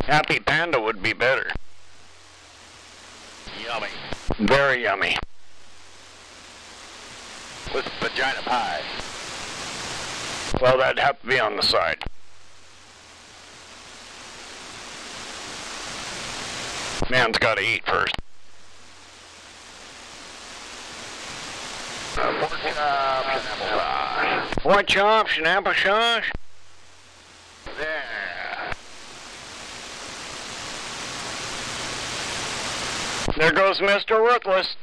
Happy Panda would be better. Yummy. Very yummy. With vagina pie. Well, that'd have to be on the side. Man's got to eat first. Pork chops and apple pie. Pork chops and apple sauce? There. There goes Mr. Worthless.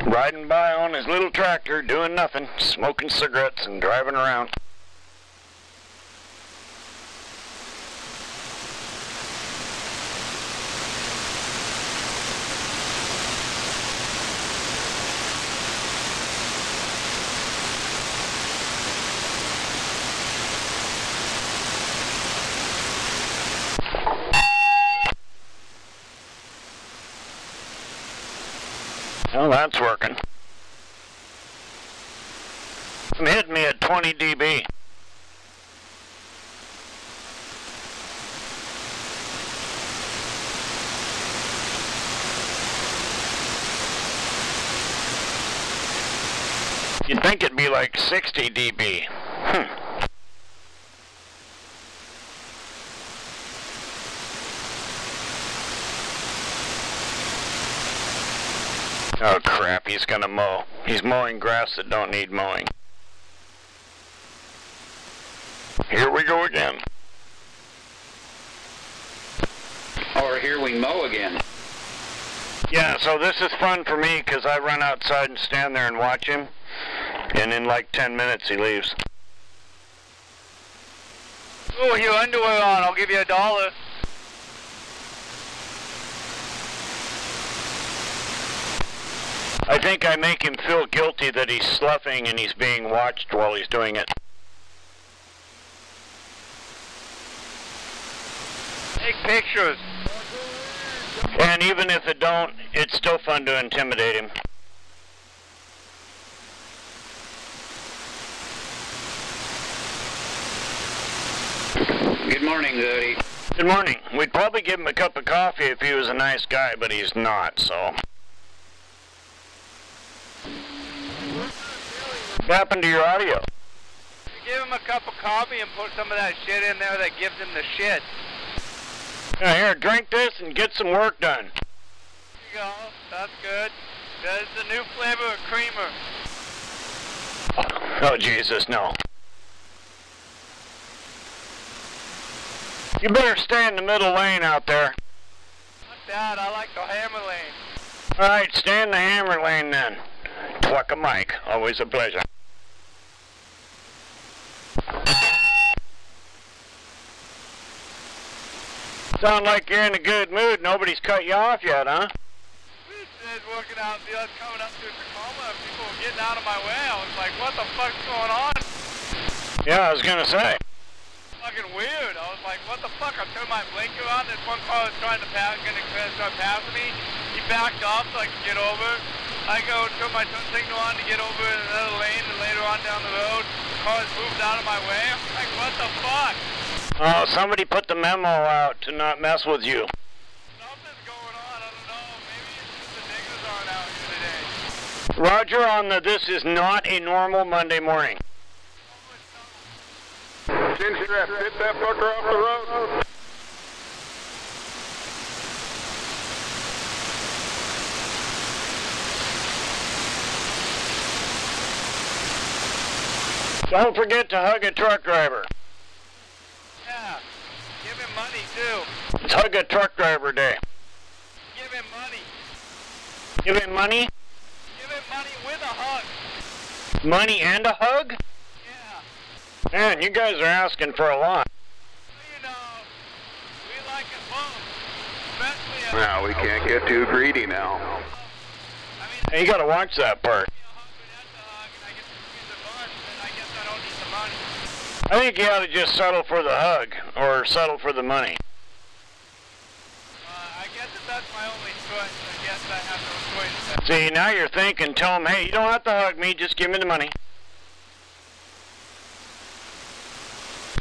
Riding by on his little tractor, doing nothing, smoking cigarettes and driving around. Well, that's working. I'm hitting me at 20 dB. You'd think it'd be like 60 dB. Oh crap, he's gonna mow. He's mowing grass that don't need mowing. Here we go again. Or here we mow again. Yeah, so this is fun for me because I run outside and stand there and watch him. And in like 10 minutes he leaves. Oh, your underwear on, I'll give you $1. I think I make him feel guilty that he's sloughing and he's being watched while he's doing it. Take pictures. And even if it don't, it's still fun to intimidate him. Good morning, Goody. Good morning. We'd probably give him a cup of coffee if he was a nice guy, but he's not, so. What happened to your audio? You give him a cup of coffee and put some of that shit in there that gives him the shit. Now here, drink this and get some work done. There you go. That's good. That's the new flavor of creamer. Oh, Jesus, no. You better stay in the middle lane out there. Not that. I like the hammer lane. All right, stay in the hammer lane then. Pluck a mic. Always a pleasure. Sound like you're in a good mood. Nobody's cut you off yet, huh? It's working out. See, I was coming up through Tacoma and people were getting out of my way. I was like, what the fuck's going on? Yeah, I was gonna say. Fucking weird. I was like, what the fuck? I turned my blinker on. This one car was trying to pass, start passing me. He backed off so I could get over. I go turn my turn signal on to get over in another lane, and later on down the road, the cars moved out of my way. I'm like, what the fuck? Oh, somebody put the memo out to not mess with you. Something's going on. I don't know. Maybe it's just the niggas aren't out here today. Roger on the this is not a normal Monday morning. Chin strap, hit that fucker off the road. Don't forget to hug a truck driver. Yeah. Give him money, too. It's Hug a Truck Driver Day. Give him money. Give him money? Give him money with a hug. Money and a hug? Yeah. Man, you guys are asking for a lot. You know, we like it both. Especially Now, we can't get too greedy now. I mean, Hey, you gotta watch that part. I think you ought to just settle for the hug, or settle for the money. I guess if that's my only choice, I guess I have no choice. See, now you're thinking, tell them, hey, you don't have to hug me, just give me the money.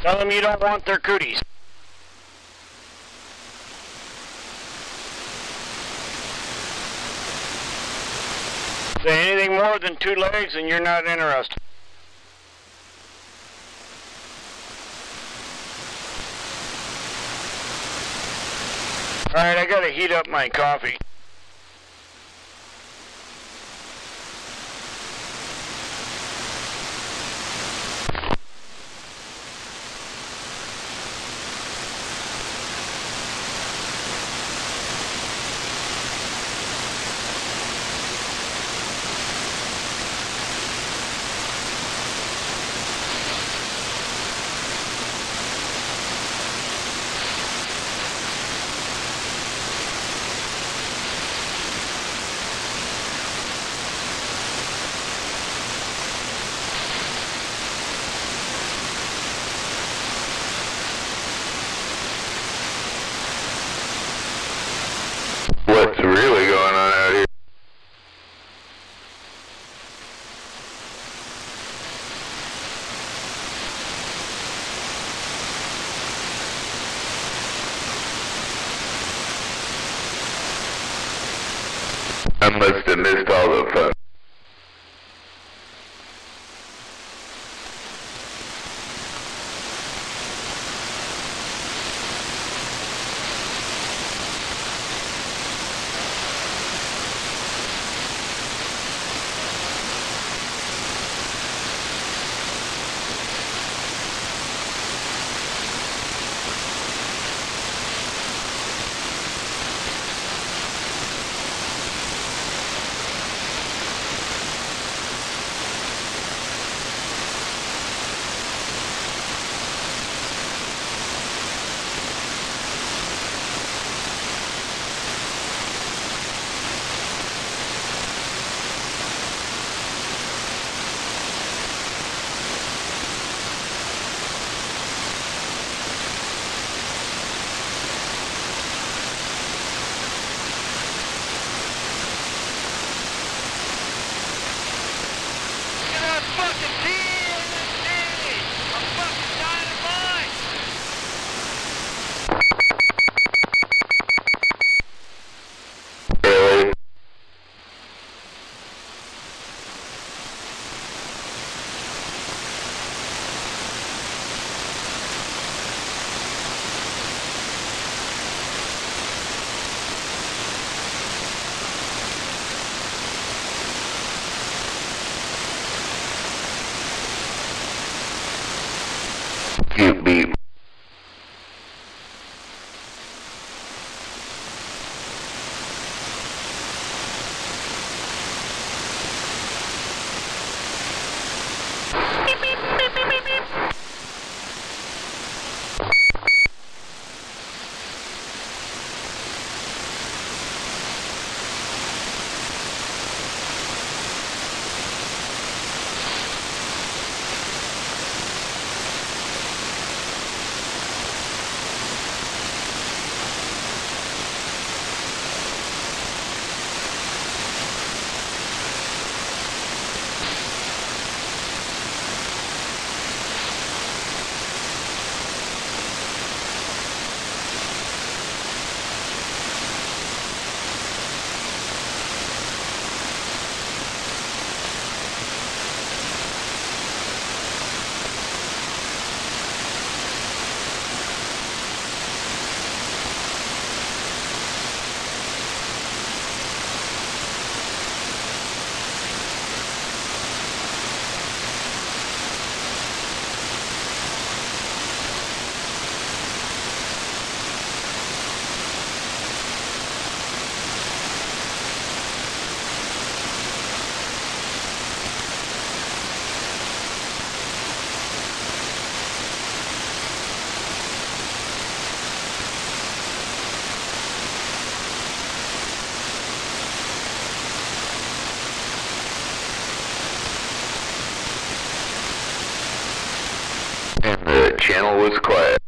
Tell them you don't want their cooties. Say anything more than 2 legs and you're not interested. Alright, I gotta heat up my coffee. What's really going on out here? I must have missed all the fun. You beat. And the channel was quiet.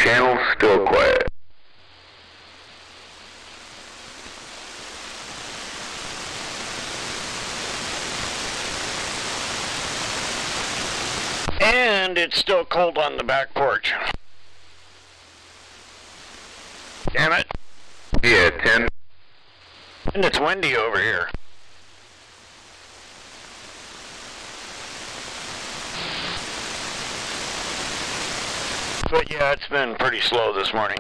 channel still quiet. And it's still cold on the back porch. Damn it. Yeah, 10. And it's windy over here. But yeah, it's been pretty slow this morning.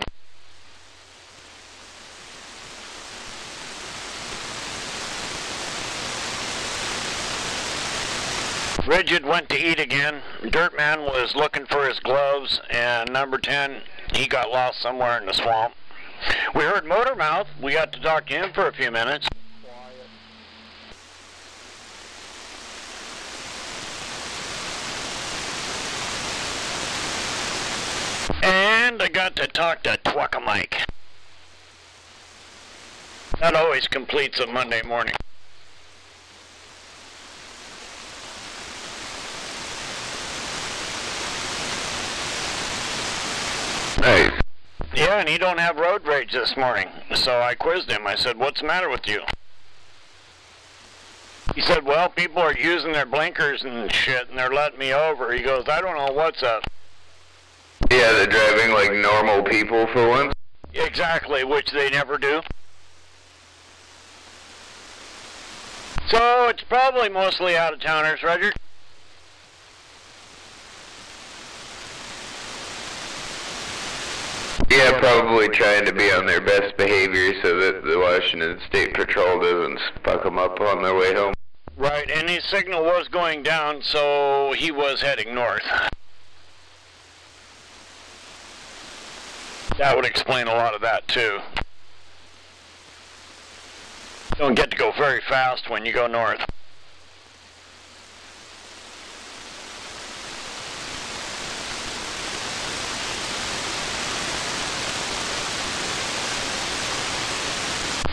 Rigid went to eat again. Dirtman was looking for his gloves, and number 10, he got lost somewhere in the swamp. We heard Motormouth. We got to talk to him for a few minutes. And I got to talk to Twucka Mike. That always completes a Monday morning. Nice. Yeah, and he don't have road rage this morning. So I quizzed him. I said, "What's the matter with you?" He said, "Well, people are using their blinkers and shit, and they're letting me over." He goes, "I don't know what's up." Yeah, they're driving like normal people for once. Exactly, which they never do. So it's probably mostly out-of-towners, Roger. Yeah, probably trying to be on their best behavior so that the Washington State Patrol doesn't fuck them up on their way home. Right, and his signal was going down, so he was heading north. That would explain a lot of that, too. Don't get to go very fast when you go north.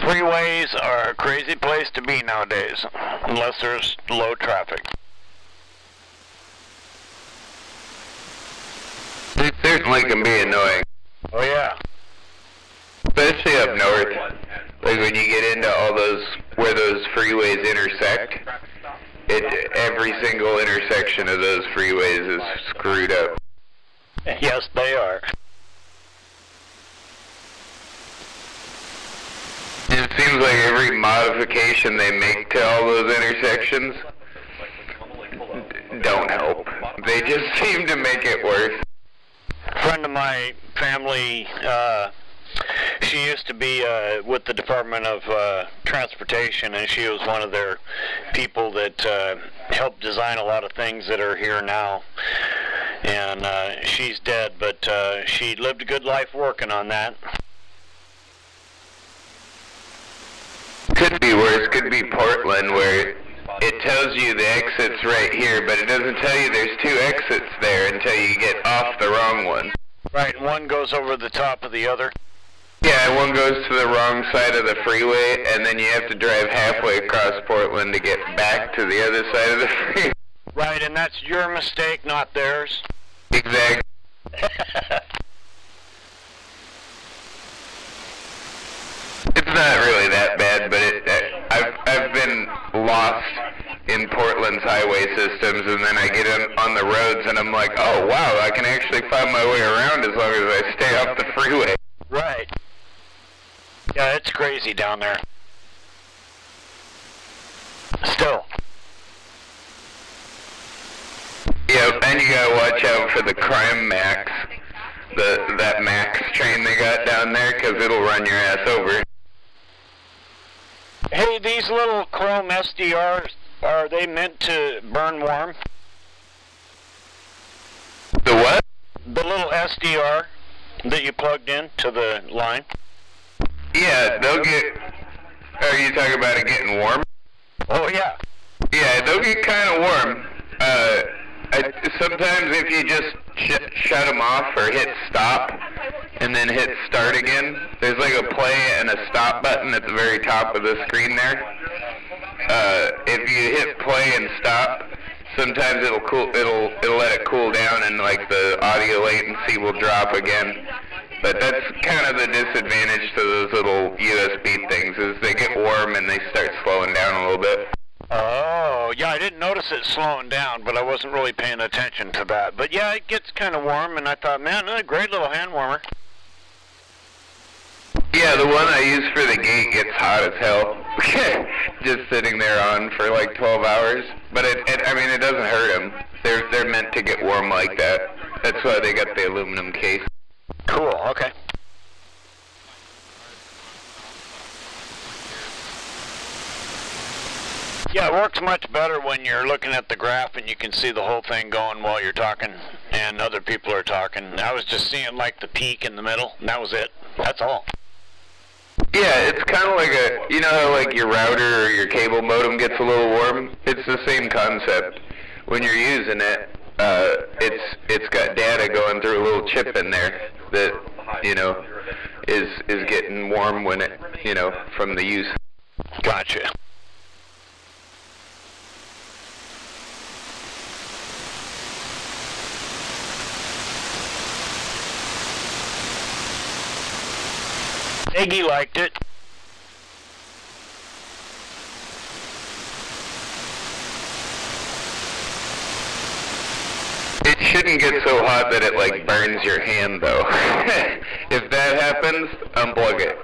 Freeways are a crazy place to be nowadays, unless there's low traffic. It certainly can be annoying, Oh yeah. especially up north. Like when you get into all those, where those freeways intersect, every single intersection of those freeways is screwed up. Yes, they are. It seems like every modification they make to all those intersections don't help. They just seem to make it worse. A friend of my family, she used to be with the Department of Transportation, and she was one of their people that helped design a lot of things that are here now. And she's dead, but she lived a good life working on that. Could be worse, could be Portland, where it tells you the exit's right here, but it doesn't tell you there's two exits there until you get off the wrong one. Right, and one goes over the top of the other. Yeah, one goes to the wrong side of the freeway, and then you have to drive halfway across Portland to get back to the other side of the freeway. Right, and that's your mistake, not theirs. Exactly. It's not really that bad, but I've been lost in Portland's highway systems, and then I get on the roads, and I'm like, oh wow, I can actually find my way around as long as I stay off the freeway. Right. Yeah, it's crazy down there. Still. Yeah, and you gotta watch out for the crime max, that max train they got down there, because it'll run your ass over. Hey, these little chrome SDRs, are they meant to burn warm? The what? The little SDR that you plugged in to the line? Yeah, they'll get... Are you talking about it getting warm? Oh, yeah. Yeah, they'll get kind of warm. Sometimes if you just shut them off or hit stop and then hit start again, there's like a play and a stop button at the very top of the screen there. If you hit play and stop, sometimes it'll let it cool down and like the audio latency will drop again. But that's kind of the disadvantage to those little USB things, is they get warm and they start slowing down a little bit. Oh, yeah, I didn't notice it slowing down, but I wasn't really paying attention to that. But yeah, it gets kind of warm, and I thought, man, a great little hand warmer. Yeah, the one I use for the gate gets hot as hell. Just sitting there on for like 12 hours. But it doesn't hurt them. They're meant to get warm like that. That's why they got the aluminum case. Cool, okay. Yeah, it works much better when you're looking at the graph and you can see the whole thing going while you're talking and other people are talking. I was just seeing like the peak in the middle, and that was it. That's all. Yeah, it's kind of like you know how like your router or your cable modem gets a little warm? It's the same concept. When you're using it, it's got data going through a little chip in there that, you know, is getting warm when it, you know, from the use. Gotcha. Iggy liked it. It shouldn't get so hot that it like burns your hand though. If that happens, unplug it.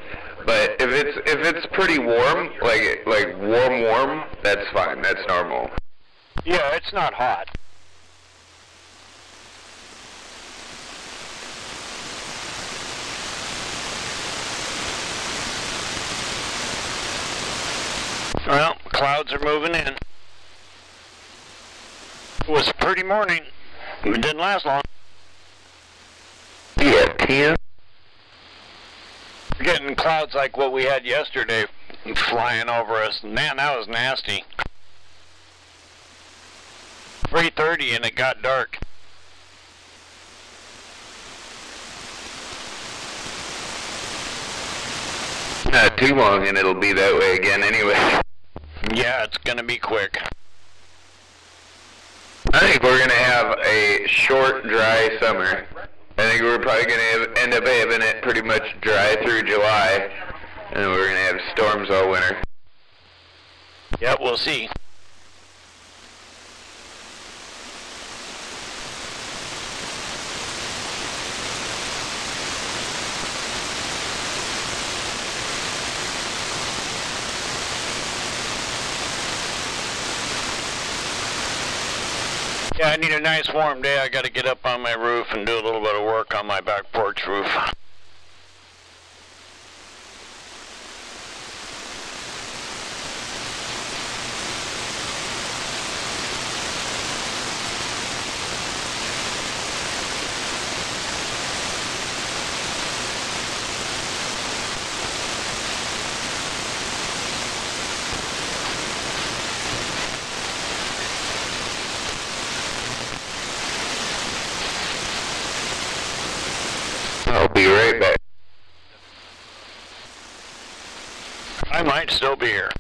But if it's pretty warm, like warm, that's fine. That's normal. Yeah, it's not hot. Well, clouds are moving in. It was a pretty morning. It didn't last long. Yeah, 10. We're getting clouds like what we had yesterday flying over us. Man, that was nasty. 3:30 and it got dark. Not too long and it'll be that way again anyway. Yeah, it's gonna be quick. I think we're going to have a short, dry summer. I think we're probably going to end up having it pretty much dry through July, and we're going to have storms all winter. Yeah, we'll see. Yeah, I need a nice warm day. I got to get up on my roof and do a little bit of work on my back porch roof. I'll be right back. I might still be here.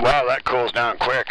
Wow, that cools down quick.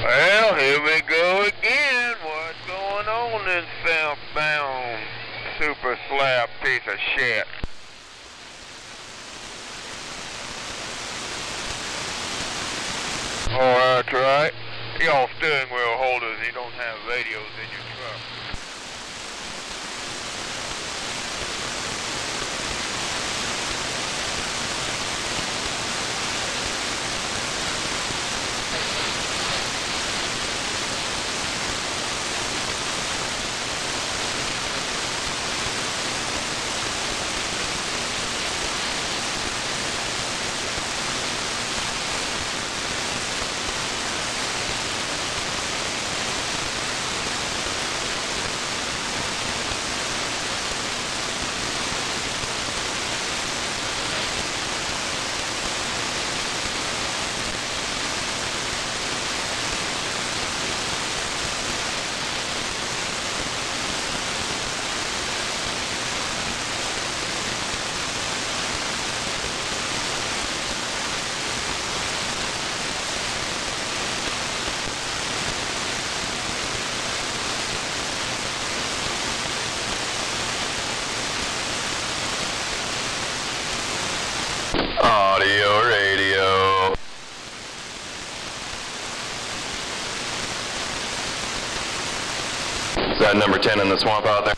Well, here we go again. What's going on in southbound super slab piece of shit? Oh, that's right. Y'all steering wheel holders, you don't have radios in your truck. Audio radio. Is that number 10 in the swamp out there?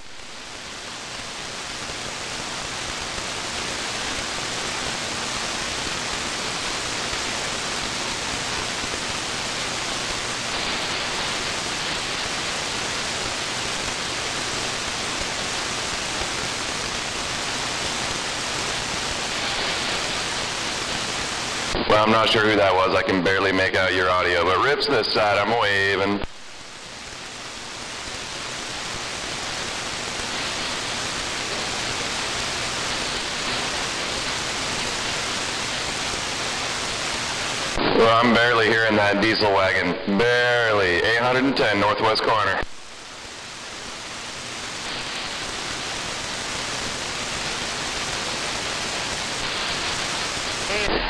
Well, I'm not sure who that was. I can barely make out your audio, but Rip's this side. I'm waving. Well, I'm barely hearing that diesel wagon. Barely. 810 northwest corner.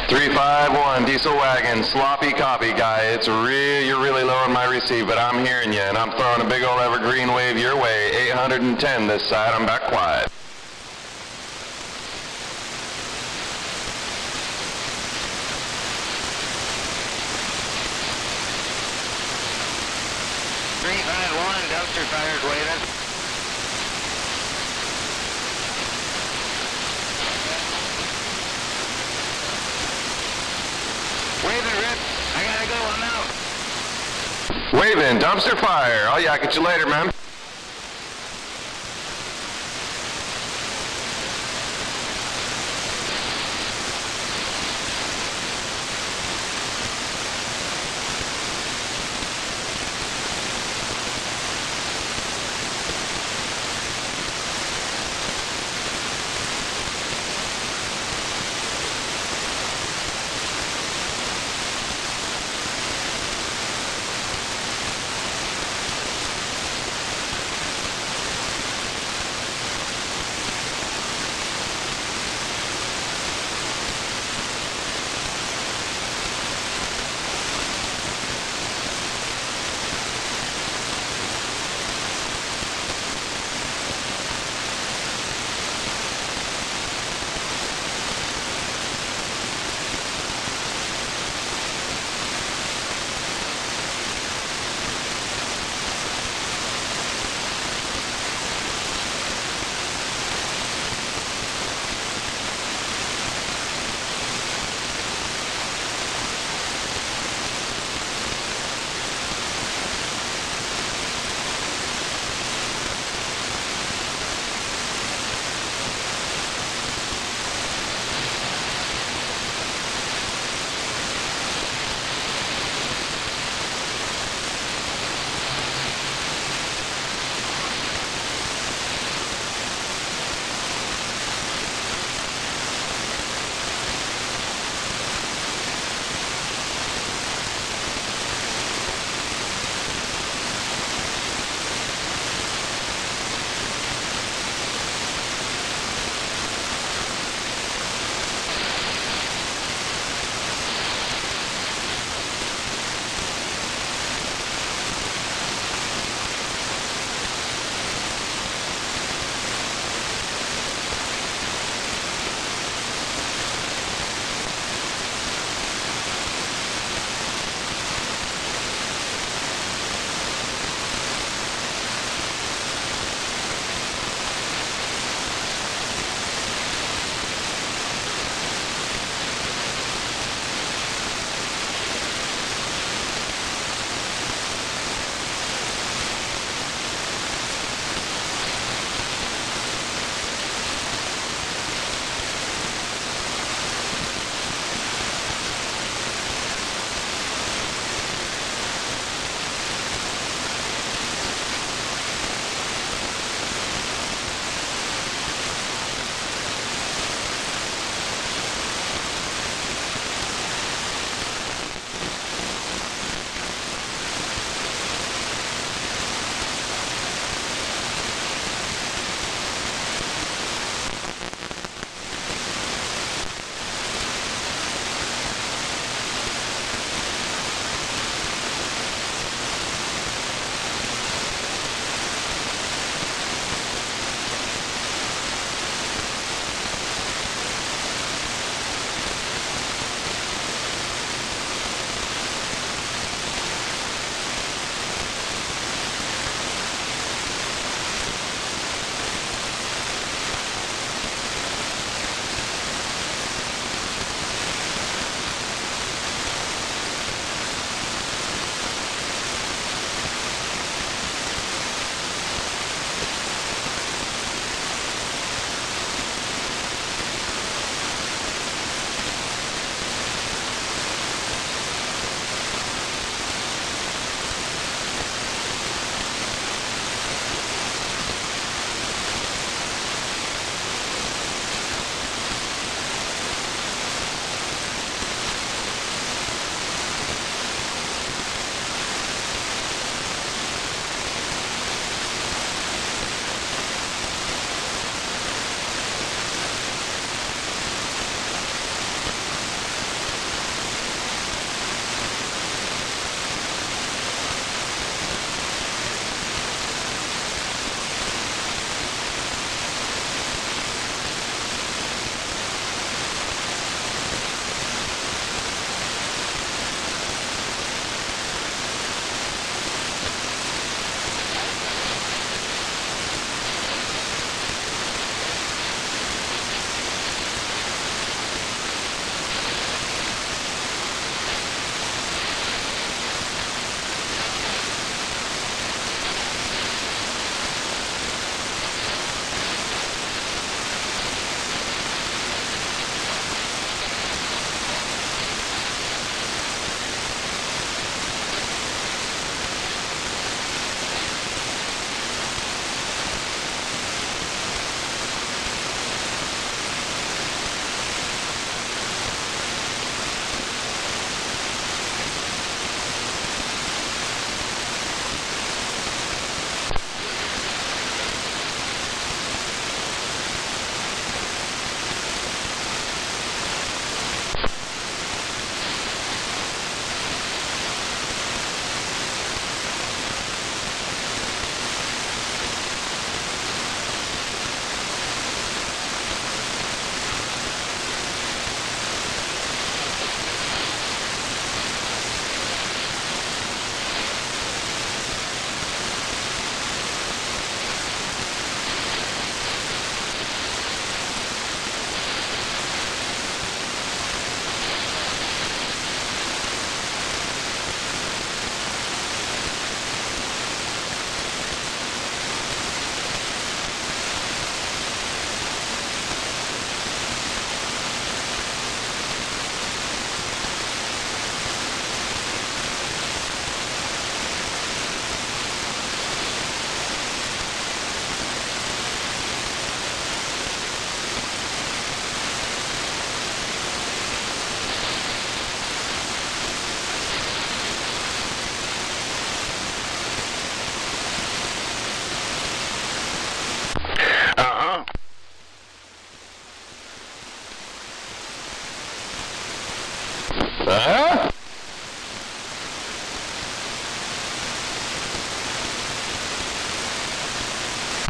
351 diesel wagon, sloppy copy, guy. You're really low on my receive, but I'm hearing you, and I'm throwing a big old evergreen wave your way. 810 this side. I'm back quiet. Dumpster fire's waving. Waving, Rip. I gotta go. I'm out. Waving, dumpster fire. I'll yak at you later, man.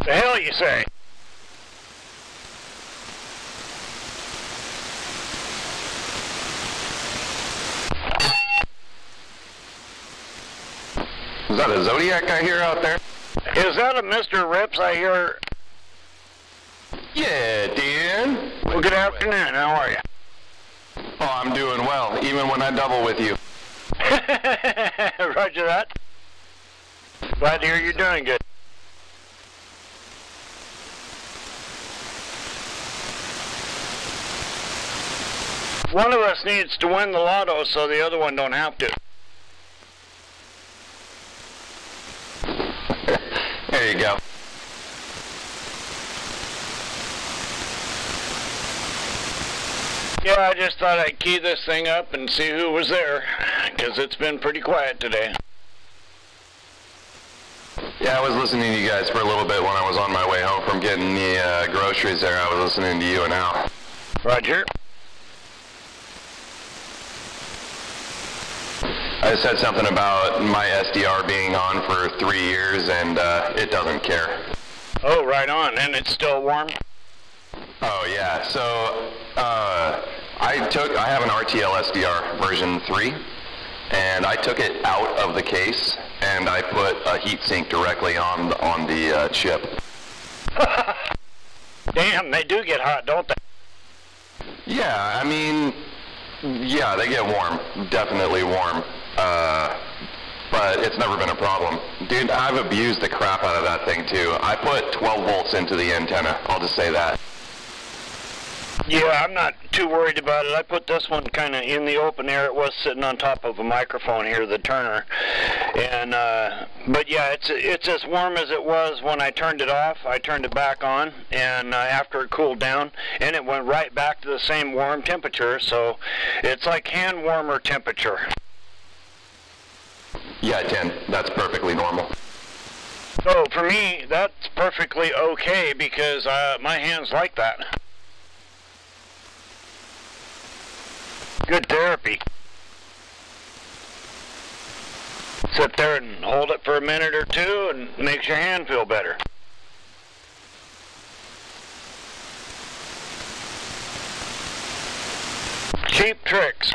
The hell you say? Is that a Zodiac I hear out there? Is that a Mr. Rips I hear? Yeah, Dan. Well, good afternoon. How are you? Oh, I'm doing well, even when I double with you. Roger that. Glad to hear you're doing good. One of us needs to win the lotto so the other one don't have to. There you go. Yeah, I just thought I'd key this thing up and see who was there, because it's been pretty quiet today. Yeah, I was listening to you guys for a little bit when I was on my way home from getting the groceries there. I was listening to you and Al. Roger. I said something about my SDR being on for 3 years, and it doesn't care. Oh, right on. And it's still warm? Oh, yeah. So, I have an RTL SDR version 3, and I took it out of the case, and I put a heatsink directly on the chip. Damn, they do get hot, don't they? Yeah, I mean, yeah, they get warm. Definitely warm. But it's never been a problem. Dude, I've abused the crap out of that thing, too. I put 12 volts into the antenna. I'll just say that. Yeah, I'm not too worried about it. I put this one kind of in the open air. It was sitting on top of a microphone here, the Turner. And, but yeah, it's as warm as it was when I turned it off. I turned it back on, and after it cooled down, and it went right back to the same warm temperature. So it's like hand warmer temperature. Yeah, 10. That's perfectly normal. So for me, that's perfectly okay because my hands like that. Good therapy. Sit there and hold it for a minute or two and makes your hand feel better. Cheap tricks.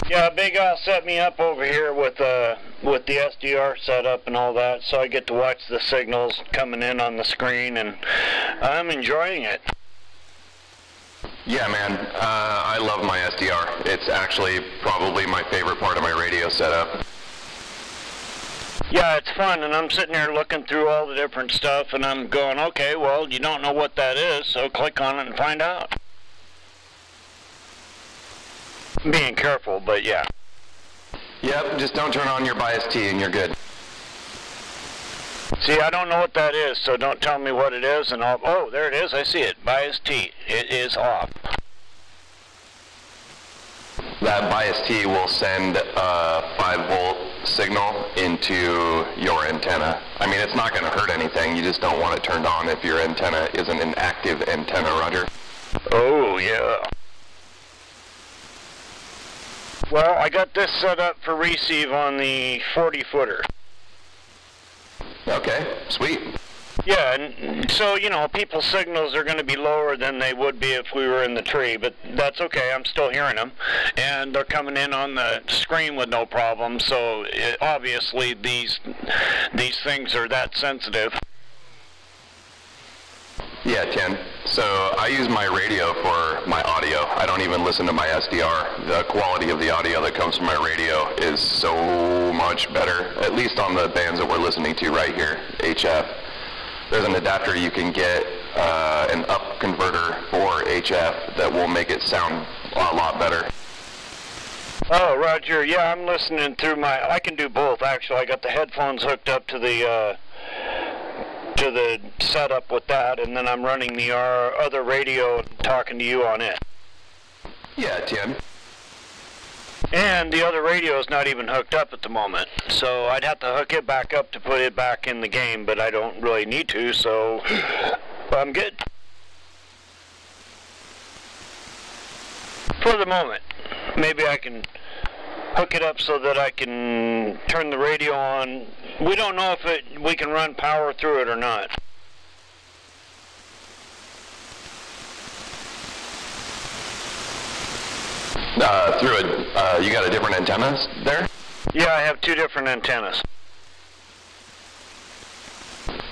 Yeah, Big Al set me up over here with the SDR setup and all that, so I get to watch the signals coming in on the screen, and I'm enjoying it. Yeah, man, I love my SDR. It's actually probably my favorite part of my radio setup. Yeah, it's fun, and I'm sitting here looking through all the different stuff, and I'm going, okay, well, you don't know what that is, so click on it and find out. Being careful, but yeah. Yep, just don't turn on your bias T and you're good. See, I don't know what that is, so don't tell me what it is, and I'll... Oh, there it is, I see it. Bias T. It is off. That bias T will send a 5-volt signal into your antenna. I mean, it's not going to hurt anything. You just don't want it turned on if your antenna isn't an active antenna, Roger. Oh, yeah. Well, I got this set up for receive on the 40-footer. Okay, sweet. Yeah, and so, you know, people's signals are going to be lower than they would be if we were in the tree, but that's okay. I'm still hearing them, and they're coming in on the screen with no problem, so obviously these things are that sensitive. Yeah, 10. So I use my radio for my audio. I don't even listen to my SDR. The quality of the audio that comes from my radio is so much better, at least on the bands that we're listening to right here, HF. There's an adapter you can get, an up converter for HF that will make it sound a lot better. Oh, Roger, yeah, I'm listening through I can do both, actually. I got the headphones hooked up to the setup with that, and then I'm running the other radio and talking to you on it. Yeah, 10. And the other radio is not even hooked up at the moment, so I'd have to hook it back up to put it back in the game, but I don't really need to, so I'm good. For the moment. Maybe I can hook it up so that I can turn the radio on. We don't know if we can run power through it or not. You got a different antennas there? Yeah, I have 2 different antennas.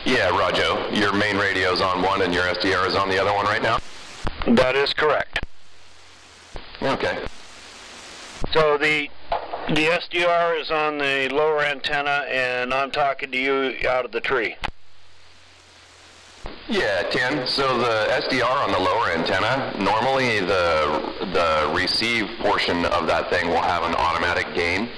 Yeah, Roger. Your main radio's on one and your SDR is on the other one right now? That is correct. Okay. So the SDR is on the lower antenna, and I'm talking to you out of the tree. Yeah, 10. So the SDR on the lower antenna, normally the receive portion of that thing will have an automatic gain.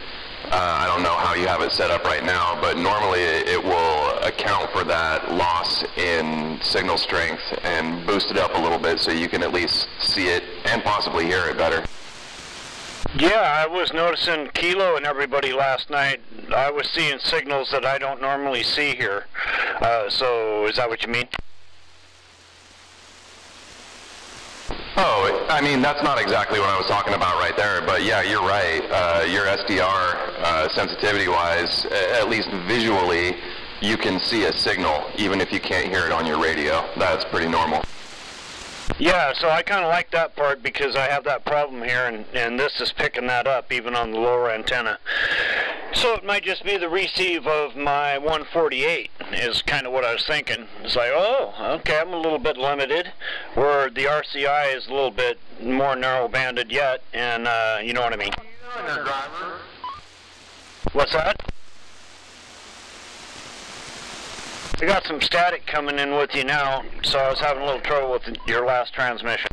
I don't know how you have it set up right now, but normally it will account for that loss in signal strength and boost it up a little bit so you can at least see it and possibly hear it better. Yeah, I was noticing Kilo and everybody last night. I was seeing signals that I don't normally see here. So is that what you mean? Oh, I mean, that's not exactly what I was talking about right there, but yeah, you're right. Your SDR, sensitivity-wise, at least visually, you can see a signal, even if you can't hear it on your radio. That's pretty normal. Yeah, so I kind of like that part because I have that problem here, and this is picking that up, even on the lower antenna. So it might just be the receive of my 148 is kind of what I was thinking. It's like, oh, okay, I'm a little bit limited, where the RCI is a little bit more narrow-banded yet, and you know what I mean. What's that? I got some static coming in with you now, so I was having a little trouble with your last transmission.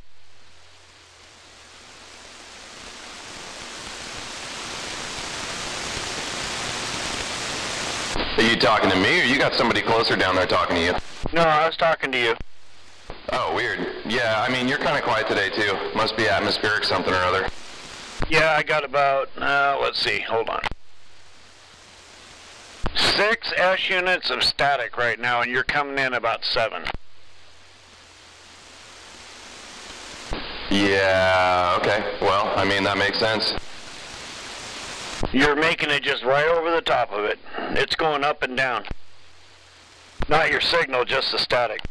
Are you talking to me, or you got somebody closer down there talking to you? No, I was talking to you. Oh, weird. Yeah, I mean, you're kind of quiet today, too. Must be atmospheric something or other. Yeah, I got about, let's see, hold on. 6 S units of static right now, and you're coming in about 7. Yeah, okay. Well, I mean, that makes sense. You're making it just right over the top of it. It's going up and down. Not your signal, just the static.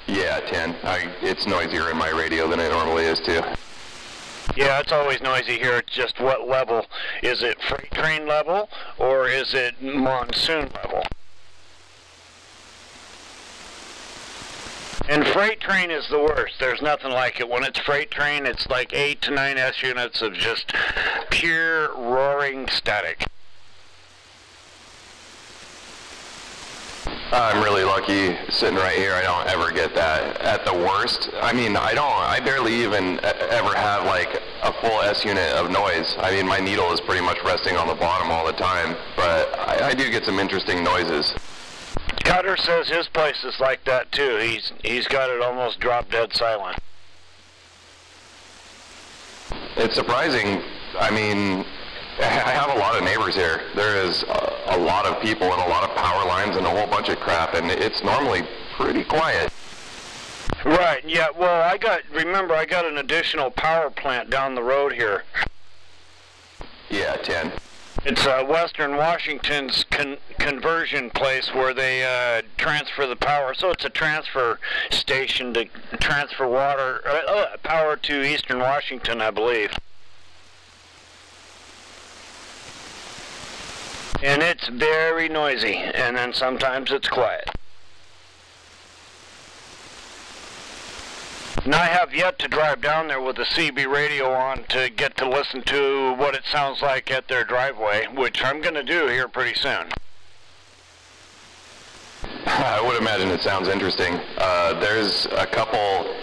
Yeah, 10. It's noisier in my radio than it normally is, too. Yeah, it's always noisy here. It's just what level. Is it freight train level, or is it monsoon level? And freight train is the worst. There's nothing like it. When it's freight train, it's like 8 to 9 S units of just pure roaring static. I'm really lucky sitting right here. I don't ever get that. At the worst, I mean, I barely even ever have like a full S unit of noise. I mean, my needle is pretty much resting on the bottom all the time, but I do get some interesting noises. Cutter says his place is like that too. He's got it almost drop dead silent. It's surprising. I mean, I have a lot of neighbors here. There is a lot of people and a lot of power lines and a whole bunch of crap, and it's normally pretty quiet. Right, yeah, well, I got an additional power plant down the road here. Yeah, 10. It's Western Washington's conversion place where they transfer the power. So it's a transfer station to transfer power to Eastern Washington, I believe. And it's very noisy, and then sometimes it's quiet. And I have yet to drive down there with the CB radio on to get to listen to what it sounds like at their driveway, which I'm going to do here pretty soon. I would imagine it sounds interesting. There's a couple,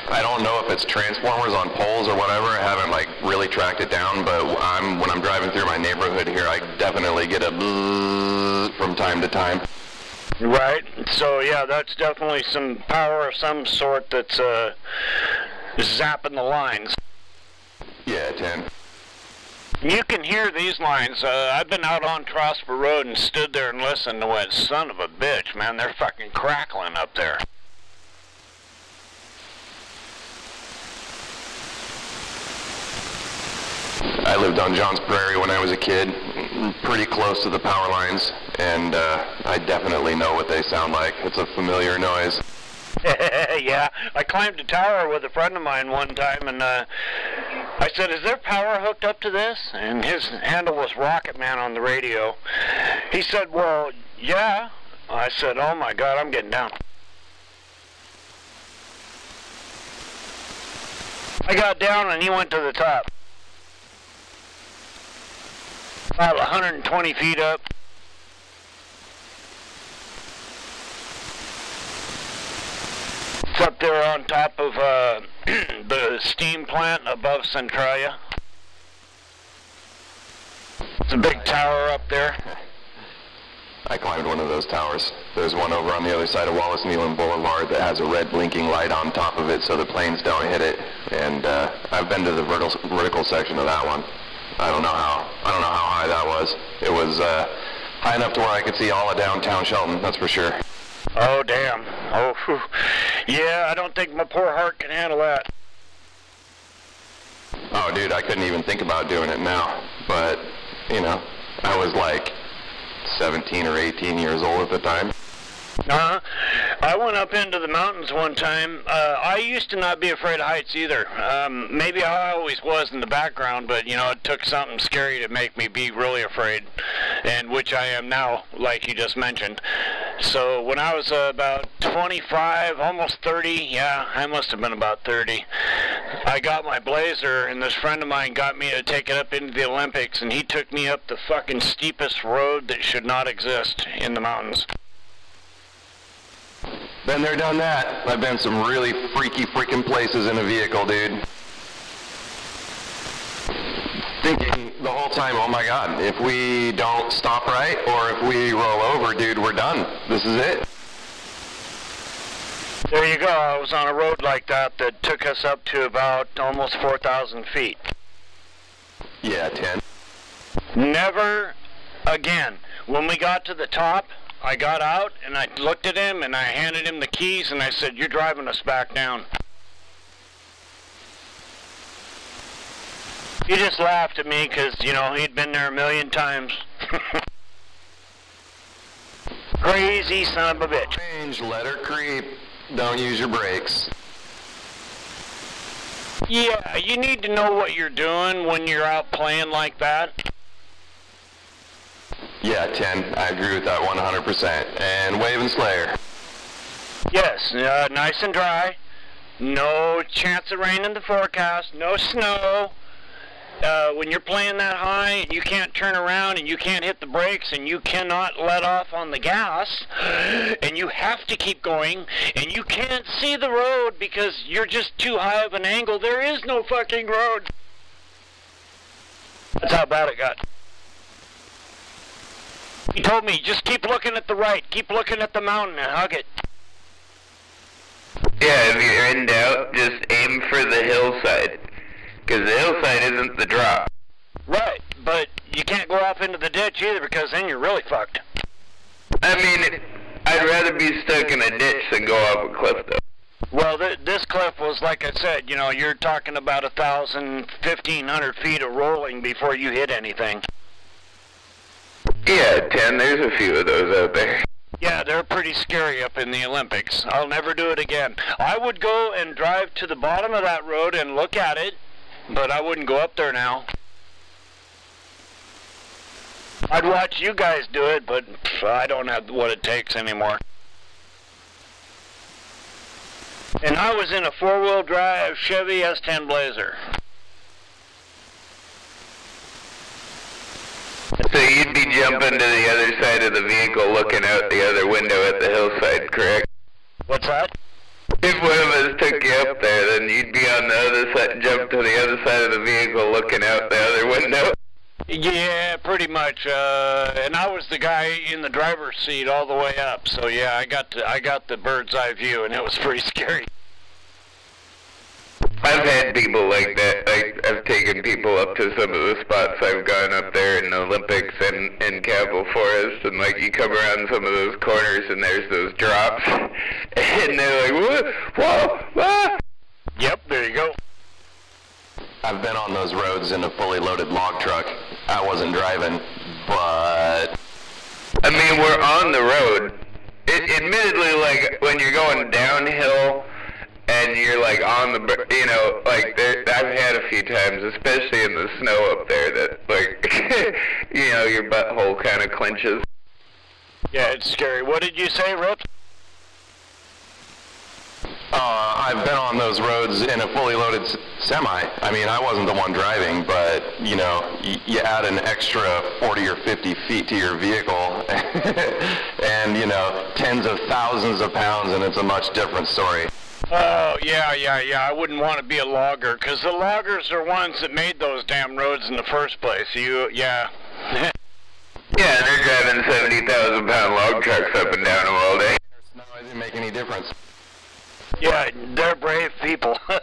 I don't know if it's transformers on poles or whatever. I haven't like really tracked it down, but when I'm driving through my neighborhood here, I definitely get a bzzz from time to time. Right. So yeah, that's definitely some power of some sort that's zapping the lines. Yeah, 10. You can hear these lines. I've been out on Trosper Road and stood there and listened to it. Son of a bitch, man, they're fucking crackling up there. I lived on Johns Prairie when I was a kid, pretty close to the power lines, and I definitely know what they sound like. It's a familiar noise. Yeah, I climbed a tower with a friend of mine one time, and I said, is there power hooked up to this? And his handle was Rocket Man on the radio. He said, well, yeah. I said, oh my God, I'm getting down. I got down and he went to the top. About 120 feet up. It's up there on top of the steam plant above Centralia. It's a big tower up there. I climbed one of those towers. There's one over on the other side of Wallace Nealon Boulevard that has a red blinking light on top of it so the planes don't hit it. And I've been to the vertical section of that one. I don't know how high that was. It was high enough to where I could see all of downtown Shelton, that's for sure. Oh, damn. Oh, whew. Yeah, I don't think my poor heart can handle that. Oh, dude, I couldn't even think about doing it now. But, you know, I was like 17 or 18 years old at the time. I went up into the mountains one time. I used to not be afraid of heights either. Maybe I always was in the background, but, you know, it took something scary to make me be really afraid, and which I am now, like you just mentioned. So when I was about 25, almost 30, yeah, I must have been about 30, I got my Blazer, and this friend of mine got me to take it up into the Olympics, and he took me up the fucking steepest road that should not exist in the mountains. Been there, done that. I've been some really freaky freaking places in a vehicle, dude. Thinking the whole time, oh my God, if we don't stop right, or if we roll over, dude, we're done. This is it. There you go. I was on a road like that took us up to about almost 4,000 feet. Yeah, 10. Never again. When we got to the top, I got out and I looked at him and I handed him the keys and I said, you're driving us back down. He just laughed at me because, you know, he'd been there a million times. Crazy son of a bitch. Range, let her creep. Don't use your brakes. Yeah, you need to know what you're doing when you're out playing like that. Yeah, 10. I agree with that 100%. And Wave and Slayer. Yes, nice and dry. No chance of rain in the forecast. No snow. When you're playing that high and you can't turn around and you can't hit the brakes and you cannot let off on the gas and you have to keep going and you can't see the road because you're just too high of an angle, there is no fucking road. That's how bad it got. He told me, just keep looking at the right, keep looking at the mountain and hug it. Yeah, if you're in doubt, just aim for the hillside. Because the hillside isn't the drop. Right, but you can't go off into the ditch either because then you're really fucked. I mean, I'd rather be stuck in a ditch than go off a cliff, though. Well, this cliff was, like I said, you know, you're talking about 1,000, 1,500 feet of rolling before you hit anything. Yeah, 10, there's a few of those out there. Yeah, they're pretty scary up in the Olympics. I'll never do it again. I would go and drive to the bottom of that road and look at it, but I wouldn't go up there now. I'd watch you guys do it, but I don't have what it takes anymore. And I was in a four-wheel drive Chevy S10 Blazer. So you'd be jumping to the other side of the vehicle looking out the other window at the hillside, correct? What's that? If one of us took you up there, then you'd be on the other side, jump to the other side of the vehicle looking out the other window? Yeah, pretty much. And I was the guy in the driver's seat all the way up. So yeah, I got the bird's eye view, and it was pretty scary. I've had people like that. I've taken people up to some of the spots I've gone up there in the Olympics and in Capitol Forest, and like you come around some of those corners and there's those drops, and they're like, what? Whoa, what? Yep, there you go. I've been on those roads in a fully loaded log truck. I wasn't driving, but... I mean, we're on the road. Admittedly, like, when you're going downhill and you're, like, on the, you know, like, I've had a few times, especially in the snow up there, that, like, you know, your butthole kind of clenches. Yeah, it's scary. What did you say, Rip? I've been on those roads in a fully loaded semi. I mean, I wasn't the one driving, but, you know, you add an extra 40 or 50 feet to your vehicle and, you know, tens of thousands of pounds, and it's a much different story. Oh, yeah. I wouldn't want to be a logger, because the loggers are ones that made those damn roads in the first place. Yeah, they're driving 70,000-pound log trucks up and down them all day. No, it didn't make any difference. Yeah, they're brave people. Being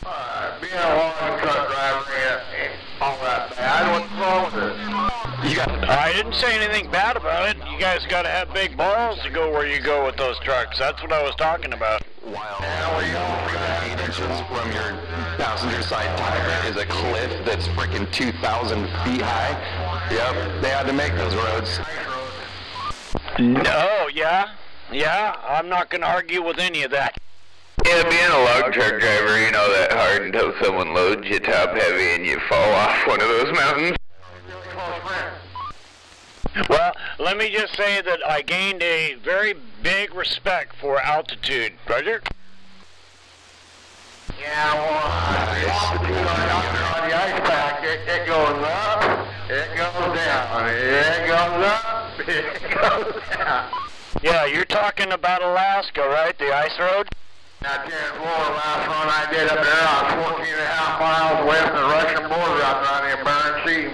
a log truck driver ain't all that bad. What's wrong with it? I didn't say anything bad about it. You guys got to have big balls to go where you go with those trucks. That's what I was talking about. While 8 inches from your passenger side tire is a cliff that's freaking 2,000 feet high. Yep, they had to make those roads. No, yeah, I'm not going to argue with any of that. Yeah, being a log truck driver, you know that hard until someone loads you top heavy and you fall off one of those mountains. Well, let me just say that I gained a very big respect for altitude. Roger? Yeah, well, on the ice pack, it goes up, it goes down, it goes up, it goes down. Yeah, you're talking about Alaska, right? The ice road? Now, Florida, last one I did up there, I was 14 and a half miles west of the Russian border out there on the Barents Sea.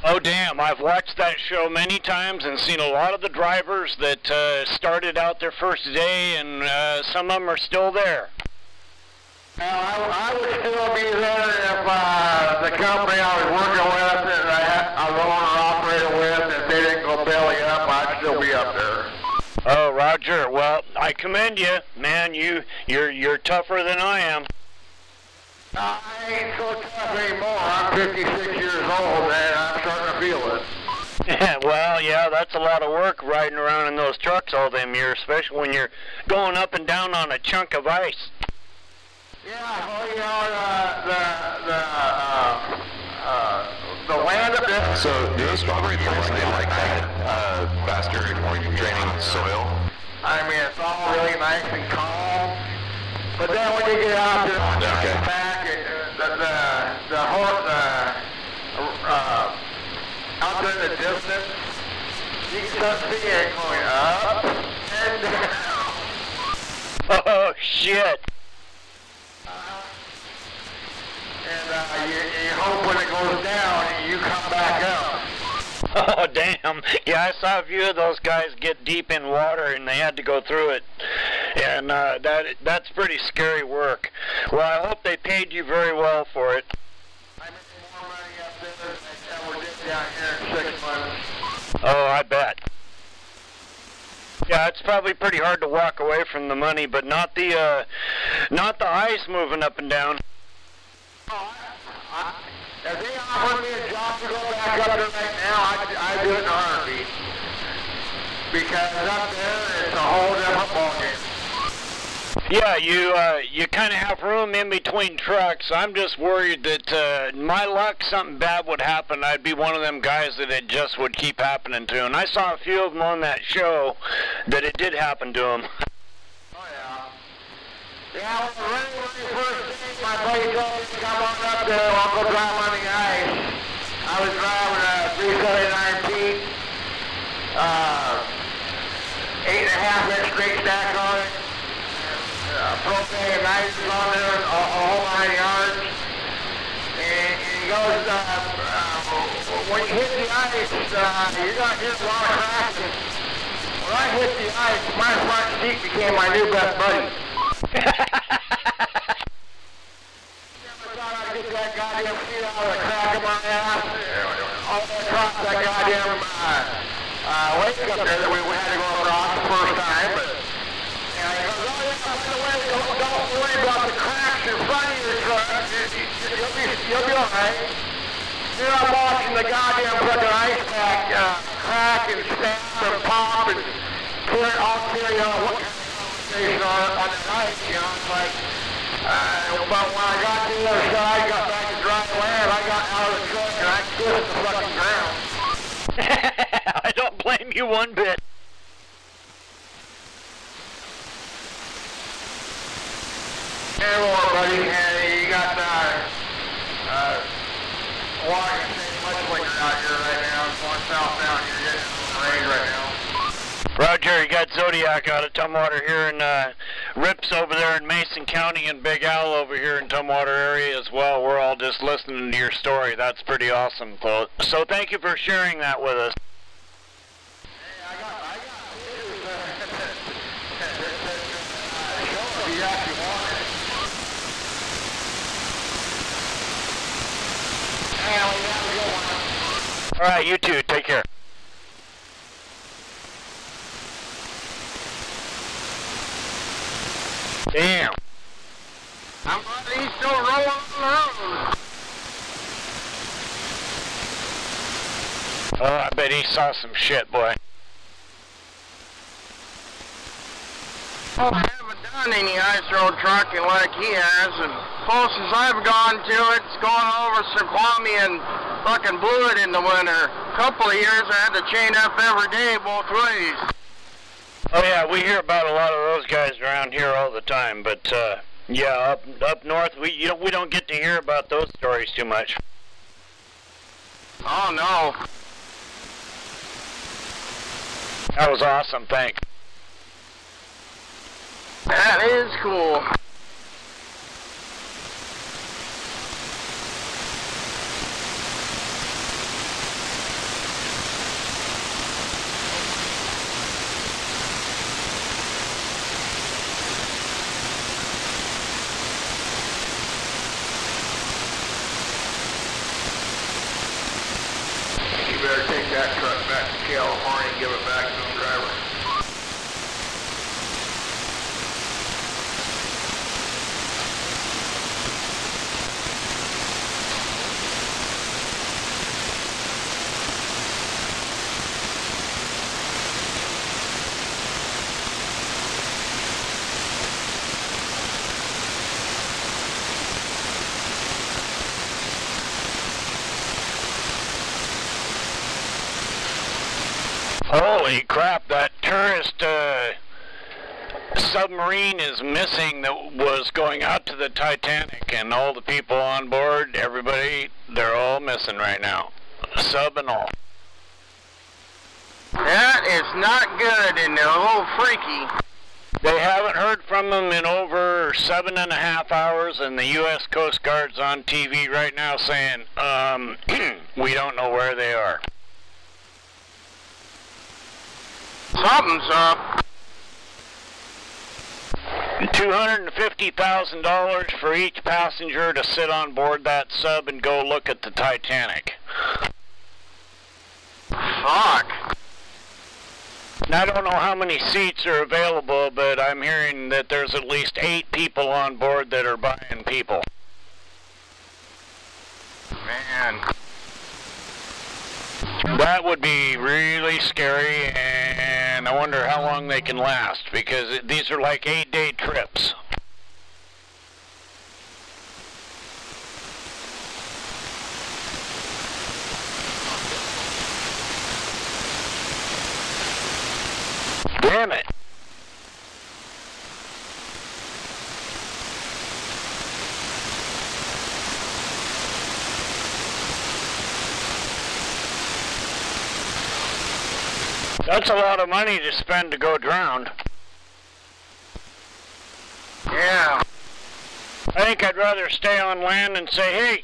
Oh, damn. I've watched that show many times and seen a lot of the drivers that started out their first day, and some of them are still there. Now, I would still be there if the company I was working with and I was owner-operator with, if they didn't go belly up, I'd still be up there. Oh, Roger. Well, I commend you, man. You're tougher than I am. I ain't so tough anymore. I'm 56 years old, and I'm starting to feel it. Well, yeah, that's a lot of work riding around in those trucks all them years, especially when you're going up and down on a chunk of ice. Yeah, well, you know, the land up there. So, do those strawberry plants, they like that faster draining soil? I mean, it's all really nice and calm. But then when you get out there, back, the horse, out there in the distance, you can start seeing it going up and down. Oh, shit. And you hope when it goes down, you come back up. Oh, damn. Yeah, I saw a few of those guys get deep in water, and they had to go through it. And that's pretty scary work. Well, I hope they paid you very well for it. I made more money up there than I ever did down here in 6 months. Oh, I bet. Yeah, it's probably pretty hard to walk away from the money, but not the ice moving up and down. If they offered me a job to go back up there right now, I'd do it in a heartbeat. Because up there, it's a whole different ballgame. Yeah, you kind of have room in between trucks. I'm just worried that my luck, something bad would happen. I'd be one of them guys that it just would keep happening to. And I saw a few of them on that show that it did happen to them. Oh, yeah. Yeah, well, the very first day, my buddy told me to come on up there, I'll go drive on the ice. I was driving a 379 Pete, 8.5-inch straight stack on it. Propane and ice is on there, a whole 9 yards. And he goes, when you hit the ice, you're going to hear a lot of cracking. When I hit the ice, my front seat became my new best buddy. I thought I'd get that goddamn seat out of the crack of my ass. All across that goddamn lake up there that we had to go across the first time. But, and he goes, oh yeah, by the way, don't worry about the cracks in front of your truck. You're You'll be all right. Then I'm watching the goddamn fucking ice pack crack and snap and pop and all carry on what kind of conversation on the night, you know. It's like, but when I got to the other side, got back to dry land, I got out of the truck and I kissed the fucking ground. I don't blame you one bit. Hey, more, buddy. Hey, you got water much liquor out here right now. It's going southbound. You're getting rain right now. Roger, you got Zodiac out of Tumwater here, and Rips over there in Mason County, and Big Al over here in Tumwater area as well. We're all just listening to your story. That's pretty awesome, Claude. So thank you for sharing that with us. Hey, I got pictures show if you actually want it. Hey, we have a good one. All right, you too. Take care. Damn. He's still rolling on the road. Oh, I bet he saw some shit, boy. Well, I haven't done any ice road trucking like he has, and closest I've gone to it's going over Snoqualmie and fucking Blewett in the winter. A couple of years I had to chain up every day both ways. Oh yeah, we hear about a lot of those guys around here all the time, but yeah, up north we don't get to hear about those stories too much. Oh no. That was awesome, thanks. That is cool. You better take that truck back to California and give it back to the driver. Holy crap, that tourist submarine is missing that was going out to the Titanic, and all the people on board, everybody, they're all missing right now. Sub and all. That is not good and a little freaky. They haven't heard from them in over 7.5 hours, and the U.S. Coast Guard's on TV right now saying, we don't know where they are. Something's up. $250,000 for each passenger to sit on board that sub and go look at the Titanic. Fuck. Now, I don't know how many seats are available, but I'm hearing that there's at least 8 people on board that are buying people. Man. That would be really scary, and I wonder how long they can last, because these are like 8-day trips. Damn it. That's a lot of money to spend to go drown. Yeah. I think I'd rather stay on land and say, hey,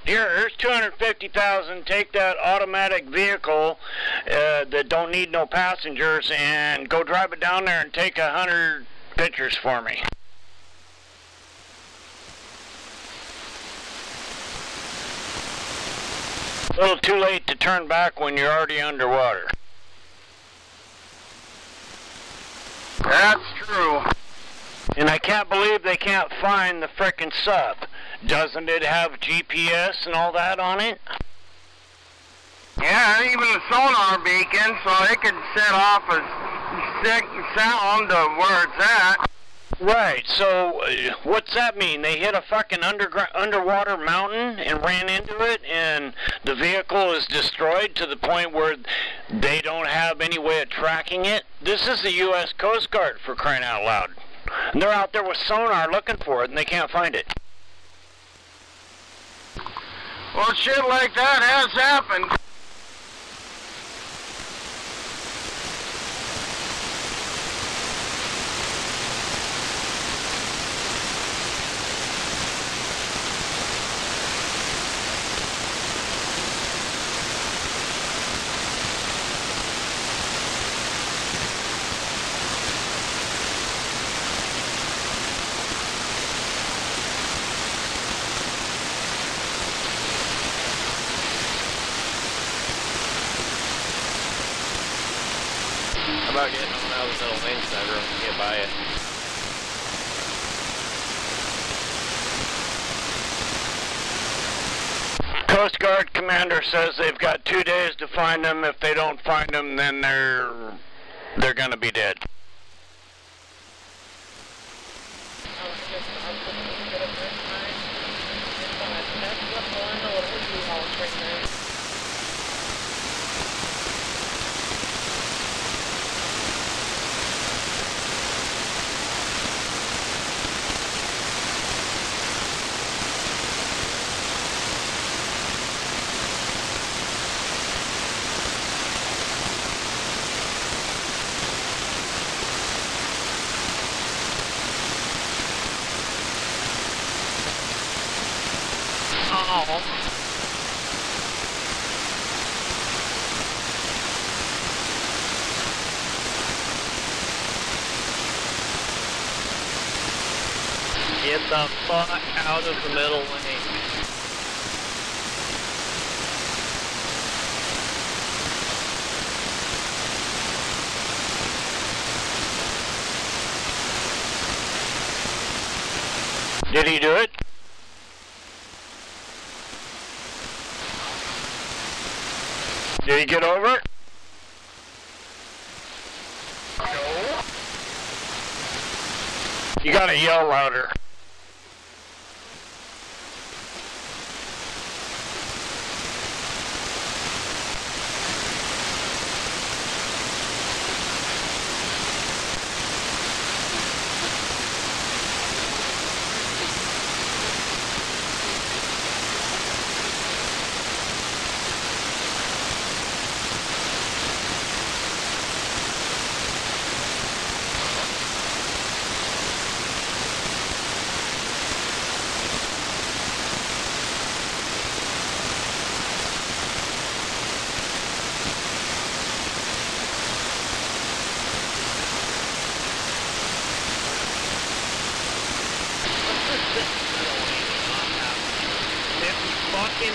here's $250,000. Take that automatic vehicle that don't need no passengers and go drive it down there and take 100 pictures for me. A little too late to turn back when you're already underwater. That's true. And I can't believe they can't find the frickin' sub. Doesn't it have GPS and all that on it? Yeah, even the sonar beacon, so it could set off a sound to where it's at. Right, so what's that mean? They hit a fucking underwater mountain and ran into it, and the vehicle is destroyed to the point where they don't have any way of tracking it? This is the U.S. Coast Guard, for crying out loud. And they're out there with sonar looking for it, and they can't find it. Well, shit like that has happened. How about getting on out of the middle lane so everyone can get by it? Coast Guard commander says they've got 2 days to find them. If they don't find them, then they're gonna be dead. Get the fuck out of the middle lane. Did he do it? Did he get over it? No. You gotta yell louder.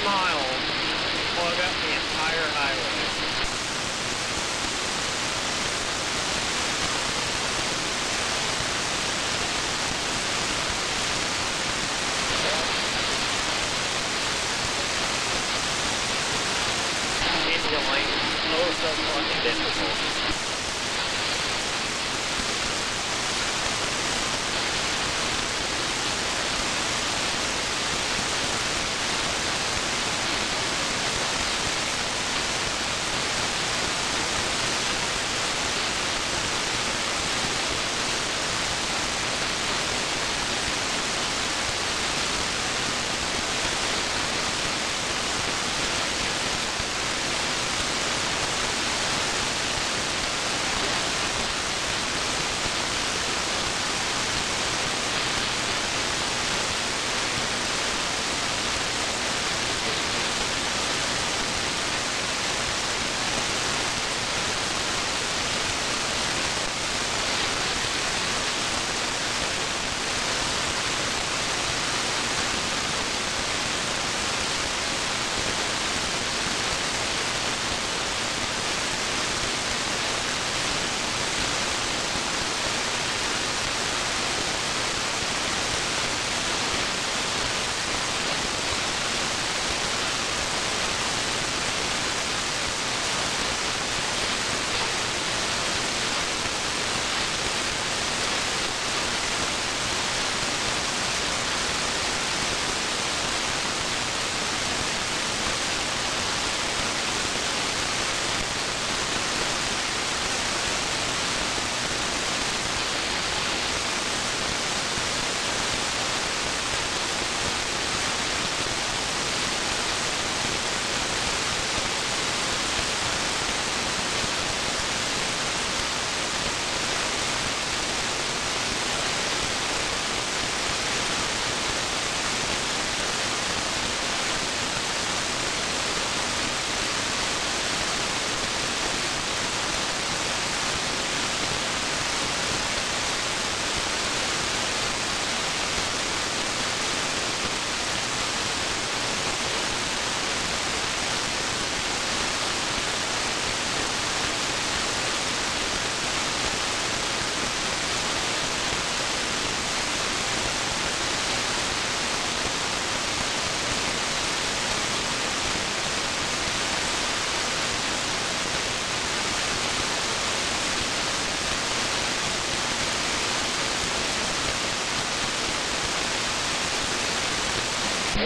Miles, plug up the entire highway. Changing the lane is so fucking difficult.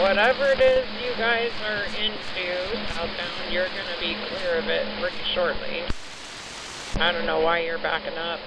Whatever it is you guys are into, southbound, you're going to be clear of it pretty shortly. I don't know why you're backing up.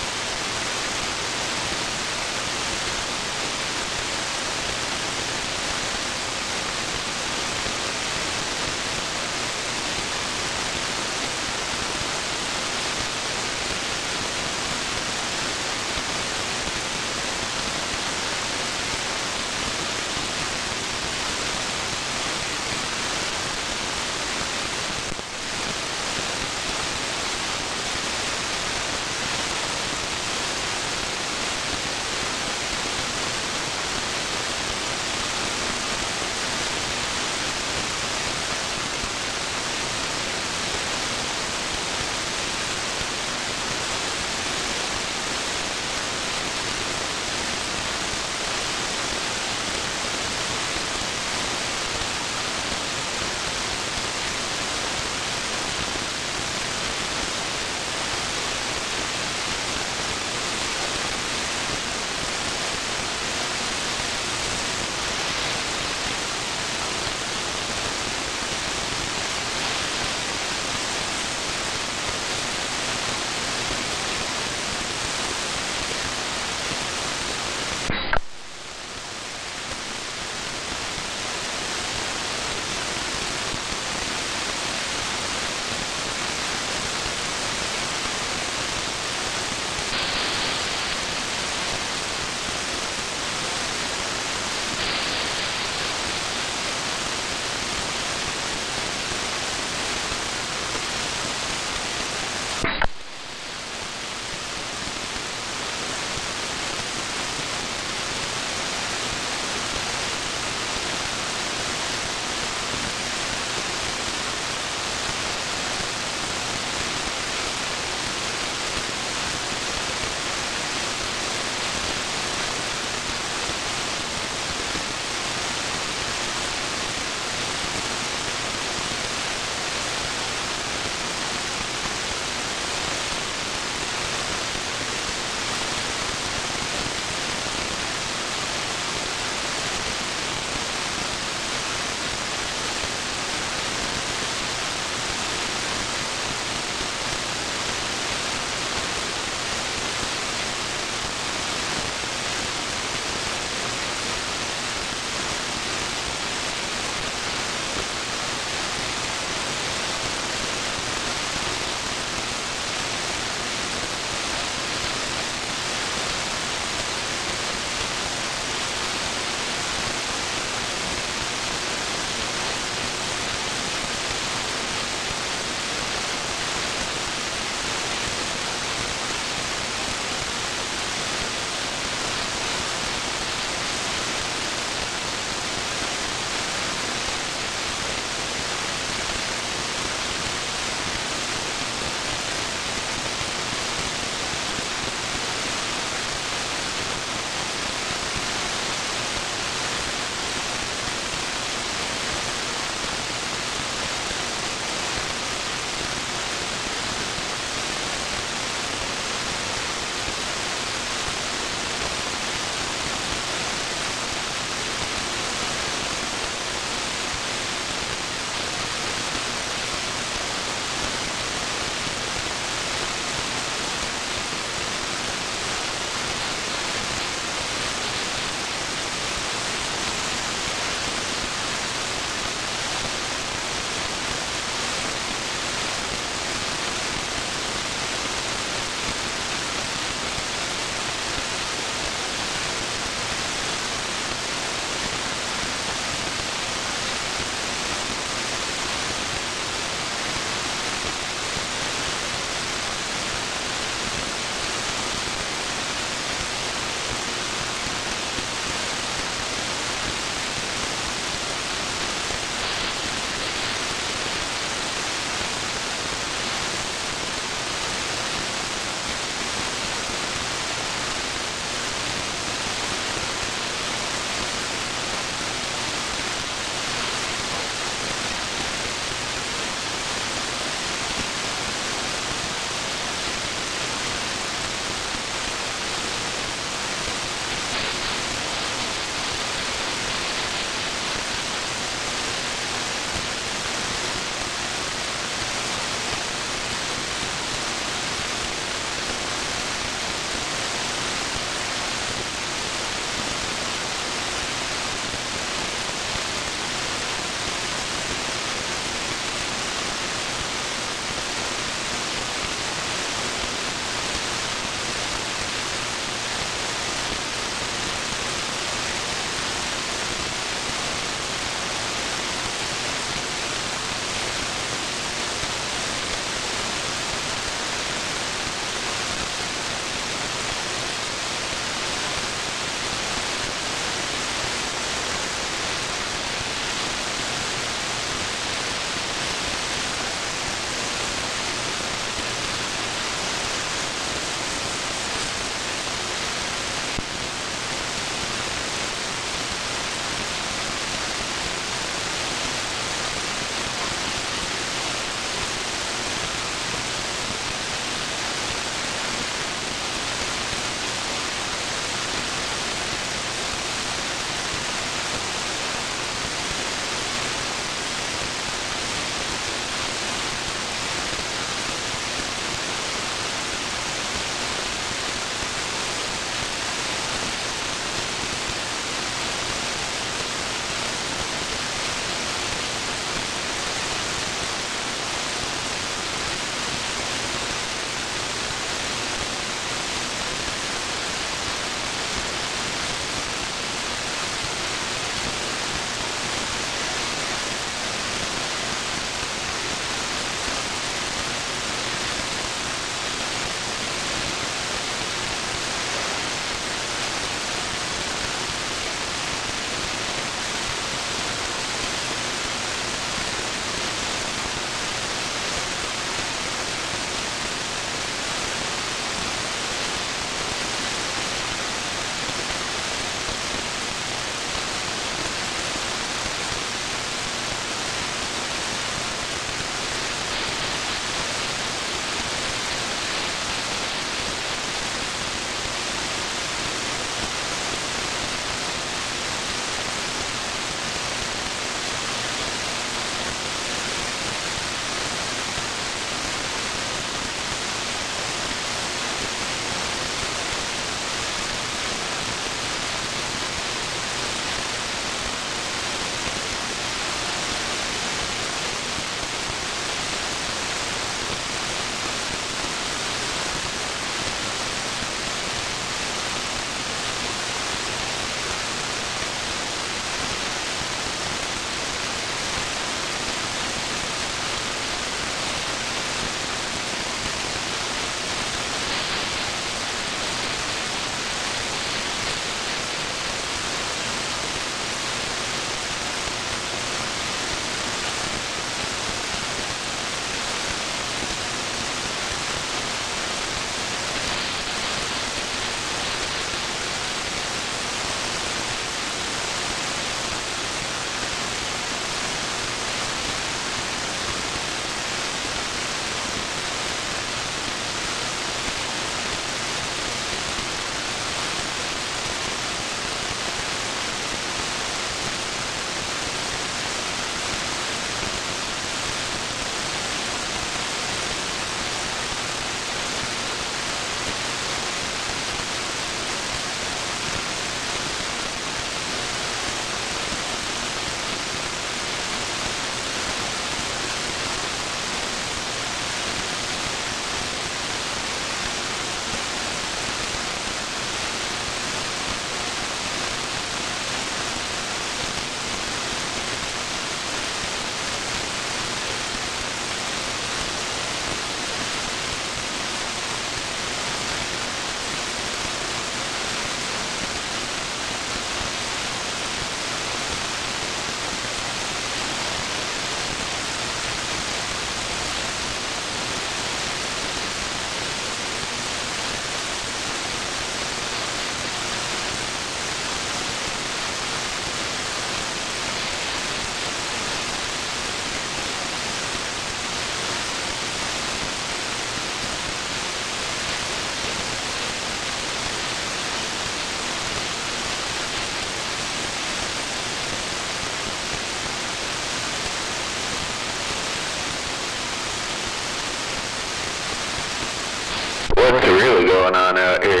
going on out here.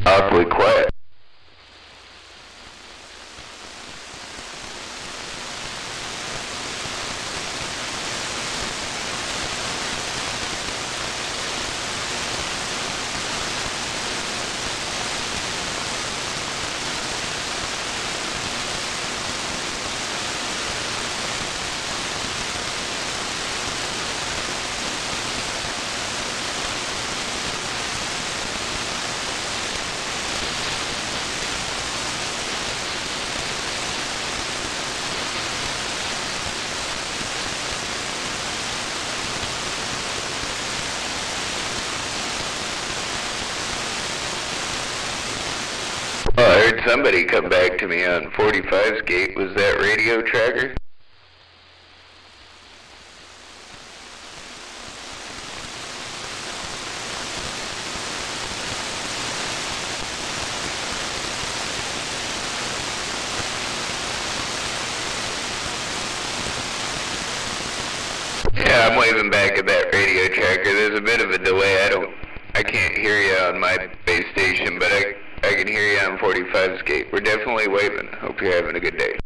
Awfully quiet. Oh, I heard somebody come back to me on 45's gate. Was that radio tracker? Yeah, I'm waving back at that radio tracker. There's a bit of a delay. I can't hear you on my base station, but I can hear you on 45's gate. We're definitely waving. Hope you're having a good day.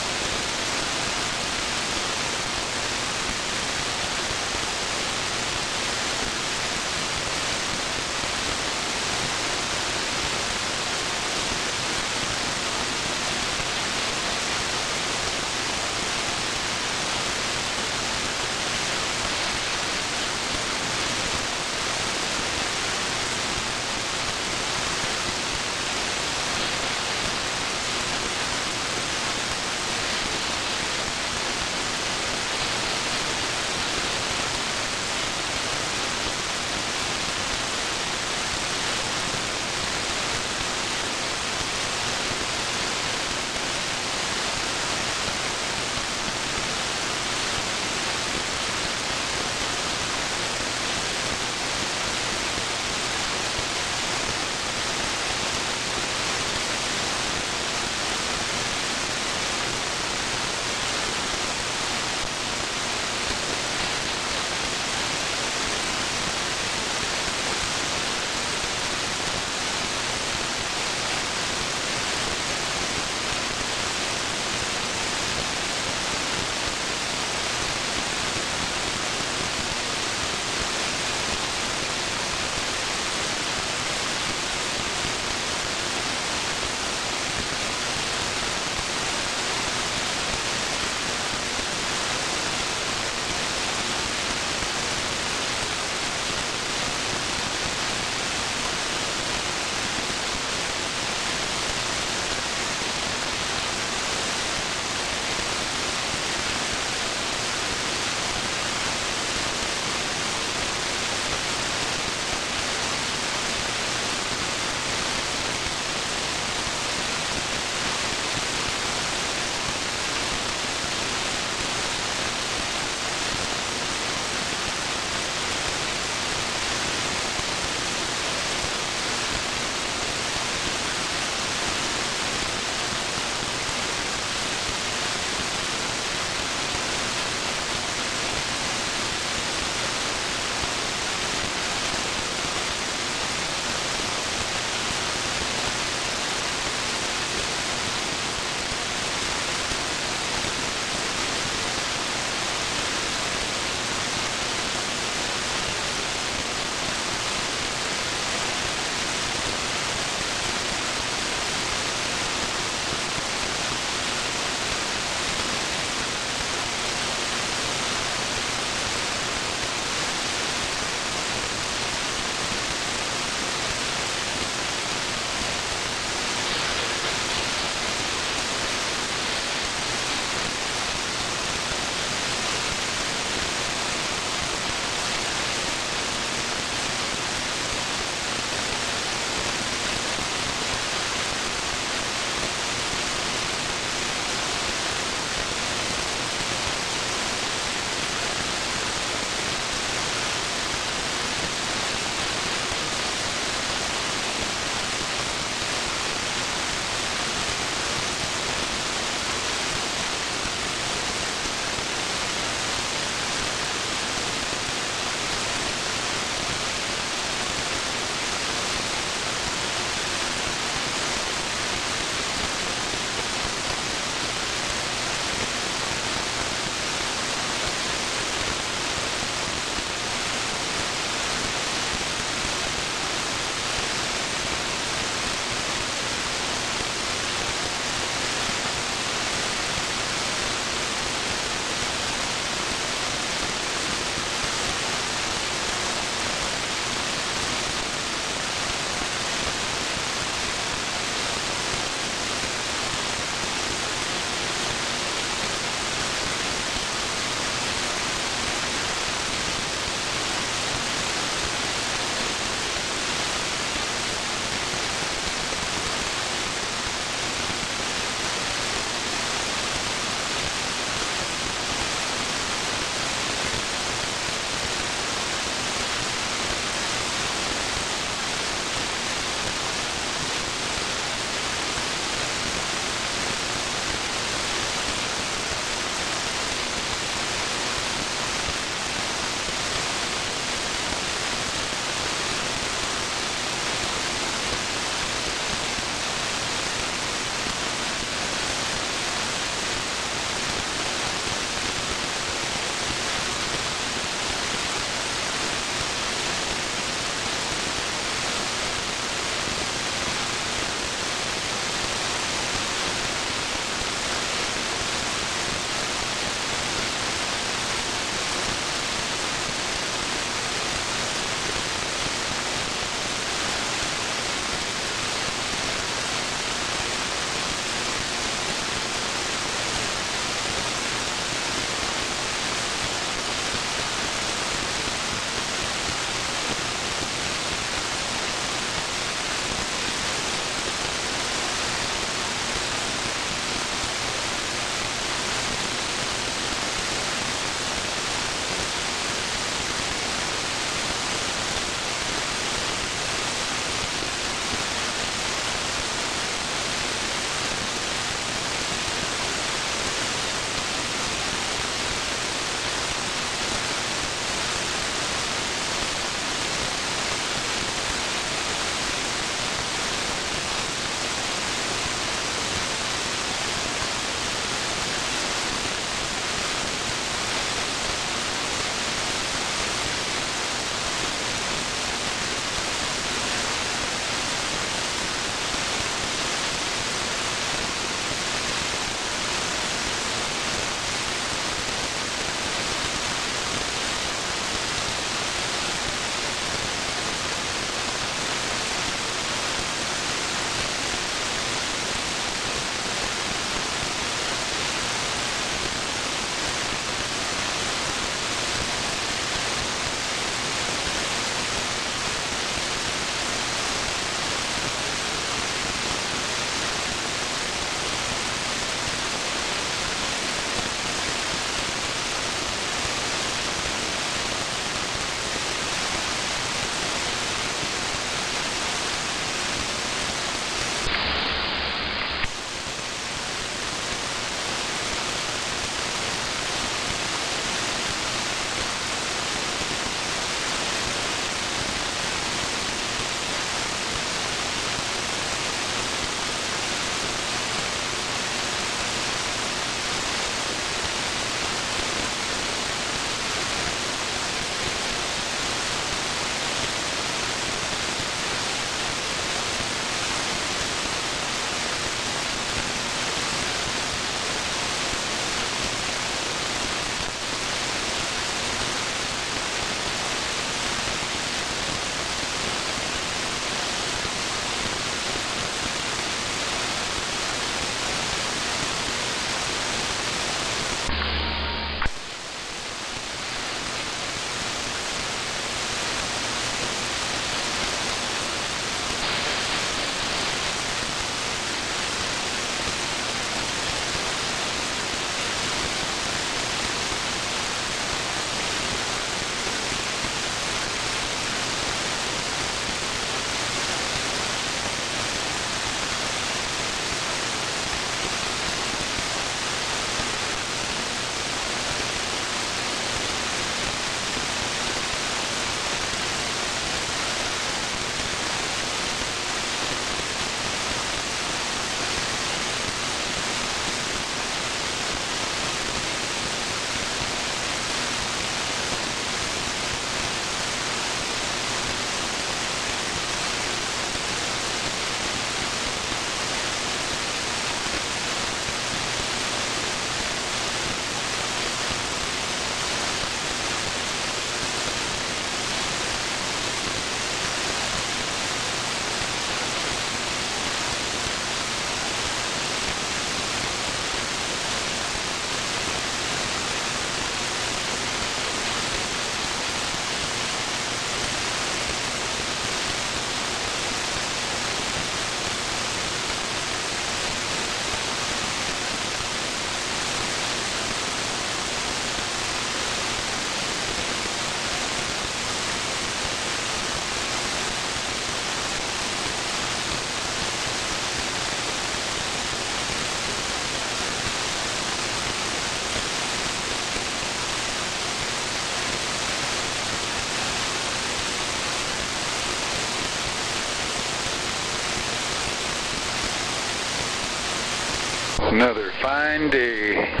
windy.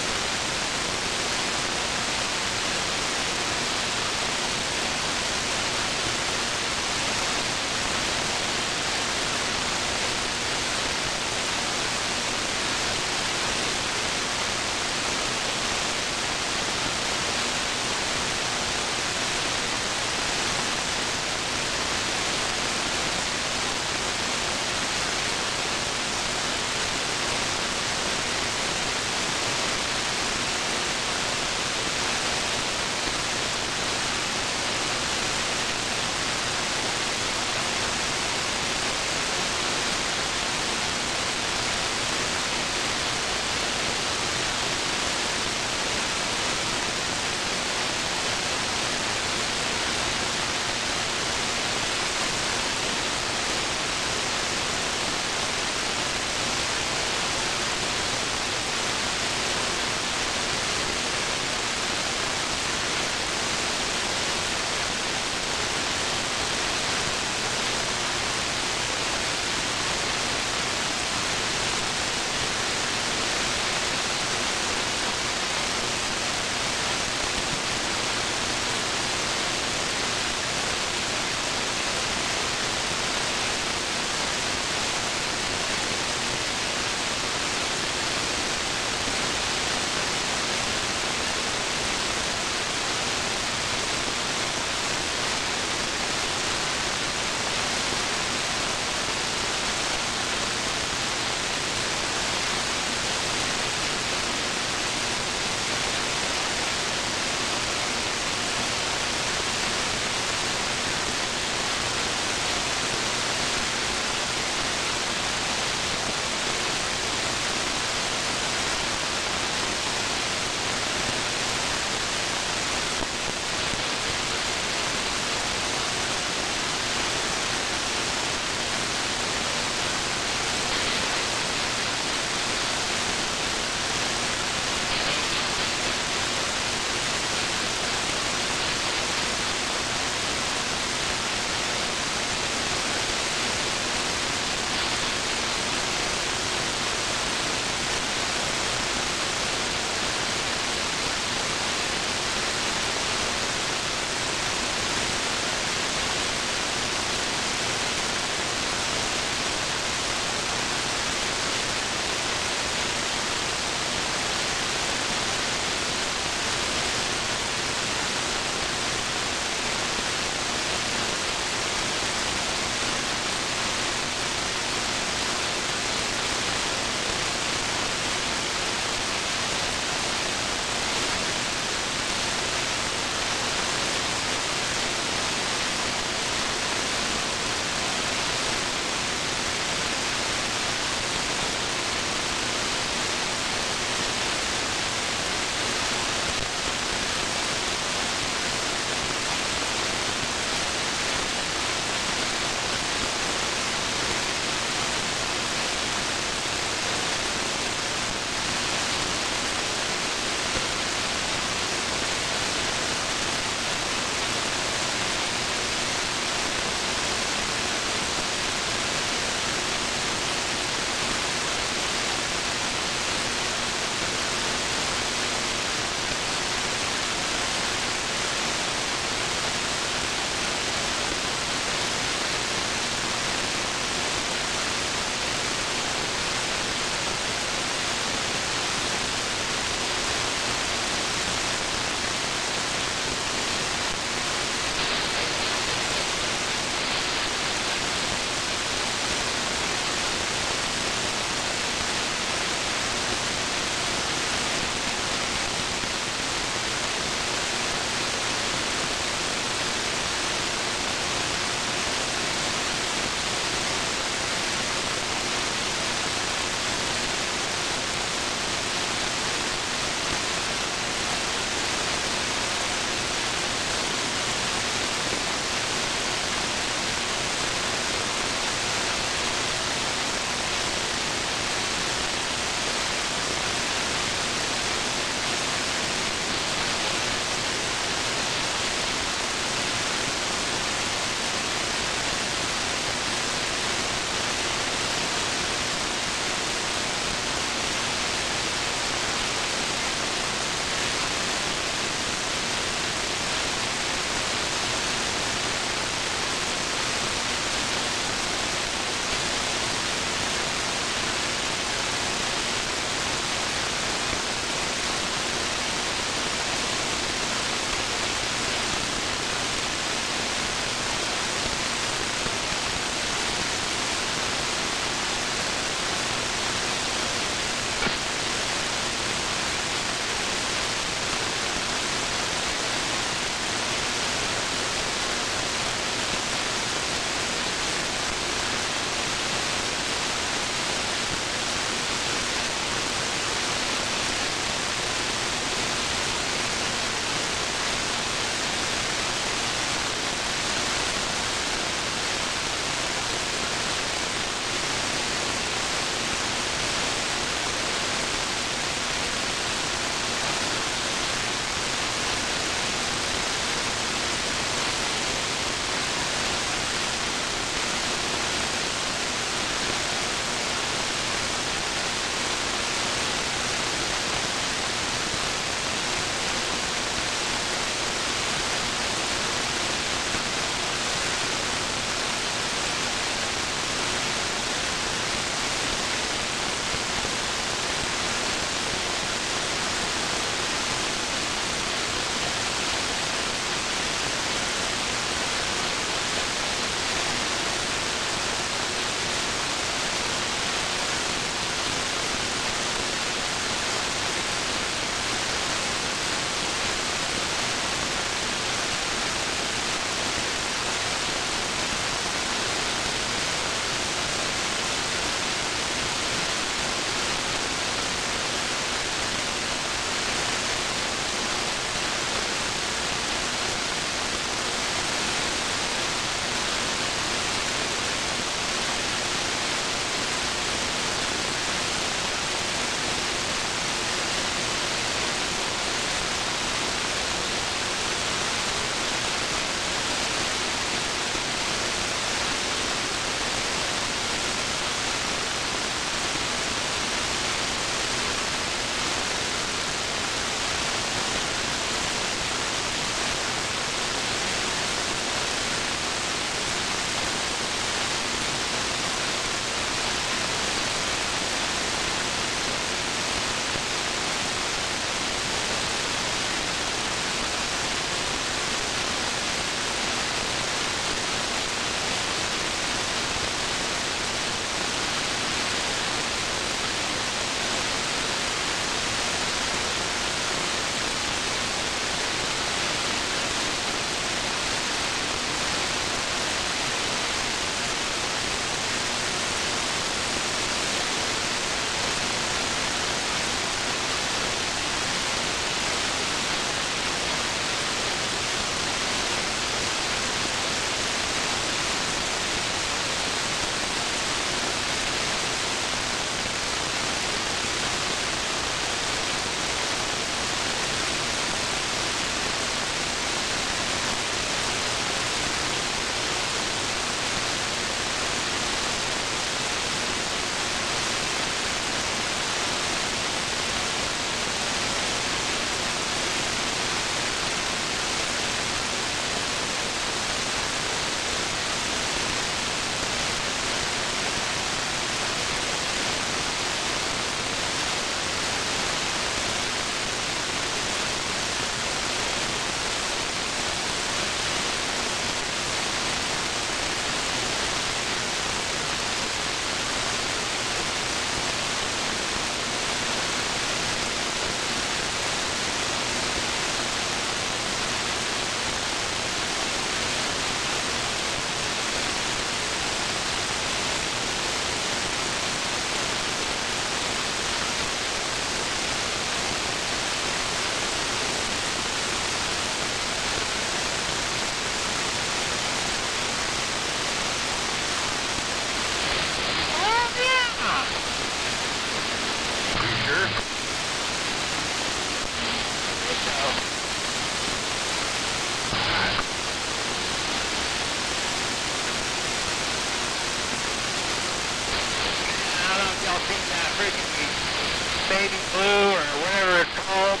baby blue or whatever it's called.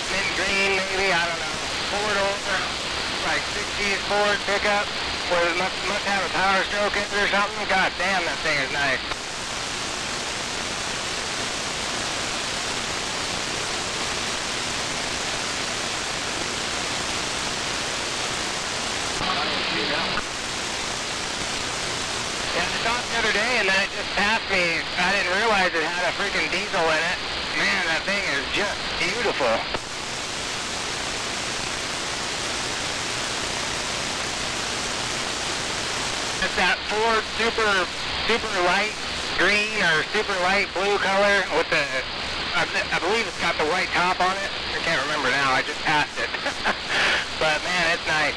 Mint green, maybe, I don't know. Four-door, like 60s Ford pickup, where it must have a power stroke in it or something. God damn, that thing is nice. Yeah, I saw it the other day and then it just passed me. I didn't realize it had a freaking diesel in it. Man, that thing is just beautiful. It's that Ford super light green or super light blue color with the, I believe it's got the white top on it. I can't remember now, I just passed it. But man, it's nice.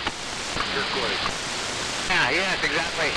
Yeah, yes, exactly.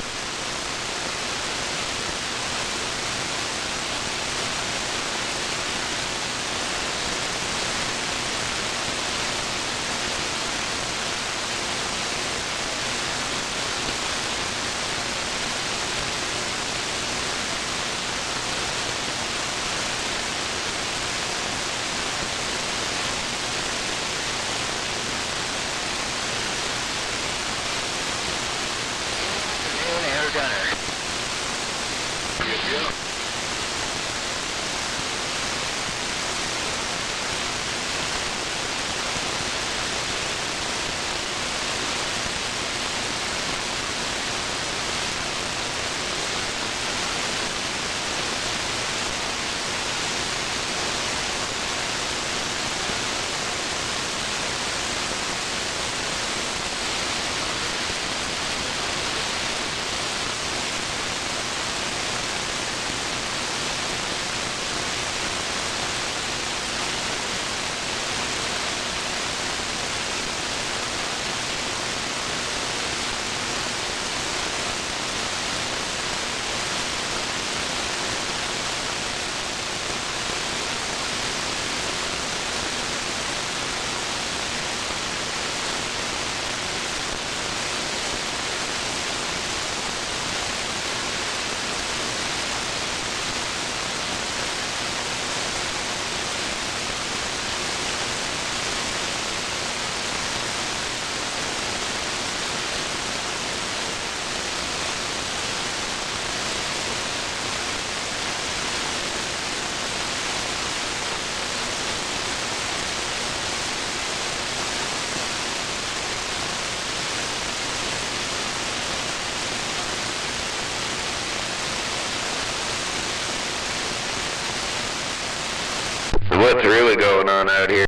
What's really going on out here?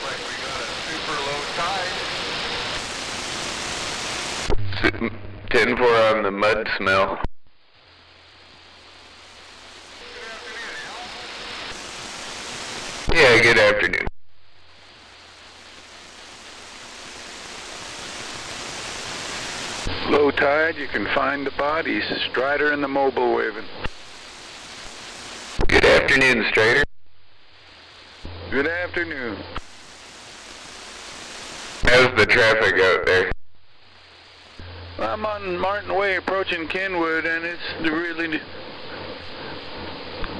Like we got a super low tide. 10-4 on the mud smell. Yeah, good afternoon. Low tide, you can find the bodies. Strider and the mobile waving. Good afternoon, Strider. Good afternoon. How's the traffic out there? I'm on Martin Way approaching Kenwood, and it's really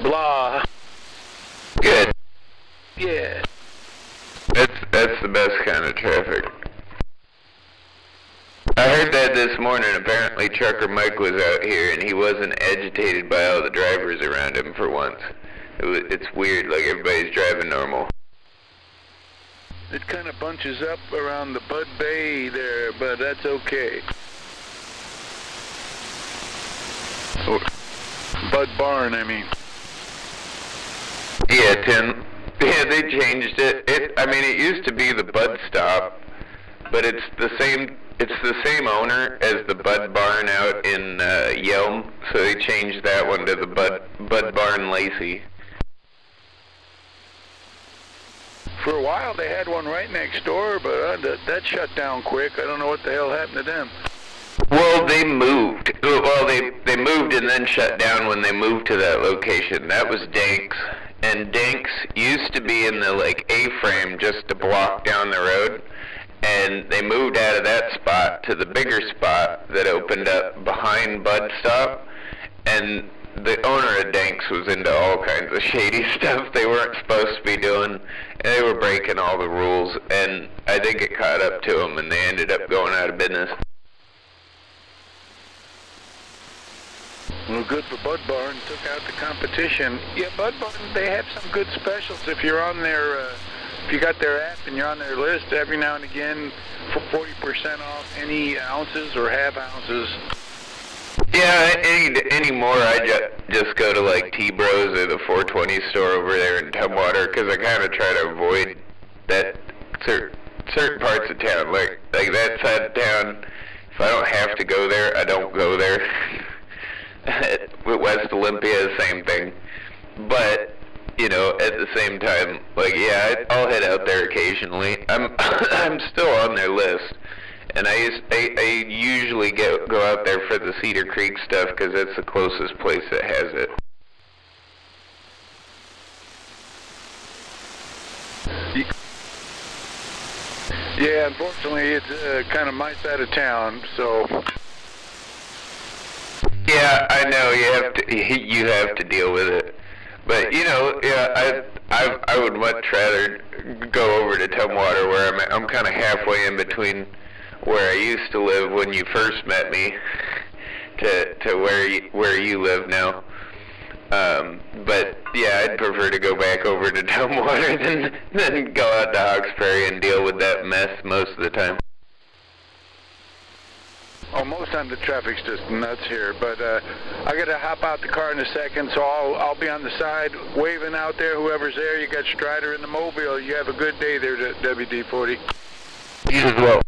blah. Good. Yeah. That's the best kind of traffic. I heard that this morning. Apparently Trucker Mike was out here and he wasn't agitated by all the drivers around him for once. It's weird, like everybody's driving normal. It kind of bunches up around the Bud Bay there, but that's okay. Bud Barn, I mean. Yeah, Tim. Yeah, they changed it. It used to be the Bud Stop, but it's the same owner as the Bud Barn out in Yelm, so they changed that one to the Bud Barn Lacey. For a while they had one right next door, but that shut down quick. I don't know what the hell happened to them. Well, they moved. Well, they moved and then shut down when they moved to that location. That was Danks. And Danks used to be in the, A-frame just a block down the road. And they moved out of that spot to the bigger spot that opened up behind Bud Stop. and the owner of Danks was into all kinds of shady stuff they weren't supposed to be doing, and they were breaking all the rules, and I think it caught up to them, and they ended up going out of business. Well, good for Bud Barn. Took out the competition. Yeah, Bud Barn, they have some good specials. If you're on their, if you got their app and you're on their list, every now and again, for 40% off any ounces or half ounces. Yeah, anymore I just go to like T-Bros or the 420 store over there in Tumwater, because I kind of try to avoid that certain parts of town, like that side of town. If I don't have to go there, I don't go there. With West Olympia, the same thing. But, you know, at the same time, like, yeah, I'll head out there occasionally. I'm still on their list. And I usually go out there for the Cedar Creek stuff because it's the closest place that has it. Yeah, unfortunately, it's kind of my side of town, so. Yeah, I know you have to deal with it. But you know, yeah, I would much rather go over to Tumwater where I'm kind of halfway in between where I used to live when you first met me to where you live now. But yeah, I'd prefer to go back over to Tumwater than go out to Hawkesbury and deal with that mess most of the time. Oh, most time the traffic's just nuts here, but I got to hop out the car in a second, so I'll be on the side waving out there. Whoever's there, you got Strider in the mobile. You have a good day there, WD-40. You as well.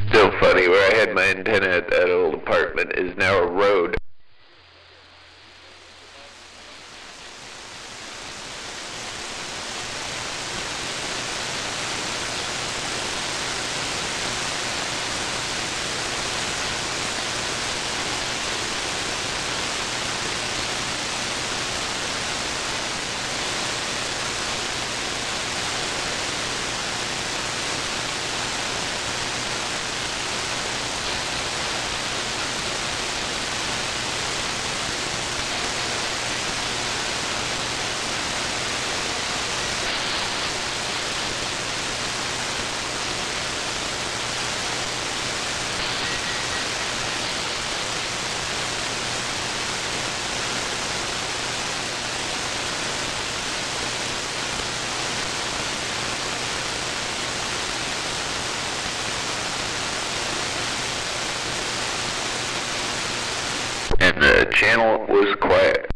Still funny, where I had my antenna at that old apartment is now a road. And the channel was quiet.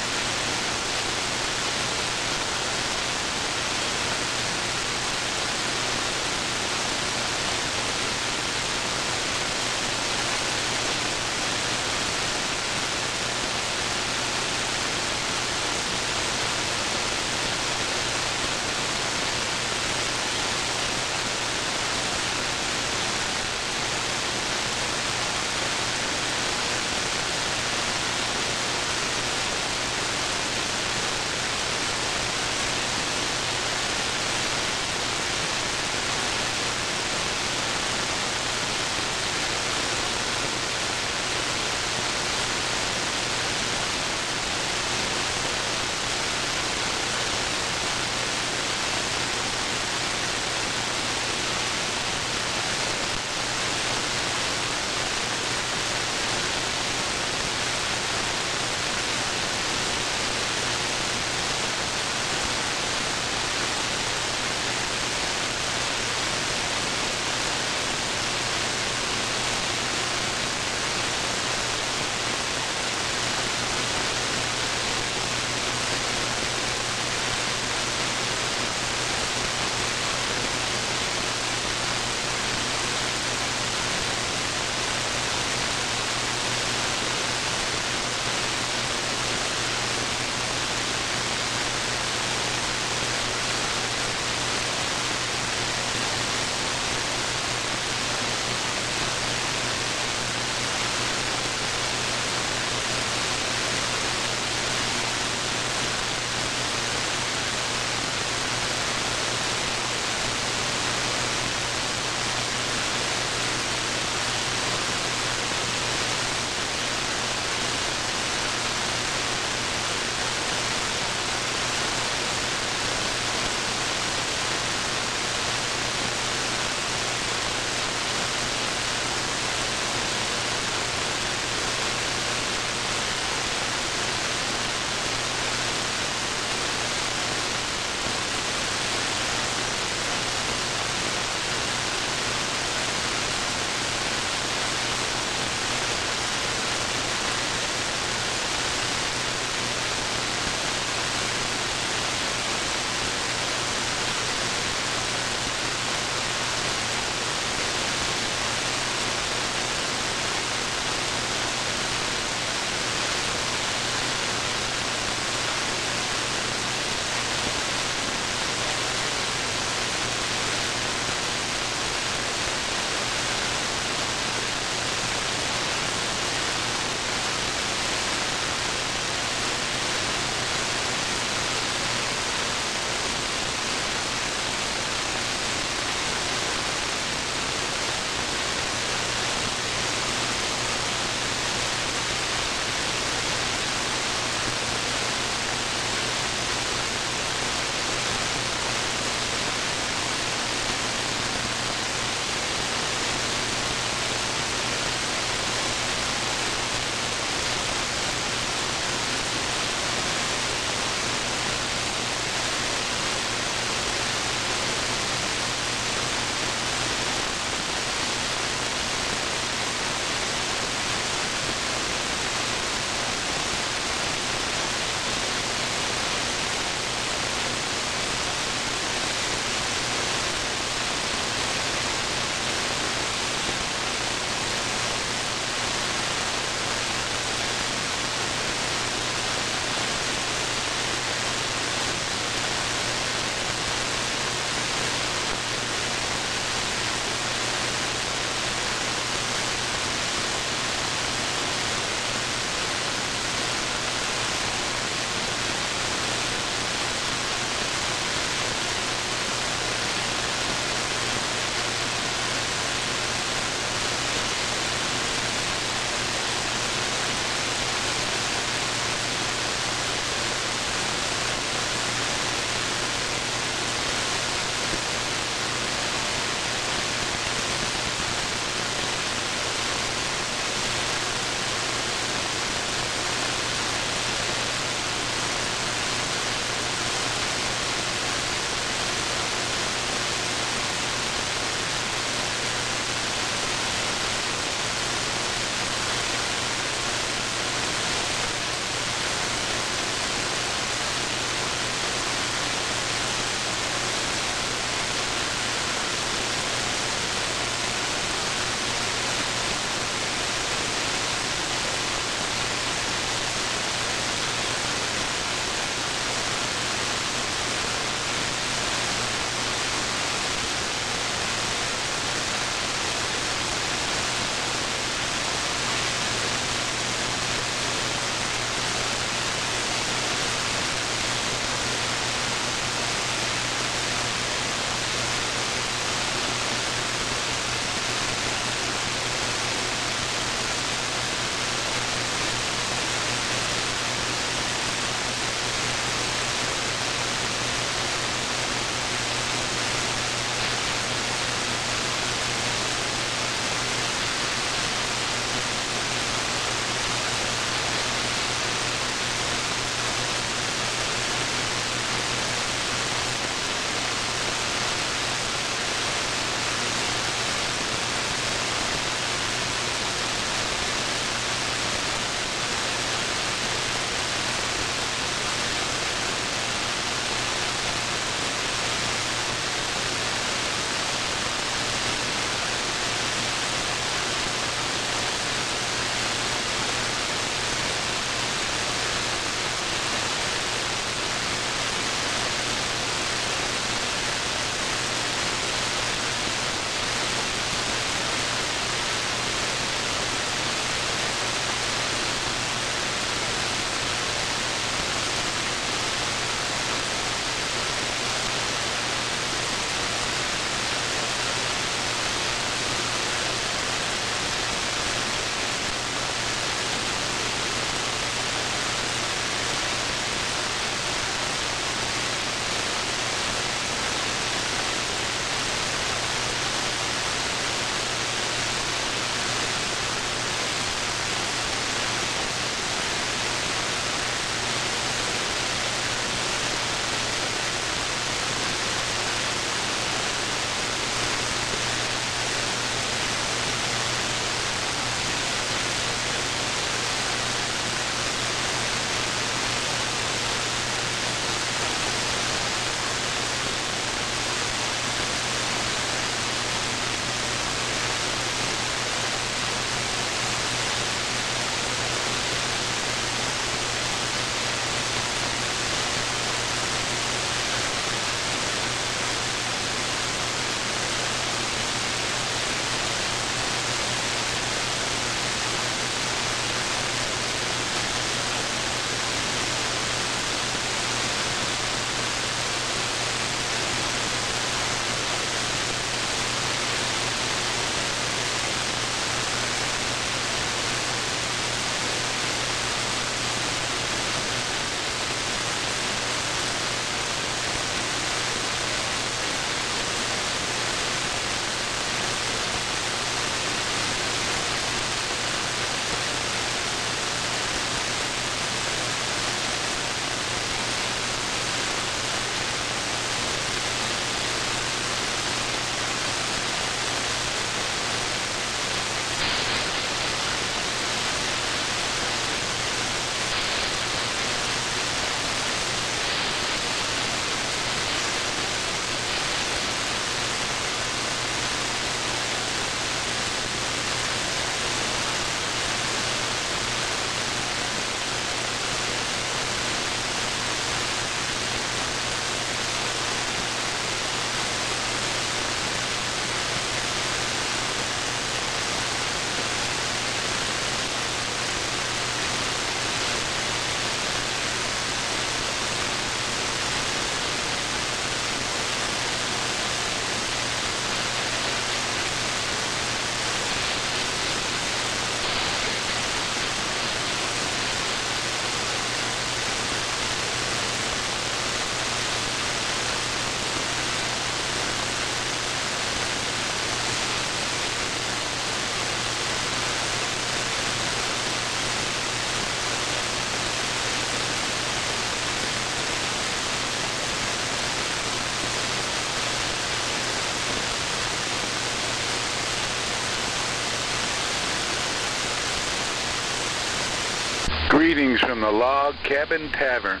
Greetings from the Log Cabin Tavern.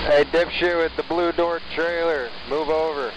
Hey, dipshit with the blue door trailer, move over.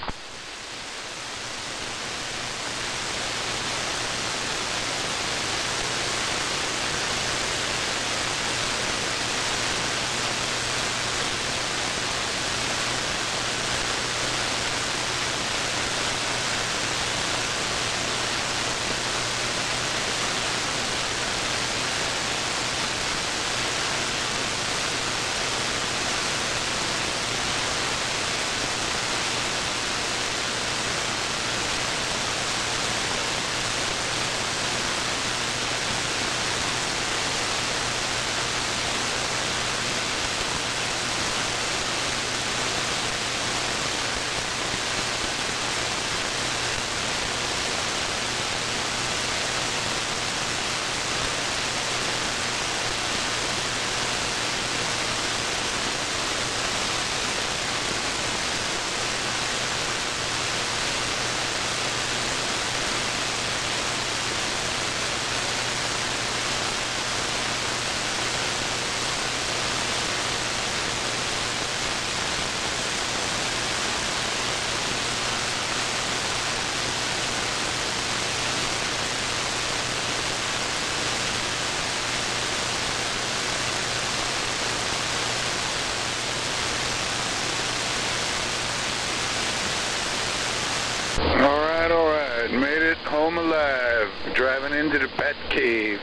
Alright, made it home alive, driving into the Bat Cave.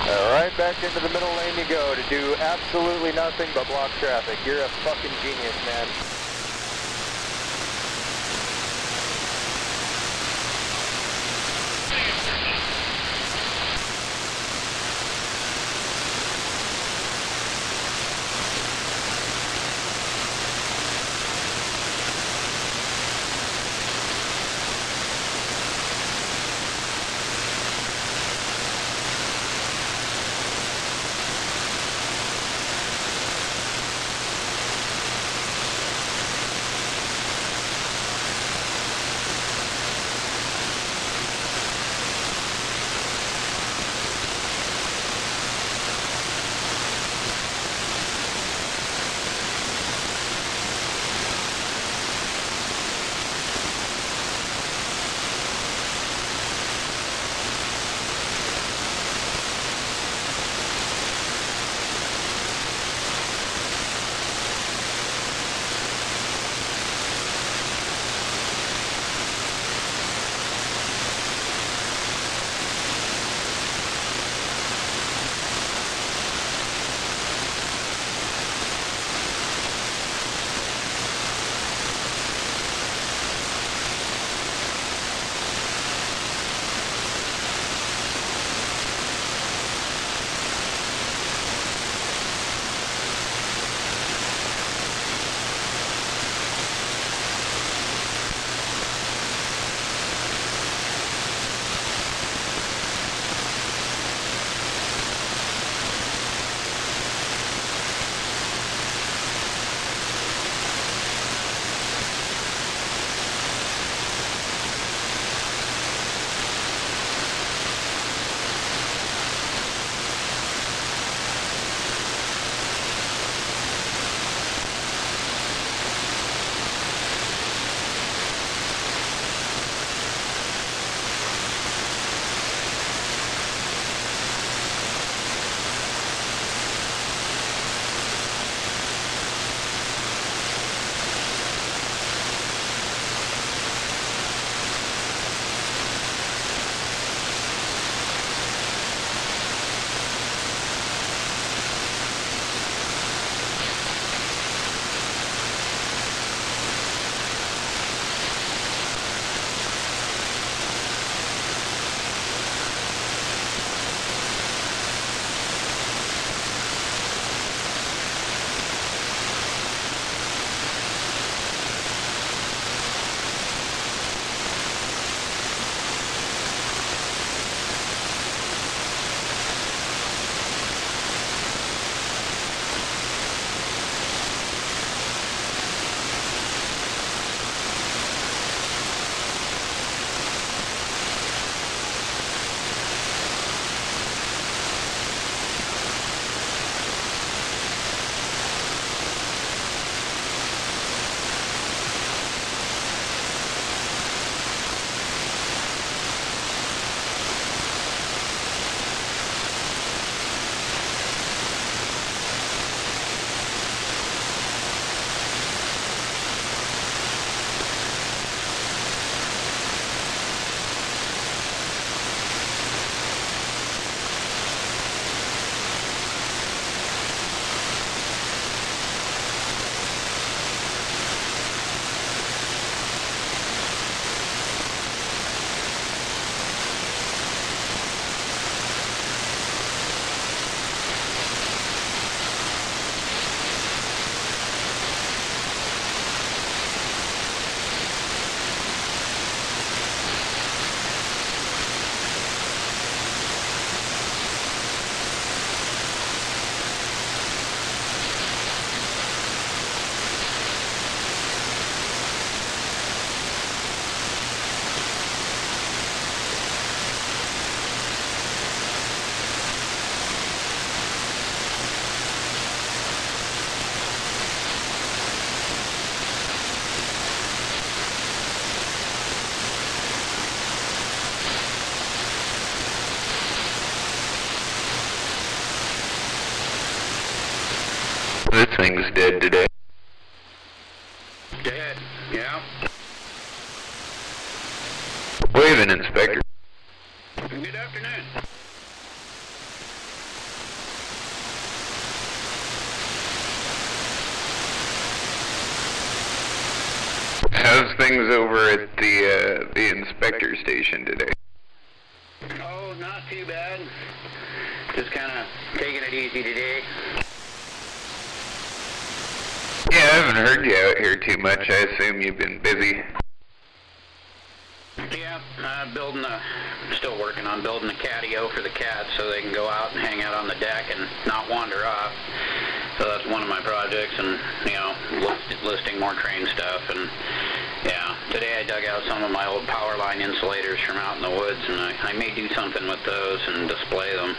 Alright, back into the middle lane you go to do absolutely nothing but block traffic. You're a fucking genius, man. things did today. Dead, yeah. Waving, Inspector. Good afternoon. How's things over at the inspector station today? Oh, not too bad. Just kind of taking it easy today. Yeah, I haven't heard you out here too much. I assume you've been busy. Yeah, still working on building a catio for the cats so they can go out and hang out on the deck and not wander off. So that's one of my projects, and, you know, listing more train stuff. And, yeah, today I dug out some of my old power line insulators from out in the woods, and I may do something with those and display them.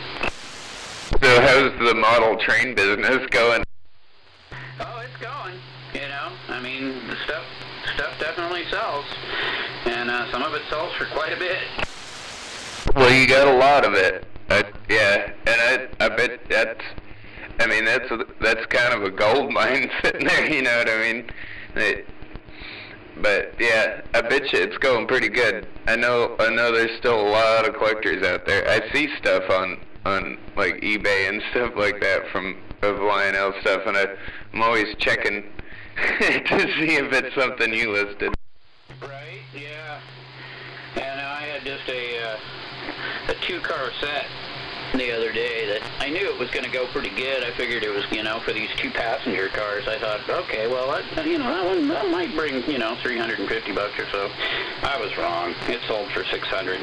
So how's the model train business going? Oh, it's going, you know. I mean, the stuff definitely sells, and some of it sells for quite a bit. Well, you got a lot of it. Yeah, and I bet that's kind of a gold mine sitting there, you know what I mean? But yeah, I bet you it's going pretty good. I know there's still a lot of collectors out there. I see stuff on like eBay and stuff like that of Lionel stuff, and I'm always checking to see if it's something you listed. Right, yeah. And I had just a 2-car set the other day that I knew it was going to go pretty good. I figured it was, you know, for these 2 passenger cars. I thought, okay, well, that might bring, you know, $350 or so. I was wrong. It sold for $600.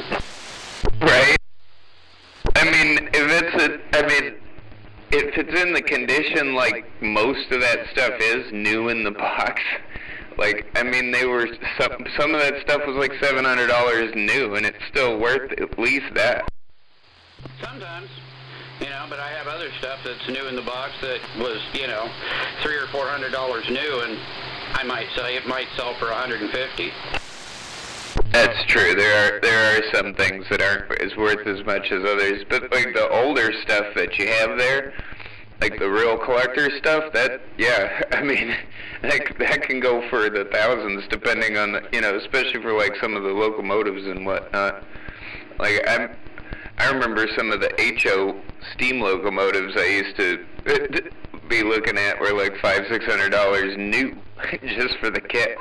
Right. I mean, if it's in the condition like most of that stuff is, new in the box, like, I mean, some of that stuff was like $700 new, and it's still worth at least that. Sometimes, you know, but I have other stuff that's new in the box that was, you know, $300 or $400 new, and it might sell for $150. That's true. There are some things that aren't as worth as much as others, but like the older stuff that you have there, like the real collector stuff, that, yeah, I mean, that can go for the thousands depending on the, you know, especially for like some of the locomotives and whatnot. Like I remember some of the HO steam locomotives I used to be looking at were like $500-600 new just for the kit.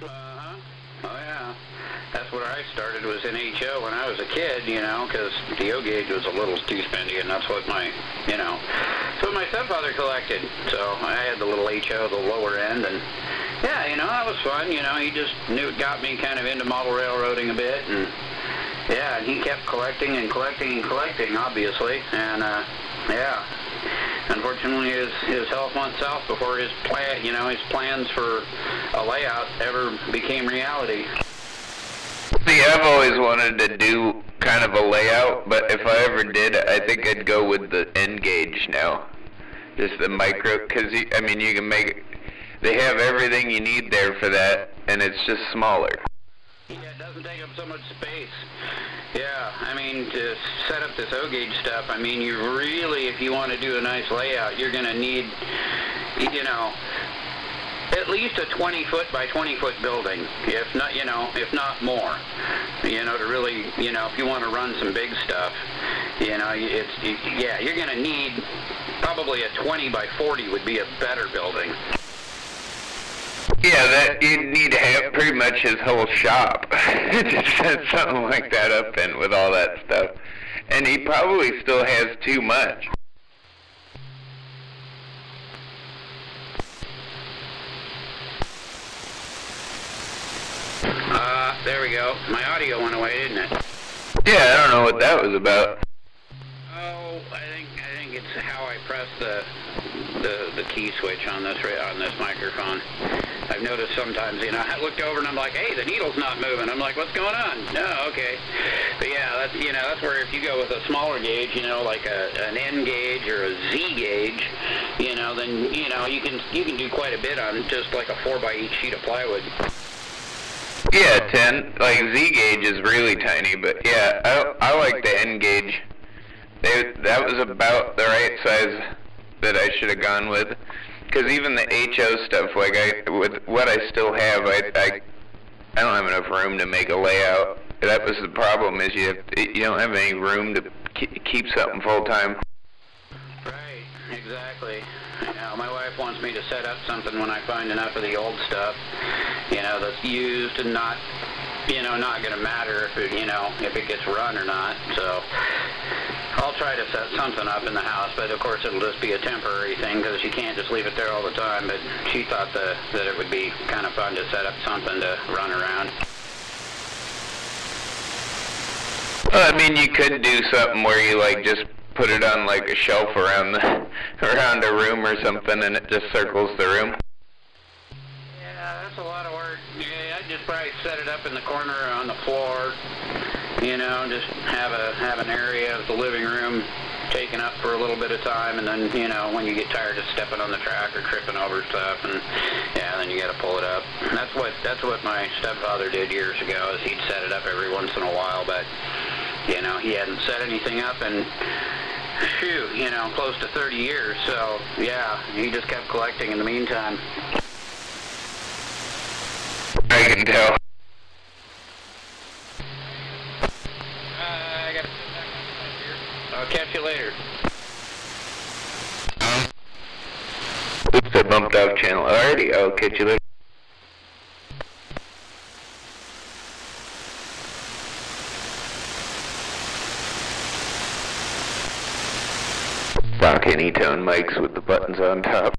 Uh-huh. Oh, yeah. That's where I started, was in HO when I was a kid, you know, because the O gauge was a little too spendy, and that's what my stepfather collected. So I had the little HO, the lower end, and yeah, you know, that was fun. You know, he just knew it got me kind of into model railroading a bit, and yeah, and he kept collecting and collecting and collecting, obviously, and yeah. Unfortunately, his health went south before his plans for a layout ever became reality. See, I've always wanted to do kind of a layout, but if I ever did, I think I'd go with the N gauge now. Just the micro, because, I mean, you can make it, they have everything you need there for that, and it's just smaller. Yeah, it doesn't take up so much space. Yeah, I mean, to set up this O-gauge stuff, I mean, you really, if you want to do a nice layout, you're going to need, you know, at least a 20-foot by 20-foot building, if not more, you know, to really, you know, if you want to run some big stuff, you know, yeah, you're going to need probably a 20 by 40 would be a better building. Yeah, that you'd need to have pretty much his whole shop to set something like that up in with all that stuff. And he probably still has too much. There we go. My audio went away, didn't it? Yeah, I don't know what that was about. Oh, I think it's how I press the key switch on this microphone. I've noticed sometimes, you know, I looked over and I'm like, hey, the needle's not moving. I'm like, what's going on? No, okay. But yeah, that's where if you go with a smaller gauge, you know, like an N gauge or a Z gauge, you know, then, you know, you can do quite a bit on just like a 4x8 sheet of plywood. Yeah, 10. Like Z gauge is really tiny, but yeah, I like the N gauge. That was about the right size that I should have gone with. Because even the HO stuff, like with what I still have, I don't have enough room to make a layout. That was the problem, is you don't have any room to keep something full time. Right, exactly. You know, my wife wants me to set up something when I find enough of the old stuff, you know, that's used and not, you know, not going to matter if it, you know, if it gets run or not. So I'll try to set something up in the house, but of course it'll just be a temporary thing because you can't just leave it there all the time. But she thought that it would be kind of fun to set up something to run around. Well, I mean, you could do something where you like just put it on like a shelf around a room or something, and it just circles the room. Yeah, that's a lot of work. Yeah, I'd just probably set it up in the corner on the floor. You know, just have an area of the living room taken up for a little bit of time, and then, you know, when you get tired of stepping on the track or tripping over stuff, and yeah, then you got to pull it up. And that's what my stepfather did years ago, is he'd set it up every once in a while, but you know, he hadn't set anything up in, you know, close to 30 years. So yeah, he just kept collecting in the meantime. I can tell. I gotta sit back on here. I'll catch you later. Oops, I bumped off channel already. I'll catch you later. Rock any-tone mics with the buttons on top.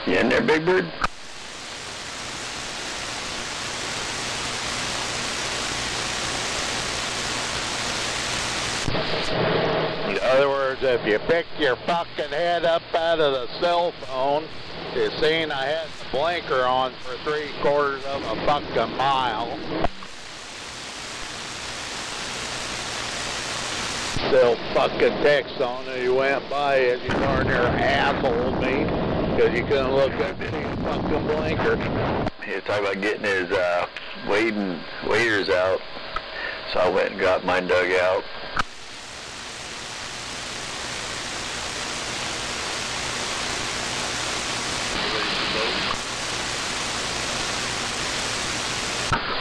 You in there, Big Bird? In other words, if you pick your fucking head up out of the cell phone, you seen I had the blinker on for 3/4 of a fucking mile. Still fucking text on it. You went by as you darn near assholed me because you couldn't look up to your fucking blinker. He was talking about getting his waders out, so I went and got mine dug out.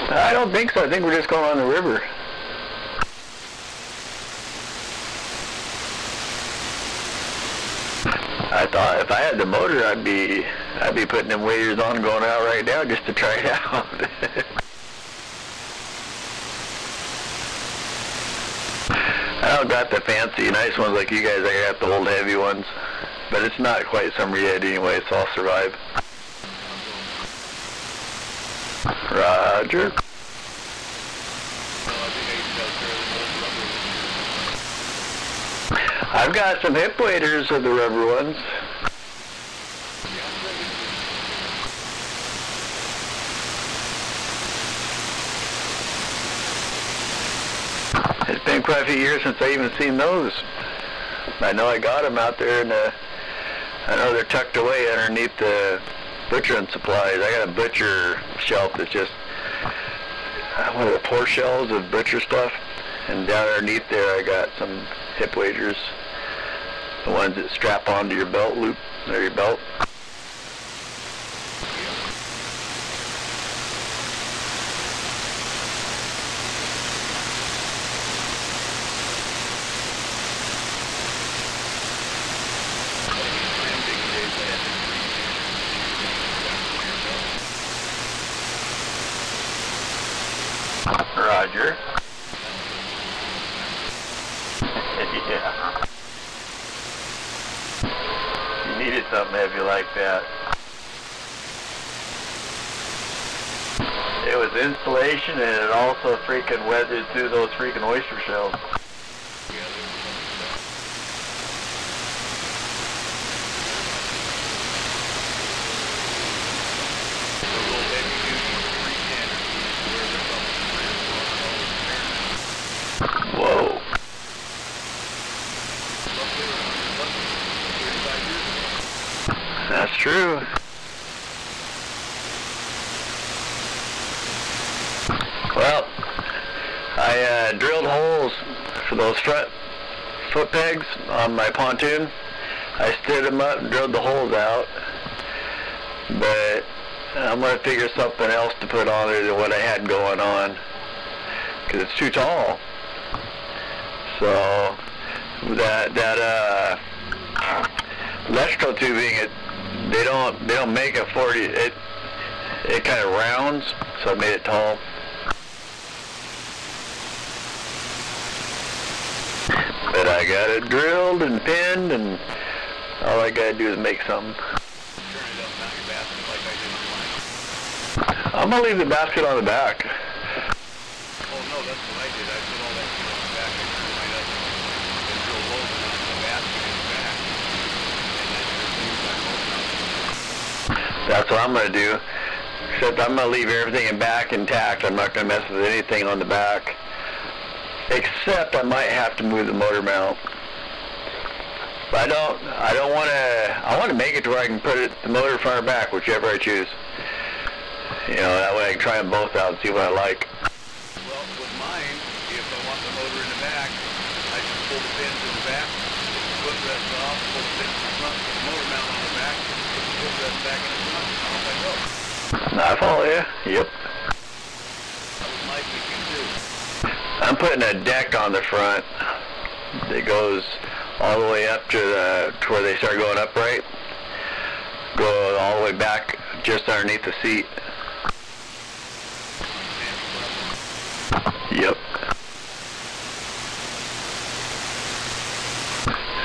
I don't think so. I think we're just going on the river. I thought if I had the motor, I'd be putting them waders on and going out right now just to try it out. I don't got the fancy, nice ones like you guys. I got the old heavy ones, but it's not quite summer yet anyway, so I'll survive. Roger. I've got some hip waders of the rubber ones. It's been quite a few years since I even seen those. I know I got them out there, and I know they're tucked away underneath the butchering supplies. I got a butcher shelf that's just one of the pour shelves of butcher stuff, and down underneath there I got some hip waders, the ones that strap onto your belt loop or your belt. Roger. Yeah. You needed something heavy like that. It was insulation, and it also freaking weathered through those freaking oyster shells. Whoa. That's true. Well, I drilled holes for those front foot pegs on my pontoon. I stood them up and drilled the holes out, but I'm going to figure something else to put on there than what I had going on, because it's too tall. So that electrical tubing, they don't make a 40. It kind of rounds, so I made it tall. But I got it drilled and pinned, and all I gotta do is make something. I'm gonna leave the basket on the back. Oh no, that's what I did. I put all that shit on the back. I turned it right up and drilled holes in the basket in the back. And then just That's what I'm gonna do. Except I'm gonna leave everything in back intact. I'm not gonna mess with anything on the back. Except I might have to move the motor mount. But I don't wanna, I wanna make it to where I can put the motor front or back, whichever I choose. You know, that way I can try them both out and see what I like. well, with mine, if I want the motor in the back, I just pull the pins in the back, put the footrest off, pull the pins in the front, put the motor mount on the back, put the footrest back in the front, and off I go. I follow you. Yep. That was my thinking too. I'm putting a deck on the front that goes all the way up to where they start going upright. Go all the way back just underneath the seat. Yep.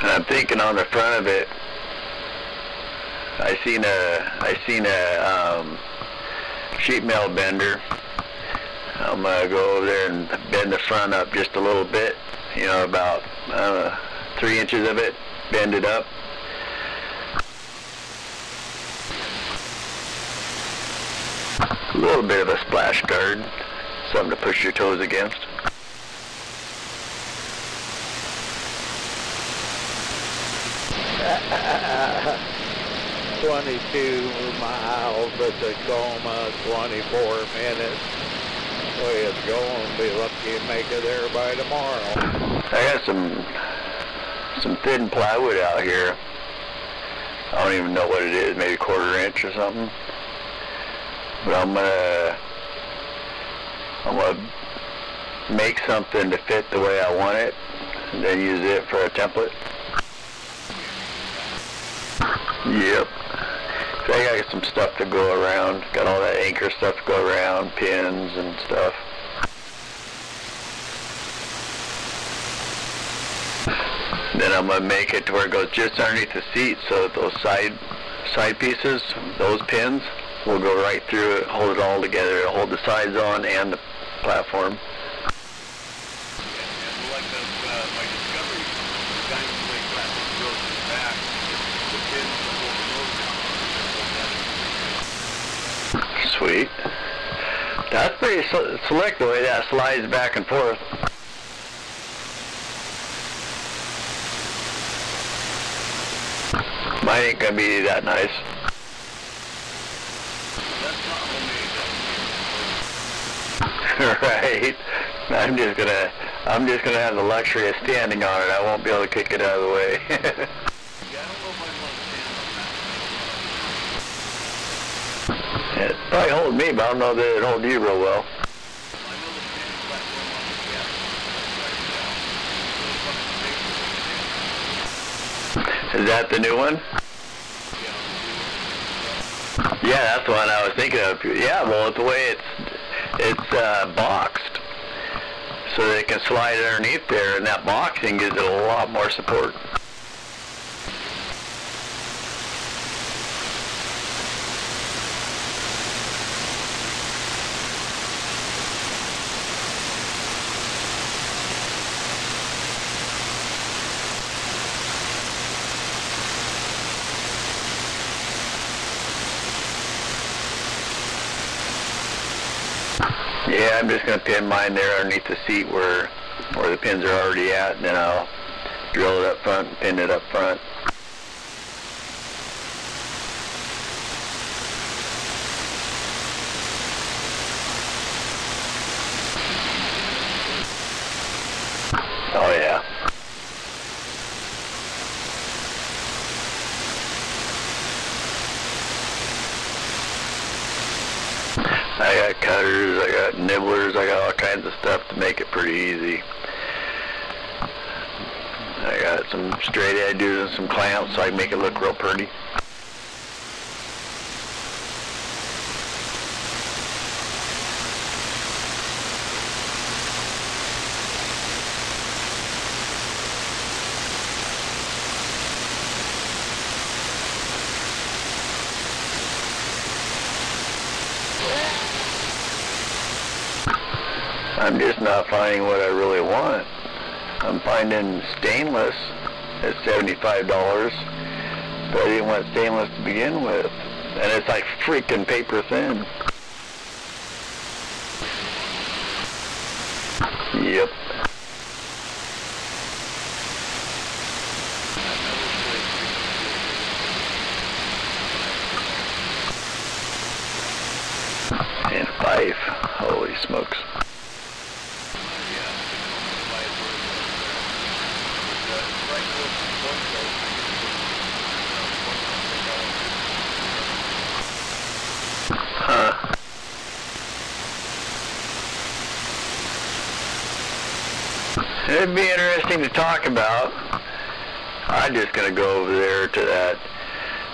And I'm thinking on the front of it, I seen a sheet metal bender. I'm gonna go over there and bend the front up just a little bit, you know, about 3 inches of it, bend it up. A little bit of a splash guard, something to push your toes against. miles at Tacoma, 24 minutes. Way it's going, be lucky to make it there by tomorrow. I got some thin plywood out here. I don't even know what it is, maybe 1/4 inch or something. But I'm gonna make something to fit the way I want it, and then use it for a template. Yep. So I got some stuff to go around. Got all that anchor stuff to go around, pins and stuff. Then I'm gonna make it to where it goes just underneath the seat, so that those side pieces, those pins, will go right through it, hold it all together. It'll hold the sides on and the platform. Sweet. That's pretty slick the way that slides back and forth. Mine ain't gonna be that nice. Right. I'm just gonna have the luxury of standing on it. I won't be able to kick it out of the way. It probably hold me, but I don't know that it hold you real well. Is that the new one? Yeah, that's the one I was thinking of. Yeah, well, the way it's boxed, so they can slide it underneath there, and that boxing gives it a lot more support. Yeah, I'm just going to pin mine there underneath the seat where the pins are already at, and then I'll drill it up front and pin it up front. Oh yeah. I got cutters, I got nibblers, I got all kinds of stuff to make it pretty easy. I got some straight edges and some clamps so I can make it look real pretty. I'm just not finding what I really want. I'm finding stainless at $75, but I didn't want stainless to begin with. And it's like freaking paper thin. Yep. And Fife, holy smokes. Huh. It'd be interesting to talk about. I'm just going to go over there to that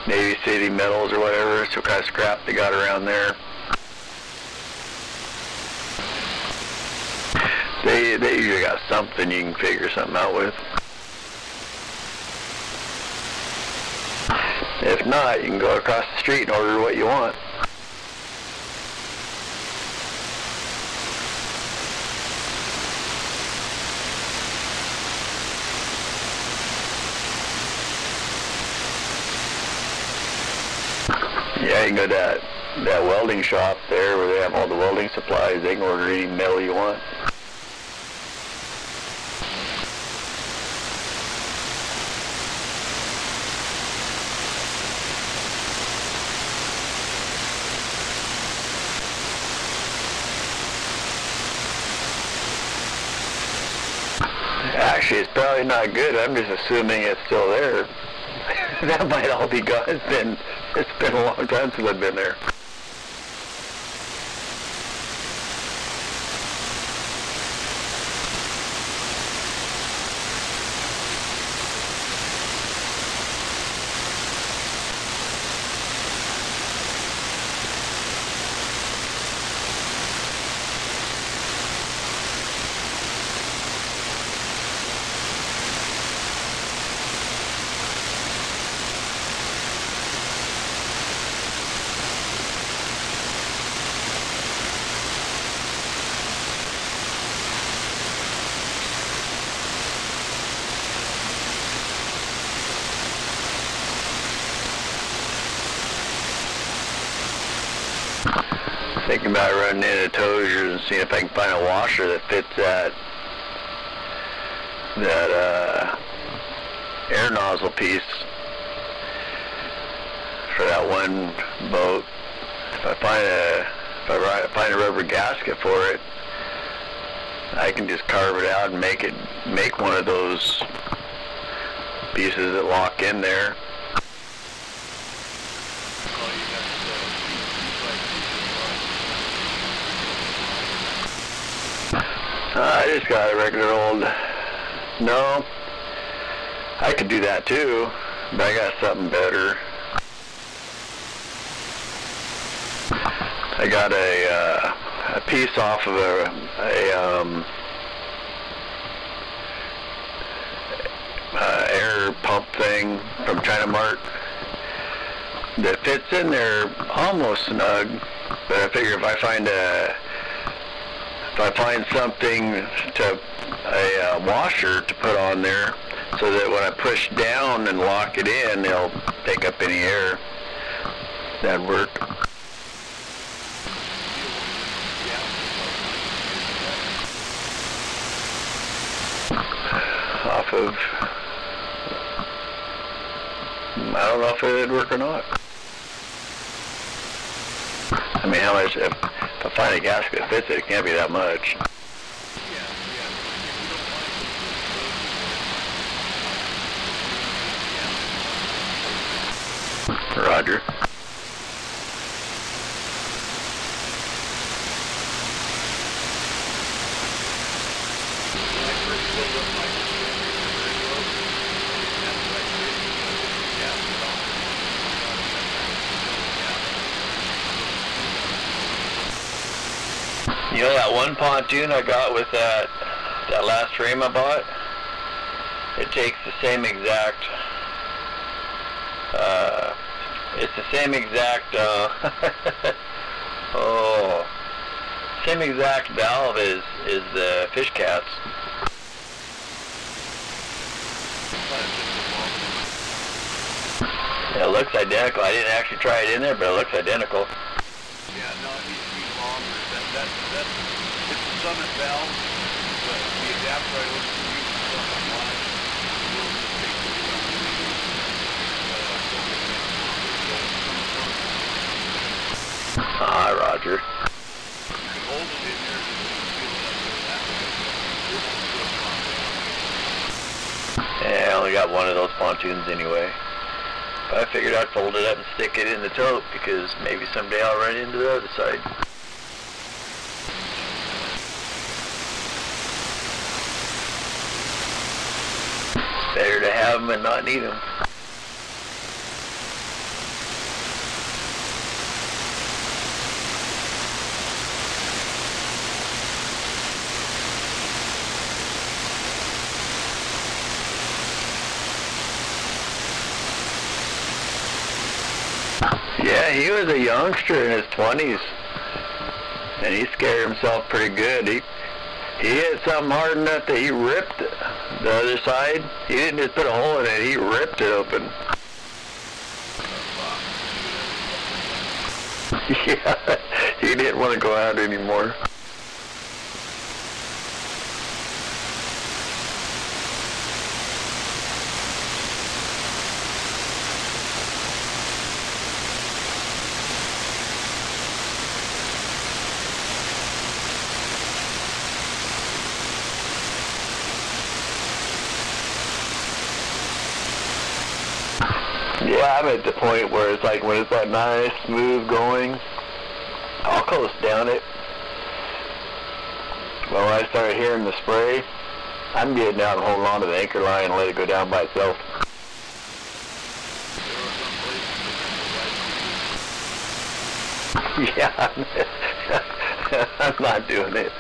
Navy City Metals or whatever, some kind of scrap they got around there. They usually got something you can figure something out with. If not, you can go across the street and order what you want. Yeah, you can go to that welding shop there where they have all the welding supplies. They can order any metal you want. Actually, it's probably not good. I'm just assuming it's still there. That might all be gone. It's been a long time since I've been there. Thinking about running into Tozer's and seeing if I can find a washer that fits that air nozzle piece for that one boat. If I find a rubber gasket for it, I can just carve it out and make one of those pieces that lock in there. I just got a regular old, no, I could do that too, but I got something better. I got a piece off of a air pump thing from China Mart that fits in there almost snug, but I figure if I find something a washer to put on there so that when I push down and lock it in, it'll take up any air, that'd work. Off of, I don't know if it'd work or not. I mean, how much, if I find a gasket that fits it, it can't be that much. Roger. You know that one pontoon I got with that last frame I bought? It takes the same exact, it's the same exact, same exact valve as the fish cats. It looks identical. I didn't actually try it in there, but it looks identical. Yeah, no, it needs to be longer. It's the summit valve, but the adapter I looked for you online. Ah, Roger. You can hold it in there and feel it up there. Yeah, I only got one of those pontoons anyway. But I figured I'd fold it up and stick it in the tote because maybe someday I'll run into the other side. It's better to have them and not need them. Yeah, he was a youngster in his 20s, and he scared himself pretty good. He hit something hard enough that he ripped the other side. He didn't just put a hole in it, he ripped it open. Yeah, he didn't want to go out anymore. Yeah, I'm at the point where it's like when it's like nice, smooth going, I'll coast down it. But when I start hearing the spray, I'm getting out and holding on to the anchor line and let it go down by itself. Yeah, I'm not doing it.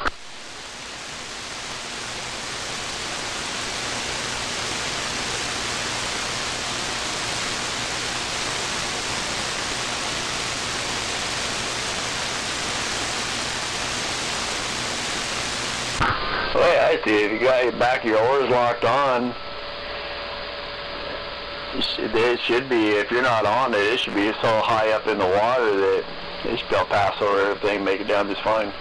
Well, I see. If you got your back of your oars locked on, it should be, if you're not on it, it should be so high up in the water that it should be able to pass over everything, make it down just fine.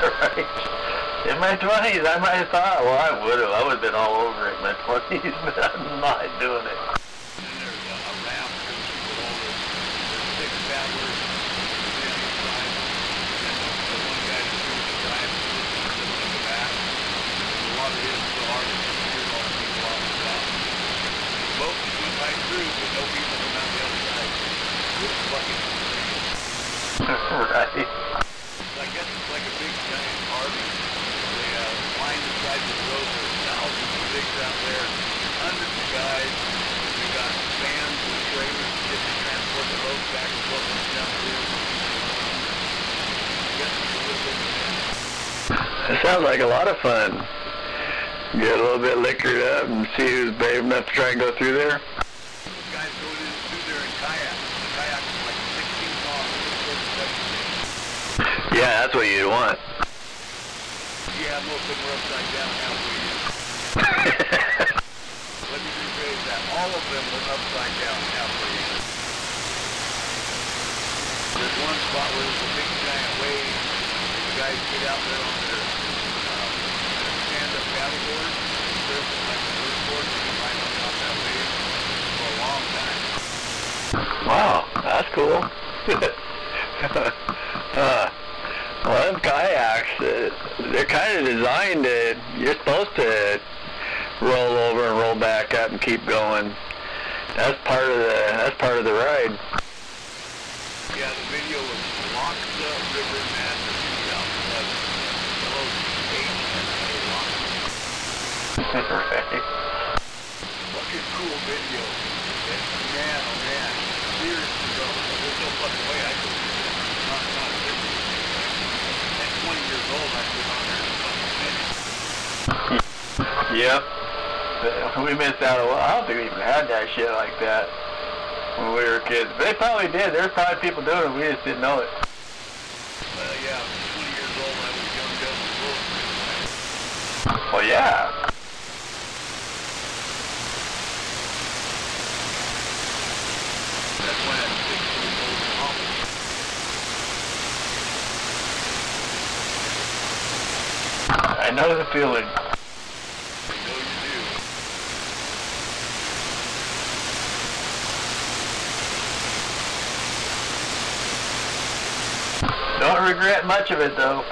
Right. In my 20s, I might have thought, well, I would have been all over it in my 20s, but I'm not doing it. Right. I guess it's like a big giant RV. They line the sides of the road. There's thousands of rigs out there, hundreds of guys. We got vans and trailers to get to transport the road back and forth and down through. I guess it's a little bit of It sounds like a lot of fun. Get a little bit liquored up and see who's brave enough to try and go through there. Those guys go through there in kayaks. The kayaks are like 16 long. Yeah, that's what you'd want. Yeah, most of them were upside down now for you. Let me rephrase that. All of them were upside down now for you. There's one spot where there's a big giant wave. The guys get out there on their stand-up paddleboard. Surf like a surfboard. You can ride on top of that wave for a long time. Wow, that's cool. Well, them kayaks, they're kind of designed to, you're supposed to roll over and roll back up and keep going. That's part of the ride. Yeah, the video was Loxa River Master 2011. Right. Fucking cool video. Man, oh man. Seriously, bro. There's no fucking way I could not a video. At 20 years old, I've been on there and fucking finished. Yep. We missed out a lot. I don't think we even had that shit like that when we were kids. But they probably did. There's probably people doing it. We just didn't know it. Well, yeah, I was 20 years old. I was young, dumb, and full. Well, yeah. That's when I was 6 years old and humble. I know the feeling. Don't regret much of it, though.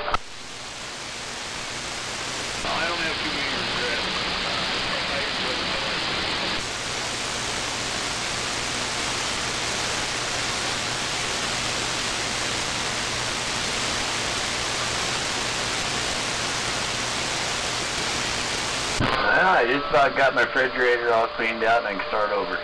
I don't have too many regrets. I enjoy my life. Well, I just about got my refrigerator all cleaned out and I can start over.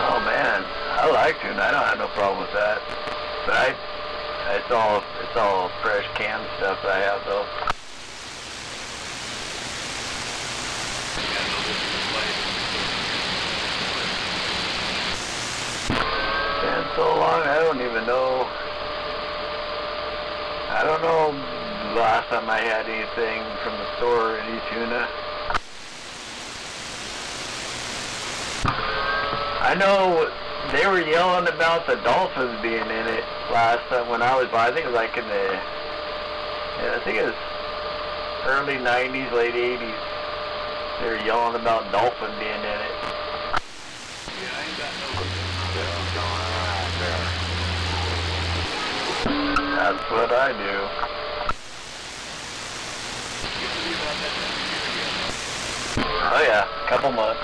Oh man, I like tuna. I don't have no problem with that. But it's all fresh canned stuff that I have though. It's been so long, I don't even know. I don't know the last time I had anything from the store, any tuna. I know they were yelling about the dolphins being in it last time when I was by. I think it was like in the, I think it was early 90s, late 80s. They were yelling about dolphin being in it. Yeah, I ain't got no That's what I do. Oh yeah, couple months.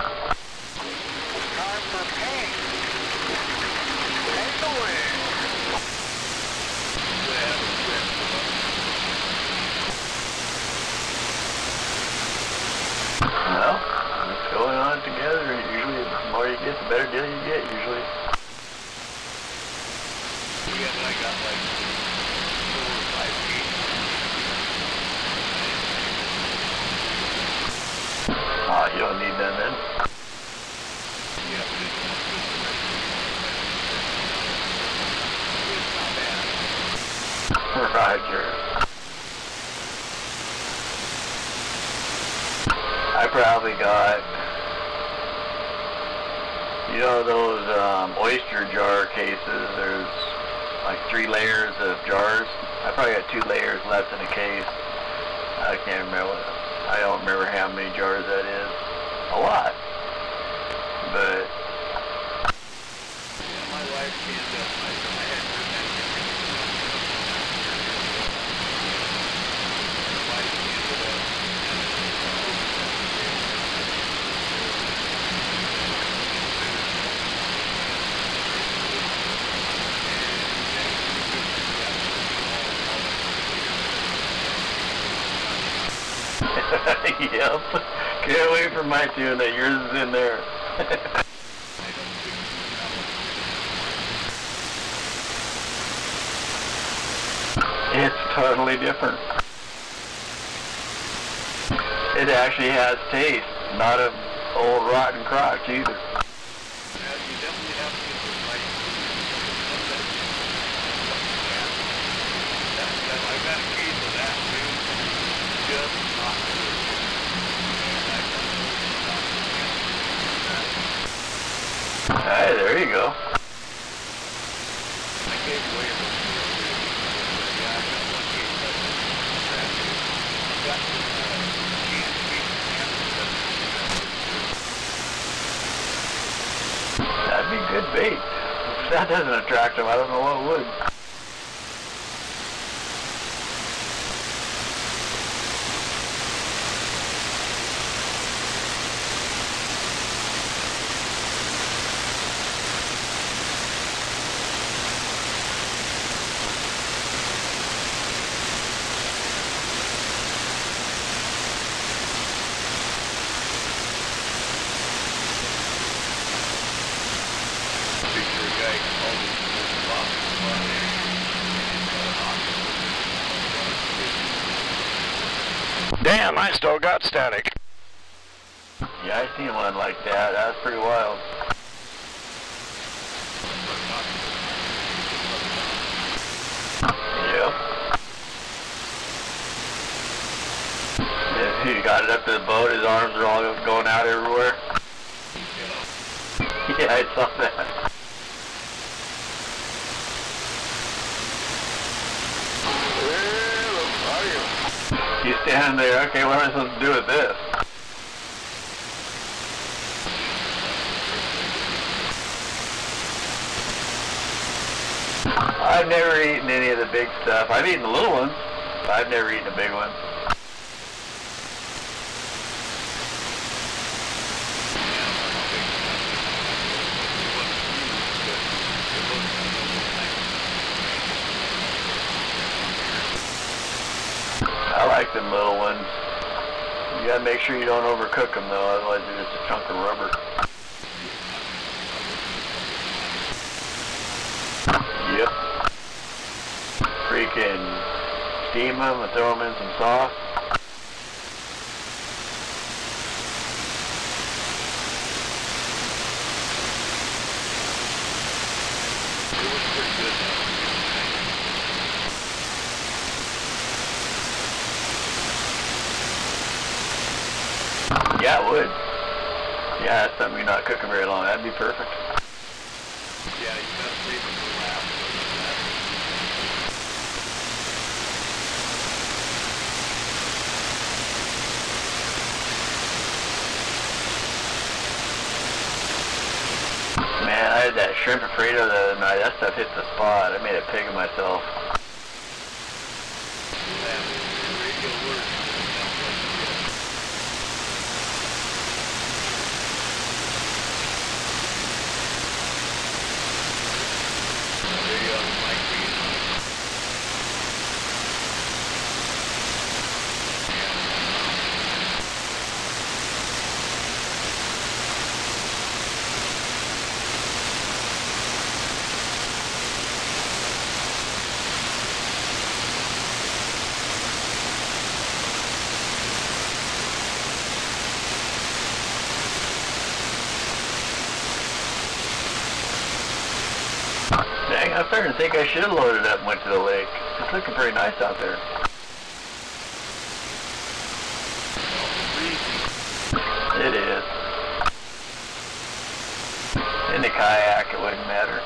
No, it's going on together. Usually, the more you get, the better deal you get, usually. Yeah, but I got like 4 or 5 feet. Oh, you don't need none then. Yeah, but it's not good. Roger. I probably got, you know those oyster jar cases, there's like 3 layers of jars. I probably got 2 layers left in the case. I can't remember, I don't remember how many jars that is. A lot. But Yeah, my wife canned up. I had her that. My wife canned it up. yep. Get away from my tuna. Yours is in there. It's totally different. It actually has taste, not a old rotten crotch either. Yeah, you definitely have to get the right I got a case of that too. Just not good. Hey, there you go. I gave away a yeah, I got one case of that. I got some canned beef and That'd be good bait. If that doesn't attract them, I don't know what would. Damn, I still got static. Yeah, I seen one like that. That was pretty wild. Yep. He got it up to the boat, his arms are all going out everywhere. Yeah, I saw that. He's standing there, okay, what am I supposed to do with this? I've never eaten any of the big stuff. I've eaten the little ones, but I've never eaten a big one. I like them little ones. You gotta make sure you don't overcook them though, otherwise they're just a chunk of rubber. Yep. Freaking steam them and throw them in some sauce. Yeah, it would. Yeah, that's something you're not cooking very long. That'd be perfect. Yeah, you gotta save them for last. Man, I had that shrimp Alfredo the other night. That stuff hit the spot. I made a pig of myself. Dang, I'm starting to think I should have loaded up and went to the lake. It's looking pretty nice out there. It is. In the kayak, it wouldn't matter.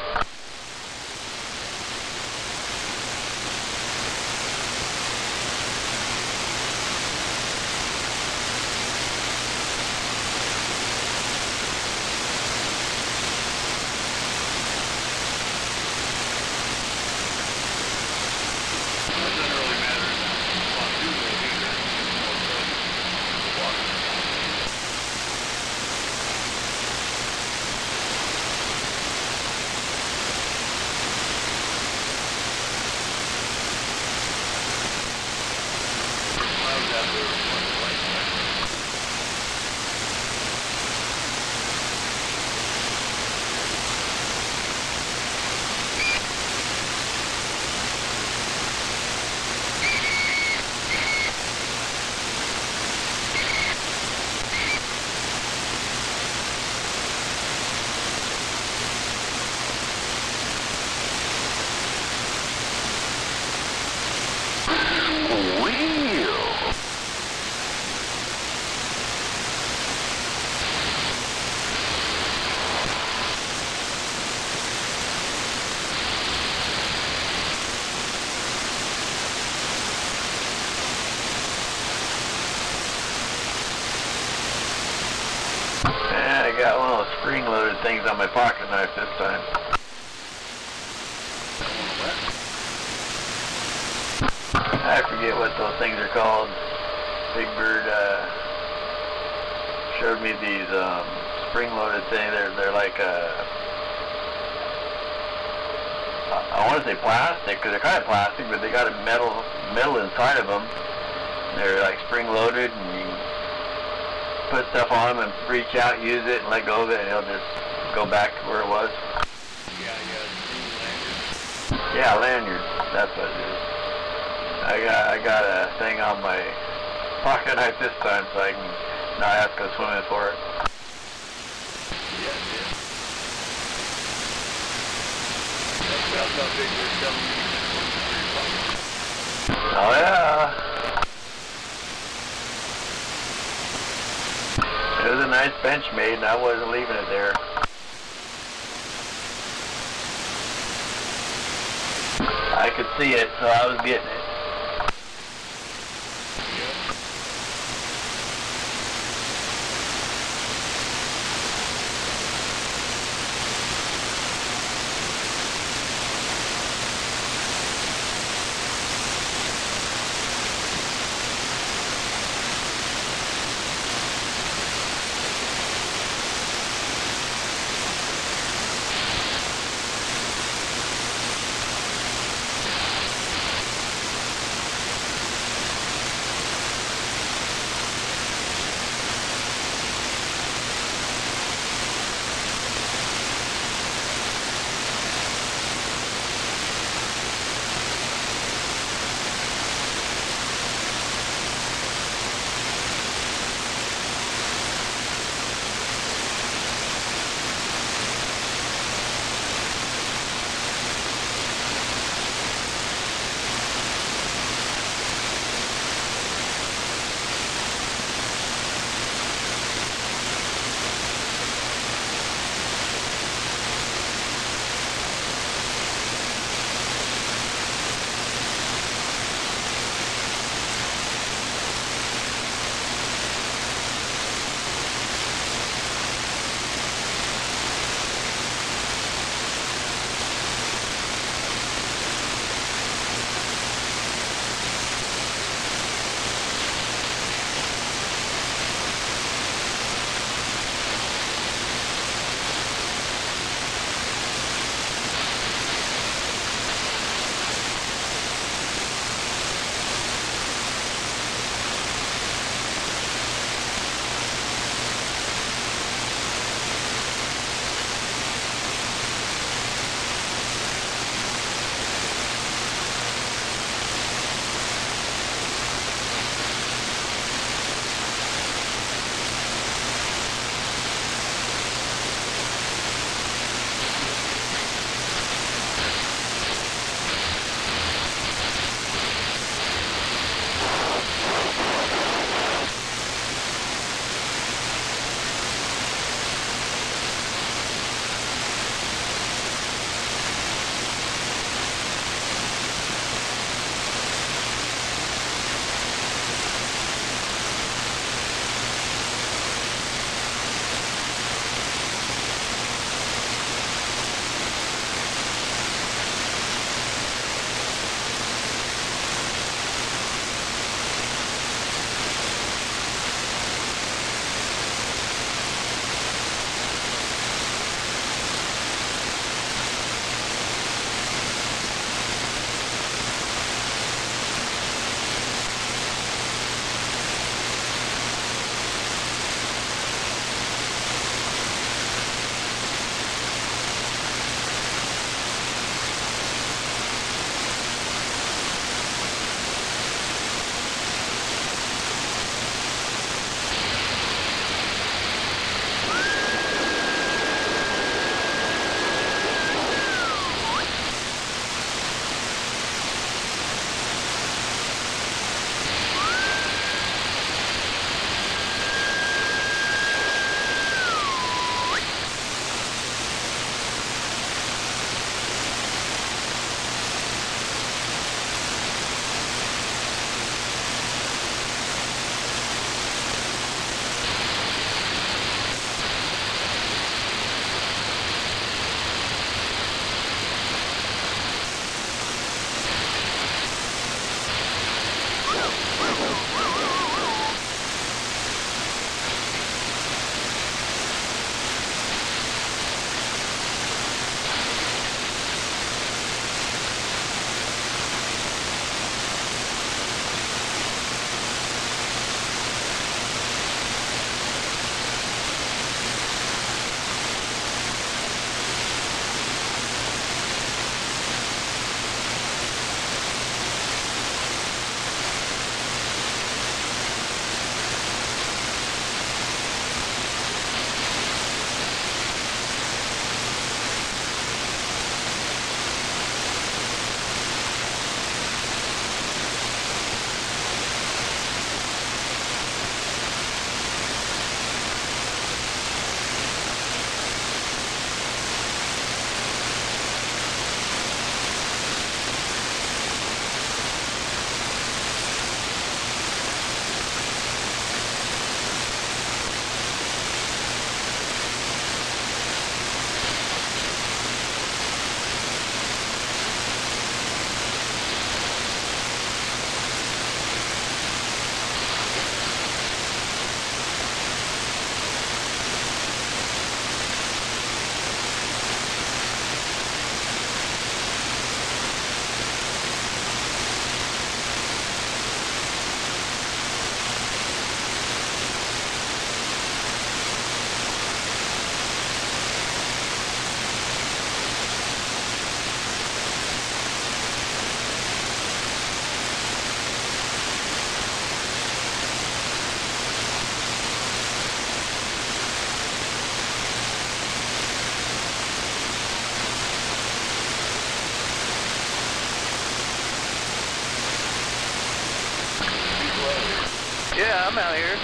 I got one of those spring-loaded things on my pocket knife this time. I forget what those things are called. Big Bird showed me these spring-loaded things. They're like I want to say plastic, because they're kind of plastic, but they got a metal inside of them. They're like spring-loaded, and you put stuff on them and reach out, use it, and let go of it, and it'll just go back to where it was. Yeah, lanyard. That's what it is. I got a thing on my pocket knife this time, so I can not have to go swimming for it. Oh yeah. nice bench made, and I wasn't leaving it there. I could see it, so I was getting it. Yeah, I'm out here.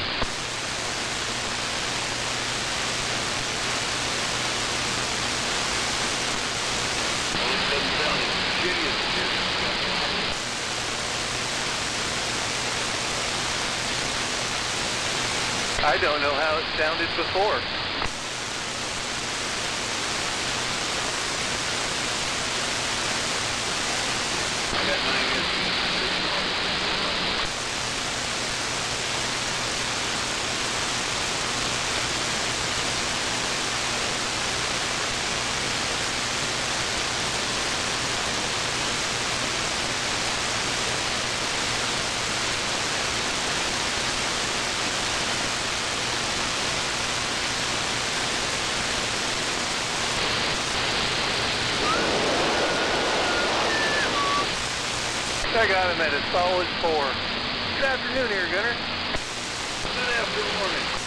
I don't know how it sounded before. I got 9 inches. I got him at a solid 4. Good afternoon here, Gunner. Good afternoon.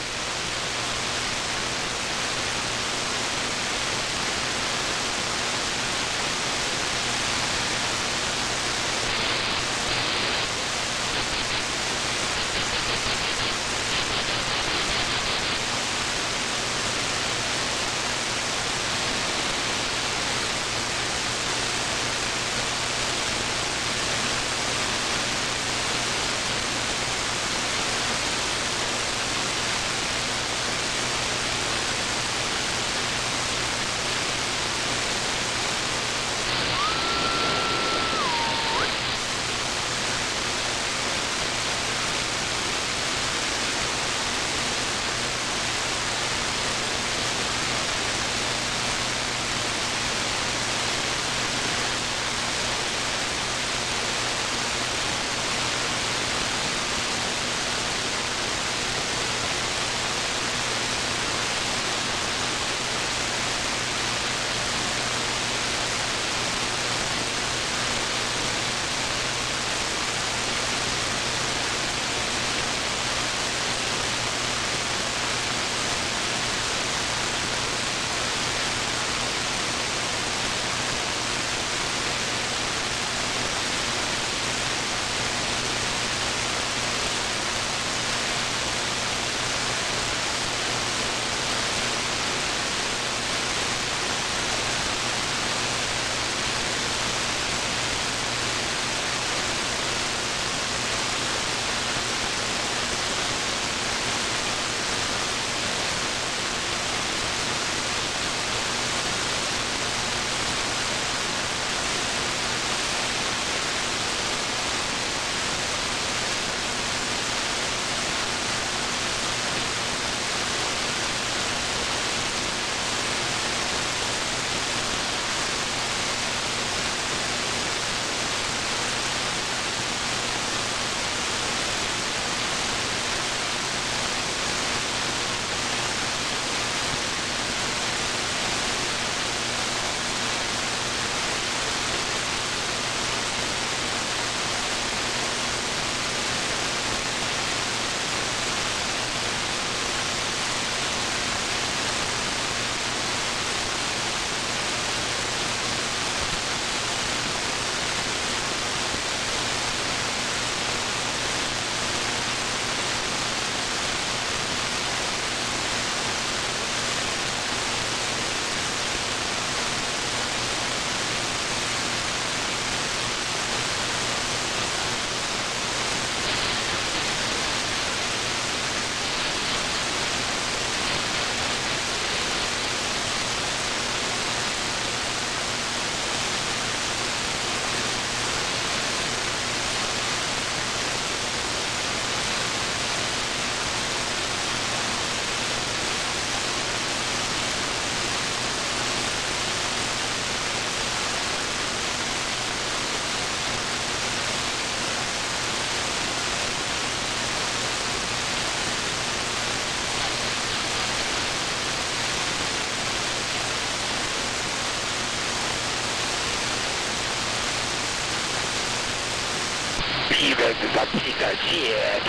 P-Rex is a piece of shit.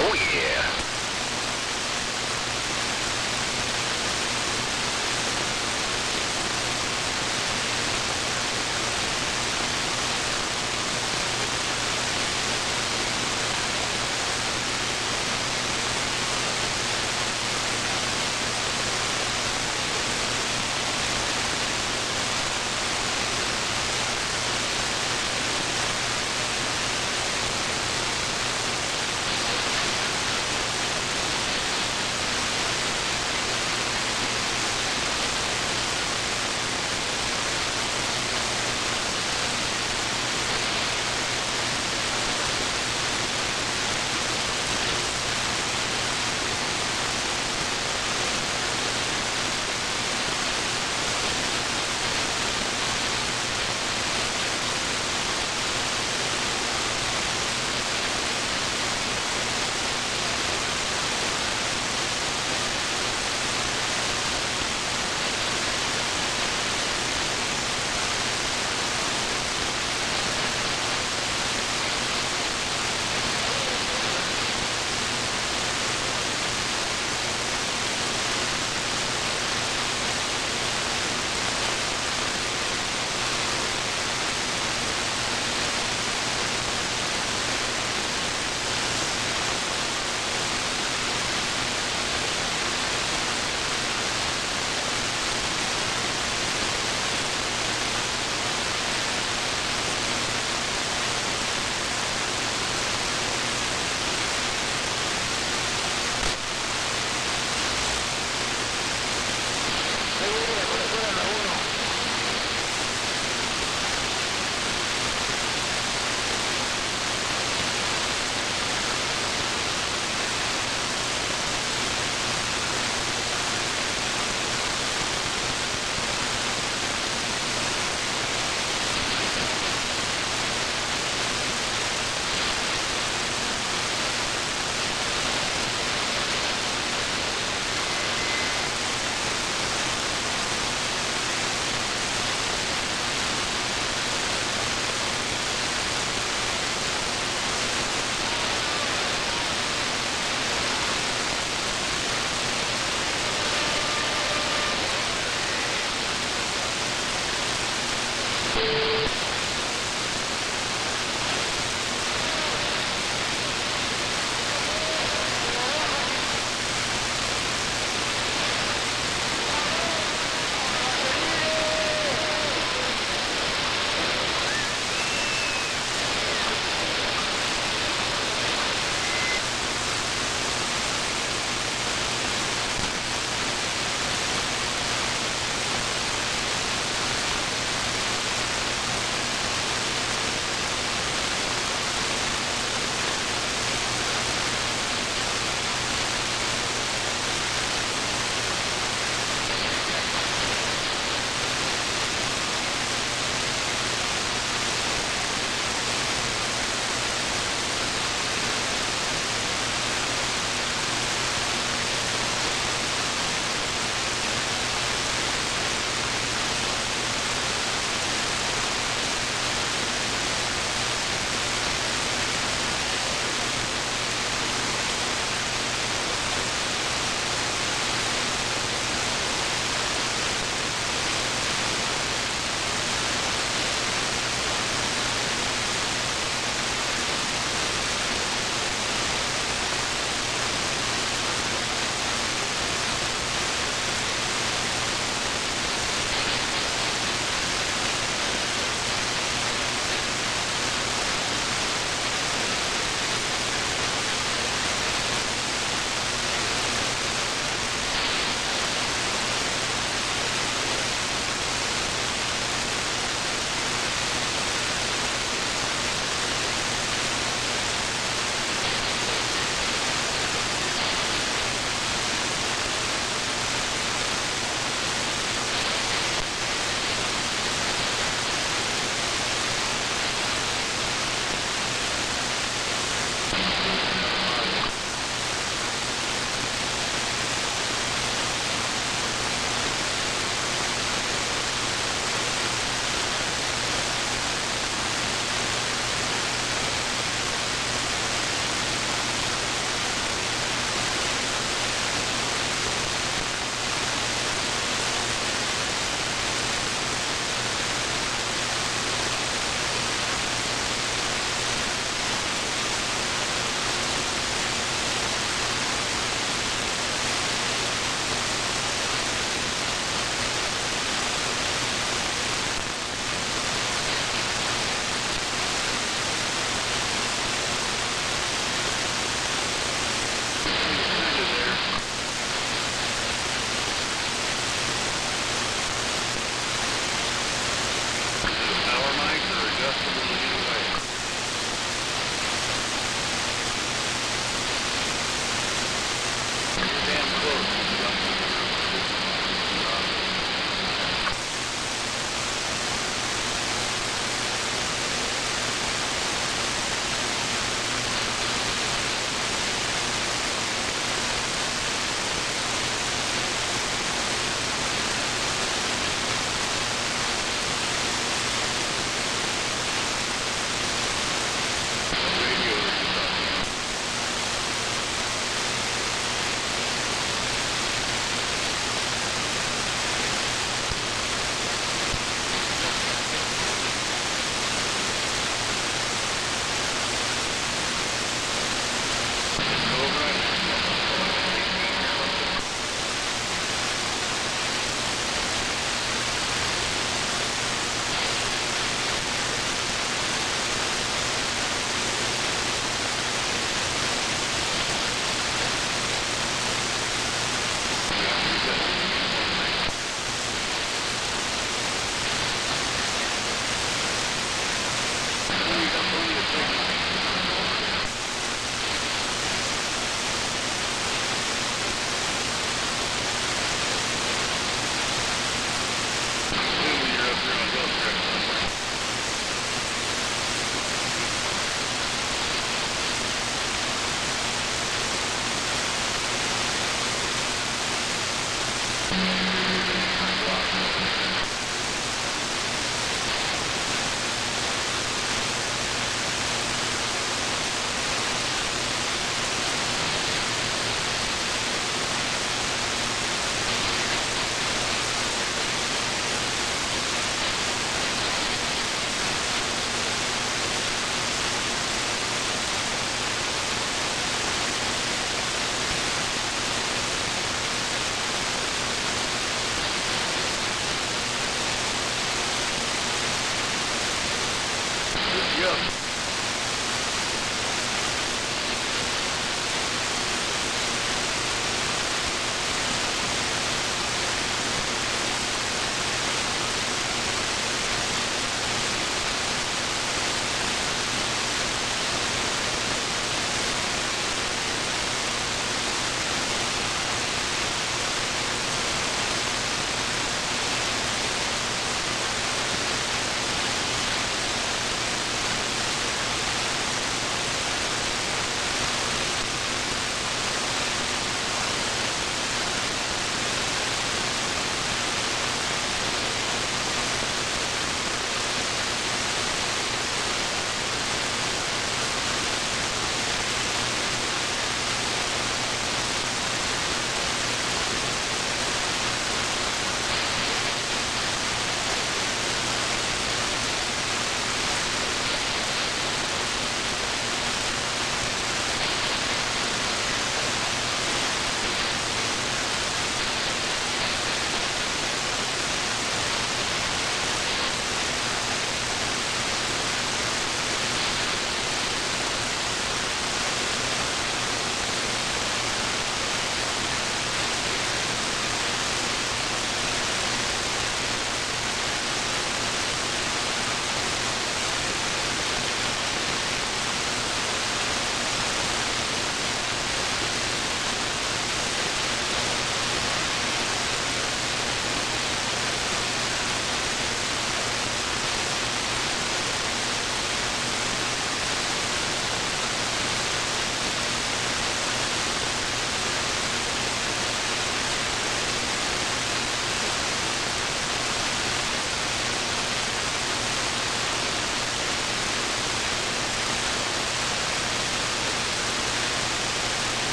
Oh yeah.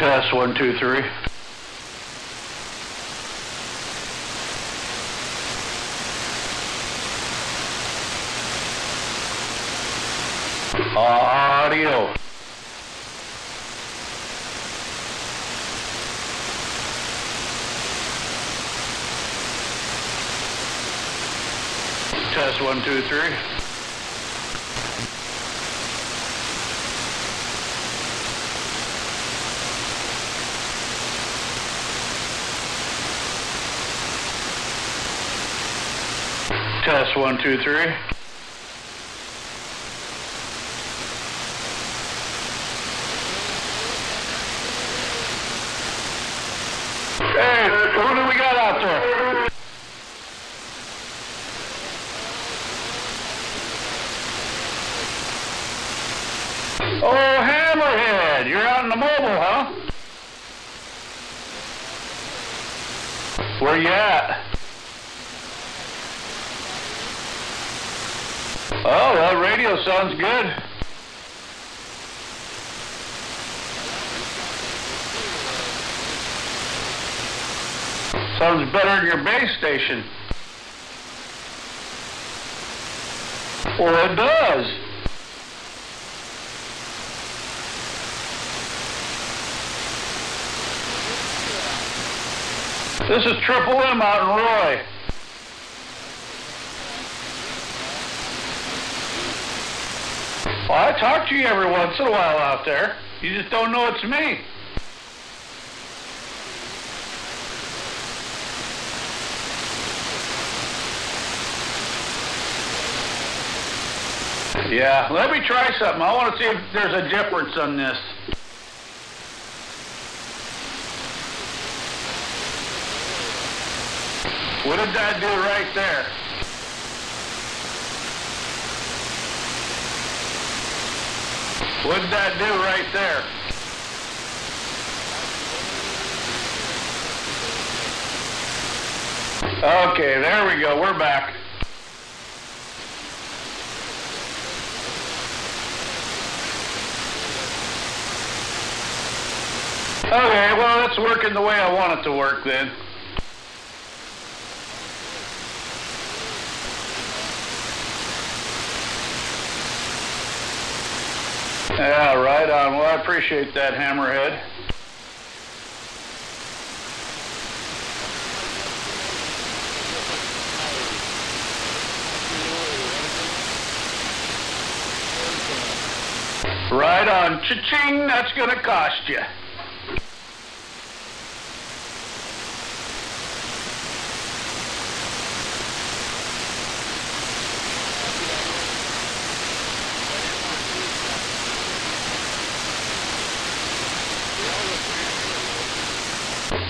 Test 1, 2, 3. Audio. Test 1, 2, 3. Test 1, 2, 3. Hey, who do we got out there? Oh, Hammerhead, you're out in the mobile, huh? Where you at? Oh, that radio sounds good. Sounds better than your base station. Well, it does. This is Triple M out in Roy. Well, I talk to you every once in a while out there. You just don't know it's me. Yeah, let me try something. I want to see if there's a difference on this. What did that do right there? What did that do right there? Okay, there we go. We're back. Okay, well, it's working the way I want it to work then. Yeah, right on. Well, I appreciate that, Hammerhead. Right on. Cha-ching, that's going to cost you.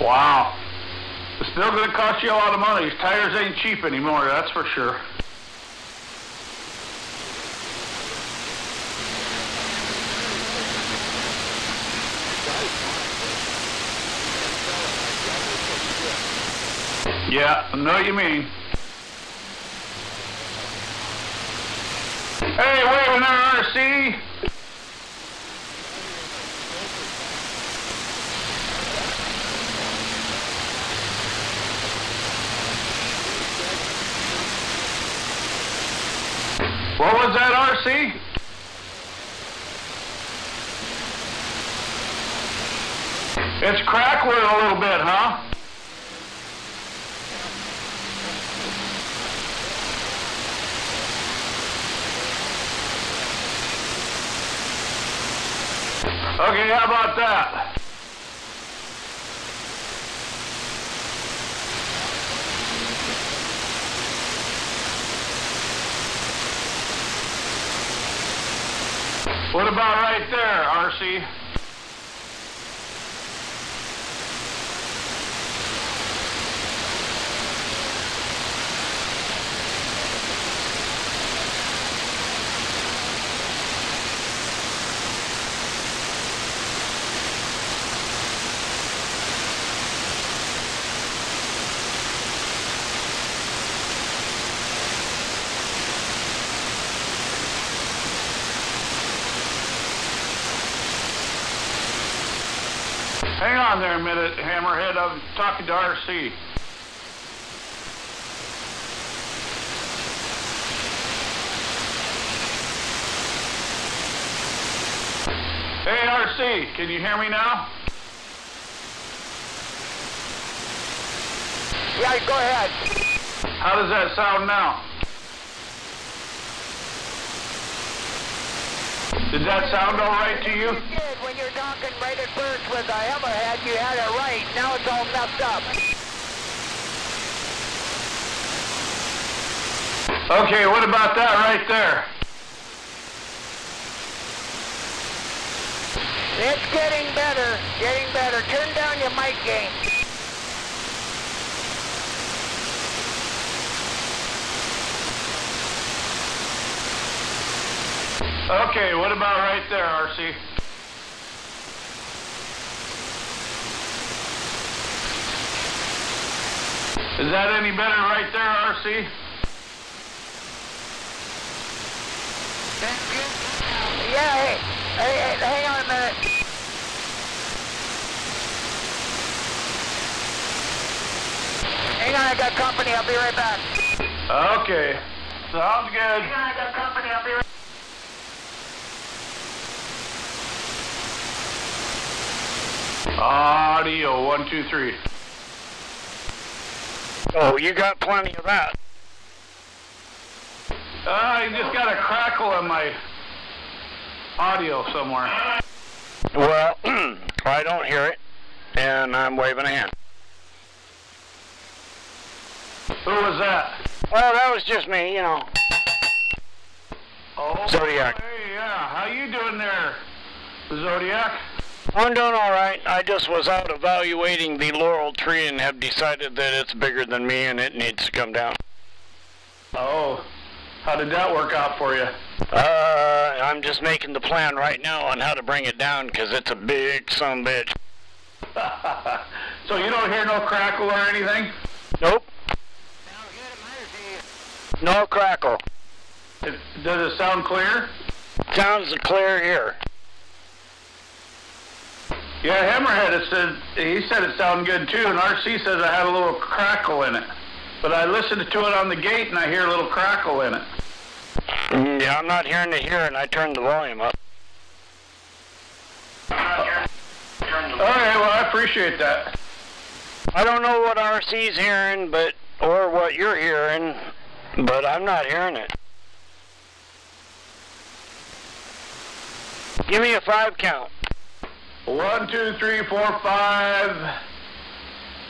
Wow. It's still going to cost you a lot of money. These tires ain't cheap anymore, that's for sure. Yeah, I know what you mean. Hey, wait a minute, RC. What was that, RC? It's crackling a little bit, huh? Okay, how about that? What about right there, RC? on there a minute, Hammerhead. I'm talking to RC. Hey, RC, can you hear me now? Yeah, go ahead. How does that sound now? Did that sound all right to you? You did. When you're talking right at first with a hammerhead, you had it right. Now it's all messed up. Okay, what about that right there? It's getting better. Getting better. Turn down your mic gain. Okay, what about right there, RC? Is that any better right there, RC? Yeah, hey, hang on a minute. Hang on, I got company. I'll be right back. Okay, sounds good. Hang on, I got company. I'll be right back. Audio, 1, 2, 3. Oh, you got plenty of that. I just got a crackle in my audio somewhere. Well, I don't hear it, and I'm waving a hand. Who was that? Well, that was just me, you know. Oh, Zodiac. Hey, yeah, how you doing there, Zodiac? I'm doing all right. I just was out evaluating the laurel tree and have decided that it's bigger than me and it needs to come down. Oh, how did that work out for you? I'm just making the plan right now on how to bring it down because it's a big sumbitch. So you don't hear no crackle or anything? Nope. No crackle. Does it sound clear? Sounds clear here. Yeah, Hammerhead, he said it sounded good too, and RC says I had a little crackle in it. But I listened to it on the gate and I hear a little crackle in it. Yeah, I'm not hearing it here and I turned the volume up. Alright, well I appreciate that. I don't know what RC's hearing, or what you're hearing, but I'm not hearing it. Give me a 5 count. 1, 2, 3, 4, 5.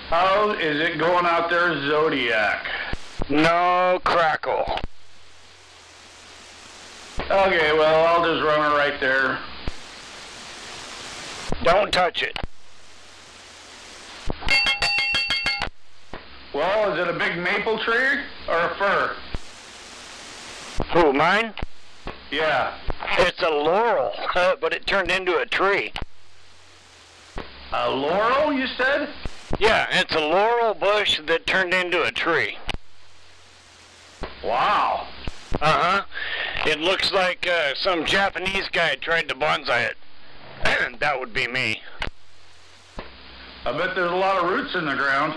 How is it going out there, Zodiac? No crackle. Okay, well, I'll just run it right there. Don't touch it. Well, is it a big maple tree or a fir? Who, mine? Yeah. It's a laurel, but it turned into a tree. A laurel, you said? Yeah, it's a laurel bush that turned into a tree. Wow. Uh-huh. It looks like some Japanese guy tried to bonsai it. That would be me. I bet there's a lot of roots in the ground.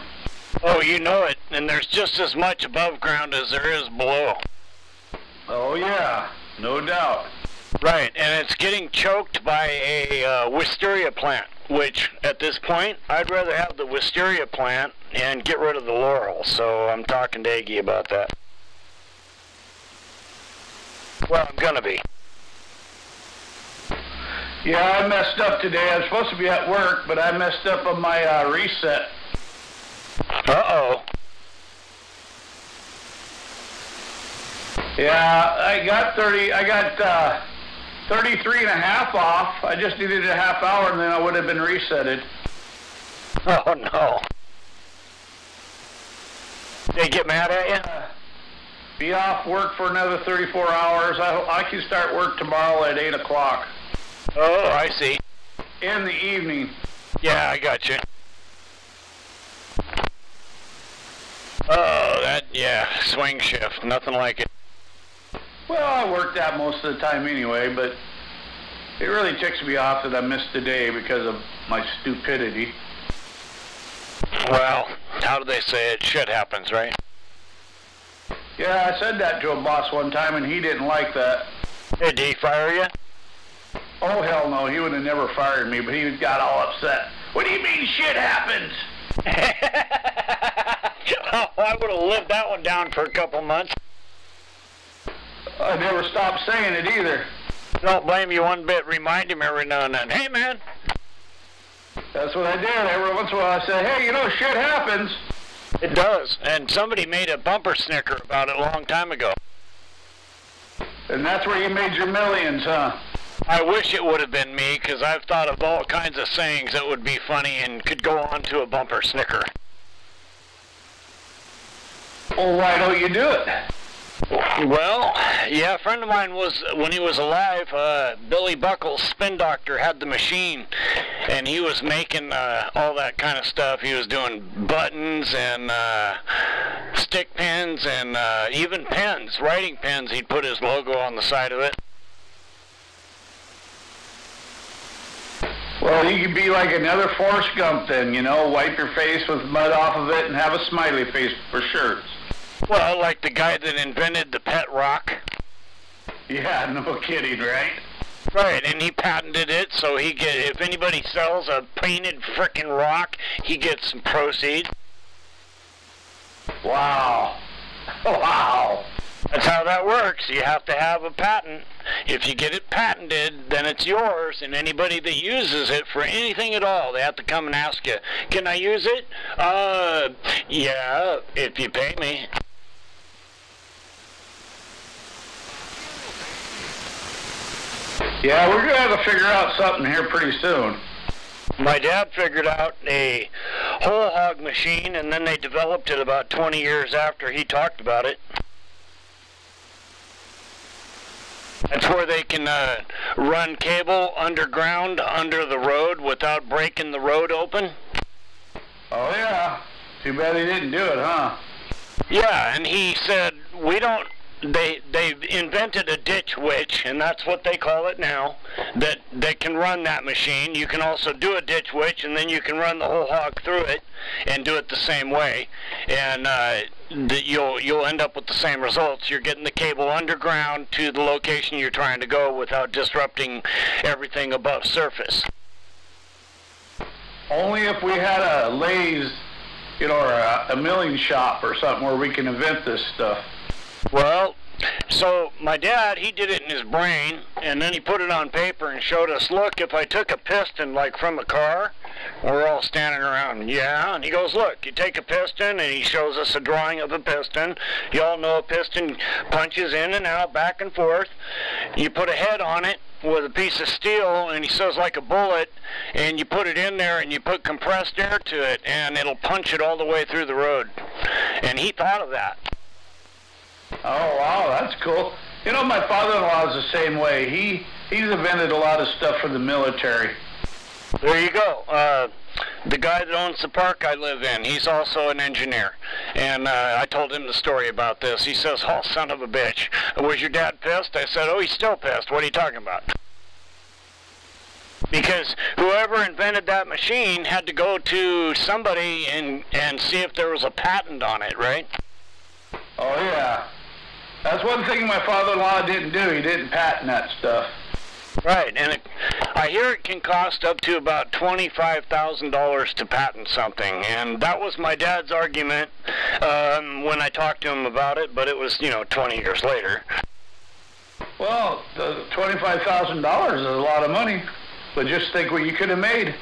Oh, you know it. And there's just as much above ground as there is below. Oh, yeah. No doubt. Right, and it's getting choked by a wisteria plant, which, at this point, I'd rather have the wisteria plant and get rid of the laurel, so I'm talking to Aggie about that. Well, I'm gonna be. Yeah, I messed up today. I was supposed to be at work, but I messed up on my reset. Uh-oh. Yeah, I got 33 and a half off. I just needed a half hour and then I would have been resetted. Oh, no. They get mad at you? Be off work for another 34 hours. I can start work tomorrow at 8 o'clock. Oh, I see. In the evening. Yeah, I got you. Oh, yeah, swing shift. Nothing like it. Well, I work that most of the time anyway, but it really ticks me off that I missed the day because of my stupidity. Well, how do they say it? Shit happens, right? Yeah, I said that to a boss one time, and he didn't like that. Hey, did he fire you? Oh, hell no. He would have never fired me, but he got all upset. What do you mean shit happens? Oh, I would have lived that one down for a couple months. I never stopped saying it either. Don't blame you one bit. Remind him every now and then. Hey, man. That's what I did. Every once in a while I said, hey, you know, shit happens. It does. And somebody made a bumper sticker about it a long time ago. And that's where you made your millions, huh? I wish it would have been me, because I've thought of all kinds of sayings that would be funny and could go on to a bumper sticker. Well, why don't you do it? Well, yeah, a friend of mine was, when he was alive, Billy Buckles, spin doctor, had the machine, and he was making all that kind of stuff. He was doing buttons and stick pins and even pens, writing pens. He'd put his logo on the side of it. Well, you could be like another Forrest Gump then, you know, wipe your face with mud off of it and have a smiley face for shirts. Well, like the guy that invented the pet rock. Yeah, no kidding, right? Right, and he patented it, so he get, if anybody sells a painted frickin' rock, he gets some proceeds. Wow. Wow. That's how that works. You have to have a patent. If you get it patented, then it's yours, and anybody that uses it for anything at all, they have to come and ask you, can I use it? Yeah, if you pay me. Yeah, we're going to have to figure out something here pretty soon. My dad figured out a whole hog machine, and then they developed it about 20 years after he talked about it. That's where they can run cable underground under the road without breaking the road open. Oh, yeah. Too bad he didn't do it, huh? Yeah, and he said, we don't... They've invented a ditch witch, and that's what they call it now, that they can run that machine. You can also do a ditch witch, and then you can run the whole hog through it and do it the same way. And you'll end up with the same results. You're getting the cable underground to the location you're trying to go without disrupting everything above surface. Only if we had a lathe, you know, or a milling shop or something where we can invent this stuff. Well, so my dad, he did it in his brain, and then he put it on paper and showed us, look, if I took a piston, like from a car, we're all standing around, yeah, and he goes, look, you take a piston, and he shows us a drawing of a piston. You all know a piston punches in and out, back and forth. You put a head on it with a piece of steel, and he says like a bullet, and you put it in there, and you put compressed air to it, and it'll punch it all the way through the road. And he thought of that. Oh, wow, that's cool. You know, my father-in-law is the same way. He's invented a lot of stuff for the military. There you go. The guy that owns the park I live in, he's also an engineer. And I told him the story about this. He says, oh, son of a bitch. Was your dad pissed? I said, oh, he's still pissed. What are you talking about? Because whoever invented that machine had to go to somebody and see if there was a patent on it, right? Oh, yeah. That's one thing my father-in-law didn't do. He didn't patent that stuff. Right, and I hear it can cost up to about $25,000 to patent something, and that was my dad's argument when I talked to him about it, but it was, 20 years later. Well, the $25,000 is a lot of money, but just think what you could have made.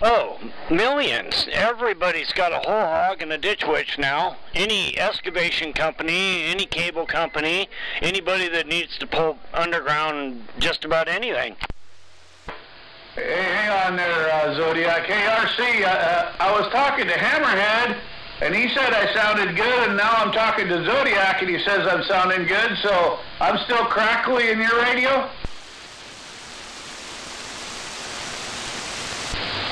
Oh, millions. Everybody's got a whole hog and a ditch witch now. Any excavation company, any cable company, anybody that needs to pull underground just about anything. Hey, hang on there, Zodiac. Hey, RC, I was talking to Hammerhead, and he said I sounded good, and now I'm talking to Zodiac, and he says I'm sounding good, so I'm still crackly in your radio?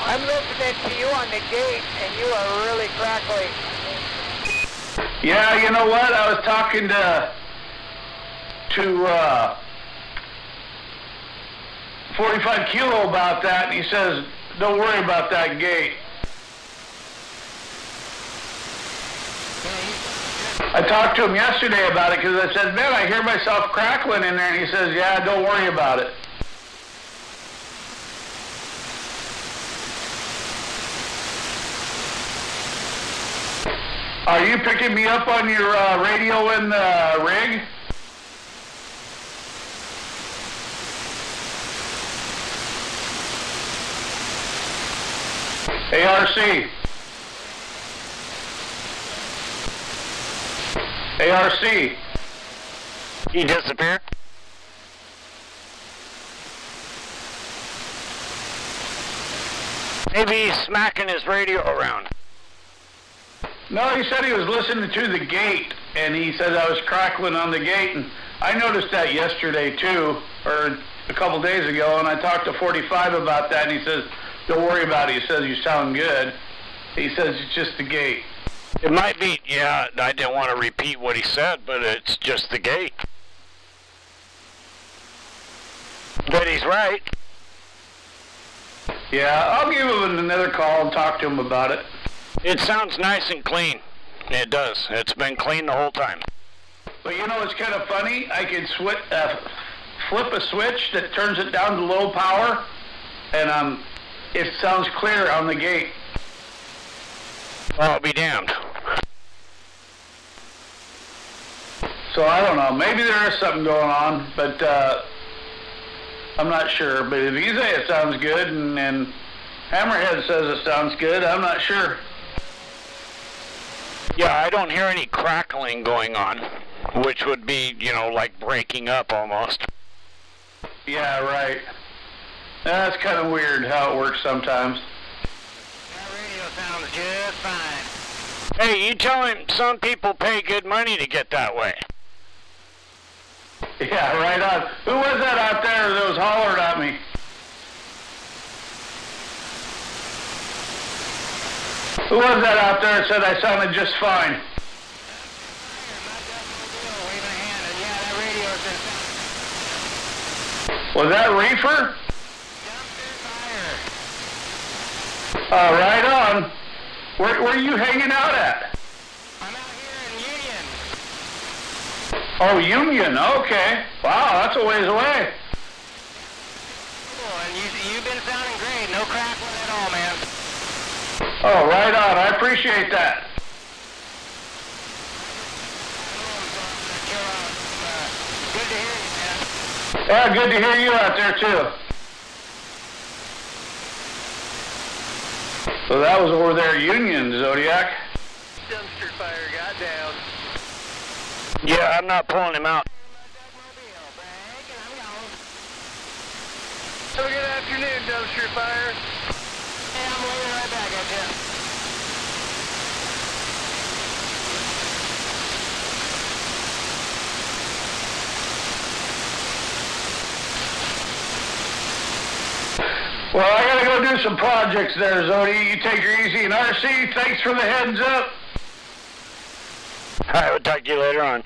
I'm listening to you on the gate, and you are really crackly. Yeah, you know what? I was talking to 45 Kilo about that, and he says, don't worry about that gate. I talked to him yesterday about it because I said, man, I hear myself crackling in there. And he says, yeah, don't worry about it. Are you picking me up on your radio in the rig? ARC. ARC. He disappeared? Maybe he's smacking his radio around. No, he said he was listening to the gate, and he said I was crackling on the gate, and I noticed that yesterday too, or a couple days ago, and I talked to 45 about that, and he says, don't worry about it. He says, you sound good. He says, it's just the gate. It might be, yeah, I didn't want to repeat what he said, but it's just the gate. But he's right. Yeah, I'll give him another call and talk to him about it. It sounds nice and clean. It does. It's been clean the whole time. But you know, it's kind of funny. I can flip a switch that turns it down to low power, and it sounds clear on the gate. I'll be damned. So I don't know. Maybe there is something going on, but I'm not sure. But if you say it sounds good, and Hammerhead says it sounds good, I'm not sure. Yeah, I don't hear any crackling going on, which would be, you know, like breaking up almost. Yeah, right. That's kind of weird how it works sometimes. That radio sounds just fine. Hey, you tell him some people pay good money to get that way. Yeah, right on. Who was that out there that was hollering at me? Who was that out there that said I sounded just fine? Was that Reefer? Right on. Where are you hanging out at? I'm out here in Union. Oh, Union. Okay. Wow, that's a ways away. Cool, and you've been sounding great. No crackling at all, man. Oh, right on. I appreciate that. Good to hear you, man. Yeah, good to hear you out there, too. So that was over there, Union, Zodiac. Dumpster fire got down. Yeah, I'm not pulling him out. Have a good afternoon, dumpster fire. Hey, I'm waving right back at you. Well, I gotta go do some projects there, Zodi. You take her easy. And RC, thanks for the heads up. All right, we'll talk to you later on.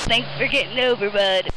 Thanks for getting over, bud.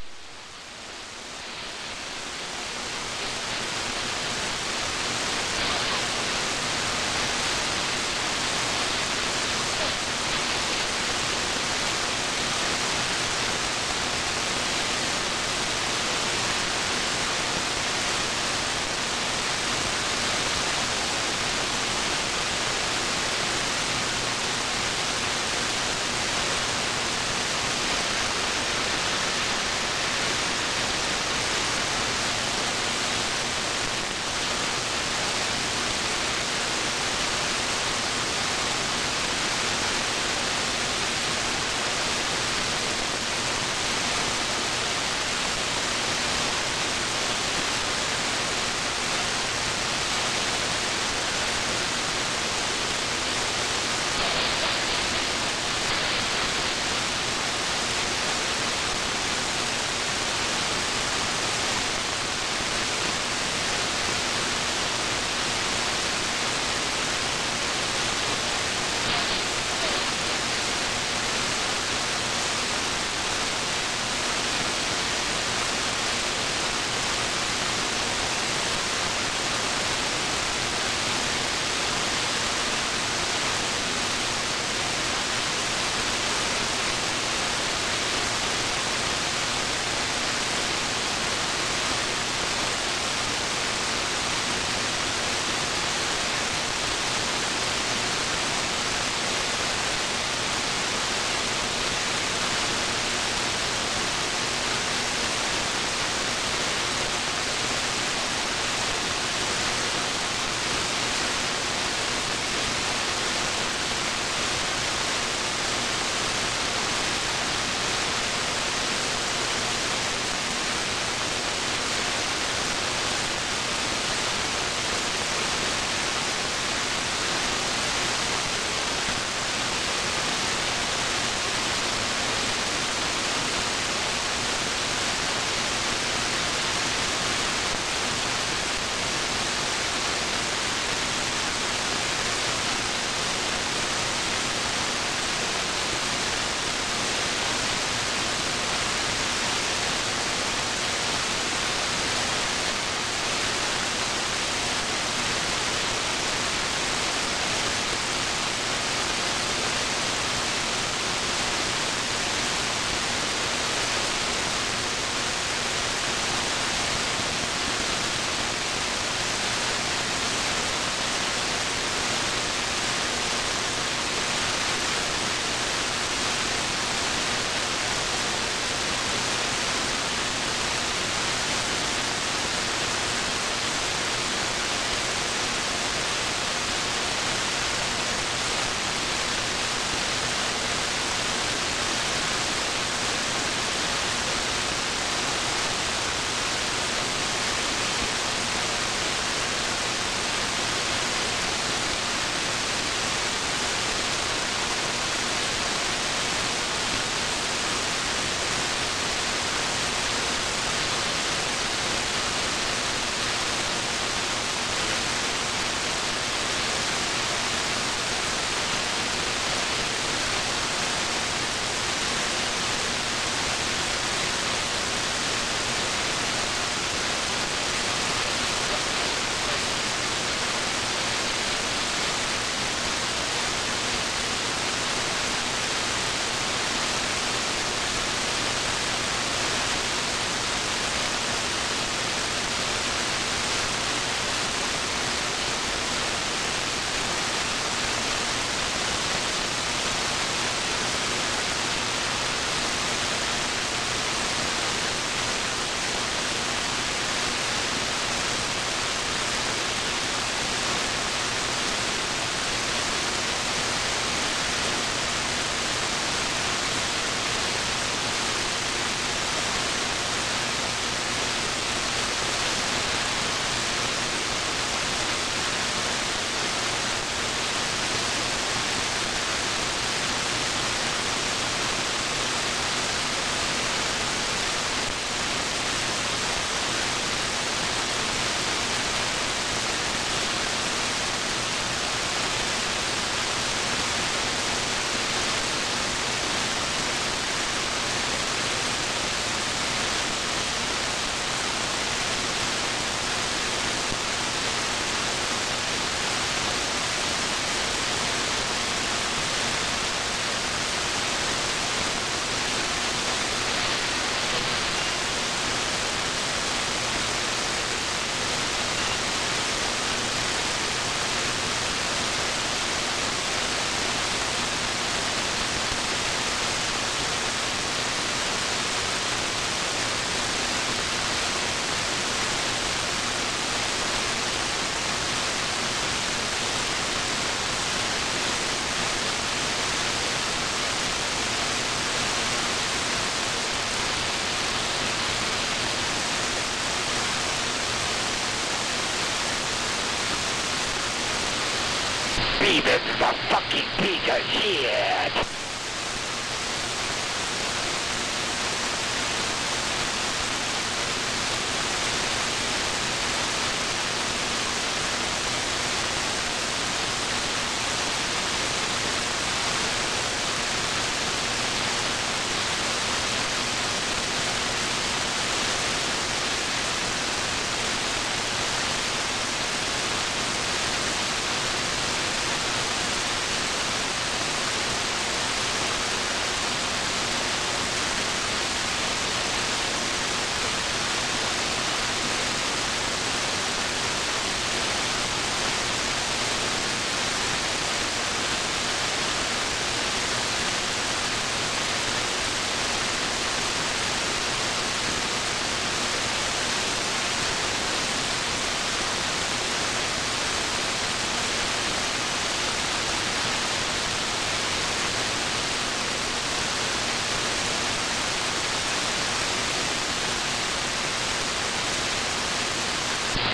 of shit.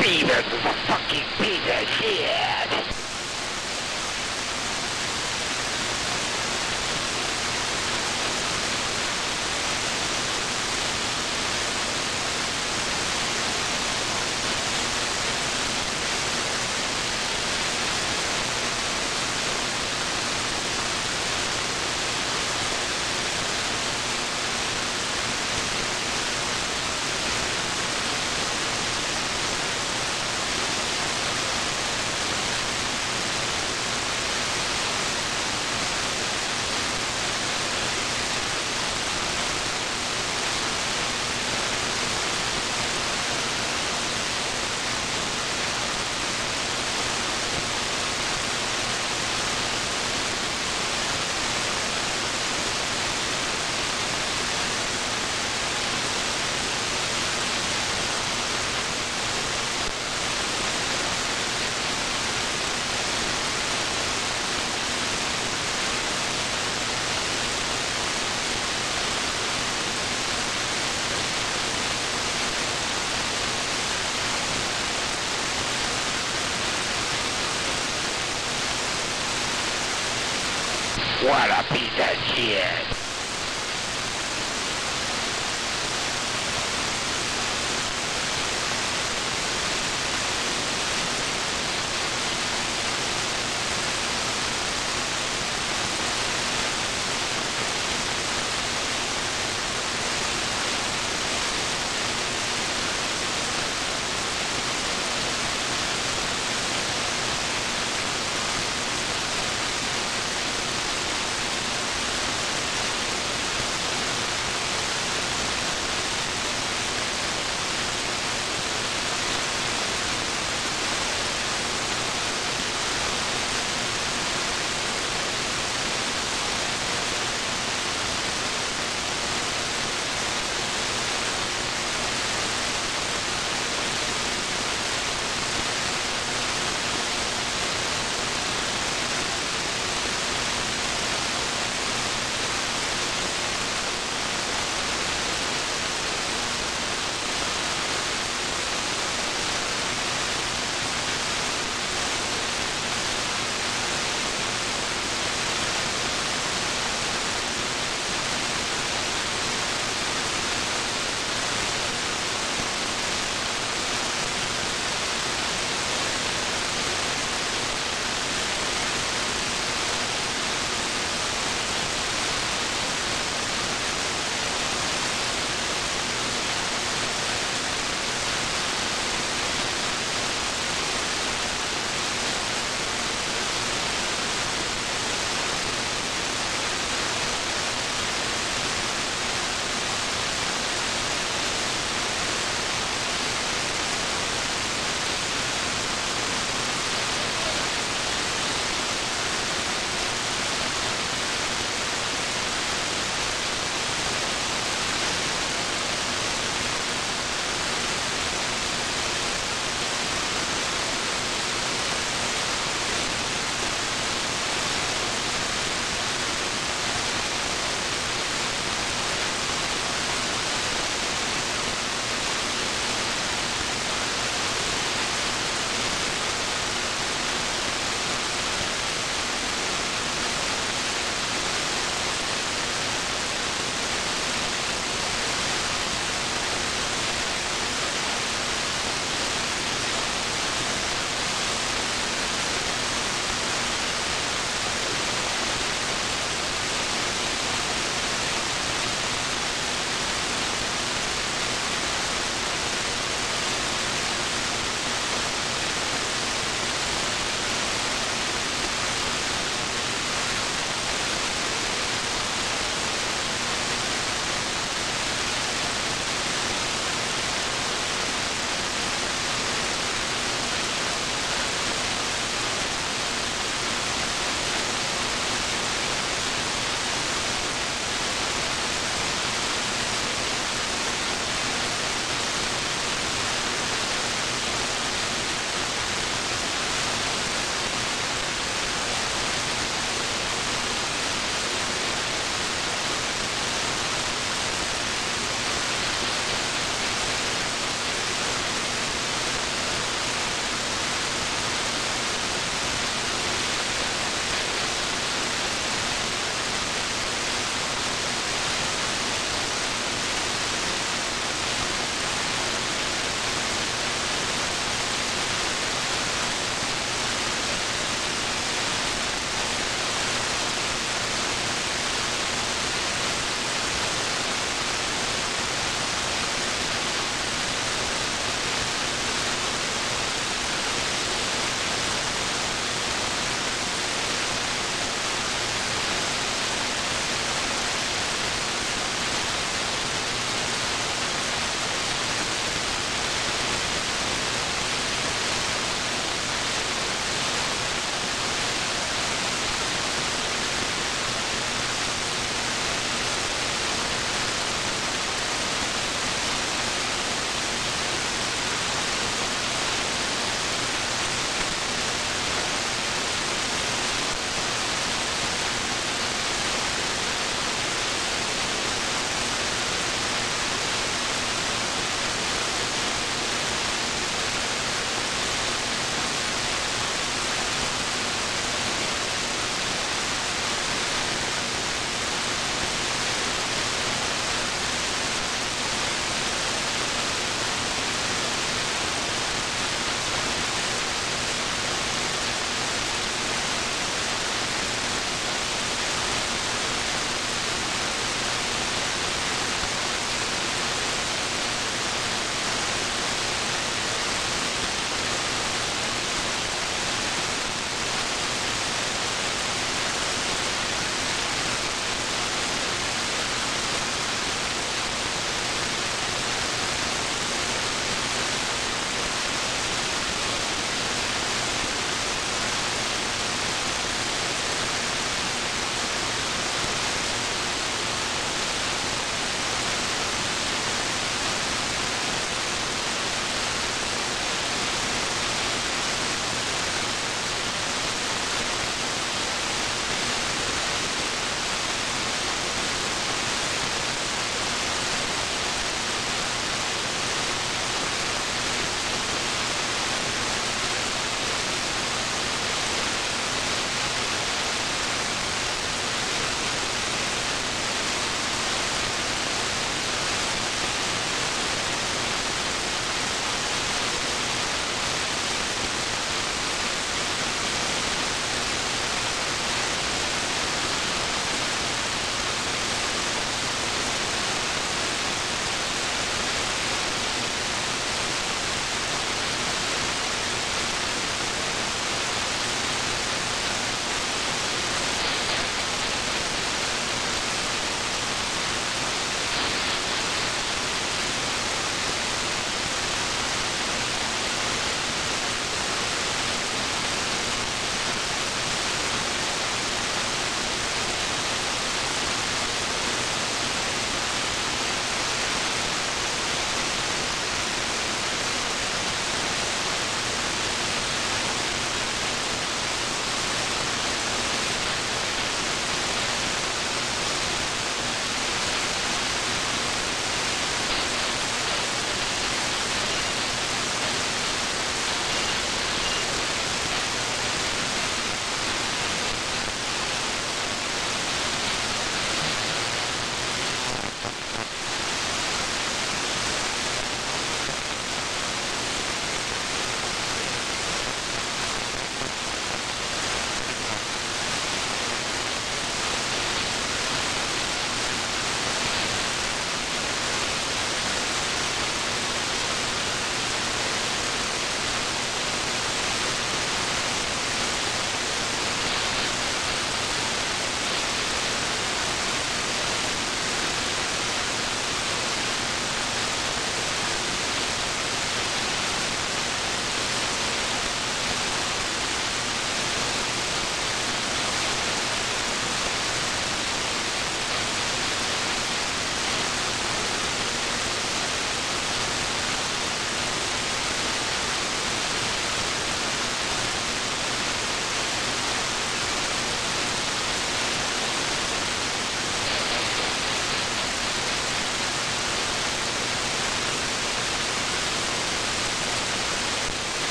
Beavis is a fucking piece of shit. What a piece of shit.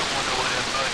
I wonder what that bug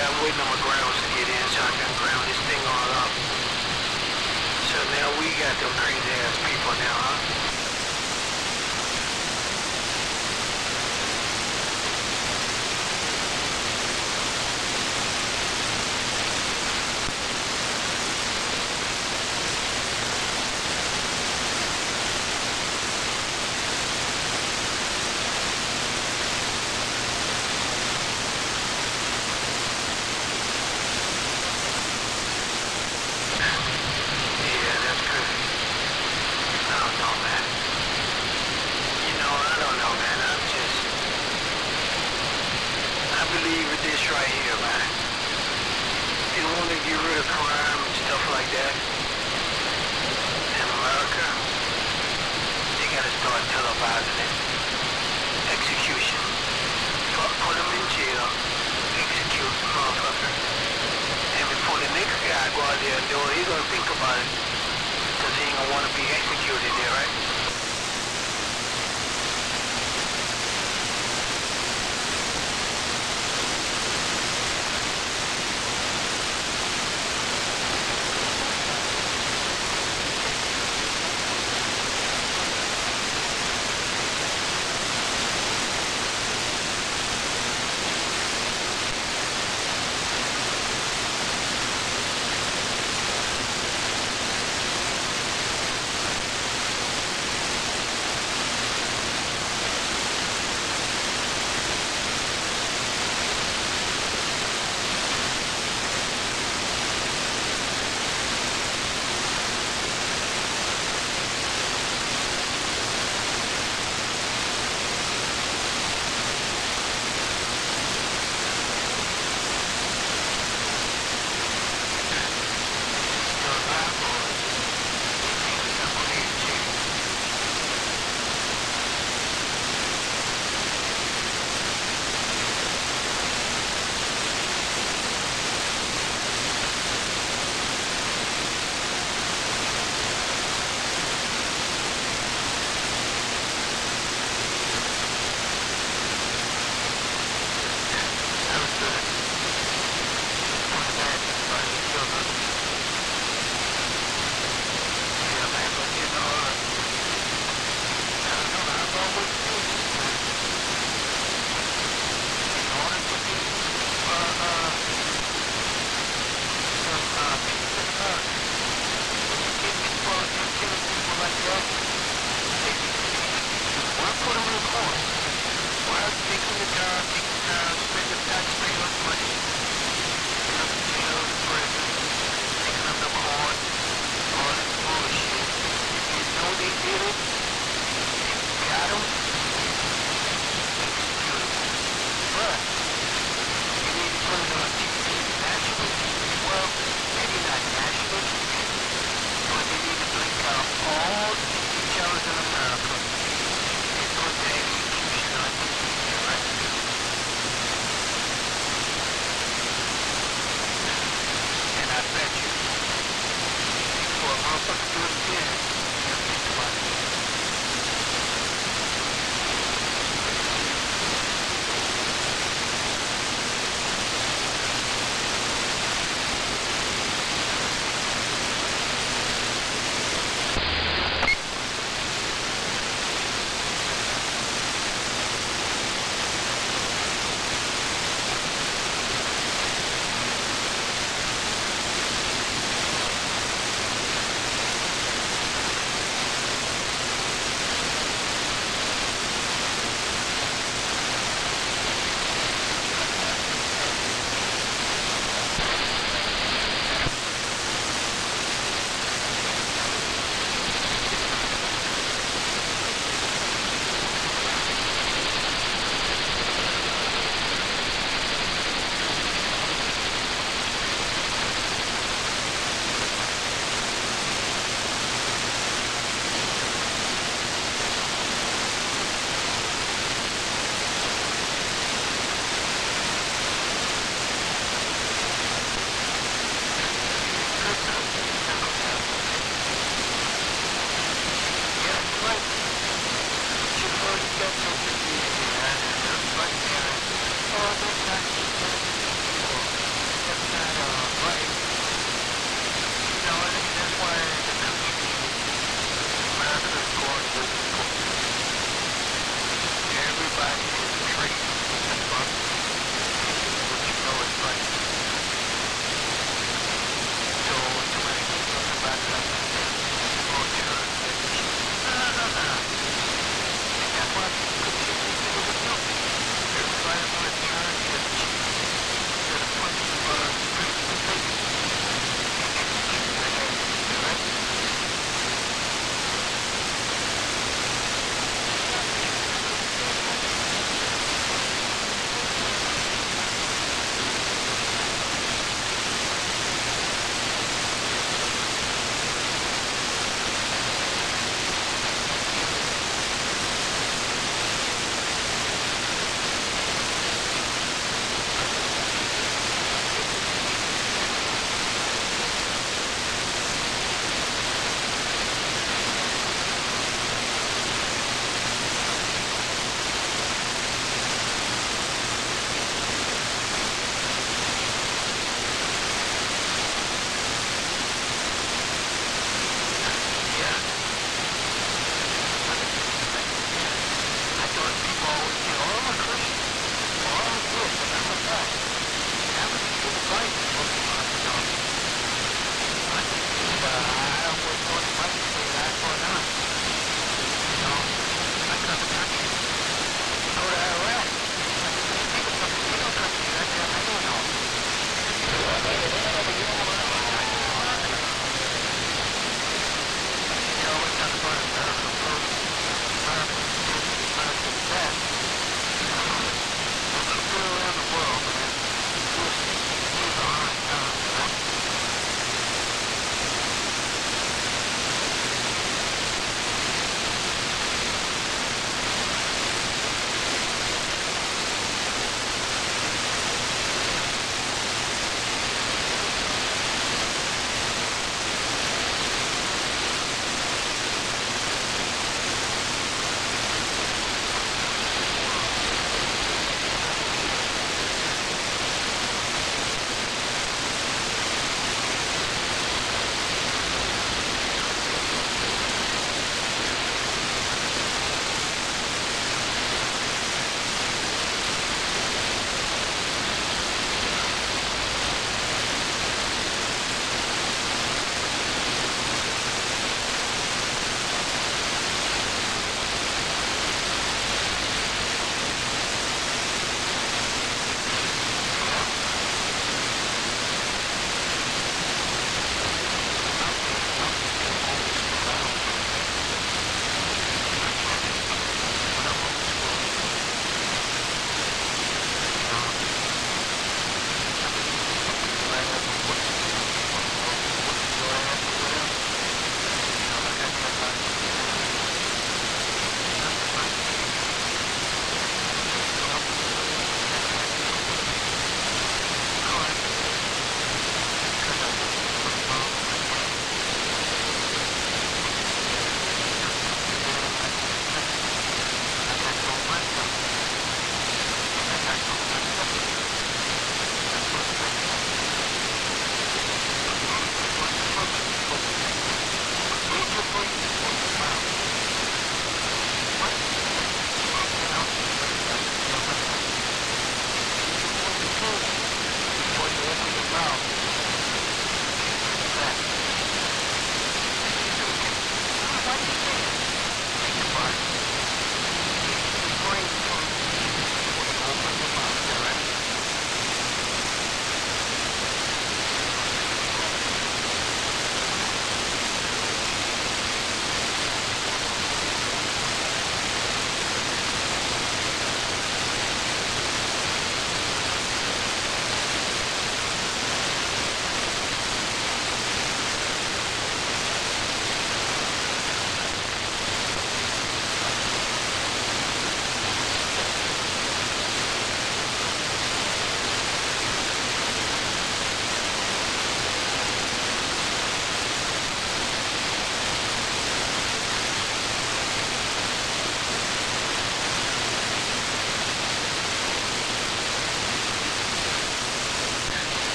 Yeah, I'm waiting on my grounds to get in so I can ground this thing all up. So now we got them crazy ass people now, huh?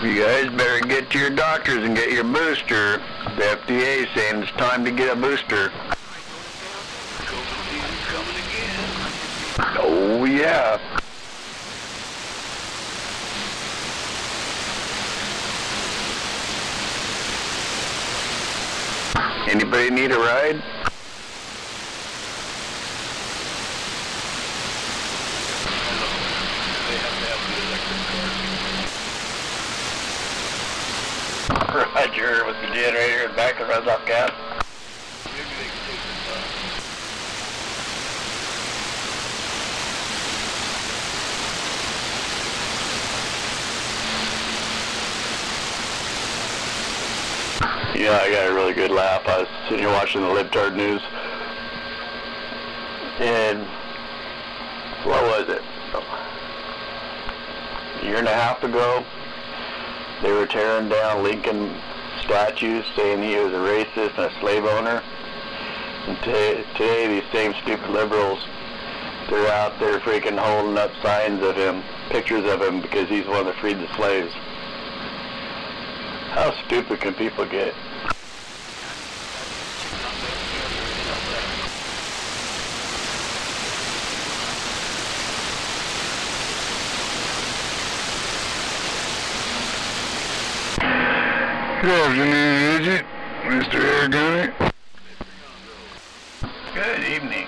You guys better get to your doctors and get your booster. The FDA is saying it's time to get a booster. Oh, yeah. Anybody need a ride? Roger, with the generator in the back that runs off gas. Yeah, I got a really good laugh. I was sitting here watching the libtard news, and what was it? A year and a half ago, they were tearing down Lincoln statues, saying he was a racist and a slave owner. And today, these same stupid liberals, they're out there freaking holding up signs of him, pictures of him, because he's the one that freed the slaves. How stupid can people get? Good afternoon, Agent. Mr. Air Gunner. Good evening.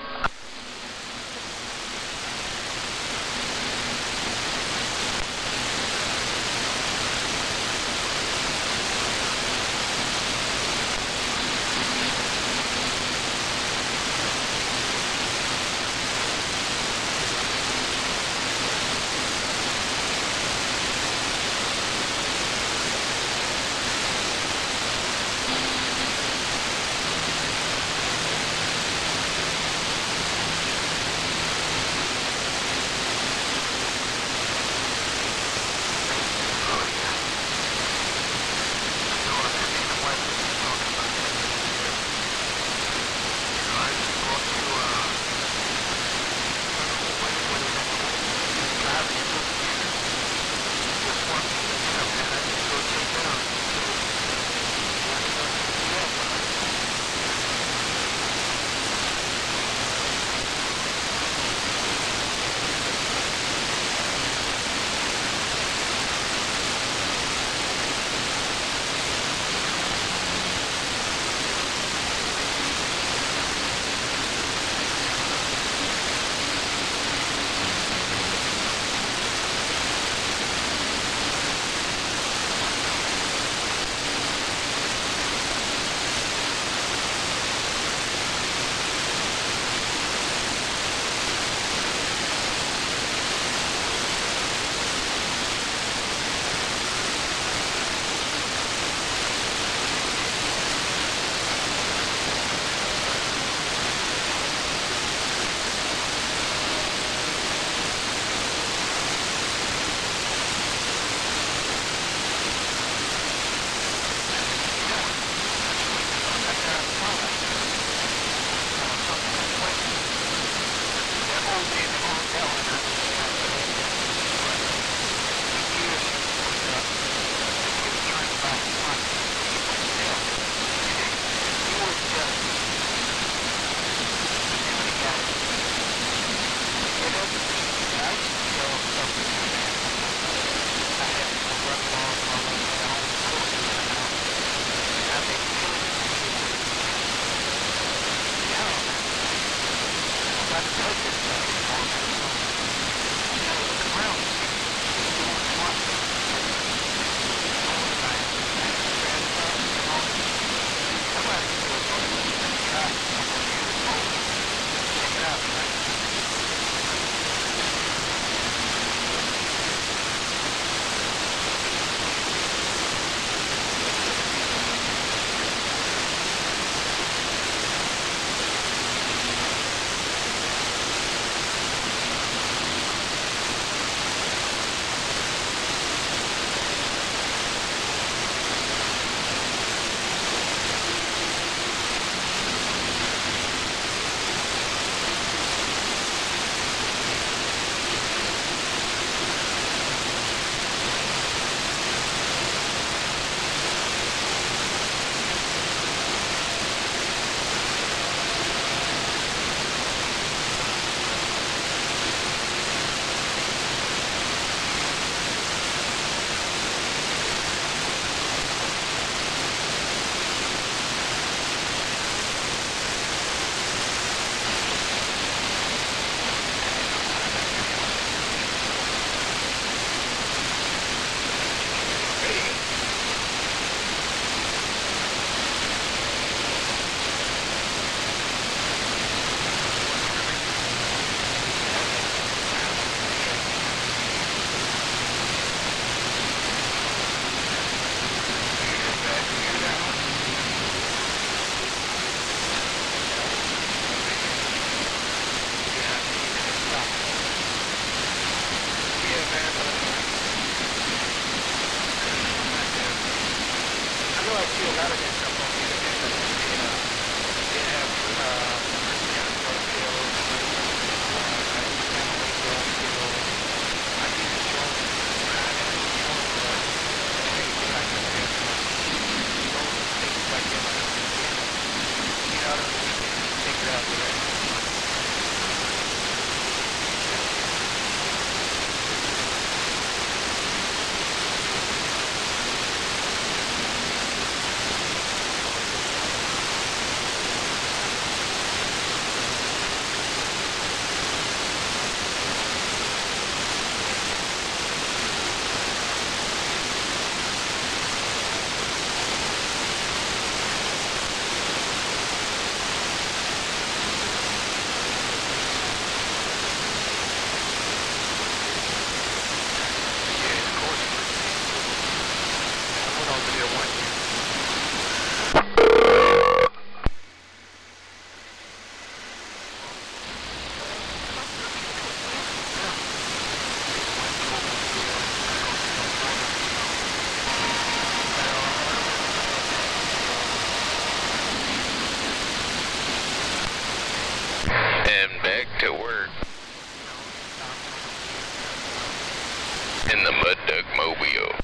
in the Mud Duck Mobile.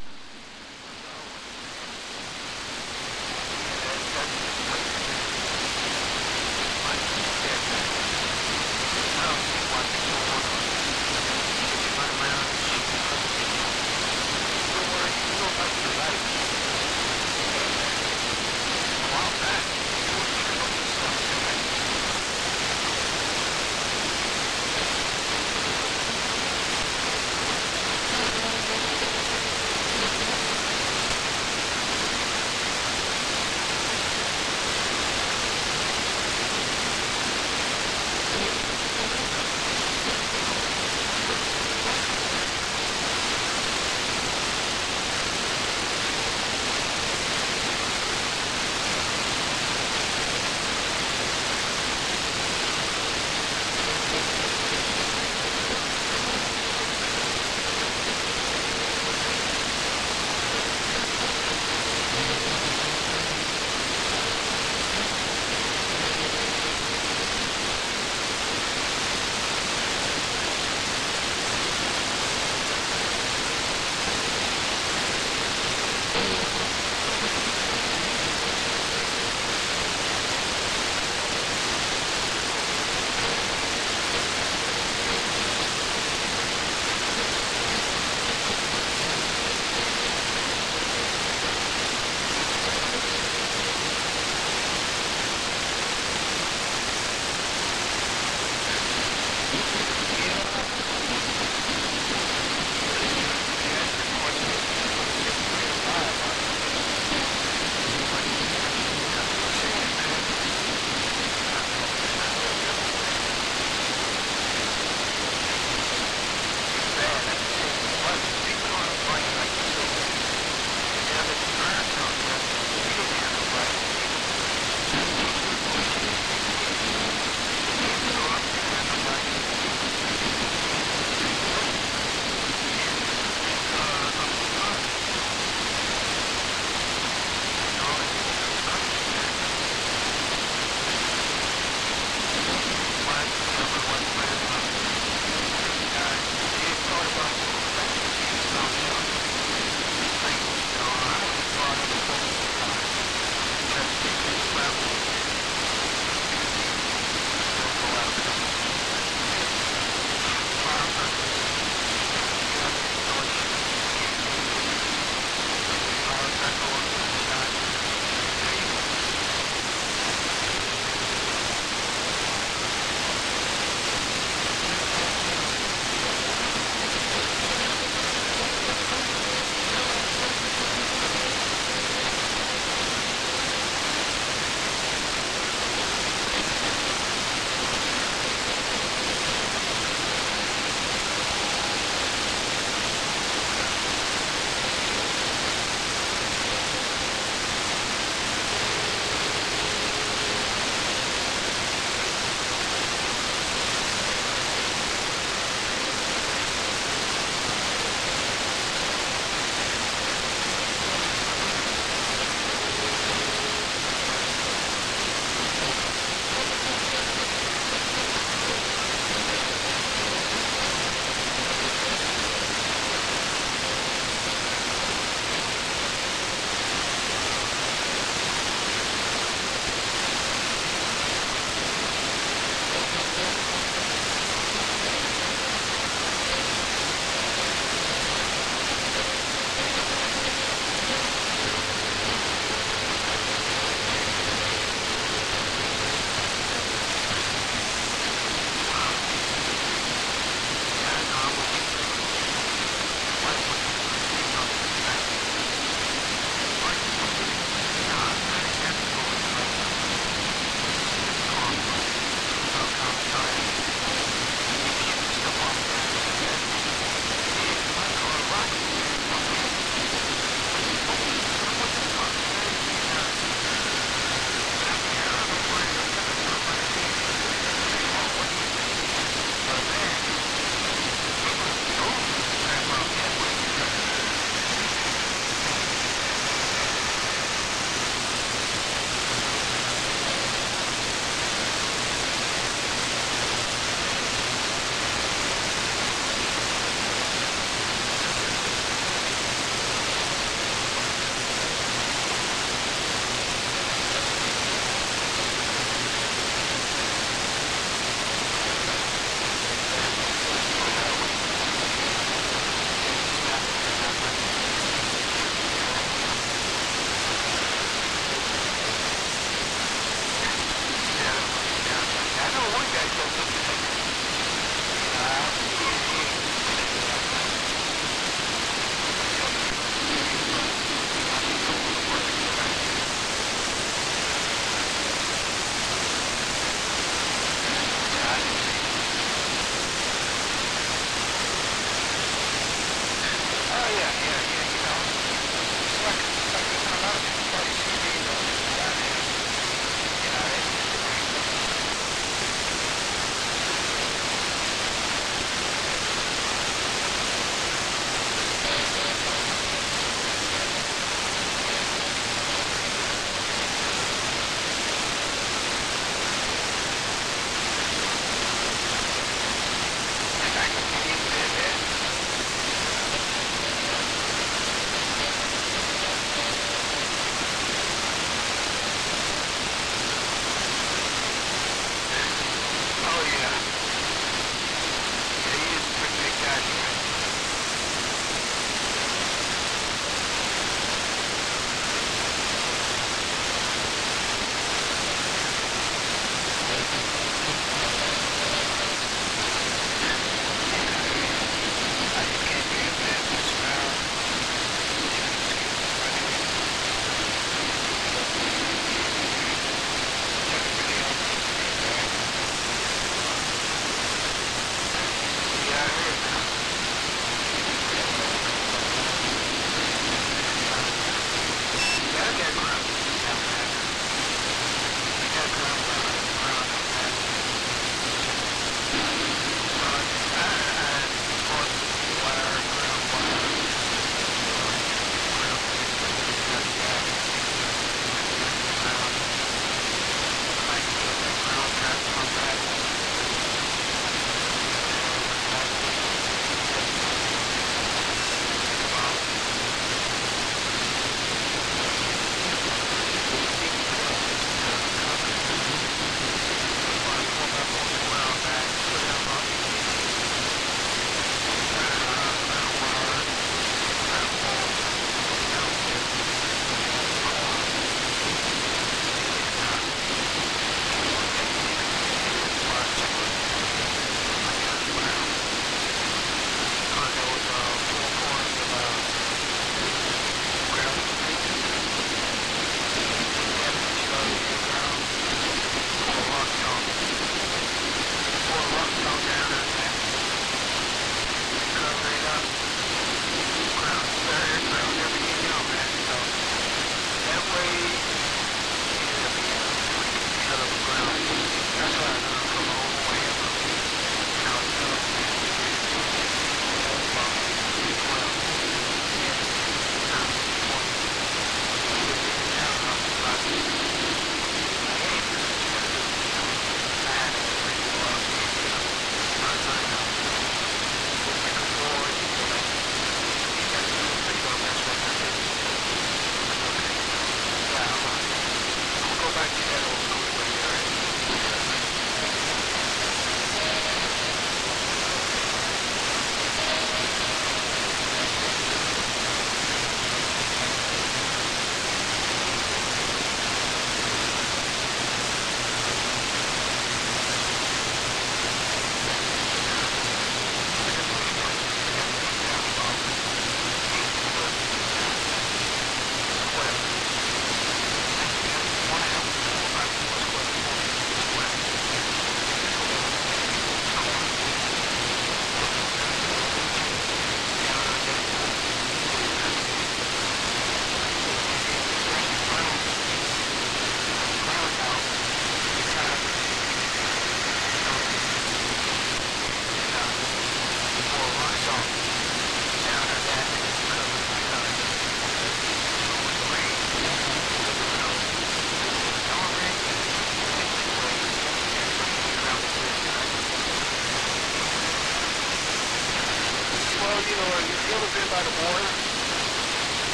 water.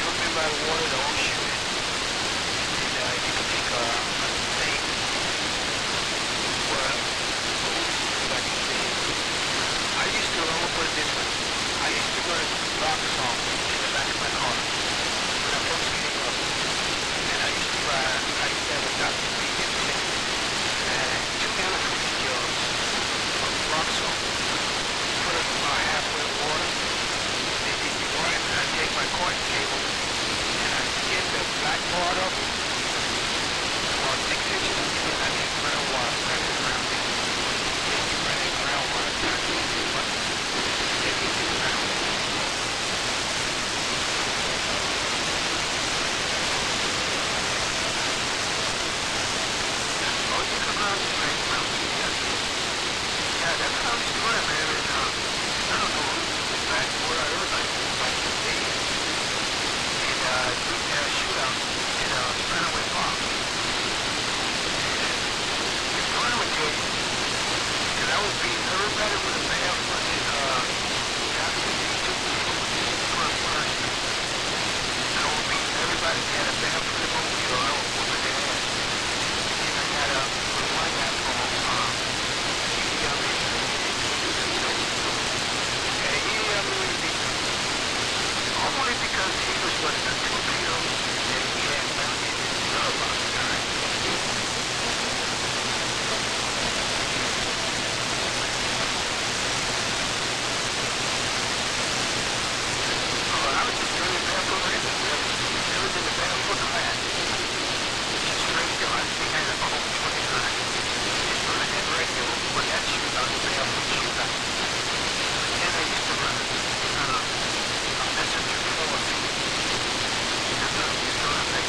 Jump in by the water, the ocean, and you can take a thing where, if I can say it. I used to, I'm gonna put it this way. I used to go to rock song in the back of my car when I first came up. And I used to have a Dr. B every day. And 2 gallon cookie jugs of rock salt. Put it about halfway of water. And then you go in and I take my cotton cable and I get the black part of it. About 6 inches and I get groundwater, run it around it. Then you run it groundwater, turn it on the button. Then you get around it. Yeah, that sounds good, man. And, I don't know, back where I heard like the day. And we had a shootout in Spanaway Park. And the tournament day, and I was beating everybody with a barefoot and after these 2 people first person. I was beating everybody that had a barefoot in mobile. I was whooping their ass. And I got one guy from only because he was running a torpedo and he had mounted his glove on the time. Oh, I was just really barefoot racing. Never been a barefoot class. Just straight go. I think I had a whole 29. Just running that radio when that shootout was barefoot shootout. And I used to run it. Messenger 4. That's what we saw in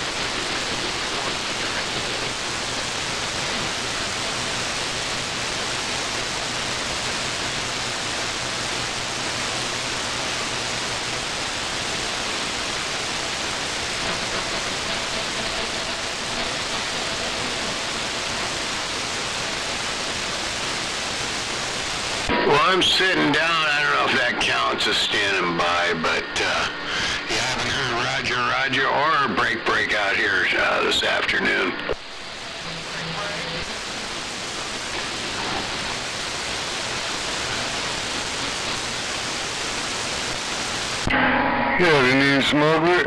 Well, I'm sitting down. I don't know if that counts as standing by, but you haven't heard Roger or Break out here this afternoon. Good afternoon, smuggler.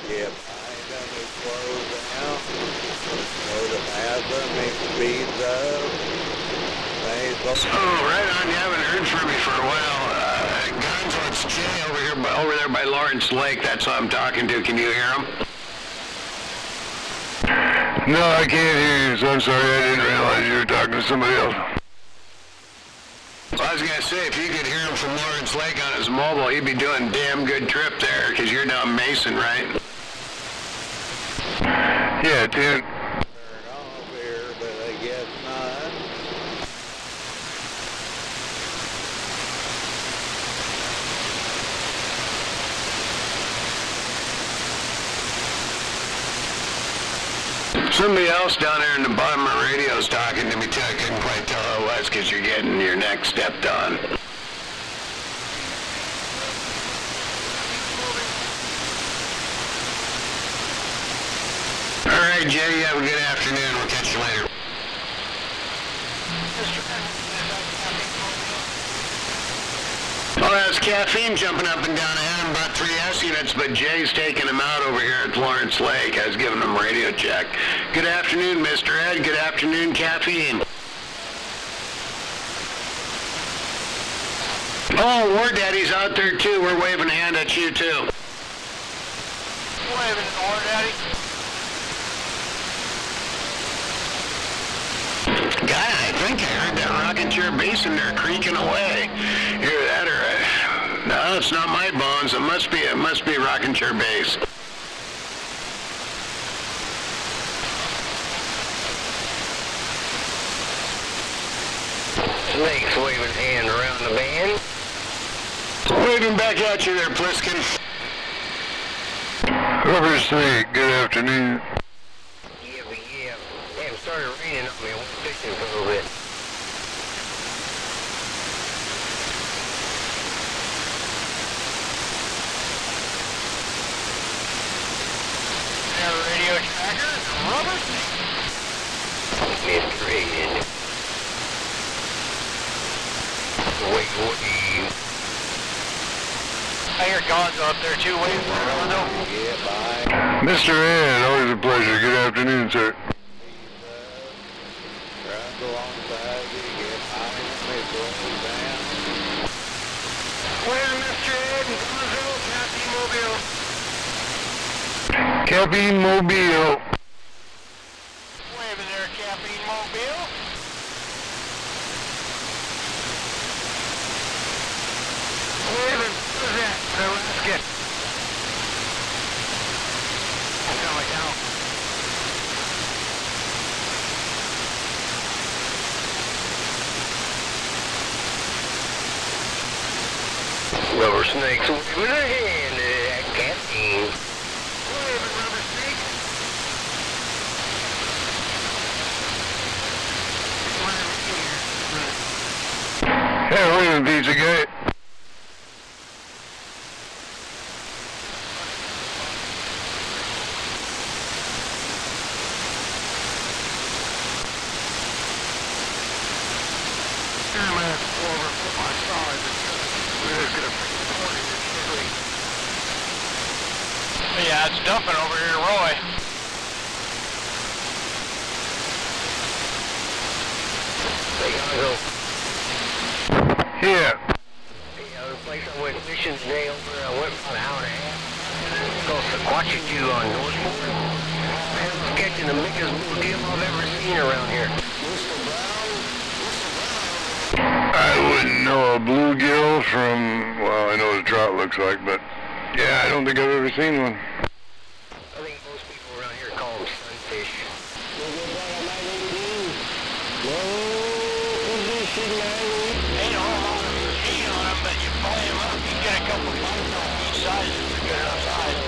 Yep, I done it close down. Go to Mazda, make speeds up. So, right on, you haven't heard from me for a while. Guns, it's Jay over there by Lawrence Lake. That's who I'm talking to. Can you hear him? No, I can't hear you, so I'm sorry. I didn't realize you were talking to somebody else. Well, I was going to say, if you could hear him from Lawrence Lake on his mobile, he'd be doing a damn good trip there, because you're down Mason, right? Yeah, dude. Turn off here, but I guess not. Somebody else down there in the bottom of the radio is talking to me too. I couldn't quite tell who it was because you're getting your neck stepped on. All right, Jay, you have a good afternoon. We'll catch you later. Oh, that's caffeine jumping up and down. I had him about 3 S units, but Jay's taking him out over here at Lawrence Lake. I was giving him a radio check. Good afternoon, Mr. Ed. Good afternoon, caffeine. Oh, War Daddy's out there, too. We're waving a hand at you, too. Waving at War Daddy. God, I think I heard that rocking chair bass in there creaking away. Hear that or no, it's not my bones. It must be rocking chair bass. Snake's waving hand around the band. Waving back at you there, Pliskin. Rubber Snake, good afternoon. Yeah. Damn, started raining on me. I went fishing for a little bit. 1 I hear Gonzo up there too. Wait, Gonzo. Yeah, bye. Mr. Ed, always a pleasure. Good afternoon, sir. Runs alongside you, get high and they blow down. Where's Mr. Ed and Gonzo, Cappy Mobile? Cappy Mobile. Waving there, Cappy Mobile. Waving, who's that? Alaska. I'm coming down. Rubber snakes waving their hand at Captain. Waving, rubber snake. Hey, waving pizza guy. I'm gonna have to go over and put my solid because we're just gonna freaking corner this shit. Yeah, it's dumping over here, Roy. Hey, Gonzo. Yeah. Hey, the place I went fishing today over, I went about an hour and a half. Called Sequatchie on Northport. Man, I was catching the biggest bluegill I've ever seen around here. I wouldn't know a bluegill from, well, I know what a trout looks like, but yeah, I don't think I've ever seen one. I think most people around here call them sunfish. Ain't a whole lot of meat on them, but you play them up, you get a couple bites on each side. It's a good enough size.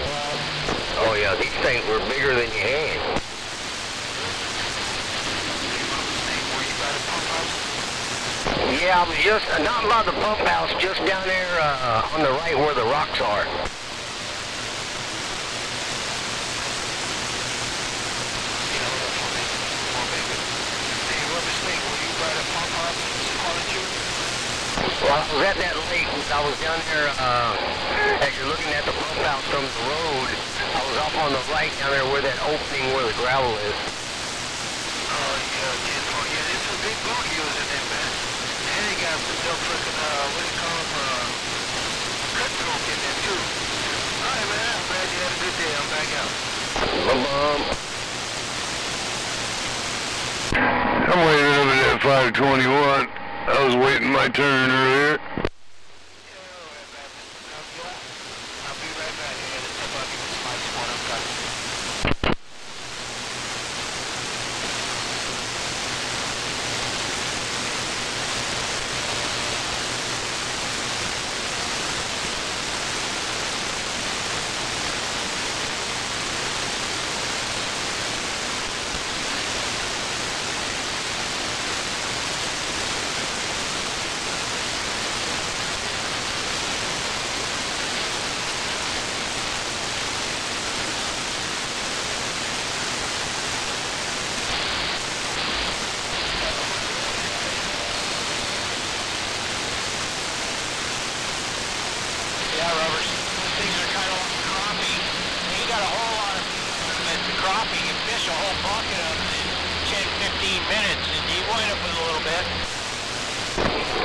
Oh yeah, these things were bigger than your hand. Yeah, I was just, not by the pump house, just down there on the right where the rocks are. Well, I was at that lake. I was down there, as you're looking at the pump house from the road. I was off on the right down there where that opening where the gravel is. There's some big bluegills in there, man. And they got some dope freaking, what do you call them, cutthroat in there, too. Alright, man, I'm glad you had a good day. I'm back out. I'm waiting over there at 521. I was waiting my turn earlier. Yeah, Rubbers. Things are kind of like crappie. You got a whole lot of crappie. You fish a whole bucket of them in 10, 15 minutes, and you wind up with a little bit.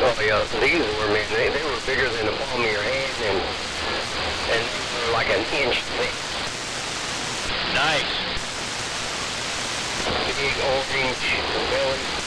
Oh yeah, these were, man, they were bigger than the palm of your hand and they were like an inch thick. Nice. Big orange belly.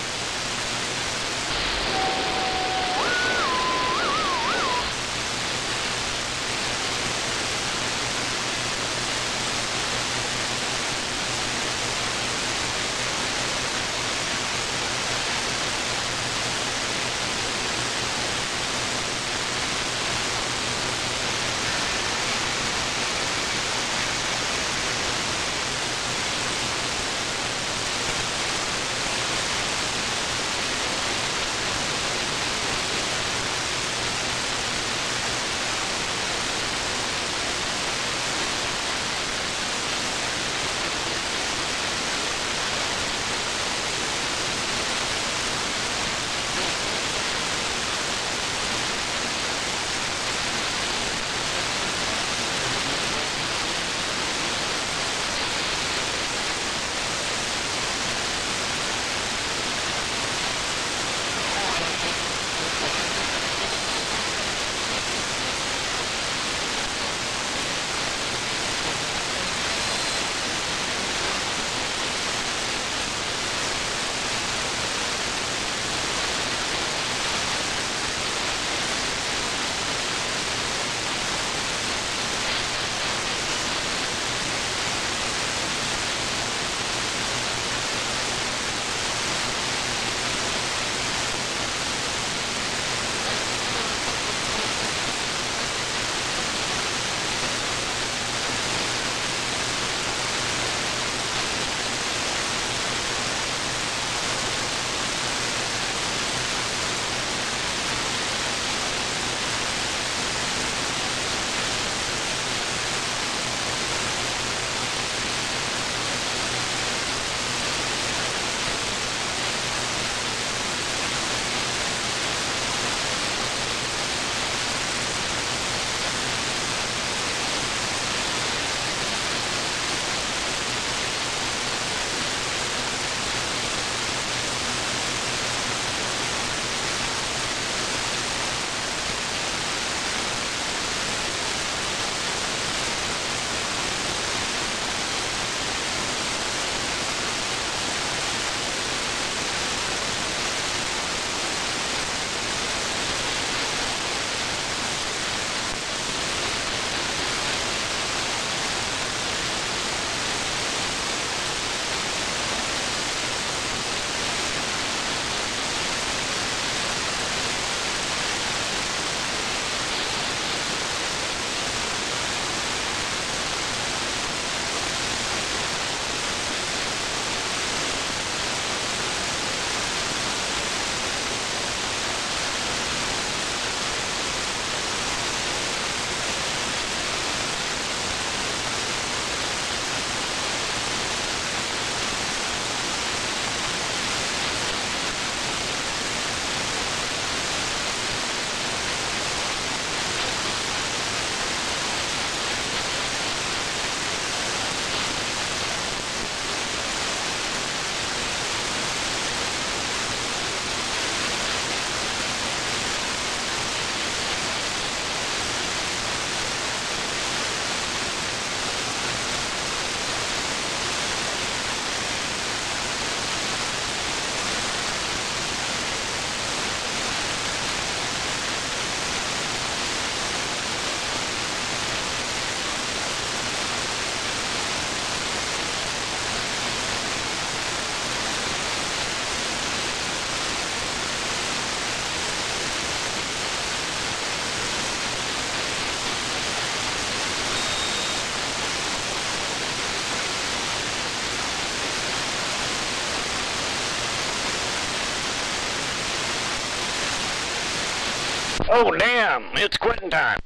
Oh, damn, it's quitting time.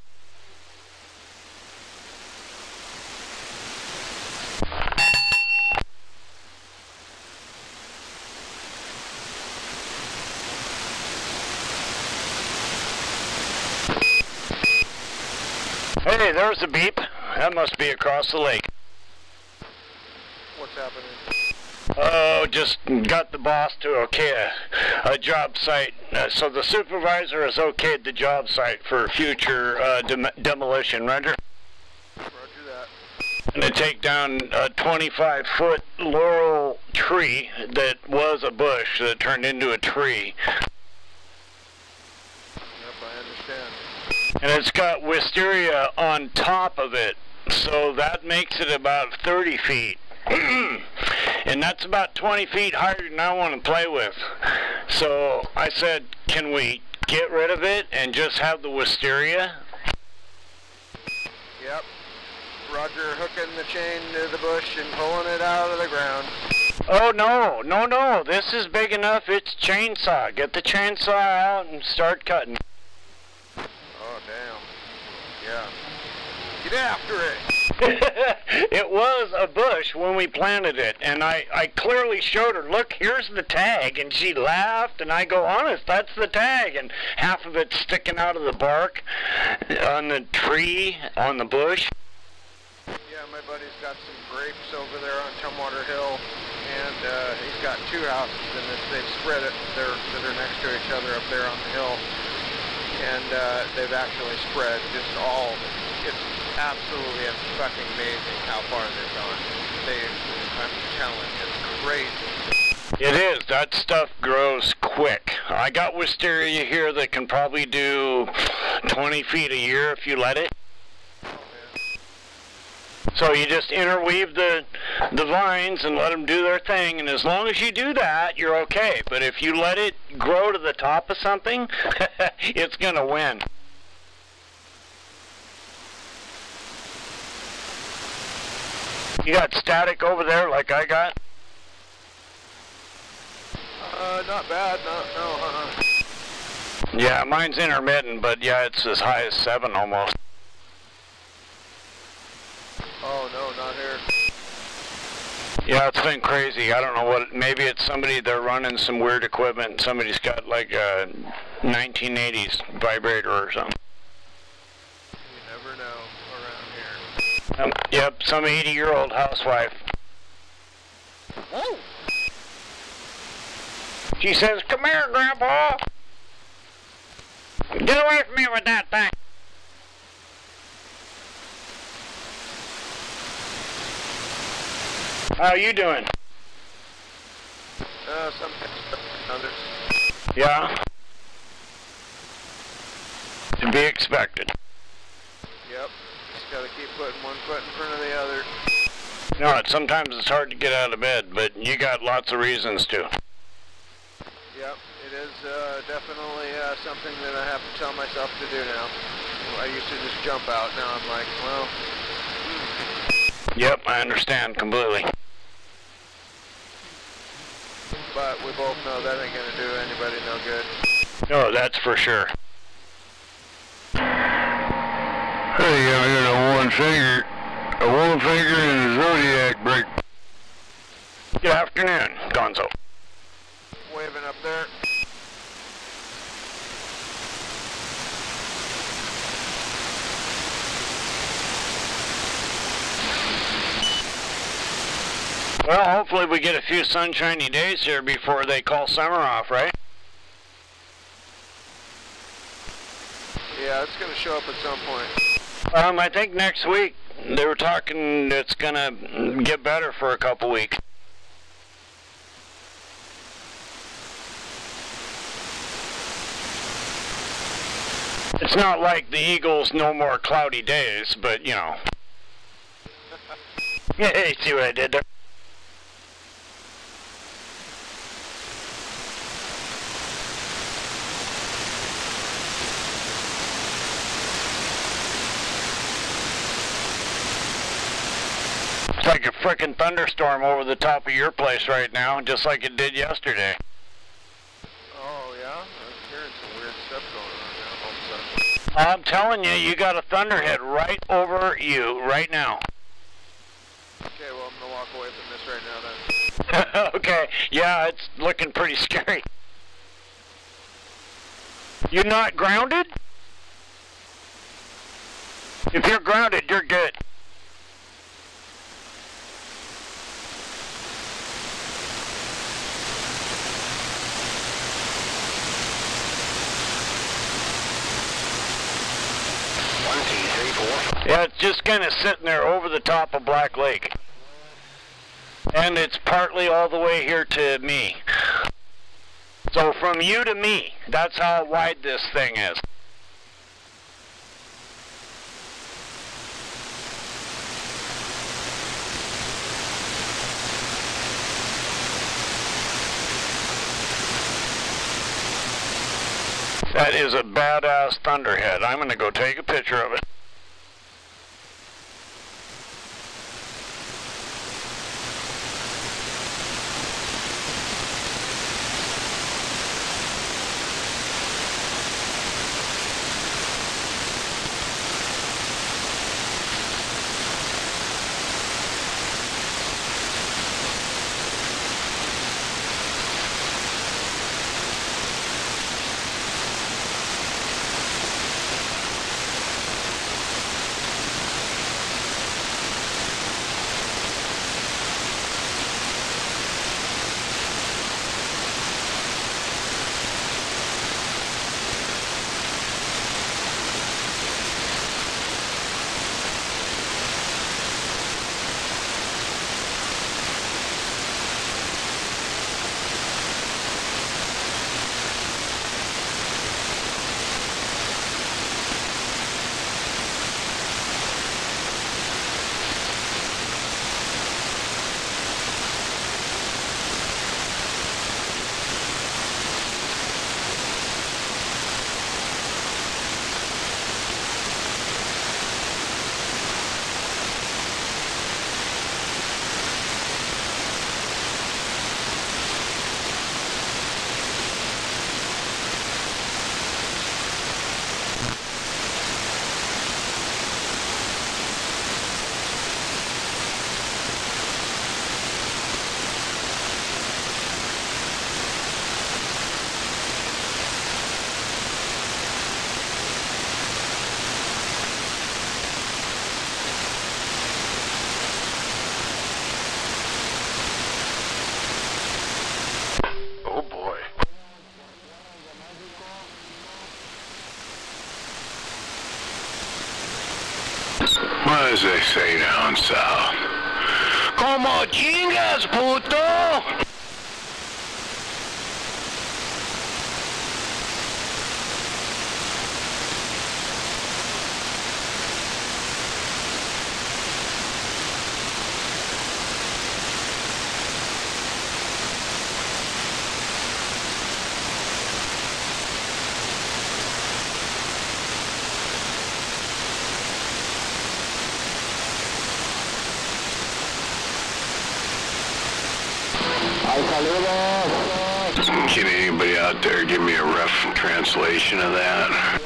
Hey, there's a beep. That must be across the lake. What's happening? Oh, just got the boss to okay a job site. So the supervisor has okayed the job site for future demolition, Roger? Roger that. And to take down a 25-foot laurel tree that was a bush that turned into a tree. Yep, I understand. And it's got wisteria on top of it, so that makes it about 30 feet. And that's about 20 feet higher than I want to play with. So I said, can we get rid of it and just have the wisteria? Yep. Roger, hooking the chain to the bush and pulling it out of the ground. Oh, no. This is big enough. It's chainsaw. Get the chainsaw out and start cutting. Oh, damn. Yeah. Get after it. It was a bush when we planted it, and I clearly showed her, look, here's the tag, and she laughed, and I go, honest, that's the tag, and half of it's sticking out of the bark on the tree, on the bush. Yeah, my buddy's got some grapes over there on Tumwater Hill, and he's got two houses, and they've spread it that are next to each other up there on the hill, and they've actually spread just all. It's absolutely fucking amazing how far they've gone. I'm telling you, it's crazy. It is. That stuff grows quick. I got wisteria here that can probably do 20 feet a year if you let it. So you just interweave the vines and let them do their thing, and as long as you do that, you're okay. But if you let it grow to the top of something, it's going to win. You got static over there like I got? Not bad. No. Yeah, mine's intermittent, but yeah, it's as high as 7 almost. Oh, no, not here. Yeah, it's been crazy. I don't know what, maybe it's somebody, they're running some weird equipment. Somebody's got like a 1980s vibrator or something. You never know around here. Yep, some 80-year-old housewife. Oh! She says, come here, Grandpa. Get away from me with that thing. How you doing? Some others. Yeah. To be expected. Yep. Just gotta keep putting one foot in front of the other. No, sometimes it's hard to get out of bed, but you got lots of reasons to. Yep, it is definitely something that I have to tell myself to do now. I used to just jump out. Now I'm like, well... Yep, I understand completely. But we both know that ain't gonna do anybody no good. No, that's for sure. Hey, I got a one finger and a zodiac break. Good afternoon, Gonzo. Waving up there. Well, hopefully we get a few sunshiny days here before they call summer off, right? Yeah, it's gonna show up at some point. I think next week. They were talking it's gonna get better for a couple weeks. It's not like the Eagles no more cloudy days, but you know. Yeah, see what I did there? It's like a frickin' thunderstorm over the top of your place right now, just like it did yesterday. Oh, yeah? I'm hearing some weird stuff going on now. I'm telling you, you got a thunderhead right over you right now. Okay, well, I'm going to walk away from this right now then. Okay, yeah, it's looking pretty scary. You're not grounded? If you're grounded, you're good. Yeah, it's just kind of sitting there over the top of Black Lake. And it's partly all the way here to me. So from you to me, that's how wide this thing is. That is a badass thunderhead. I'm going to go take a picture of it. What does they say down south? Como chingas, puto! Can anybody out there give me a rough translation of that?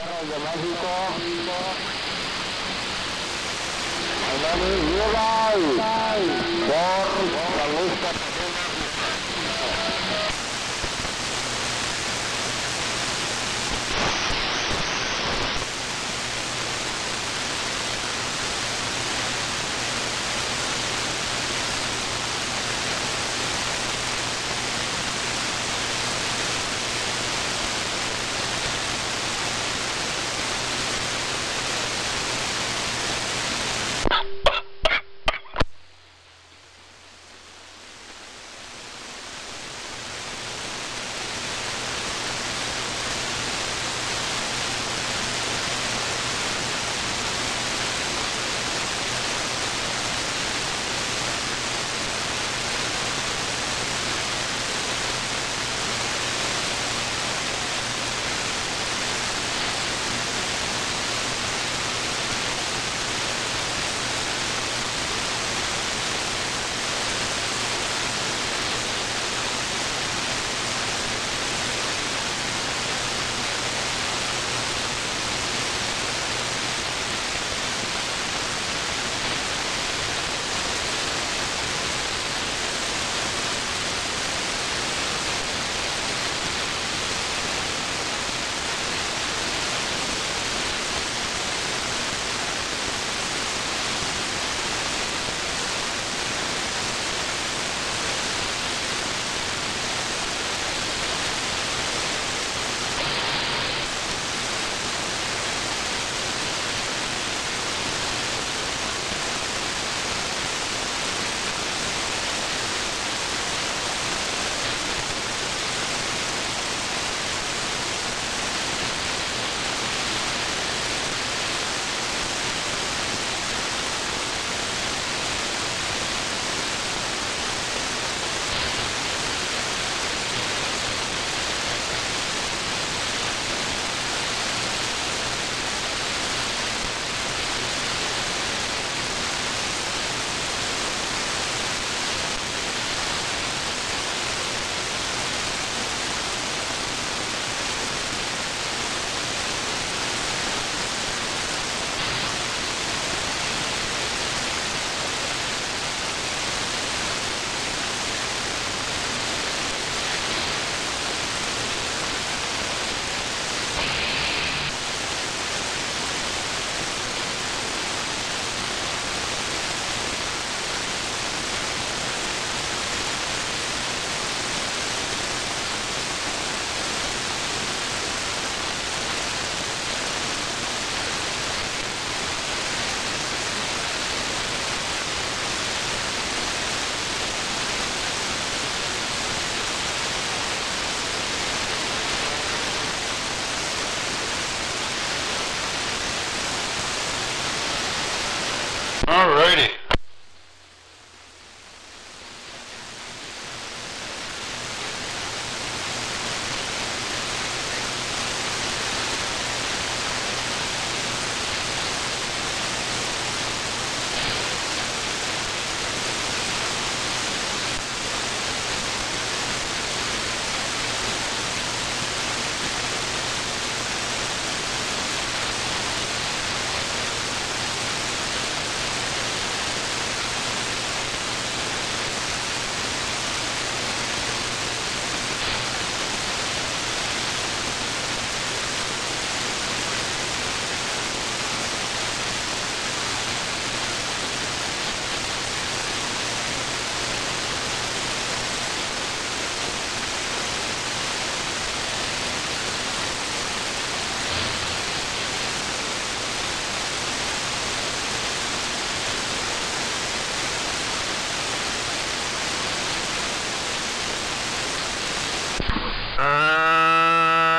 Alrighty.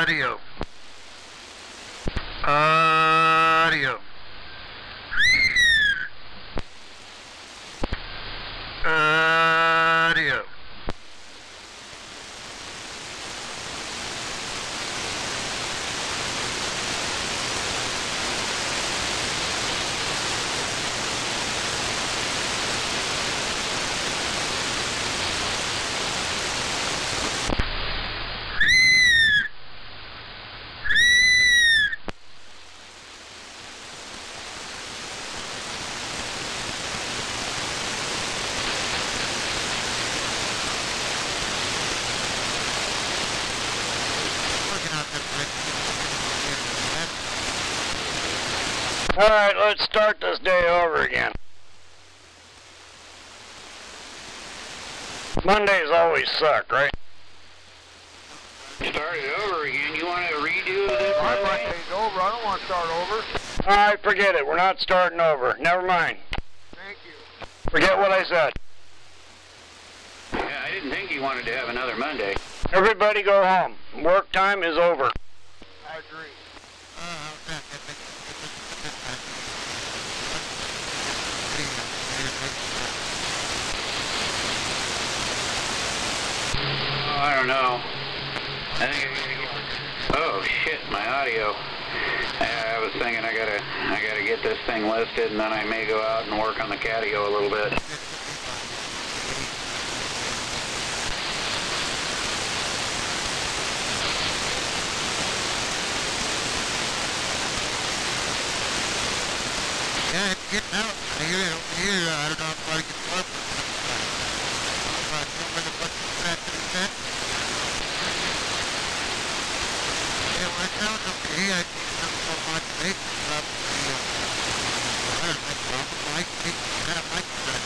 Audio. Audio. Audio. Alright, let's start this day over again. Mondays always suck, right? Start it over again. You want to redo it? My Monday's over. I don't want to start over. Alright, forget it. We're not starting over. Never mind. Thank you. Forget what I said. Yeah, I didn't think you wanted to have another Monday. Everybody go home. Work time is over. I agree. Oh, I don't know. I think oh shit, my audio. I was thinking I gotta get this thing listed, and then I may go out and work on the catio a little bit. Yeah, it's getting out. I hear it over here. I don't know if I can work with it. Yeah, well, it sounds okay. I think some modulation probably, I don't know, problem. I think that I might do that.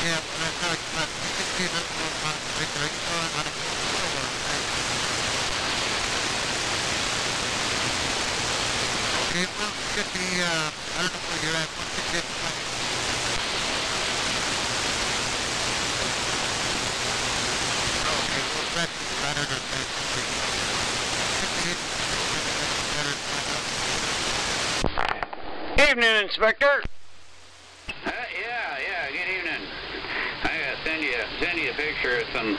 Yeah, but I thought you could see a little more modulation. I saw it on a floor. Okay, well, it should be, I don't know where you're at. Once it gets playing. Okay, well, that's better than that. Evening, Inspector. Yeah, good evening. I gotta send you a picture of some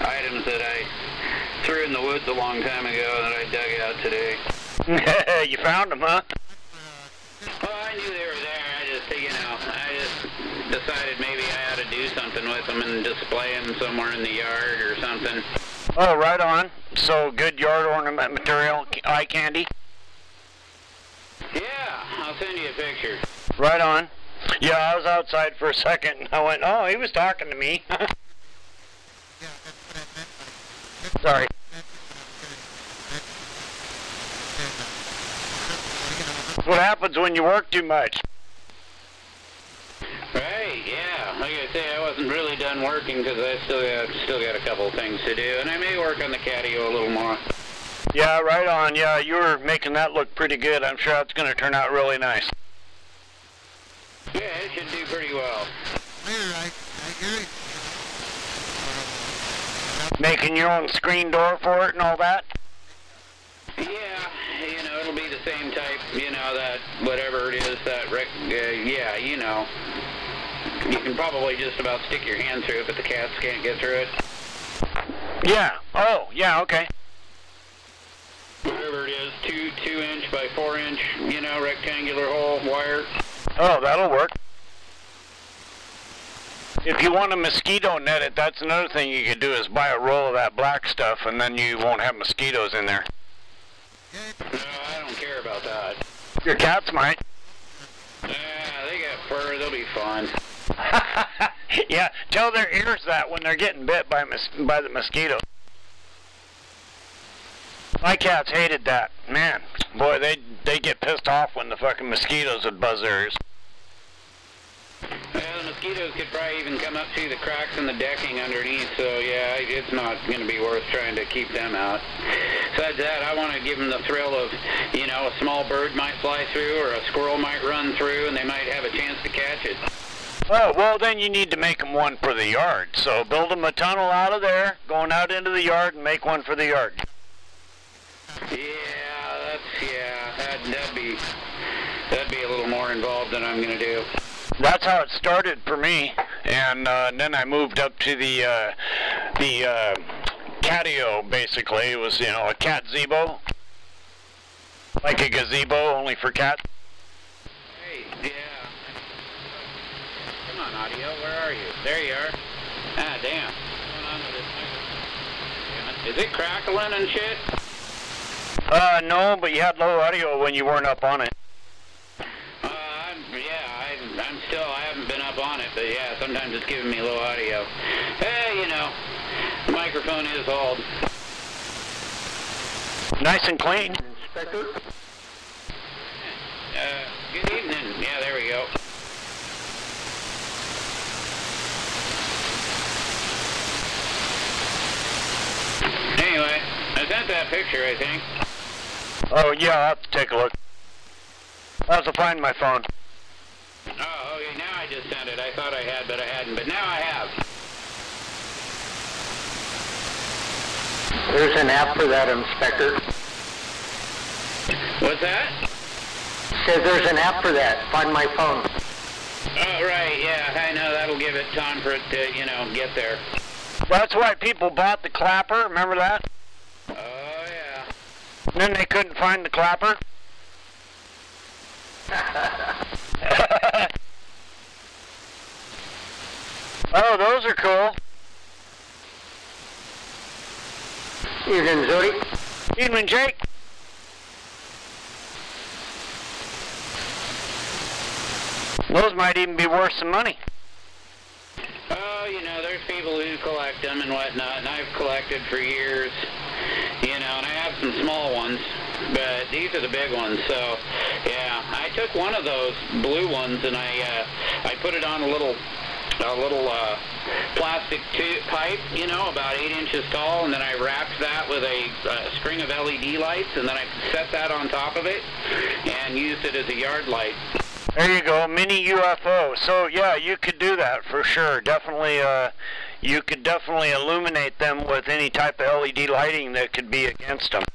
items that I threw in the woods a long time ago that I dug out today. You found them, huh? Well, I knew they were there. I just decided maybe I ought to do something with them and display them somewhere in the yard or something. Oh, right on. So, good yard ornament material, eye candy? Yeah, I'll send you a picture. Right on. Yeah, I was outside for a second, and I went, oh, he was talking to me. Sorry. What happens when you work too much? Right, yeah. Like I say, I wasn't really done working because I still got a couple of things to do, and I may work on the catio a little more. Yeah, right on. Yeah, you were making that look pretty good. I'm sure that's going to turn out really nice. Yeah, it should do pretty well. Making your own screen door for it and all that? Yeah, you know, it'll be the same type, you know, that whatever it is, that, yeah, you know. You can probably just about stick your hand through it, but the cats can't get through it. Yeah. Oh, yeah, okay. Whatever it is, 2-inch by 4-inch, you know, rectangular hole wire. Oh, that'll work. If you want to mosquito net it, that's another thing you could do is buy a roll of that black stuff, and then you won't have mosquitoes in there. No, I don't care about that. Your cats might. Yeah, they got fur, they'll be fine. Yeah, tell their ears that when they're getting bit by the mosquito. My cats hated that. Man, boy, they get pissed off when the fucking mosquitoes would buzz their ears. Yeah, the mosquitoes could probably even come up through the cracks in the decking underneath, so yeah, it's not going to be worth trying to keep them out. Besides that, I want to give them the thrill of, you know, a small bird might fly through or a squirrel might run through and they might have a chance to catch it. Oh, well, then you need to make them one for the yard. So build them a tunnel out of there, going out into the yard, and make one for the yard. That'd be a little more involved than I'm going to do. That's how it started for me, and then I moved up to the catio, basically. It was, you know, a cat zebo. Like a gazebo, only for cats. Hey, yeah. Come on, audio, where are you? There you are. Ah, damn. What's going on with this microphone? Is it crackling and shit? No, but you had low audio when you weren't up on it. I haven't been up on it, but yeah, sometimes it's giving me low audio. Hey, you know, the microphone is old. Nice and clean. Inspector? Good evening. Yeah, there we go. Anyway, I sent that picture, I think. Oh, yeah, I'll have to take a look. I'll have to find my phone. Oh, okay, now I just sent it. I thought I had, but I hadn't, but now I have. There's an app for that, Inspector. What's that? Says there's an app for that. Find my phone. Oh, right, yeah, I know. That'll give it time for it to, you know, get there. That's why people bought the clapper, remember that? Oh, yeah. And then they couldn't find the clapper. Oh, those are cool. Evening, Zodi. Evening, Jake. Those might even be worth some money. Oh, you know, there's people who collect them and whatnot, and I've collected for years, you know, and I have some small ones, but these are the big ones, so, yeah. I took one of those blue ones, and I put it on a little plastic pipe, you know, about 8 inches tall, and then I wrapped that with a string of LED lights, and then I set that on top of it and used it as a yard light. There you go, mini UFO. So yeah, you could do that for sure. Definitely, you could definitely illuminate them with any type of LED lighting that could be against them.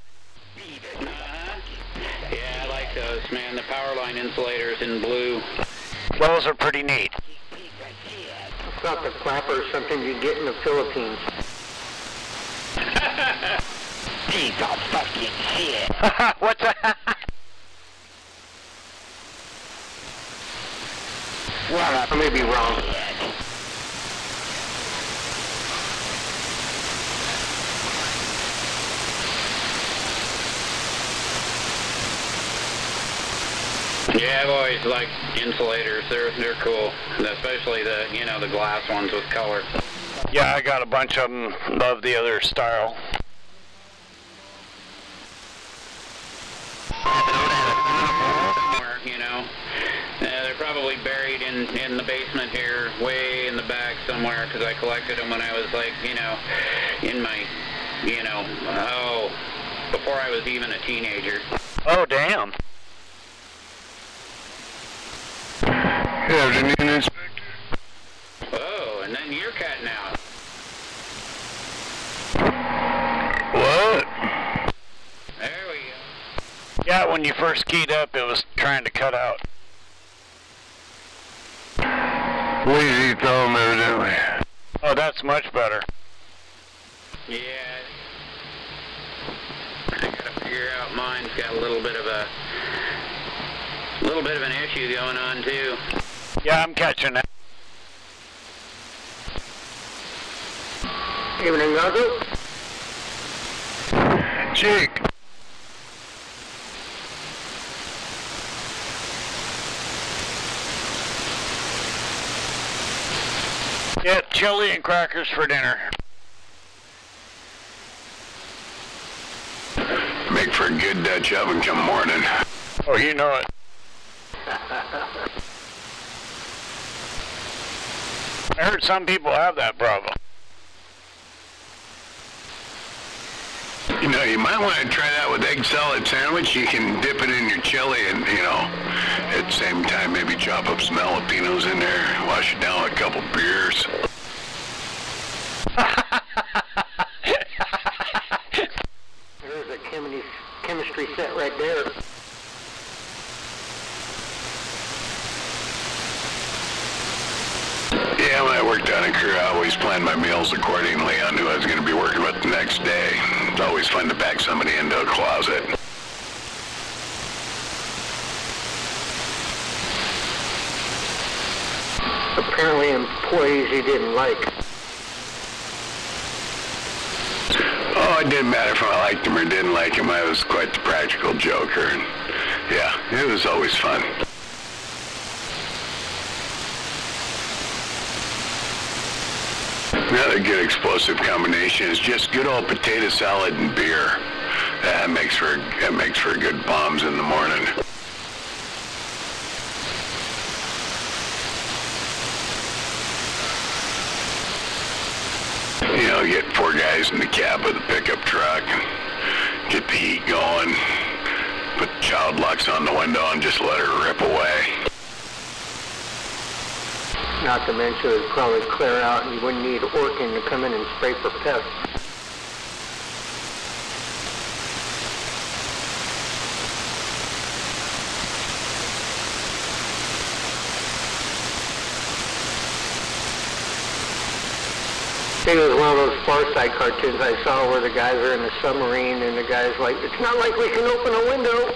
Yeah, I like those, man. The power line insulators in blue. Those are pretty neat. I thought the clapper is something you get in the Philippines. Piece of fucking shit. What's that? Well, I may be wrong. Yeah, I've always liked insulators. They're cool, especially the, you know, the glass ones with color. Yeah, I got a bunch of them. Love the other style. You know, they're probably buried in the basement here, way in the back somewhere, because I collected them when I was like, you know, in my, you know, before I was even a teenager. Oh, damn. Yeah, Janine, Inspector. Oh, and then you're cutting out. What? There we go. Yeah, when you first keyed up, it was trying to cut out. Lazy thumb, evidently. Oh, that's much better. Yeah. I gotta figure out mine's got a little bit of an issue going on too. Yeah, I'm catching that. Evening, Uncle. Jake. Yeah, chili and crackers for dinner. Make for a good Dutch oven come morning. Oh, you know it. I heard some people have that problem. You know, you might want to try that with egg salad sandwich. You can dip it in your chili and, you know, at the same time maybe chop up some jalapenos in there, wash it down with a couple beers. There's a chemistry set right there. Yeah, when I worked on a crew, I always planned my meals accordingly. I knew I was going to be working with the next day. It's always fun to back somebody into a closet. Apparently employees he didn't like. Oh, it didn't matter if I liked him or didn't like him. I was quite the practical joker. And yeah, it was always fun. Another good explosive combination is just good old potato salad and beer. That makes for good bombs in the morning. You know, get 4 guys in the cab of the pickup truck and get the heat going. Put the child locks on the window and just let her rip away. Not to mention it would probably clear out and you wouldn't need Orkin to come in and spray for pests. I think it was one of those Far Side cartoons I saw where the guys are in a submarine and the guy's like, it's not like we can open a window.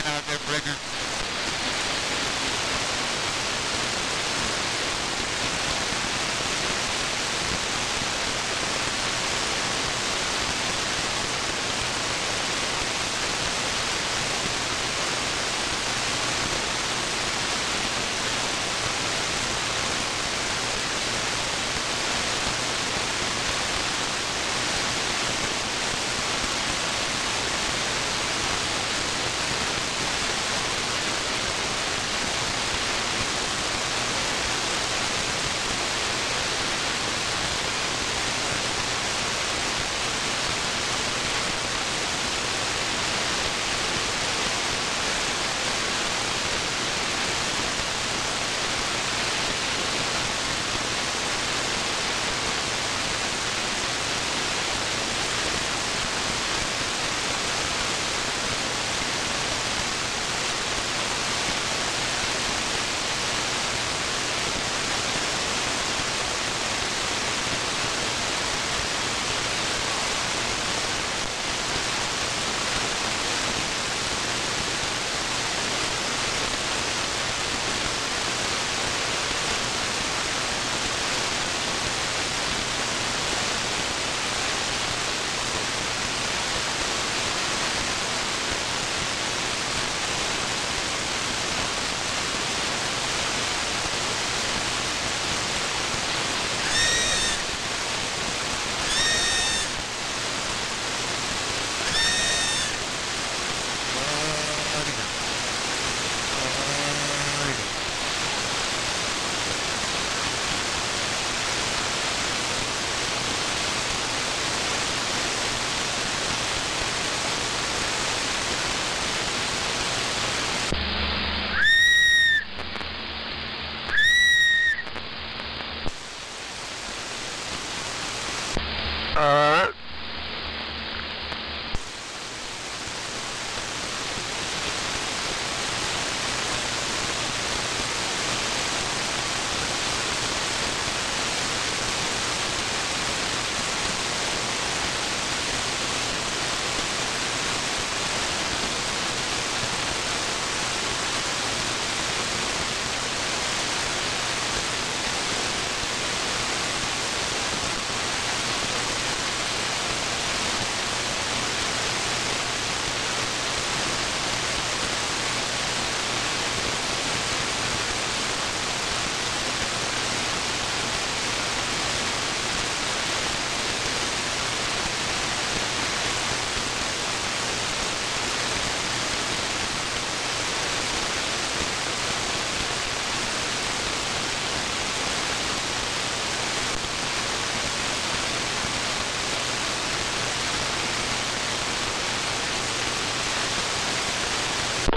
out there, Brigger.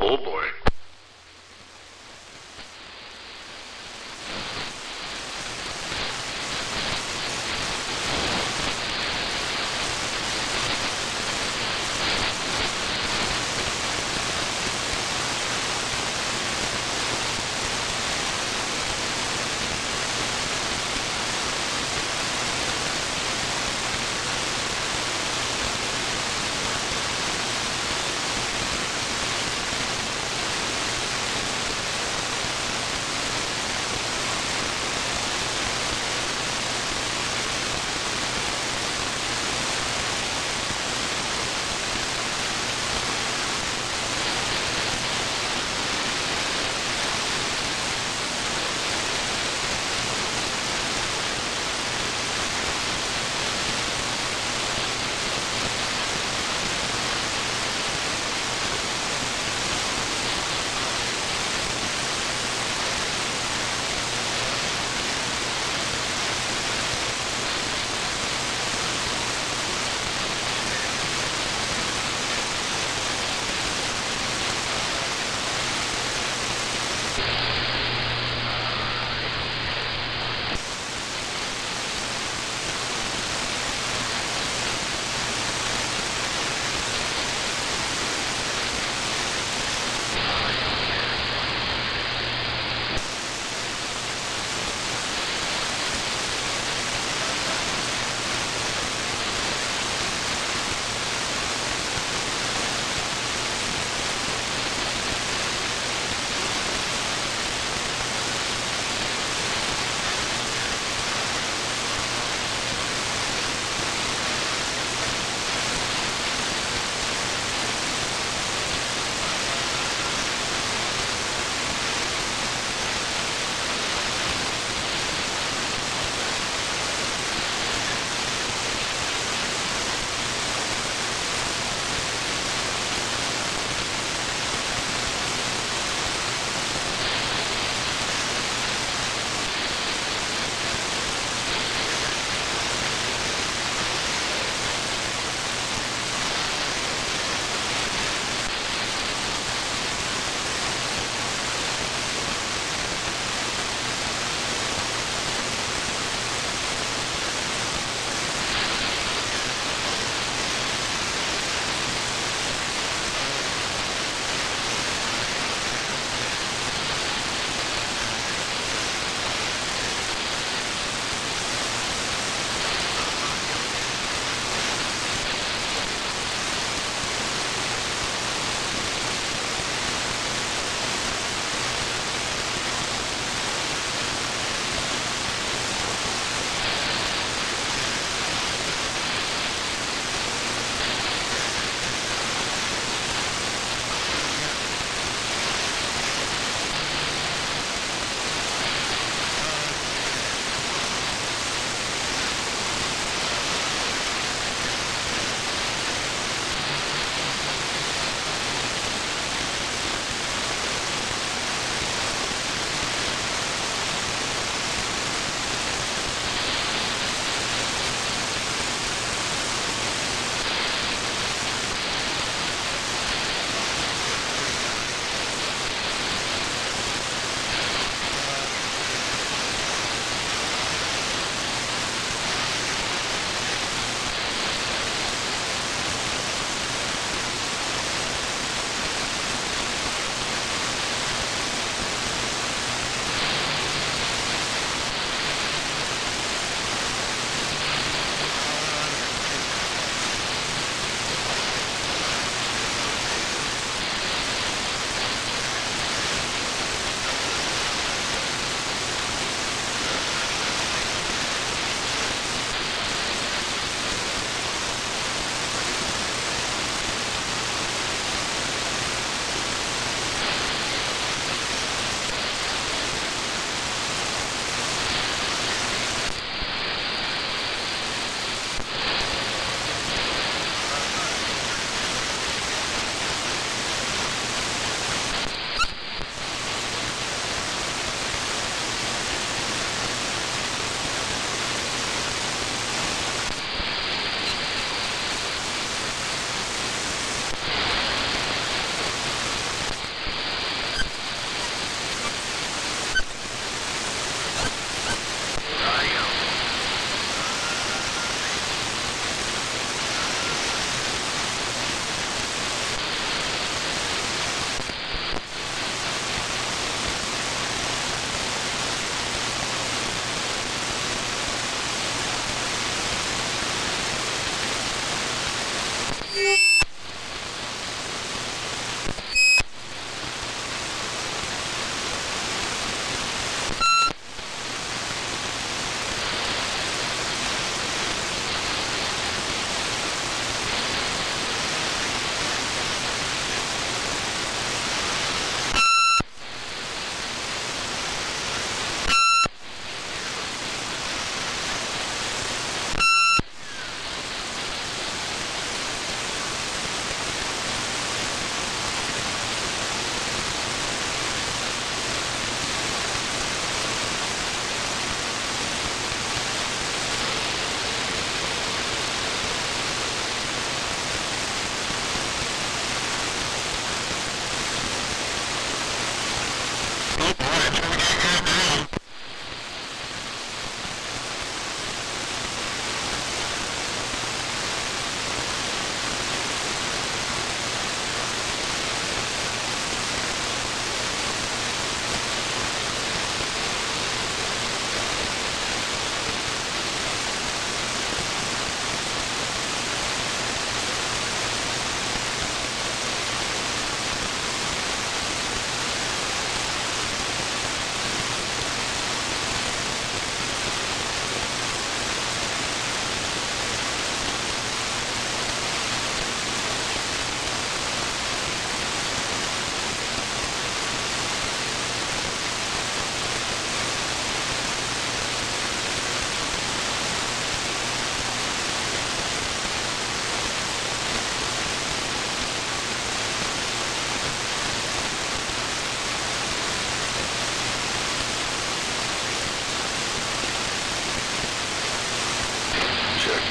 Oh boy.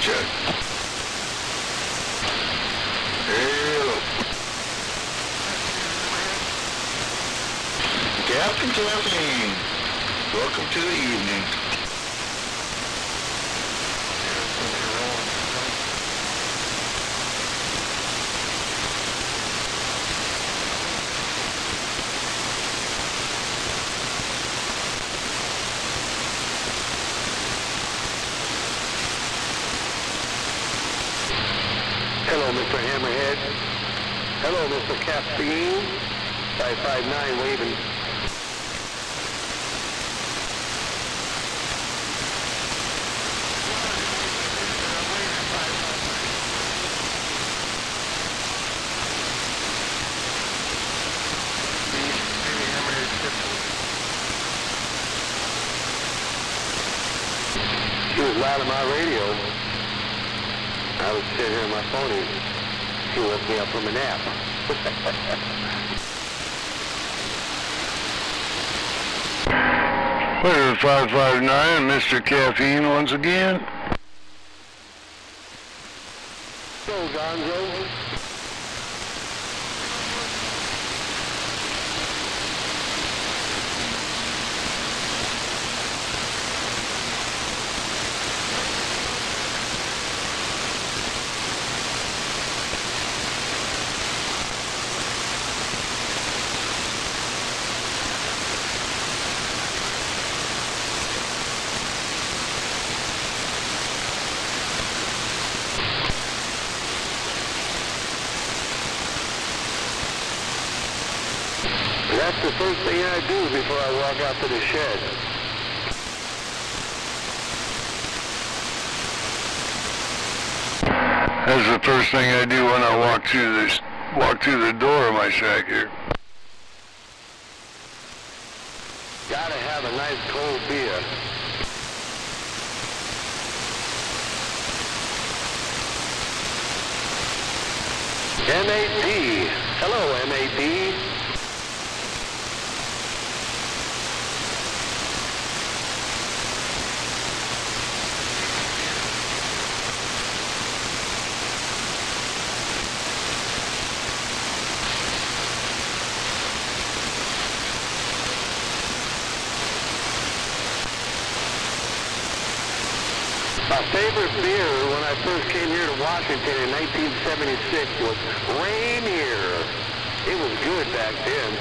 check. Hello. Captain Caffeine, welcome to the evening. Hello, Mr. Hammerhead. Hello, Mr. Caffeine. 559 waving. He was loud on my radio. I was sitting here on my phone and he woke me up from a nap. Where's 559, Mr. Caffeine once again? Go, Gonzo. That's the first thing I do before I walk out to the shed. That's the first thing I do when I walk through the door of my shack here. Gotta have a nice cold beer. MAP. Hello, MAP. My favorite beer when I first came here to Washington in 1976 was Rainier. It was good back then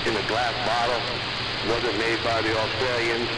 in a glass bottle. Wasn't made by the Australians.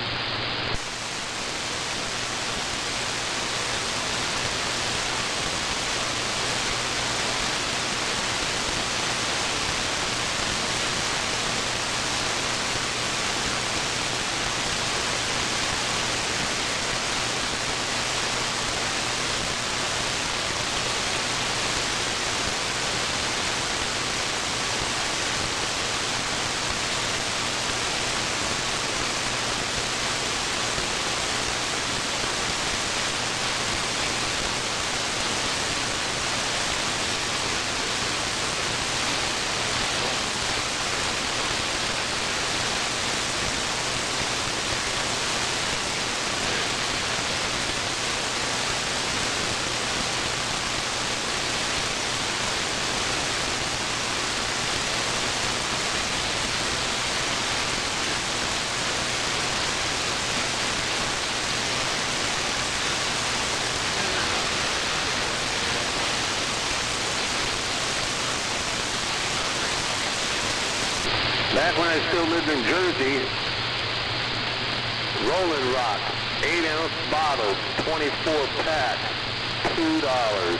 Back when I still lived in Jersey, Rolling Rock, 8-ounce bottles, 24 pack, $2.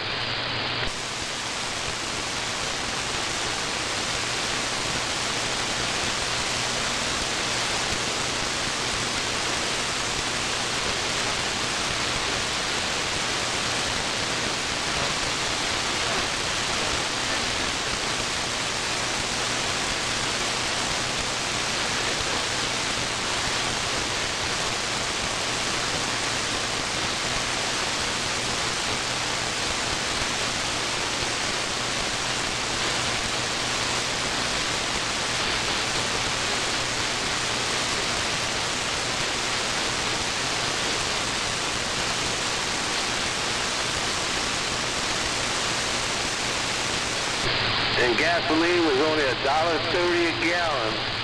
gasoline was only $1.30 a gallon.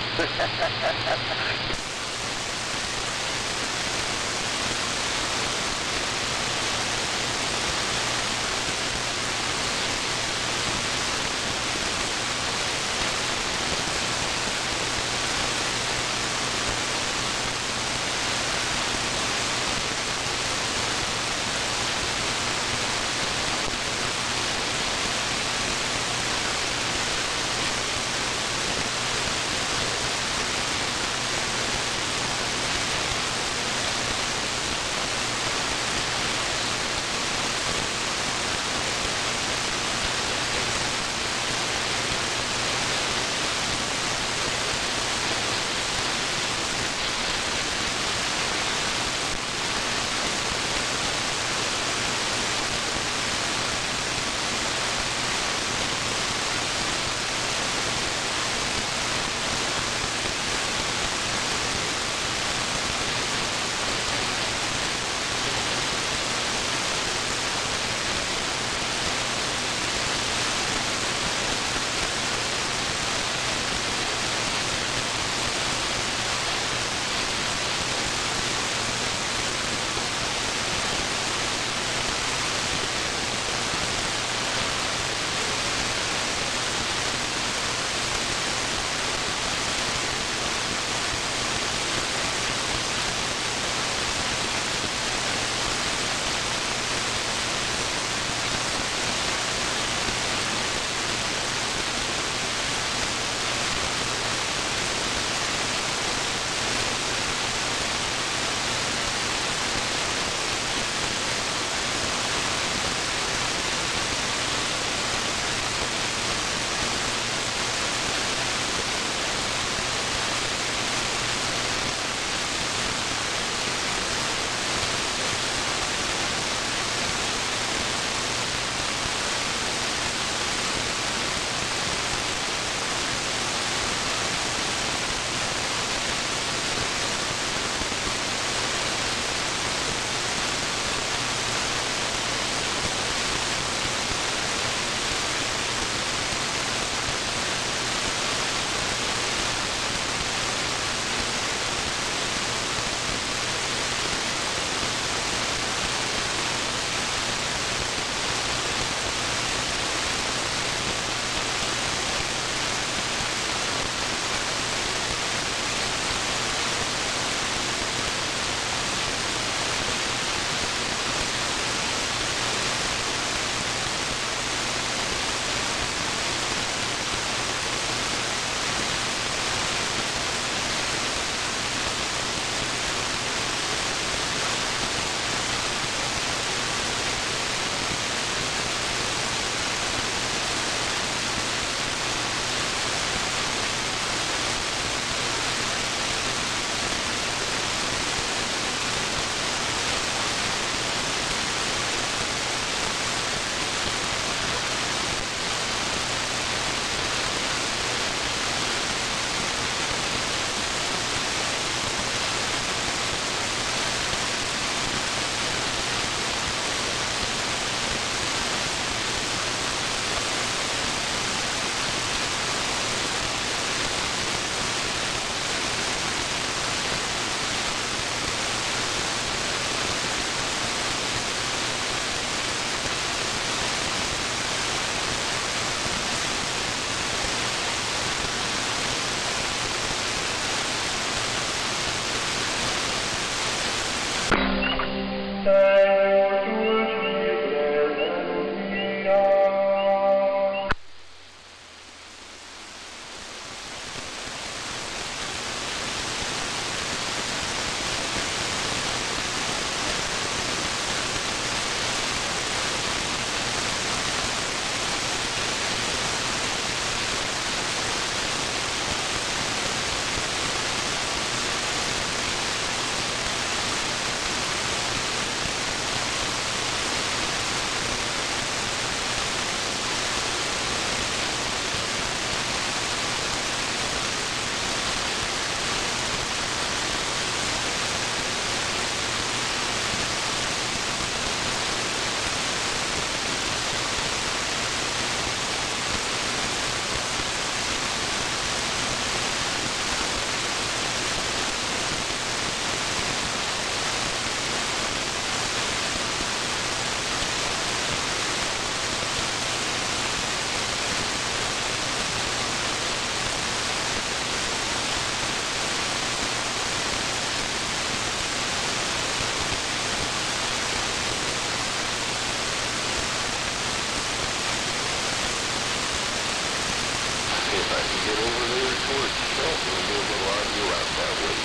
get over there towards Shelton and do a little audio out that way.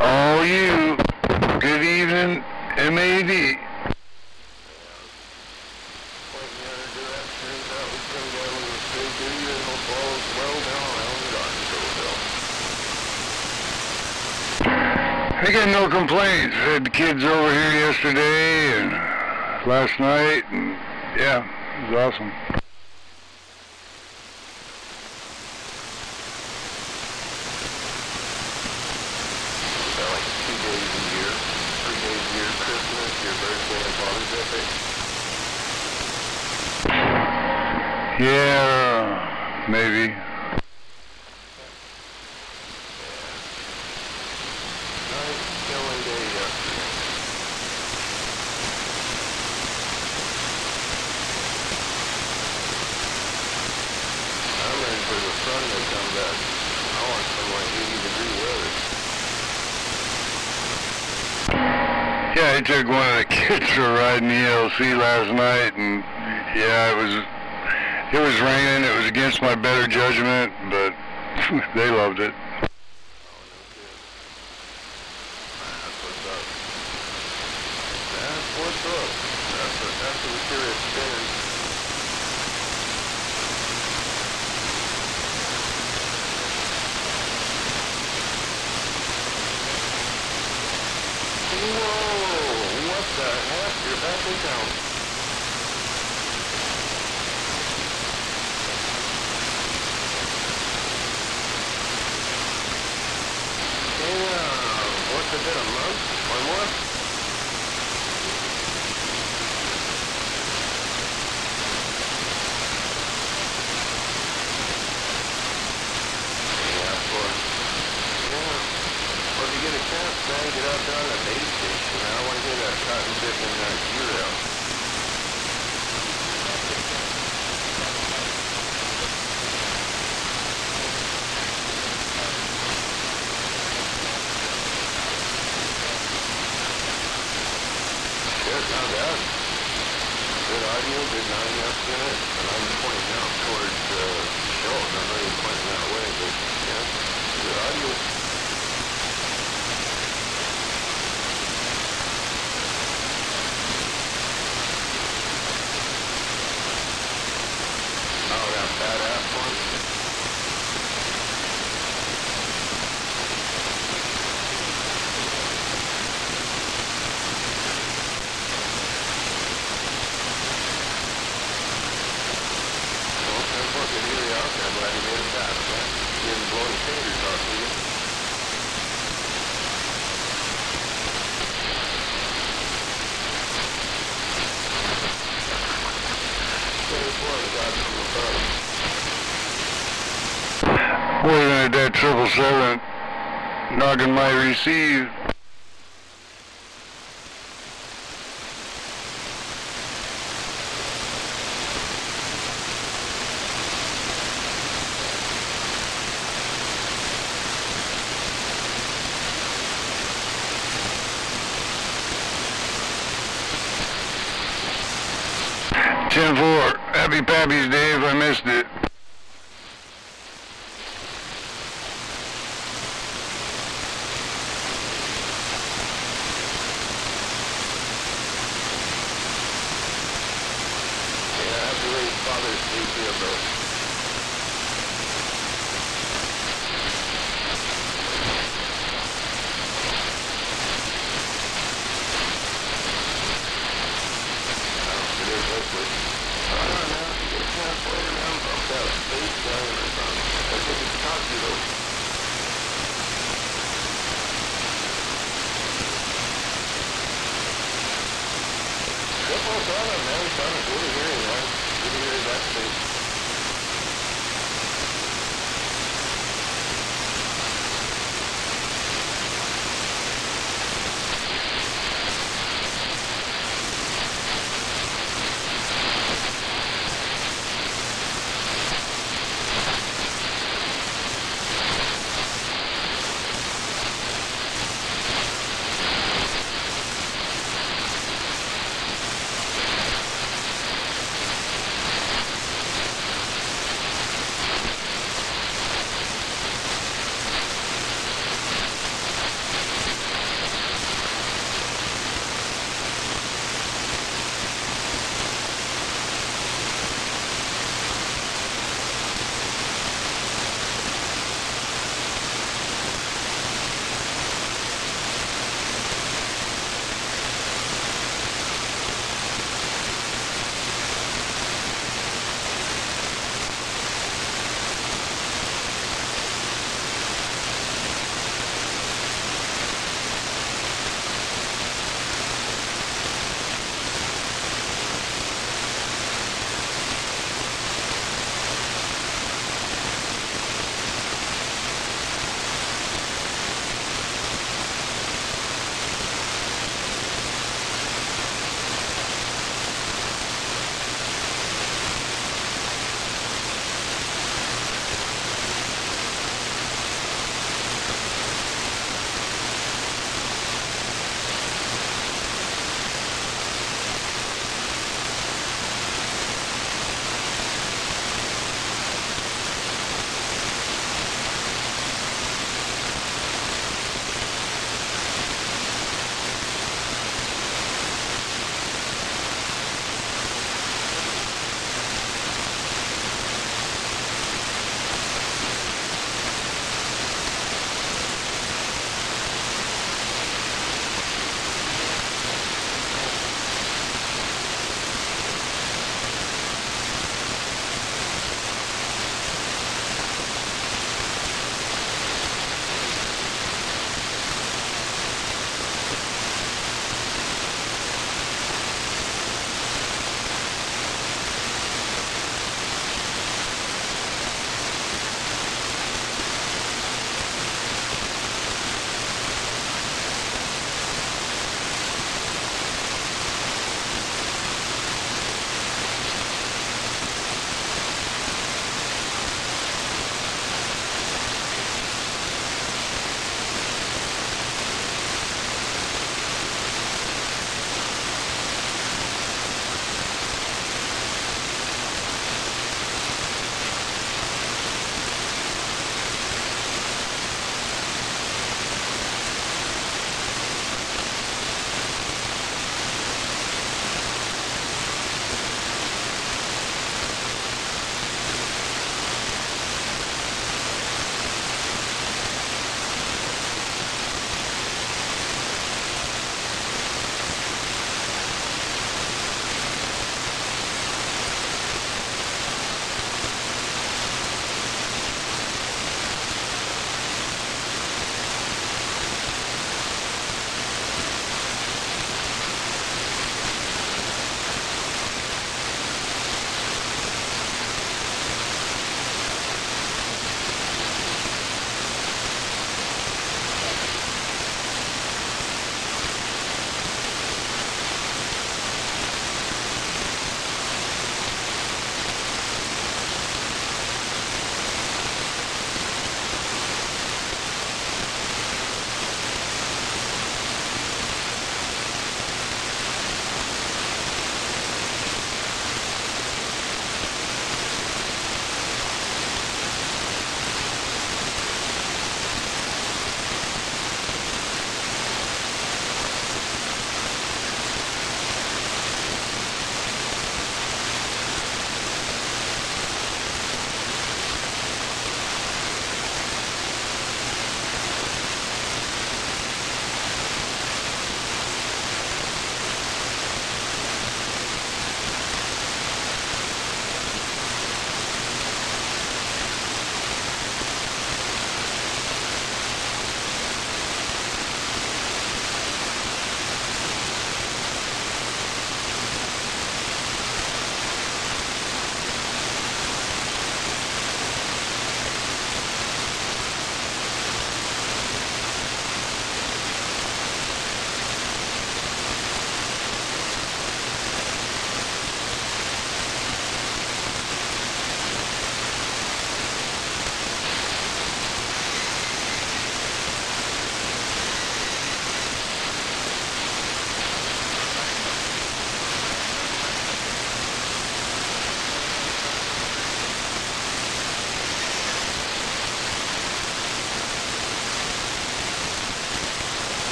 Oh, you. Good evening, MAD. I got no complaints. I had the kids over here yesterday and last night, and yeah, it was awesome. Like 2 days a year, 3 days a year, Christmas, your birthday, and Father's Day. Yeah, maybe. Yeah, I took one of the kids for a ride in the ELC last night, and yeah, it was raining. It was against my better judgment, but they loved it. That's what's up. That's a serious spin. Whoa, what the heck? You're back in town. Yeah, what's it been, a month? One more? Well, if you get a chance, man, get out there on the base station. I want to get that cotton dipping gear out. Shit, not bad. Good audio, good 9-yaps in it, and I'm pointing out towards Shelton. I'm not even pointing that way, but yeah, good audio. Oh, that badass one. Well, that's what good to hear you out there. Glad you made it back, man. You didn't blow any fingers off, did you? Waiting at that 777, knocking my receive. Happy Pappy's Day if I missed it. Father's Day to you, bro. Good to hear you, man. Good to hear you backstage.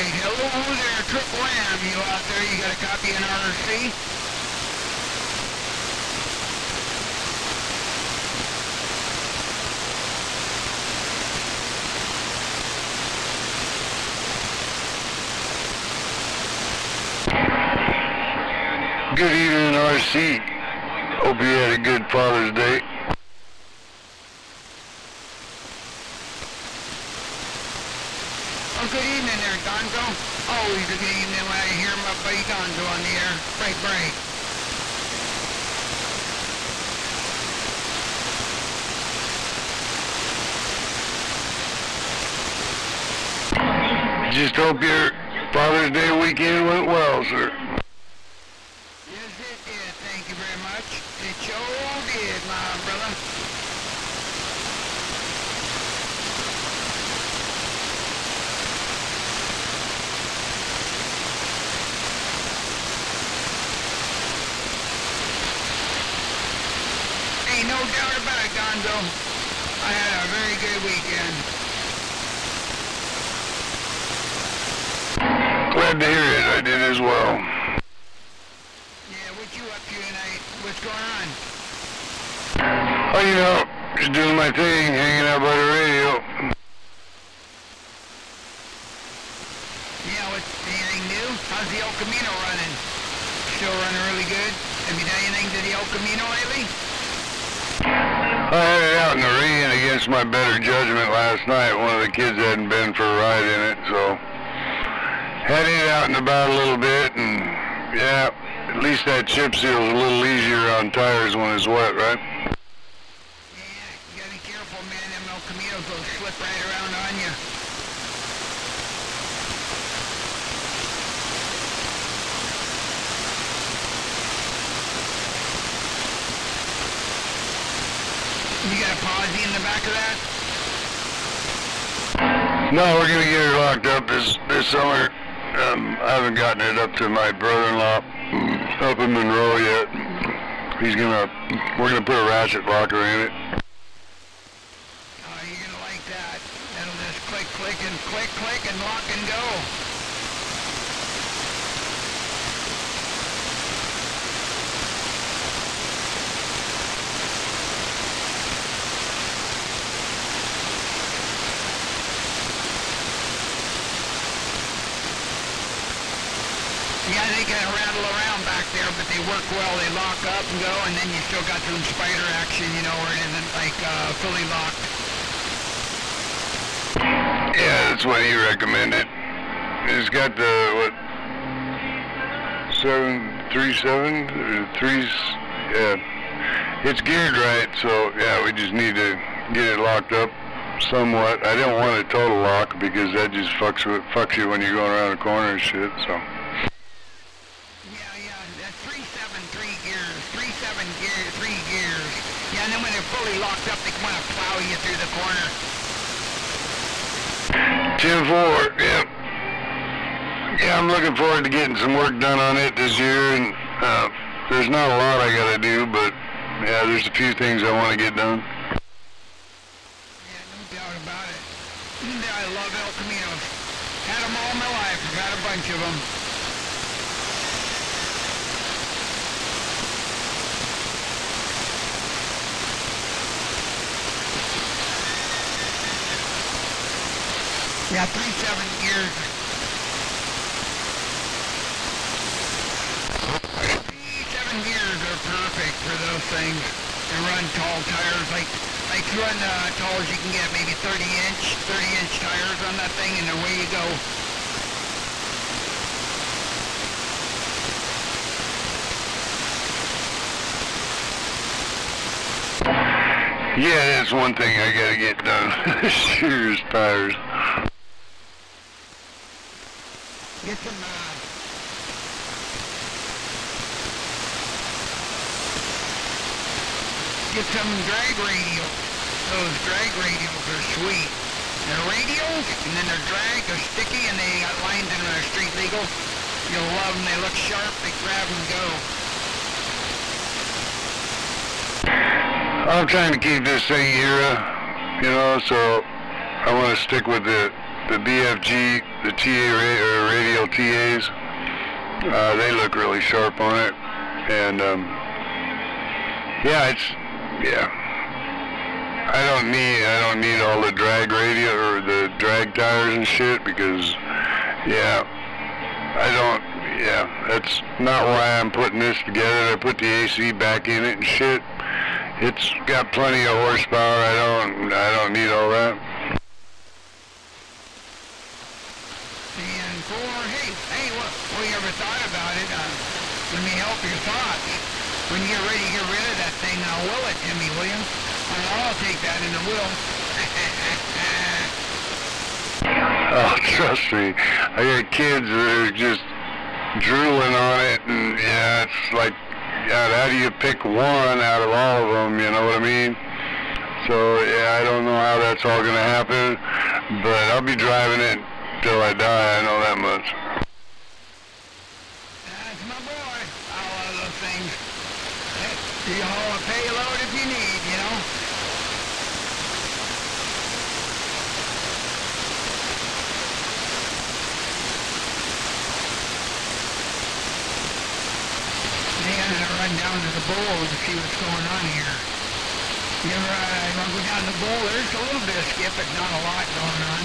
Okay, hello there, Trip Lamb. You out there? You got a copy of NRC? Good evening, RC. Hope you had a good Father's Day. Oh, good evening there, Gonzo. Always a good evening when I hear my buddy Gonzo on the air. Break. Just hope your Father's Day weekend went well, sir. Yes, it did. Thank you very much. It sure did, my brother. Ain't no doubt about it, Gonzo. I had a very good weekend. Glad to hear it. I did as well. Yeah, what you up to tonight? What's going on? Oh, you know, just doing my thing, hanging out by the radio. Yeah, what's anything new? How's the El Camino running? Still running really good? Have you done anything to the El Camino lately? I had it out in the rain against my better judgment last night. One of the kids hadn't been for a ride in it, so had it out and about a little bit, and yeah, at least that chip seal's a little easier on tires when it's wet, right? Yeah, you gotta be careful, man. Them El Caminos will slip right around on you. You got a posse in the back of that? No, we're gonna get it locked up this summer. I haven't gotten it up to my brother-in-law up in Monroe yet. We're gonna put a ratchet locker in it. Oh, you're gonna like that. That'll just click and lock and go. Yeah, they kind of rattle around back there, but they work well. They lock up and go, and then you still got some spider action, you know, where it isn't like fully locked. Yeah, that's why you recommend it. It's got the, 737? Yeah. It's geared right, so yeah, we just need to get it locked up somewhat. I don't want a total lock because that just fucks you when you're going around the corner and shit, so. Yeah, and then when they're fully locked up, they want to plow you through the corner. 10-4, yeah. Yeah, I'm looking forward to getting some work done on it this year, and there's not a lot I gotta do, but yeah, there's a few things I want to get done. Yeah, no doubt about it. I love El Caminos. Had them all my life. I've had a bunch of them. Yeah, 3-7 gears. 3-7 gears are perfect for those things. And run tall tires, like you run tall as you can get, maybe 30-inch tires on that thing, and away you go. Yeah, that's one thing I gotta get done. Shears tires. Get some, get some drag radials. Those drag radials are sweet. They're radials, and then they're drag, they're sticky, and they got lines in them that are street legal. You'll love them, they look sharp, they grab and go. I'm trying to keep this thing era, you know, so I want to stick with the the BFG, the radio TAs. They look really sharp on it, and I don't need all the drag radio or the drag tires and shit because that's not why I'm putting this together. I put the AC back in it and shit. It's got plenty of horsepower. I don't need all that. Hey, well, you ever thought about it? Let me help your thoughts. When you get ready to get rid of that thing, will it to me, will you? I'll take that in the will. Oh, trust me. I got kids that are just drooling on it, and it's like, God, how do you pick one out of all of them, you know what I mean? So, I don't know how that's all going to happen, but I'll be driving it till I die, I know that much. That's my boy. I love those things. You haul a payload if you need, you know? Man, I run down to the bowl to see what's going on here. You ever go down the bowl? There's a little bit of skip, but not a lot going on.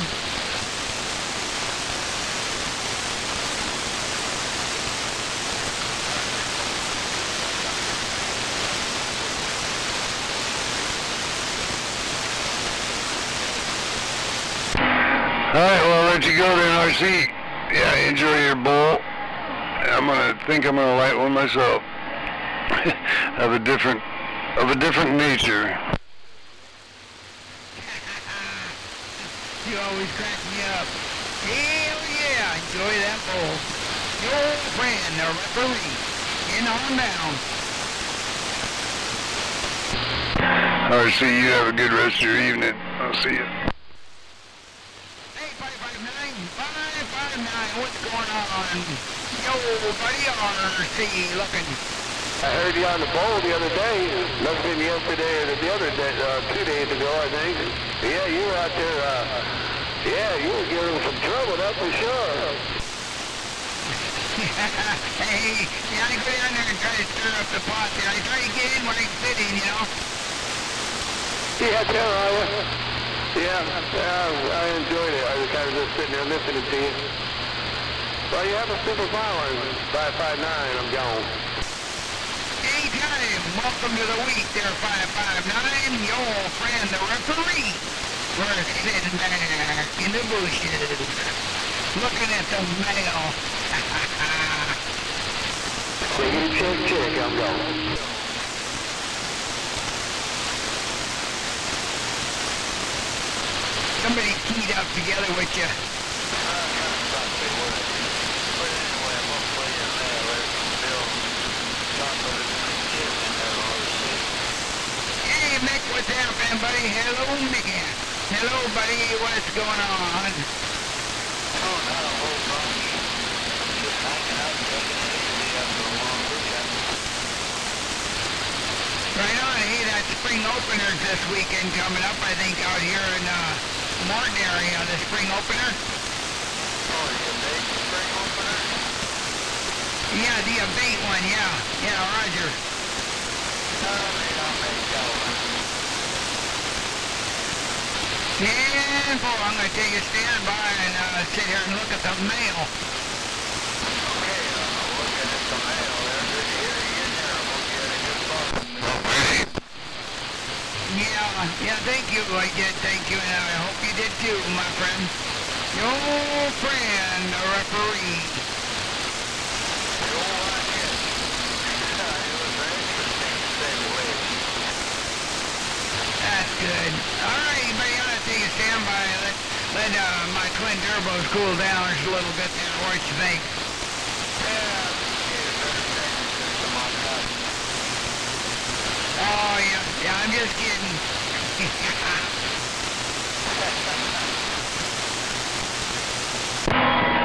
Alright, well, I'll let you go then, RC. Yeah, enjoy your bowl. I'm gonna light one myself. of a different nature. You always crack me up. Hell yeah, enjoy that bowl. Your old friend, the referee. In on down. RC, you have a good rest of your evening. I'll see you. Hey, 559, what's going on? Yo, buddy, RC looking. I heard you on the bowl the other day. Must have been yesterday or the other day, 2 days ago, I think. Yeah, you were out there, you were giving some trouble, that's for sure. Hey, I go down there and try to stir up the pot there. I try to get in where I can fit in, you know? Yeah, tell are you? Yeah, I enjoyed it. I was kind of just sitting there listening to you. Well, you have a super power. 559, I'm gone. Anytime. Welcome to the week there, 559. Your old friend, the referee. We're sitting back in the bushes, looking at the mail. Check, I'm gone. Somebody keyed up together with you. Hey, Mick, what's happening, buddy? Hello, Mickey. Hello, buddy. What's going on? Oh, not a whole bunch. Just hanging out, taking it easy after a long weekend. Right on. Hey, that spring opener's this weekend coming up, I think, out here in Martin area, the spring opener. Oh, the abate spring opener? Yeah, the abate one, yeah. Yeah, Roger. They don't make that one. And, boy, I'm going to take a stand by and sit here and look at the mail. Okay, looking at the mail there. Good to hear you in there. I hope you had a good fun. Yeah, thank you. I did, thank you, and I hope you did too, my friend. Your friend, the referee. That's good. All right, everybody, I'm going to take a standby. Let my twin turbos cool down just a little bit there. What you think? Oh, yeah, I'm just kidding.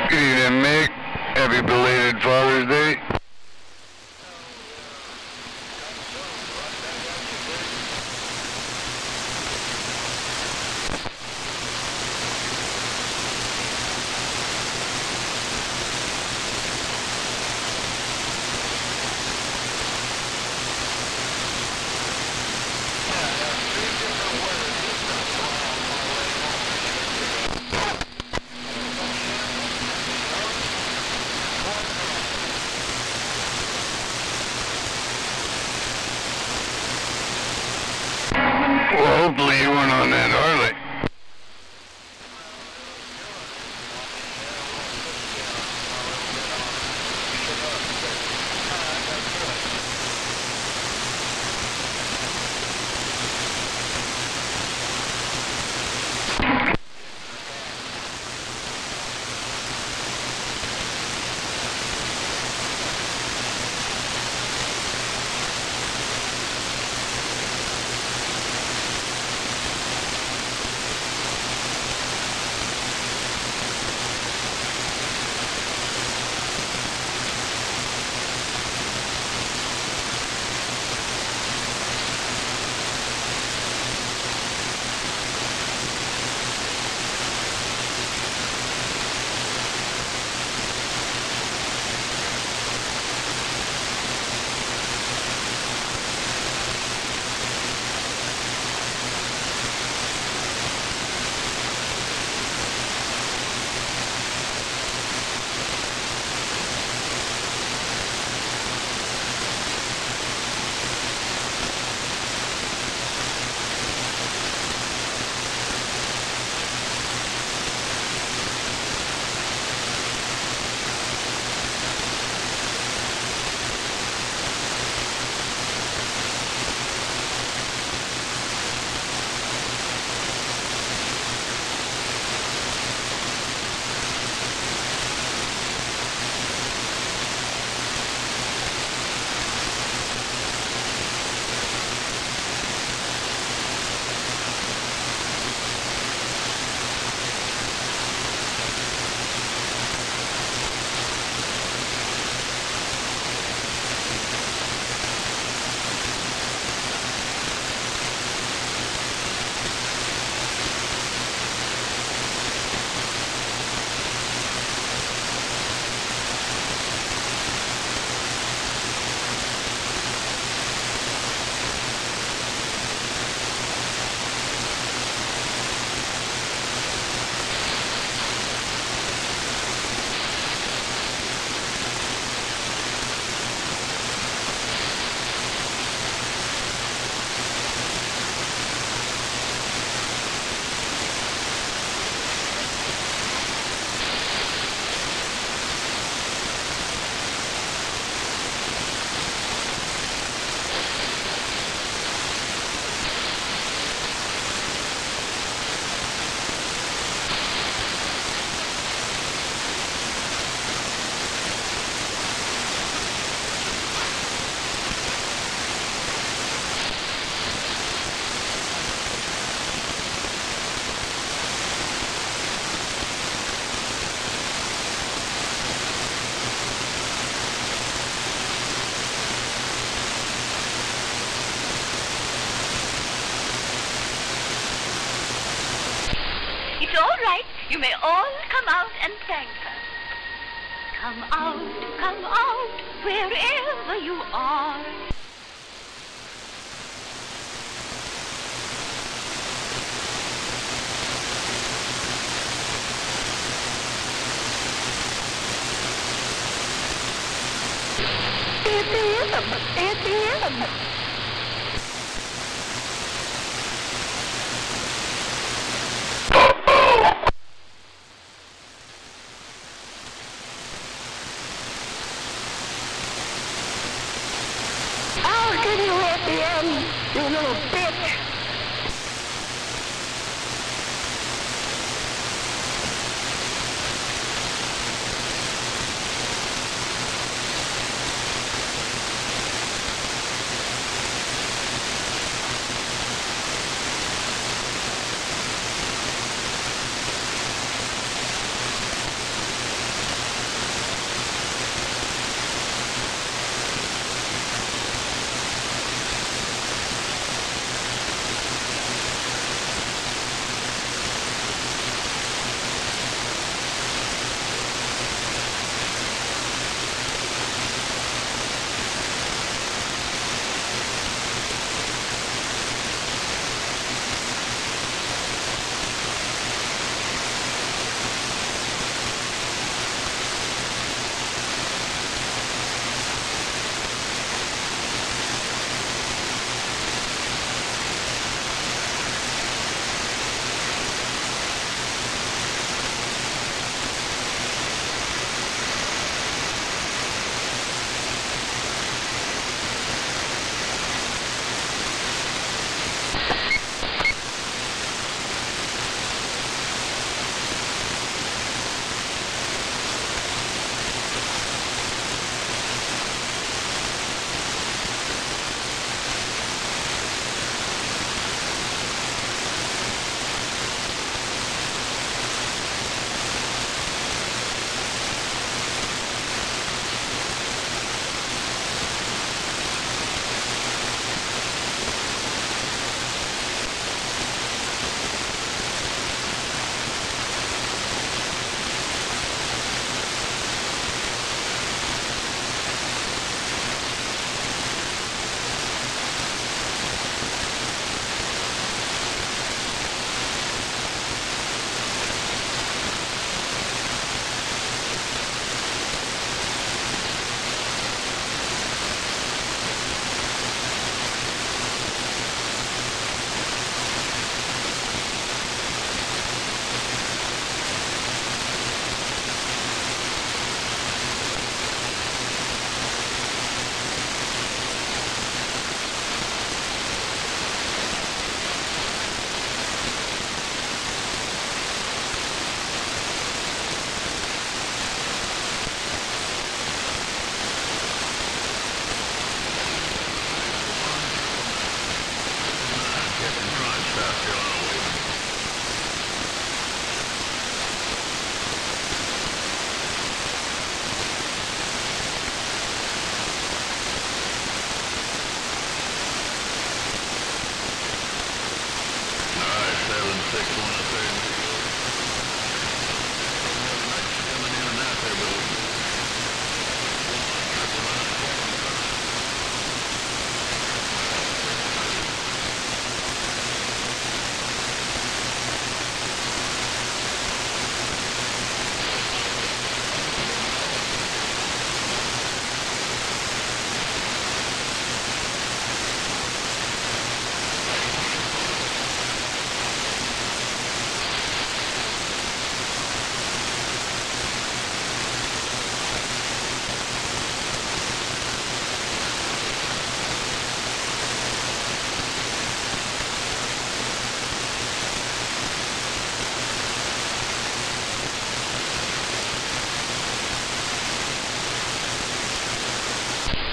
Good evening, Mick. Happy belated Father's Day. You may all come out and thank her. Come out, wherever you are. It's him. I'll get you at the end, you little bitch.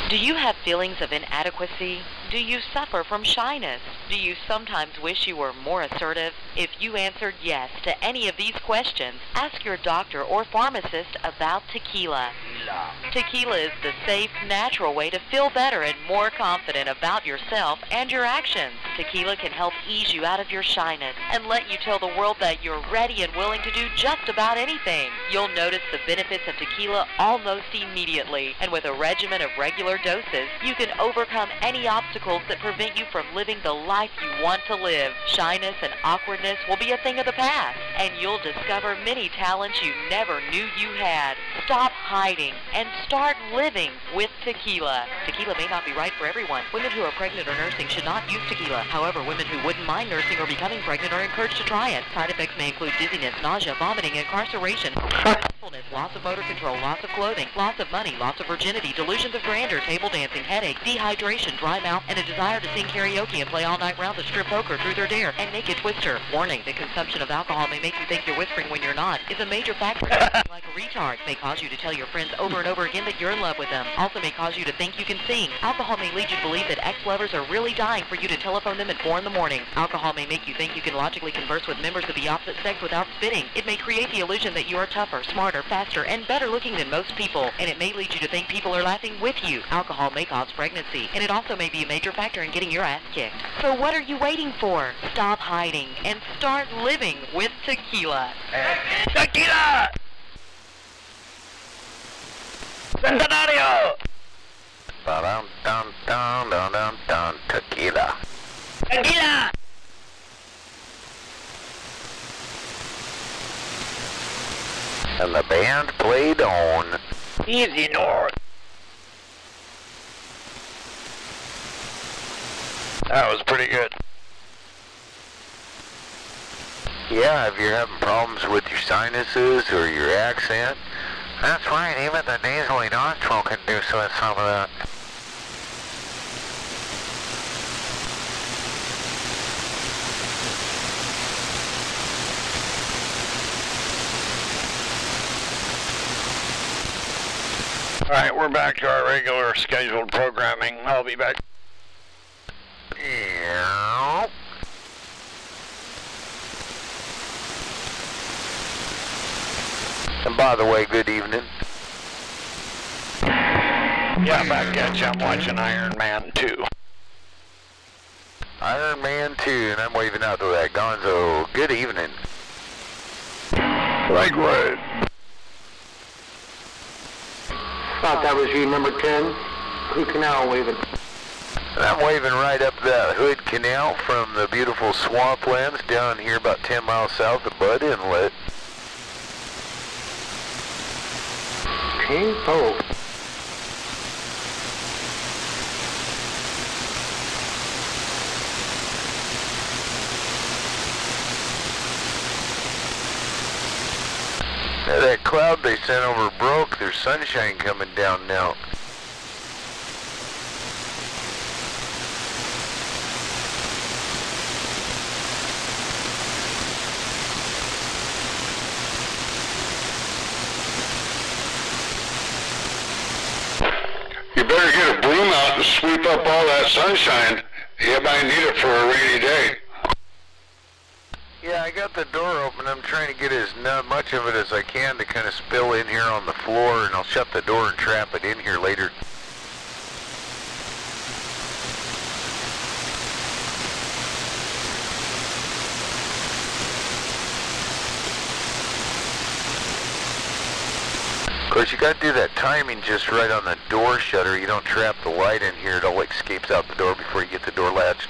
Do you have feelings of inadequacy? Do you suffer from shyness? Do you sometimes wish you were more assertive? If you answered yes to any of these questions, ask your doctor or pharmacist about tequila. Tequila is the safe, natural way to feel better and more confident about yourself and your actions. Tequila can help ease you out of your shyness and let you tell the world that you're ready and willing to do just about anything. You'll notice the benefits of tequila almost immediately, and with a regimen of regular doses, you can overcome any obstacles that prevent you from living the life you want to live. Shyness and awkwardness will be a thing of the past, and you'll discover many talents you never knew you had. Stop hiding and start living with tequila. Tequila may not be right for everyone. Women who are pregnant or nursing should not use tequila. However, women who wouldn't mind nursing or becoming pregnant are encouraged to try it. Side effects may include dizziness, nausea, vomiting, incarceration, forgetfulness, loss of motor control, loss of clothing, loss of money, loss of virginity, delusions of grandeur, table dancing, headache, dehydration, dry mouth, and a desire to sing karaoke and play all-night rounds of strip poker, truth or dare, and naked twister. Warning, the consumption of alcohol may make you think you're whispering when you're not. It's a major factor. Like a retard. May cause you to tell your friends over and over again that you're in love with them. Also may cause you to think you can sing. Alcohol may lead you to believe that ex-lovers are really dying for you to telephone them at 4 in the morning. Alcohol may make you think you can logically converse with members of the opposite sex without spitting. It may create the illusion that you are tougher, smarter, faster, and better looking than most people. And it may lead you to think people are laughing with you. Alcohol may cause pregnancy. And it also may be a major factor in getting your ass kicked. So what are you waiting for? Stop hiding and start living with tequila. Tequila! Centenario! Ba-dum-dum-dum-dum-dum-dum, tequila. Tequila! And the band played on. Easy North. That was pretty good. Yeah, if you're having problems with your sinuses or your accent, that's right, even the nasally nostril can do some of that. All right, we're back to our regular scheduled programming. I'll be back. Yeah. And by the way, good evening. Yeah, back at you. I'm watching Iron Man 2. Iron Man 2, and I'm waving out to that gonzo. Good evening. Likewise. Thought that was you, number 10. Who Canal waving? And I'm waving right up that Hood Canal from the beautiful swamplands down here about 10 miles south of Bud Inlet. King Pope. Yeah, that cloud they sent over broke. There's sunshine coming down now. You better get a broom out and sweep up all that sunshine. You might need it for a rainy day. Yeah, I got the door open. I'm trying to get as much of it as I can to kind of spill in here on the floor, and I'll shut the door and trap it in here later. Of course, you got to do that timing just right on the door shutter. You don't trap the light in here. It all escapes out the door before you get the door latched.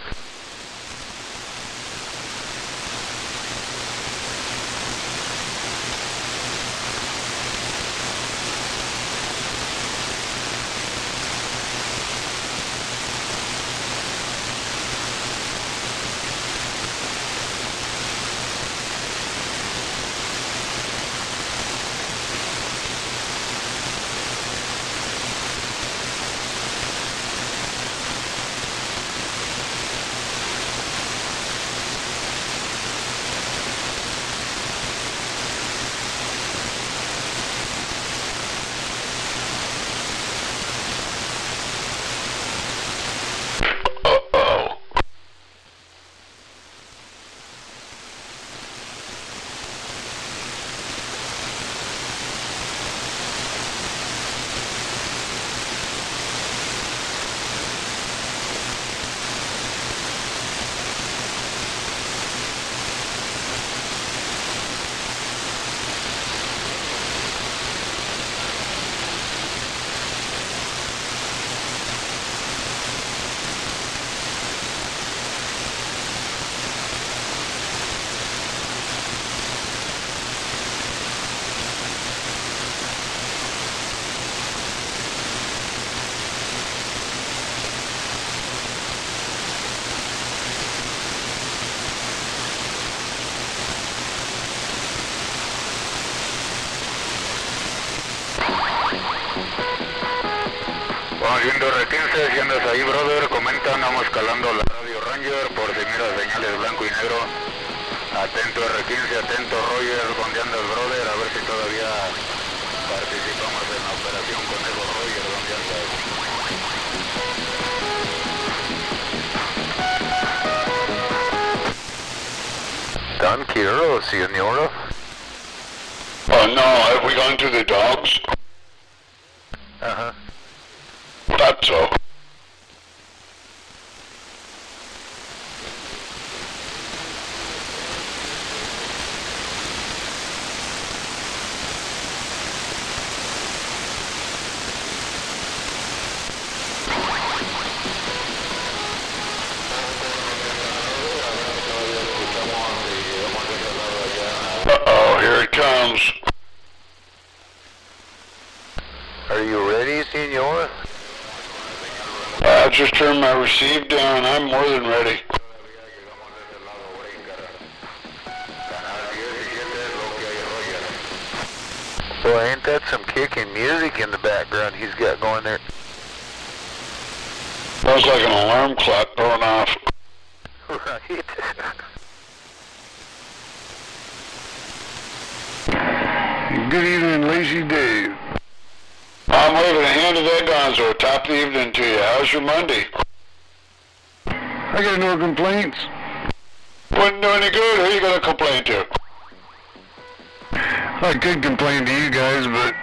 viendo R15, si andas ahí, brother, comenta, andamos escalando la radio Ranger, por si miras señales blanco y negro. Atento R15, atento Roger, ¿dónde andas, brother? A ver si todavía participamos en la operación Conejo Roger, ¿dónde andas? Don quiero, señora. No, have we gone to the dogs? Uh-huh. Thought so. Uh-oh, here it comes. Are you ready, senora? I just turned my receive down. I'm more than ready. Boy, ain't that some kicking music in the background he's got going there? Sounds like an alarm clock going off. Right. Good evening, Lazy Dave. I'm waving a hand to that gonzo. Top of the evening to you. How's your Monday? I got no complaints. Wouldn't do any good. Who you gonna complain to? I could complain to you guys, but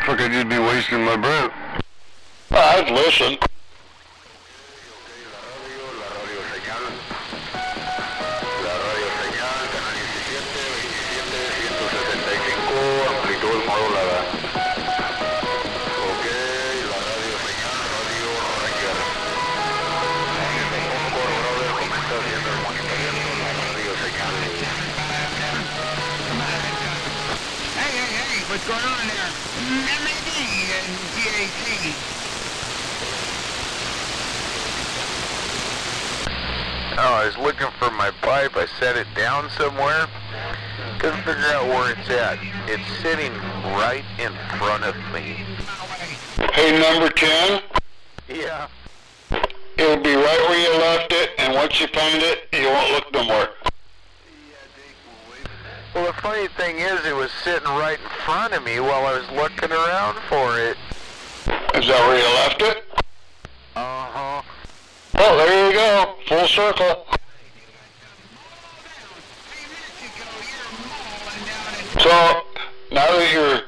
fuck, I'd just be wasting my breath. I'd listen. What's going on there? MAD and GAC. Oh, I was looking for my pipe. I set it down somewhere. Couldn't figure out where it's at. It's sitting right in front of me. Hey, number 10? Yeah. It'll be right where you left it, and once you find it, you won't look no more. Well, the funny thing is, it was sitting right in front of me while I was looking around for it. Is that where you left it? Uh-huh. Well, there you go. Full circle. So, now that you're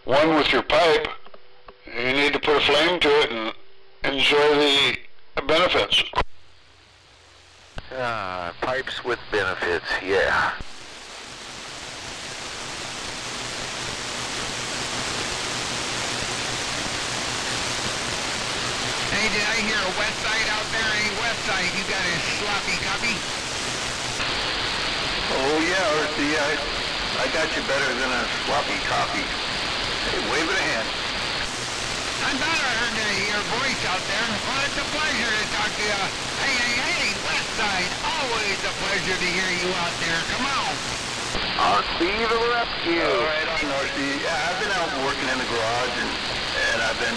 one with your pipe, you need to put a flame to it and enjoy the benefits. Pipes with benefits, yeah. Hey, did I hear a west side out there? Hey, west side, you got a sloppy copy? Oh, yeah, RC, I got you better than a sloppy copy. Hey, wave it a hand. I thought I heard your voice out there. Well, it's a pleasure to talk to you. Hey, west side, always a pleasure to hear you out there. Come on. RC to the rescue. All right, on RC. Yeah, I've been out working in the garage, and I've been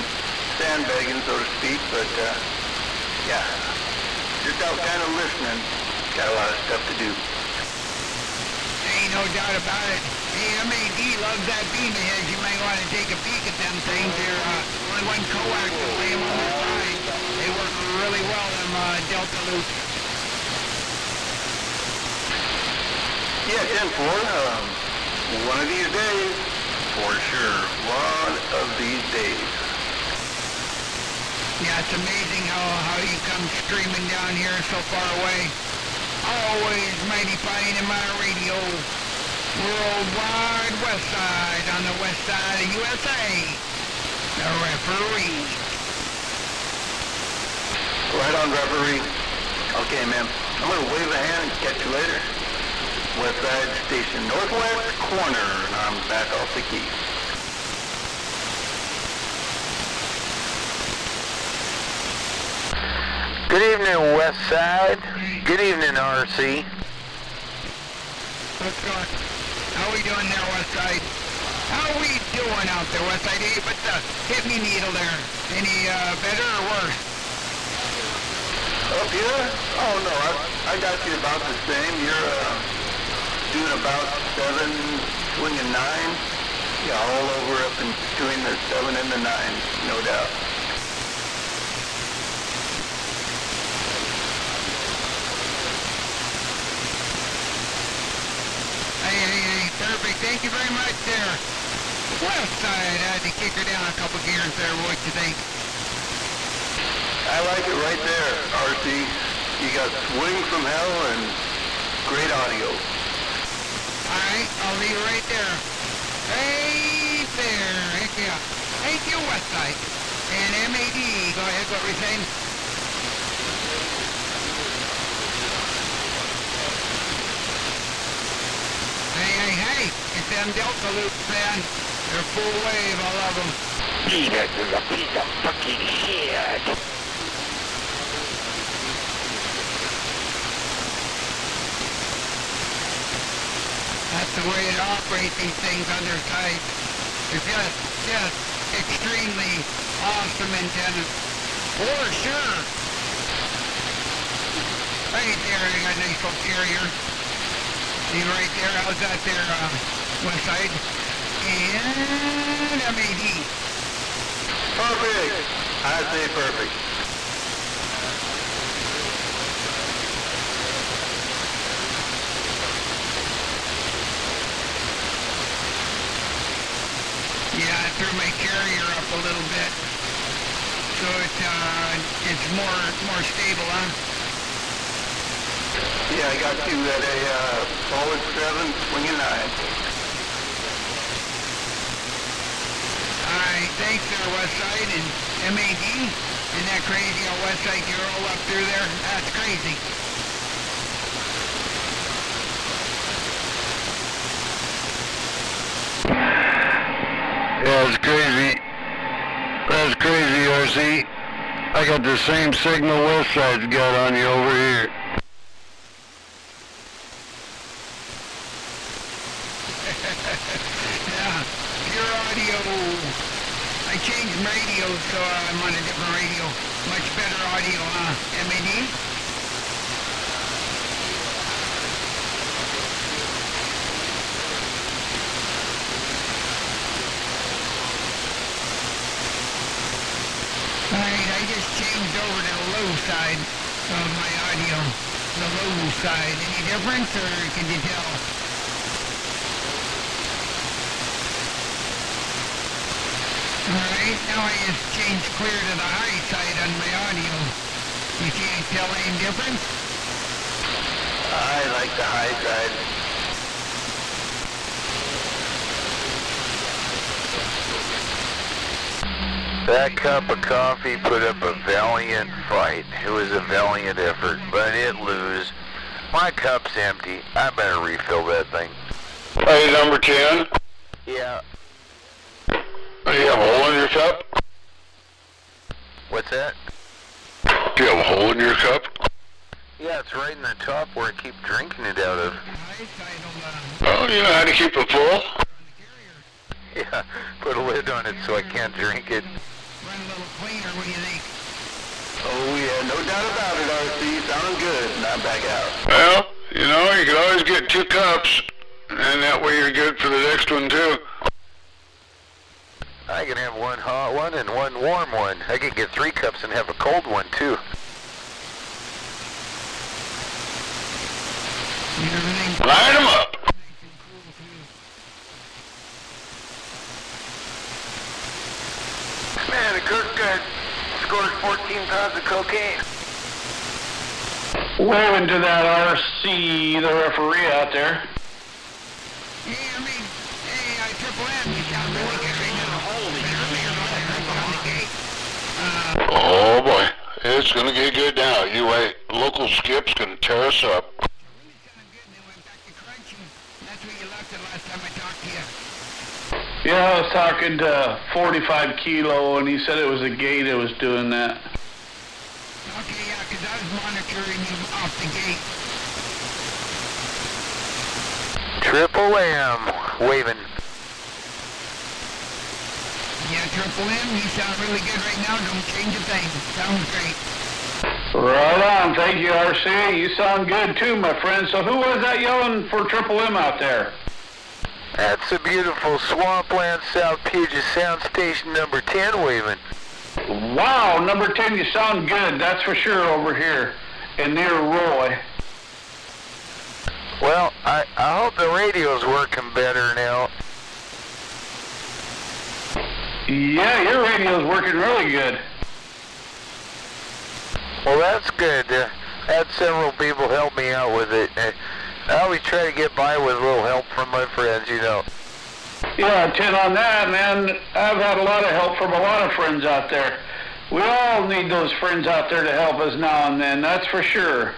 sandbagging, so to speak, but, yeah, just out kind of listening. Got a lot of stuff to do. Ain't no doubt about it. Hey, MAD loves that beam of his. You might want to take a peek at them things. They're only one coax to lay them on their side. They work really well, them Delta loops. Yeah, 10-4, one of these days, for sure, one of these days. Yeah, it's amazing how you come streaming down here so far away. Always mighty fine in my radio. Worldwide west side on the west side of USA. The referee. Right on, referee. Okay, man. I'm going to wave a hand and catch you later. West side station, northwest corner, and I'm back off the key. Good evening, West Side. Good evening, RC. What's going on? How we doing there, West Side? How we doing out there, Westside? Hey, but the hit me needle there, any better or worse? Up here? Oh no, I got you about the same. You're doing about 7, swinging 9. Yeah, all over up in between the 7 and the 9, no doubt. Hey, perfect. Thank you very much there. Westside, I had to kick her down a couple gears there. What you think? I like it right there, RC. You got swing from hell and great audio. All right, I'll leave it right there. Right there. Heck yeah. Thank you, Westside. And MAD, go ahead, what were you saying? Hey, it's them Delta loops, man. They're full wave, I love them. Jesus is a piece of fucking shit. That's the way it operates, these things under sight. They're just extremely awesome antennas. For sure. Right there, you got a nice little carrier. See right there, how's that there, Westside? And MAD. Perfect. I say perfect. Yeah, I threw my carrier up a little bit, so it's more stable, huh? Yeah, I got you at a solid 7, swinging 9. Alright, thanks there, Westside and MAD. Isn't that crazy how Westside you're all up through there? That's crazy. Yeah, it's crazy. That's crazy, RC. I got the same signal Westside's got on you over here. Yeah, pure audio. I changed radio, so I'm on a different radio. Much better audio, huh? MAD? Alright, I just changed over to the low side of my audio. The low side. Any difference, or can you tell? Alright, now I just changed clear to the high side on my audio. You can't tell any difference? I like the high side. That cup of coffee put up a valiant fight. It was a valiant effort, but it lose. My cup's empty. I better refill that thing. Hey, number 10? Yeah. Do you have a hole in your cup? What's that? Do you have a hole in your cup? Yeah, it's right in the top where I keep drinking it out of. Oh, you know how to keep it full? Yeah, put a lid on it so I can't drink it. Run a little cleaner, what do you think? Oh yeah, no doubt about it, RC. Sound good. And I'm back out. Well, you know, you can always get 2 cups, and that way you're good for the next one, too. I can have 1 hot one and 1 warm one. I can get 3 cups and have a cold one, too. Line them up. Man, the Kirk scored 14 pounds of cocaine. Waving to that RC, the referee out there. Oh boy, it's gonna get good now. You wait, local skips can tear us up. Yeah, I was talking to 45 Kilo, and he said it was a gate that was doing that. Okay, yeah, because I was monitoring you off the gate. Triple M, waving. Yeah, Triple M, you sound really good right now. Don't change a thing. Sounds great. Right on. Thank you, RC. You sound good too, my friend. So who was that yelling for Triple M out there? That's a beautiful Swampland South Puget Sound Station number 10 waving. Wow, number 10, you sound good. That's for sure over here and near Roy. Well, I hope the radio's working better now. Yeah, your radio's working really good. Well, that's good. Had several people help me out with it. I always try to get by with a little help from my friends, you know. Yeah, 10 on that, man. I've had a lot of help from a lot of friends out there. We all need those friends out there to help us now and then, that's for sure.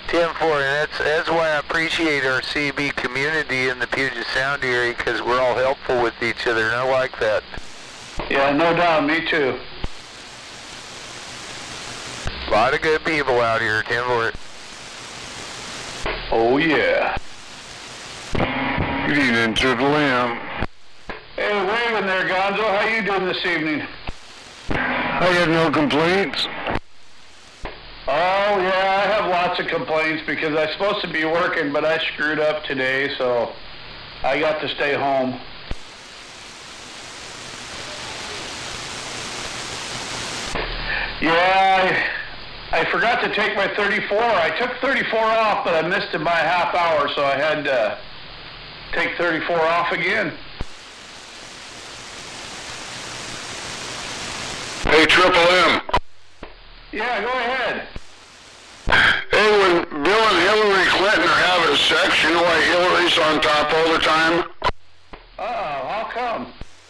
10-4, and that's why I appreciate our CB community in the Puget Sound area, because we're all helpful with each other, and I like that. Yeah, no doubt, me too. A lot of good people out here, 10-4. Oh, yeah. Good evening, Triple M. Hey, waving there, Gonzo. How you doing this evening? I got no complaints. Oh, yeah, I have lots of complaints because I'm supposed to be working, but I screwed up today, so I got to stay home. Yeah, I forgot to take my 34. I took 34 off, but I missed it by a half hour, so I had to take 34 off again. Hey, Triple M. Yeah, go ahead. Hey, when Bill and Hillary Clinton are having sex, you know why Hillary's on top all the time? Uh-oh, how come?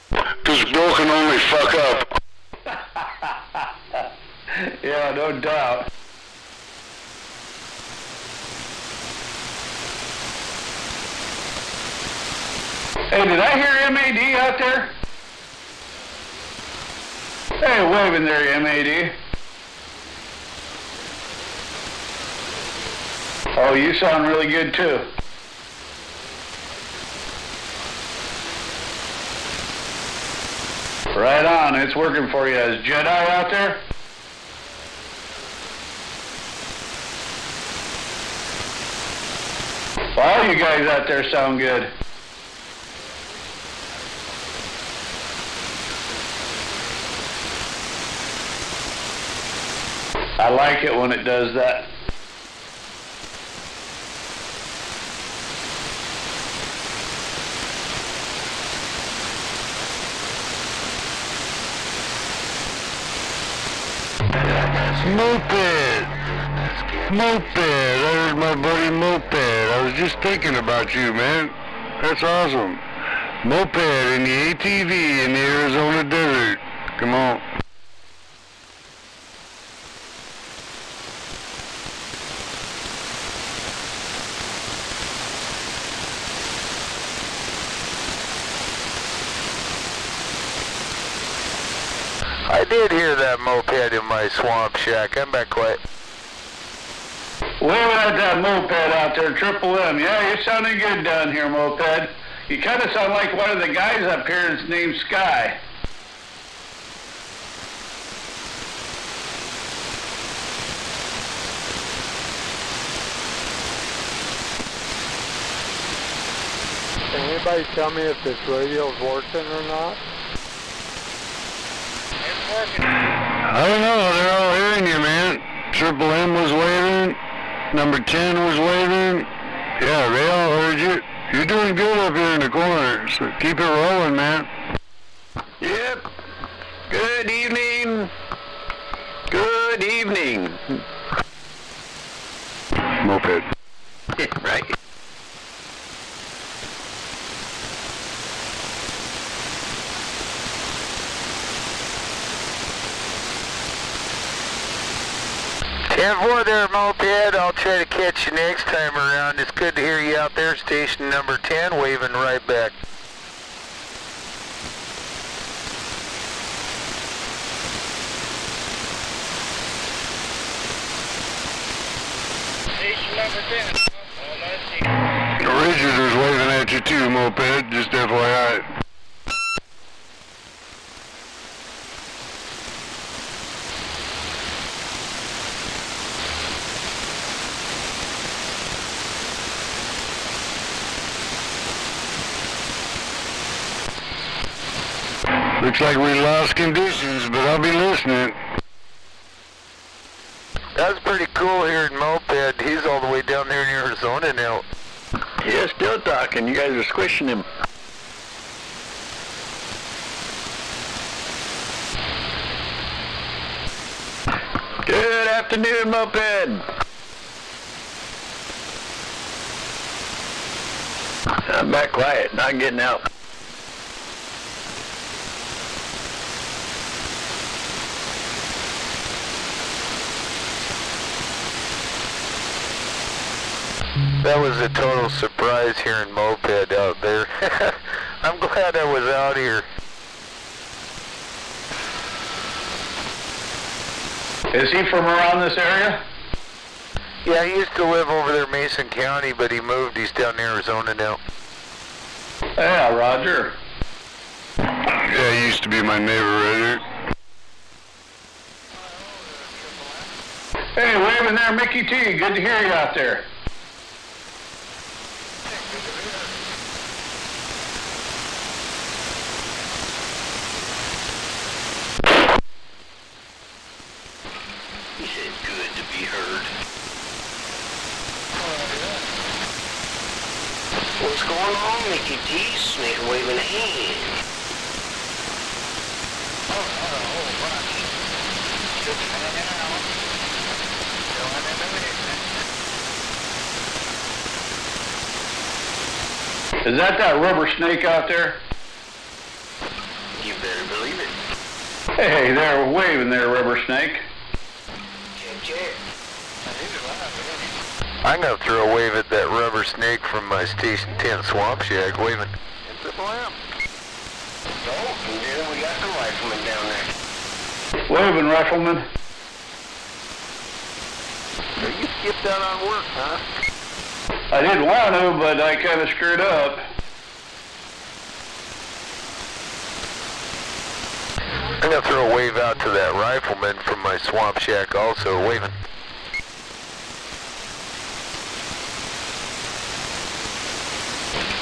Because Bill can only fuck up. Yeah, no doubt. Hey, did I hear MAD out there? Hey, waving there, MAD. Oh, you sound really good too. Right on, it's working for you. Is Jedi out there? All you guys out there sound good. I like it when it does that. Moped! Moped! There's my buddy Moped. I was just thinking about you, man. That's awesome. Moped in the ATV in the Arizona desert. Come on. I did hear that moped in my swamp shack. I'm back quiet. Waving at that moped out there, Triple M. Yeah, you're sounding good down here, moped. You kind of sound like one of the guys up here that's named Sky. Can anybody tell me if this radio's working or not? I don't know. They're all hearing you, man. Triple M was waving. Number 10 was waving. Yeah, they all heard you. You're doing good up here in the corner, so keep it rolling, man. Yep. Good evening. Good evening. Moped. Right. And for there, moped, I'll try to catch you next time around. It's good to hear you out there, station number 10, waving right back. Station number 10. Richard was waving at you too, Moped, just FYI. Looks like we lost conditions, but I'll be listening. That's pretty cool here in Moped. He's all the way down there in Arizona now. Yeah, still talking. You guys are squishing him. Good afternoon, Moped. I'm back quiet, not getting out. That was a total surprise hearing Moped out there. I'm glad I was out here. Is he from around this area? Yeah, he used to live over there in Mason County, but he moved. He's down in Arizona now. Yeah, Roger. Yeah, he used to be my neighbor right here. Hey, waving there, Mickey T. Good to hear you out there. He said good to be heard. What's going on, Mickey T? Snake waving a hand. Just hanging out. Going in the Is that rubber snake out there? You better believe it. Hey, there, waving there, rubber snake. Check. I'm going to throw a wave at that rubber snake from my Station 10 Swamp Shack, waving. Triple M. Oh, and then we got the rifleman down there. Waving, rifleman. So you skipped out on work, huh? I didn't want to, but I kind of screwed up. I'm going to throw a wave out to that rifleman from my Swamp Shack also, waving.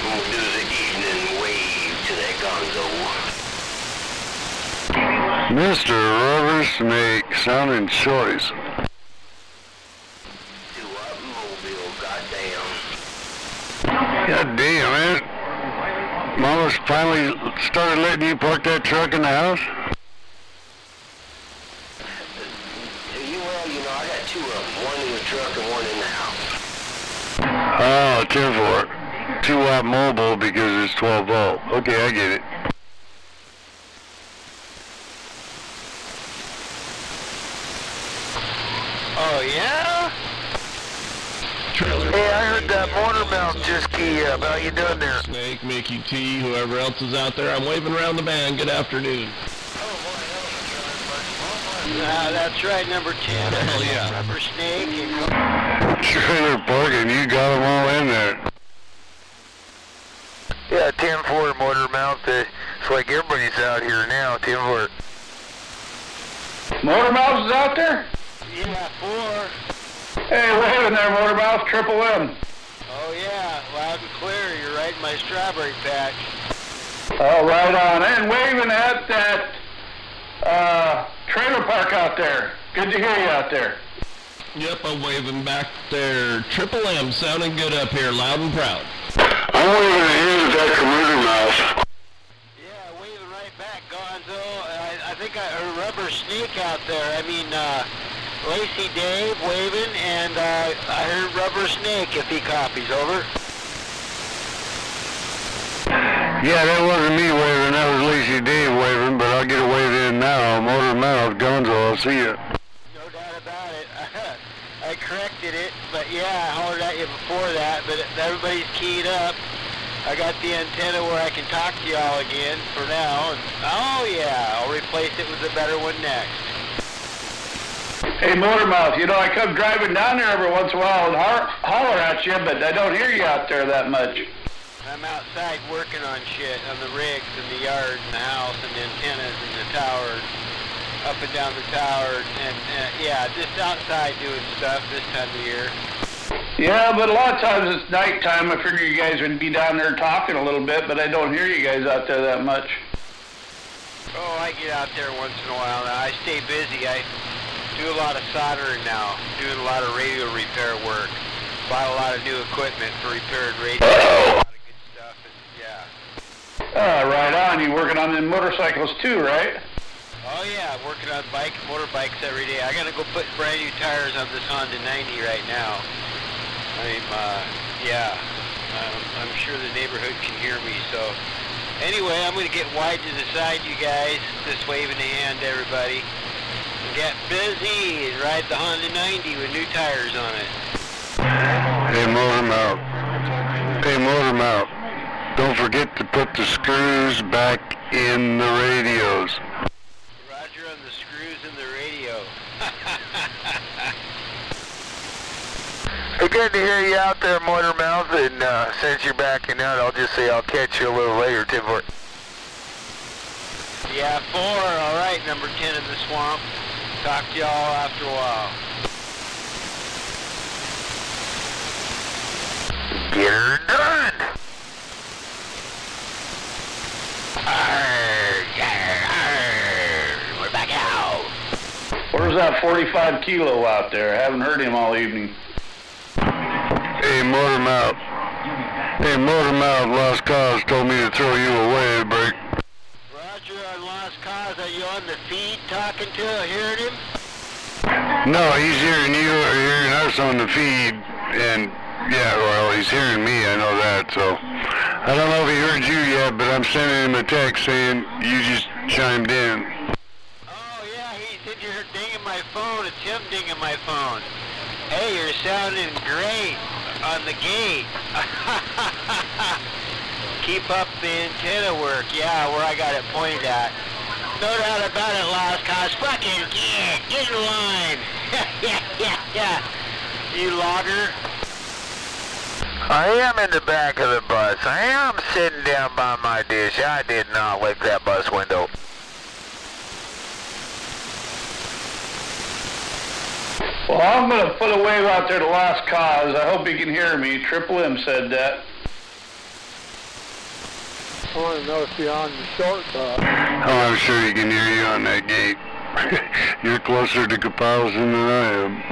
We'll do the evening wave to that gonzo. Mr. Rubber Snake, sounding choice. God damn, man. Mama's finally started letting you park that truck in the house? Well, you know, I got two of them. One in the truck and one in the house. Oh, 10-4. 2-watt mobile because it's 12 volt. Okay, I get it. Oh, yeah? Hey, I heard that motor mount just key up. How you doing there? Snake, Mickey T, whoever else is out there. I'm waving around the band. Good afternoon. That's right, number 10. Hell yeah. Rubber snake. Trailer parking, you got them all in there. Yeah, 10-4 motor mount. It's like everybody's out here now, 10-4. Motor Mouth is out there? Yeah, 4. Hey, waving there, Motor Mouth, Triple M. Oh, yeah, loud and clear. You're right in my strawberry patch. Oh, right on. And waving at that trailer park out there. Good to hear you out there. Yep, I'm waving back there. Triple M, sounding good up here, loud and proud. I'm waving a hand at that Motor Mouth. Yeah, waving right back, Gonzo. I think I heard Rubber Snake out there. I mean, Lacey Dave waving, and I heard Rubber Snake if he copies, over. Yeah, that wasn't me waving, that was Lacey Dave waving, but I'll get a wave in now. Motor Mouth, Gonzo, I'll see you. No doubt about it. I corrected it, but yeah, I hollered at you before that, but everybody's keyed up. I got the antenna where I can talk to y'all again for now, and oh yeah, I'll replace it with a better one next. Hey, Motor Mouth, you know, I come driving down there every once in a while and holler at you, but I don't hear you out there that much. I'm outside working on shit, on the rigs and the yard and the house and the antennas and the tower, up and down the tower, and yeah, just outside doing stuff this time of year. Yeah, but a lot of times it's nighttime. I figure you guys would be down there talking a little bit, but I don't hear you guys out there that much. Oh, I get out there once in a while now. I stay busy. I do a lot of soldering now, doing a lot of radio repair work. Bought a lot of new equipment for repaired radio. A lot of good stuff, and yeah. Right on. You working on them motorcycles too, right? Oh yeah, working on motorbikes every day. I gotta go put brand new tires on this Honda 90 right now. I'm sure the neighborhood can hear me, so. Anyway, I'm gonna get wide to the side, you guys. Just waving a hand to everybody. And get busy and ride the Honda 90 with new tires on it. Hey, Motormouth. Hey, Motormouth. Don't forget to put the screws back in the radios. Roger on the screws in the radio. Hey, good to hear you out there, Motormouth, and since you're backing out, I'll just say I'll catch you a little later, Tim. Yeah, 4, all right, number 10 in the swamp. Talk to y'all after a while. Get her done! We're back out. Where's that 45 kilo out there? I haven't heard him all evening. Hey, Motormouth. Hey, Motormouth, Lost Cause told me to throw you away, break. Roger on Lost Cause. Are you on the feed talking to hearing him? No, he's hearing you or hearing us on the feed, and yeah, well, he's hearing me, I know that, so. I don't know if he heard you yet, but I'm sending him a text saying you just chimed in. Oh, yeah, he said you're dinging my phone. It's him dinging my phone. Hey, you're sounding great on the gate. Keep up the antenna work. Yeah, where I got it pointed at. No doubt about it, Lost Cause. Fucking get in line. Yeah. You logger. I am in the back of the bus. I am sitting down by my dish. I did not lick that bus window. Well, I'm going to put a wave out there to Lost Cause. I hope he can hear me. Triple M said that. I want to know if you're on the short bus. Oh, I'm sure he can hear you on that gate. You're closer to Capalson than I am.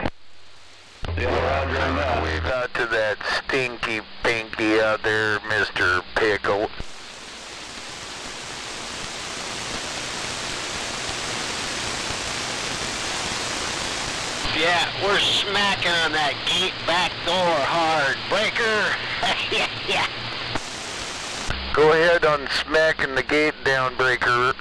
Wave out to that stinky pinky out there, Mr. Pickle. Yeah, we're smacking on that gate back door hard. Breaker. Yeah. Go ahead on smacking the gate down, Breaker.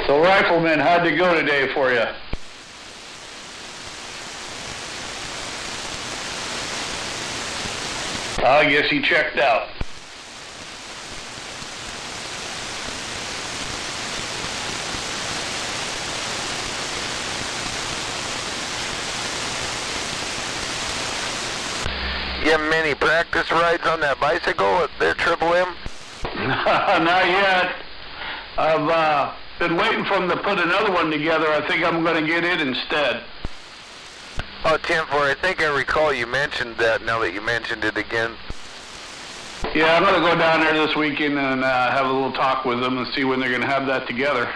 So, Rifleman, how'd it go today for you? I guess he checked out. You have many practice rides on that bicycle at their Triple M? Not yet. I've been waiting for them to put another one together. I think I'm going to get it instead. Oh, Tim, I think I recall you mentioned that now that you mentioned it again. Yeah, I'm going to go down there this weekend and have a little talk with them and see when they're going to have that together.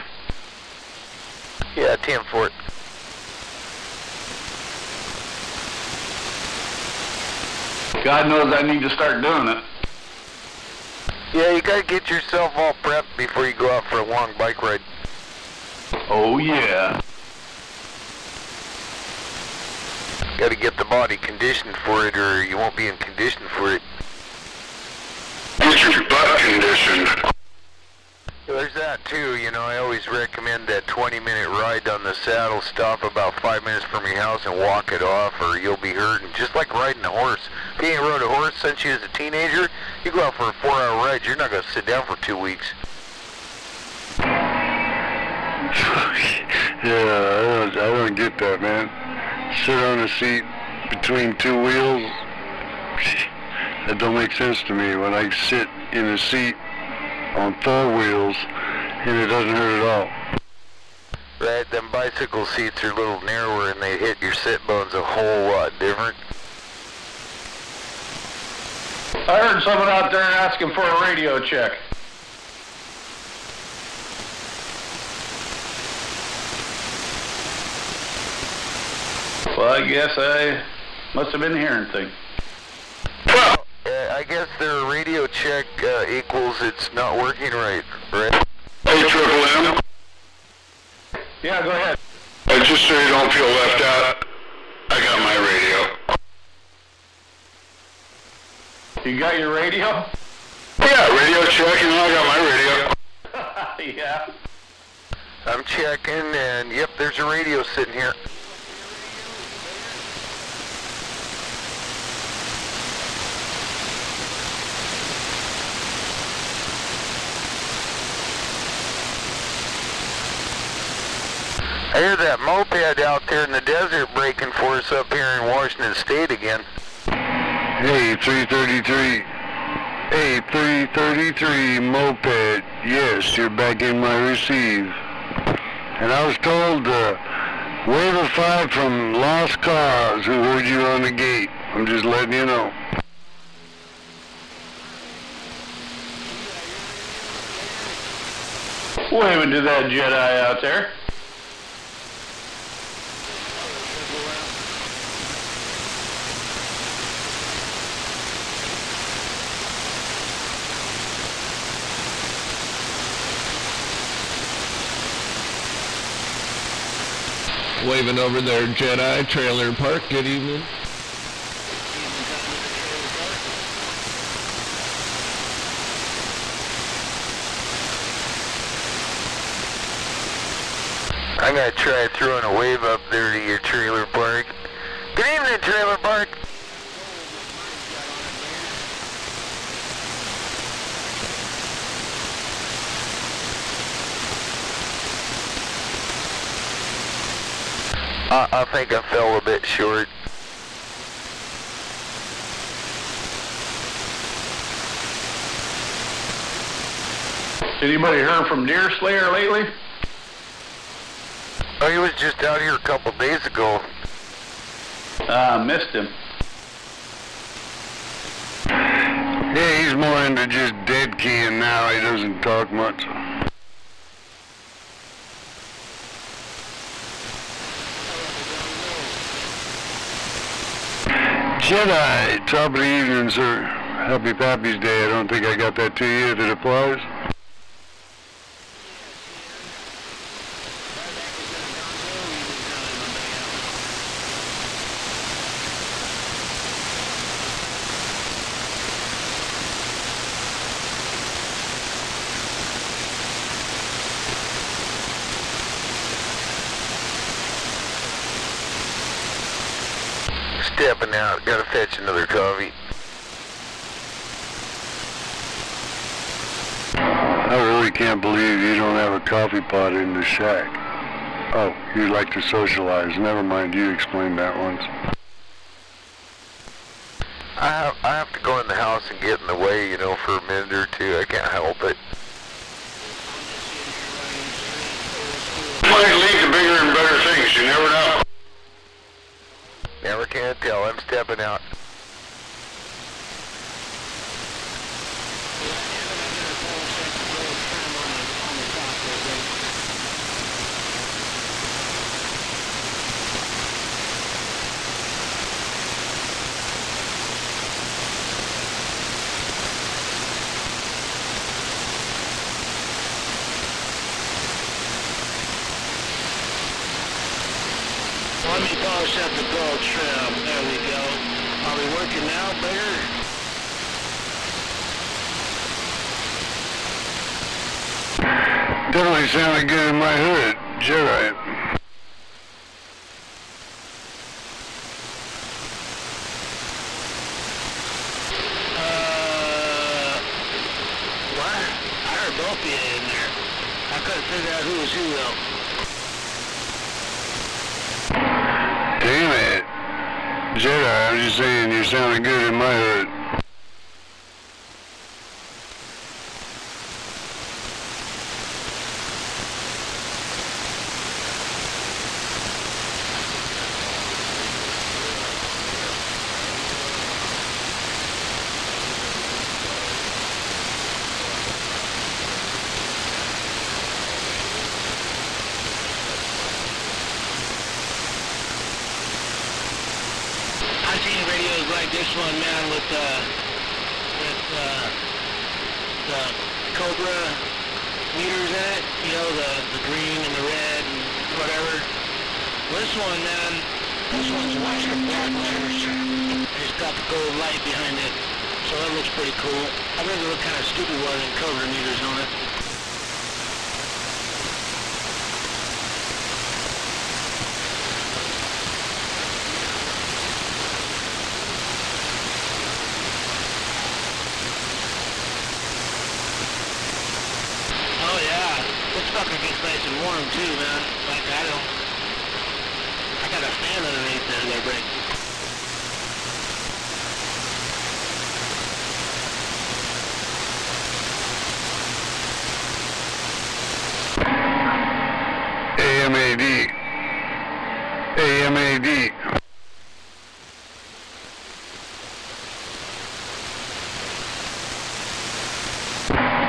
Yeah, Tim Fort. God knows I need to start doing it. Yeah, you got to get yourself all prepped before you go out for a long bike ride. Oh, yeah. Got to get the body conditioned for it or you won't be in condition for it. Get your butt conditioned. There's that too, you know, I always recommend that 20-minute ride on the saddle, stop about 5 minutes from your house and walk it off or you'll be hurting. Just like riding a horse. If you ain't rode a horse since you was a teenager, you go out for a 4-hour ride, you're not going to sit down for 2 weeks. Yeah, I don't get that, man. Sit on a seat between two wheels. That don't make sense to me. When I sit in a seat on 4 wheels, and it doesn't hurt at all. Right, them bicycle seats are a little narrower and they hit your sit bones a whole lot different. I heard someone out there asking for a radio check. Well, I guess I must have been hearing things. Well, I guess their radio check equals it's not working right? Hey, Triple M. Yeah, go ahead. Just so you don't feel left out, I got my radio. You got your radio? Yeah, radio check, and I got my radio. Yeah. I'm checking, and yep, there's a radio sitting here. I hear that moped out there in the desert breaking for us up here in Washington State again. Hey, 333. Hey, 333 moped. Yes, you're back in my receive. And I was told wave a 5 from Lost Cause who heard you on the gate. I'm just letting you know. Waving to that Jedi out there. Waving over there, Jedi, Trailer Park, good evening. I'm going to try throwing a wave up there to your trailer park. Good evening, Trailer Park. I think I fell a bit short. Anybody heard from Deer Slayer lately? Oh, he was just out here a couple days ago. Missed him. Yeah, he's more into just dead keying now. He doesn't talk much. Jedi, top of the evening, sir. Happy Pappy's Day. I don't think I got that to you if it applies. Stepping out, gotta fetch another coffee. I really can't believe you don't have a coffee pot in the shack. Oh, you like to socialize. Never mind, you explained that once. I have to go in the house and get in the way, you know, for a minute or two. I can't help it. Might lead to bigger and better things. You never know. Never can tell. I'm stepping out. Let me polish up the gold trim. There we go. Are we working now, Bear? Definitely sounded good in my hood, Jedi. What? I heard both of you in there. I couldn't figure out who was who, though. Damn it. Jedi, I'm just saying you sounded good in my hood. like this one, man, with the Cobra meters in it. You know, the green and the red and whatever. This one, man, this one's white with black letters. It's got the gold light behind it, so that looks pretty cool. I think it look kind of stupid wearing Cobra meters on it. Oh yeah, this fucker gets nice and warm too, man. Like I got a fan underneath there, Brick. AMAD. AMAD.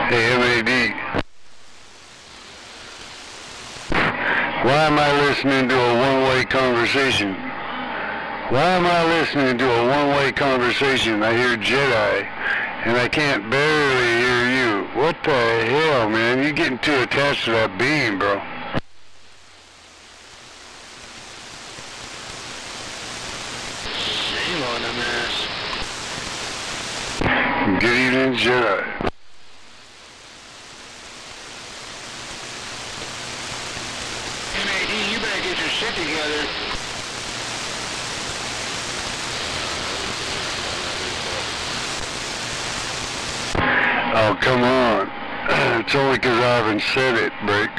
AMAD. Why am I listening to a one-way conversation? Why am I listening to a one-way conversation? I hear Jedi, and I can't barely hear you. What the hell, man? You're getting too attached to that beam, bro. Shame on them ass. Good evening, Jedi. MAD, you better get your shit together. Oh, come on. It's only because I haven't said it, Brick.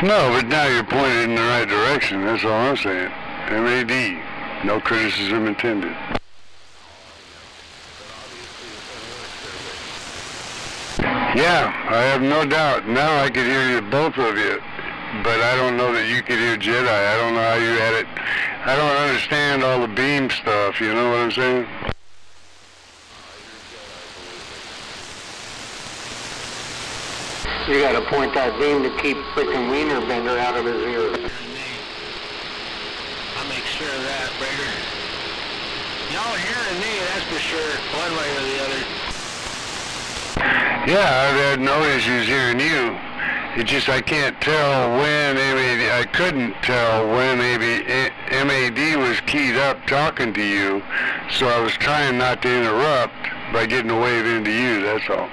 No, but now you're pointed in the right direction. That's all I'm saying. MAD. No criticism intended. Yeah, I have no doubt. Now I could hear you, both of you. But I don't know that you could hear Jedi. I don't know how you had it. I don't understand all the beam stuff, you know what I'm saying? You gotta point that beam to keep frickin' Wiener Bender out of his ear. I'll make sure of that, Brigger. Y'all hearing me, that's for sure, one way or the other. Yeah, I've had no issues hearing you. It's just I can't tell when MAD, I couldn't tell when maybe MAD was keyed up talking to you, so I was trying not to interrupt by getting a wave into you, that's all.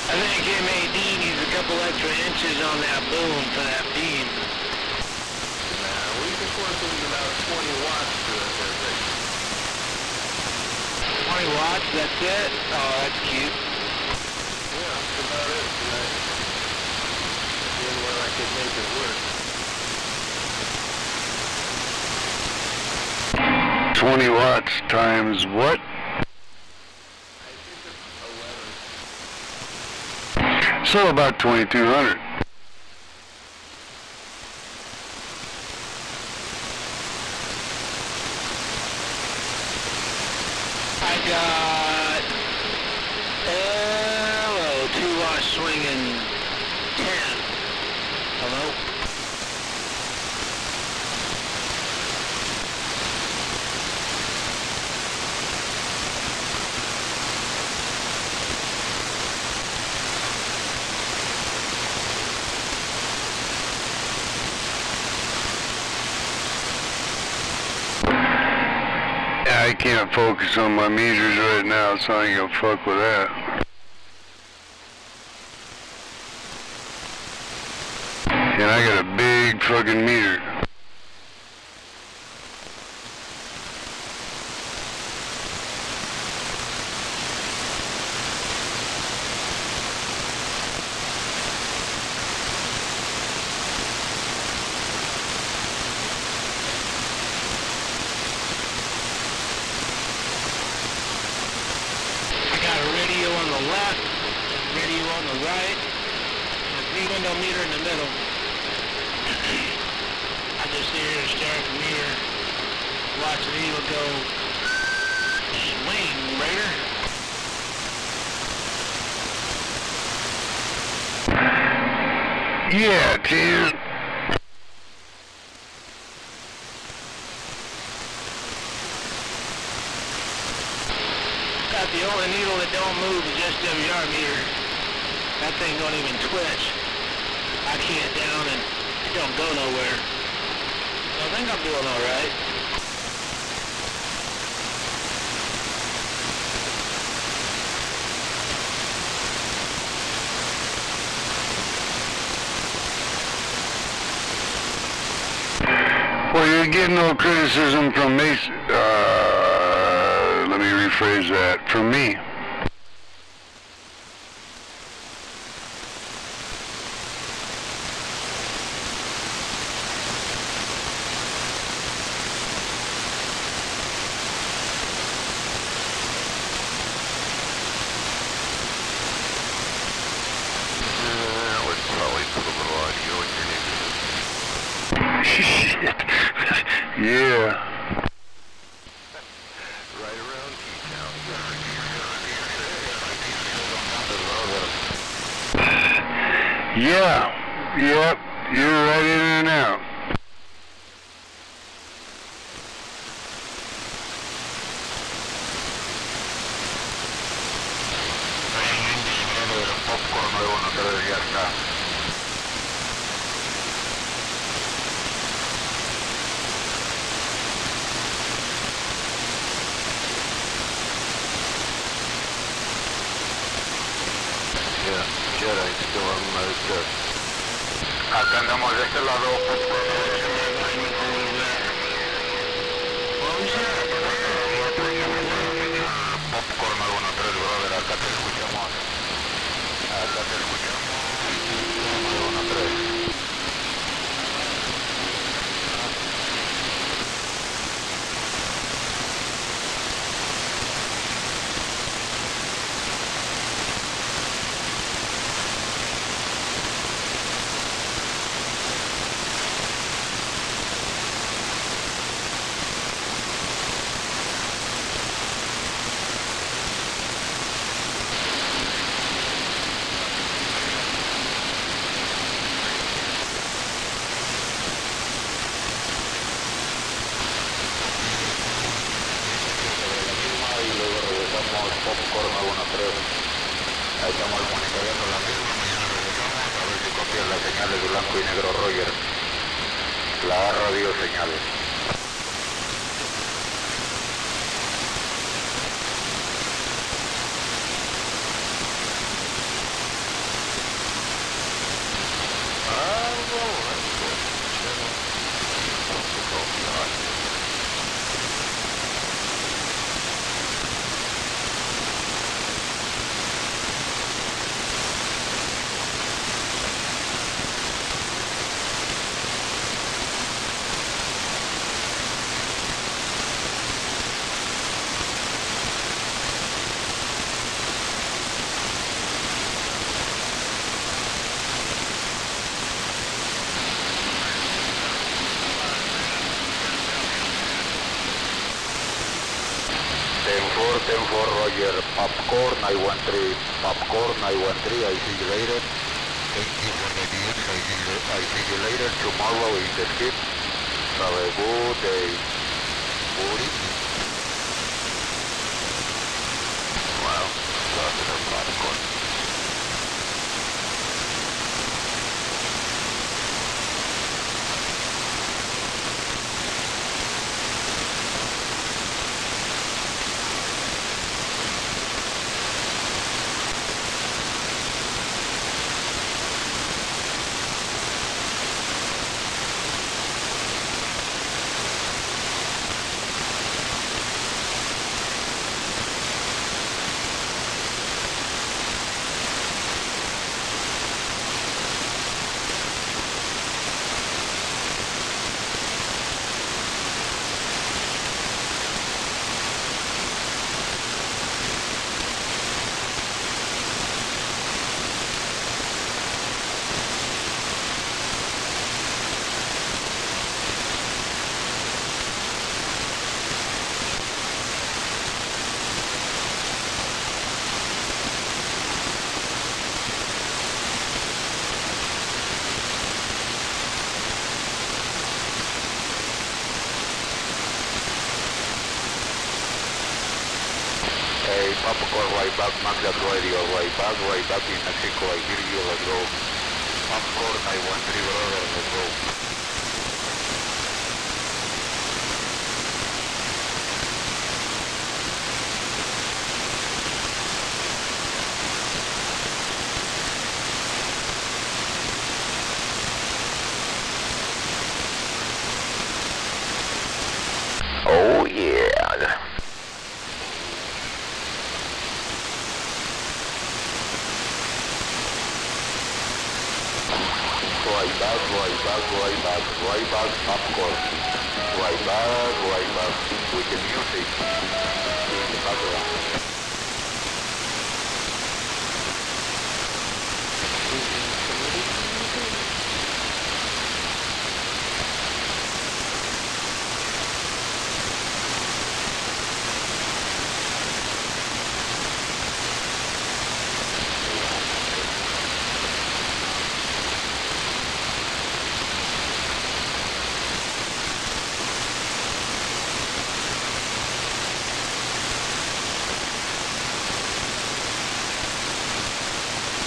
I think MAD needs a couple extra inches on that boom for that beam. We can force them about 20 watts to it there, Rick. 20 watts, that's it? Oh, that's cute. Yeah, that's about it tonight. Seeing where I could make it work. 20 watts times what? So about 2,200. I got 2 watts swinging 10. Hello? I can't focus on my meters right now, so I ain't gonna fuck with that. And I got a big fucking meter. Meter in the middle. I just need to start the meter watch the needle go swing, Raider. Yeah, dude. The only needle that don't move is SWR meter. That thing don't even twitch. I key it down and it don't go nowhere. So I think I'm doing all right. Well, you're getting no criticism from me. Let me rephrase that. From me. I would probably put a little audio in your name. Shit. Yeah. Right around T-Town. Yeah. Yep. You're right in and out. Jedi still on my set. Acá andamos de este lado. Popcorn alguna 3, brother. Acá te escuchamos. Acá te escuchamos. Alguna 3. Popcorn alguna 3. Ahí estamos monitoreando la misma. Mañana regresamos a ver si copian las señales de blanco y negro Roger. La radio señales. Ten for Roger, Popcorn, I 13, Popcorn, I 13, I see you later. Thank you for the news, I see you later tomorrow in the skip. Have a good day. Good evening. Wow, that's a Popcorn. All right back, Max at radio, right back in Mexico, I hear you, let's go. Popcorn, I want 3 brother, let's go. Oh yeah. Right back, popcorn. Right back, with the music in the background.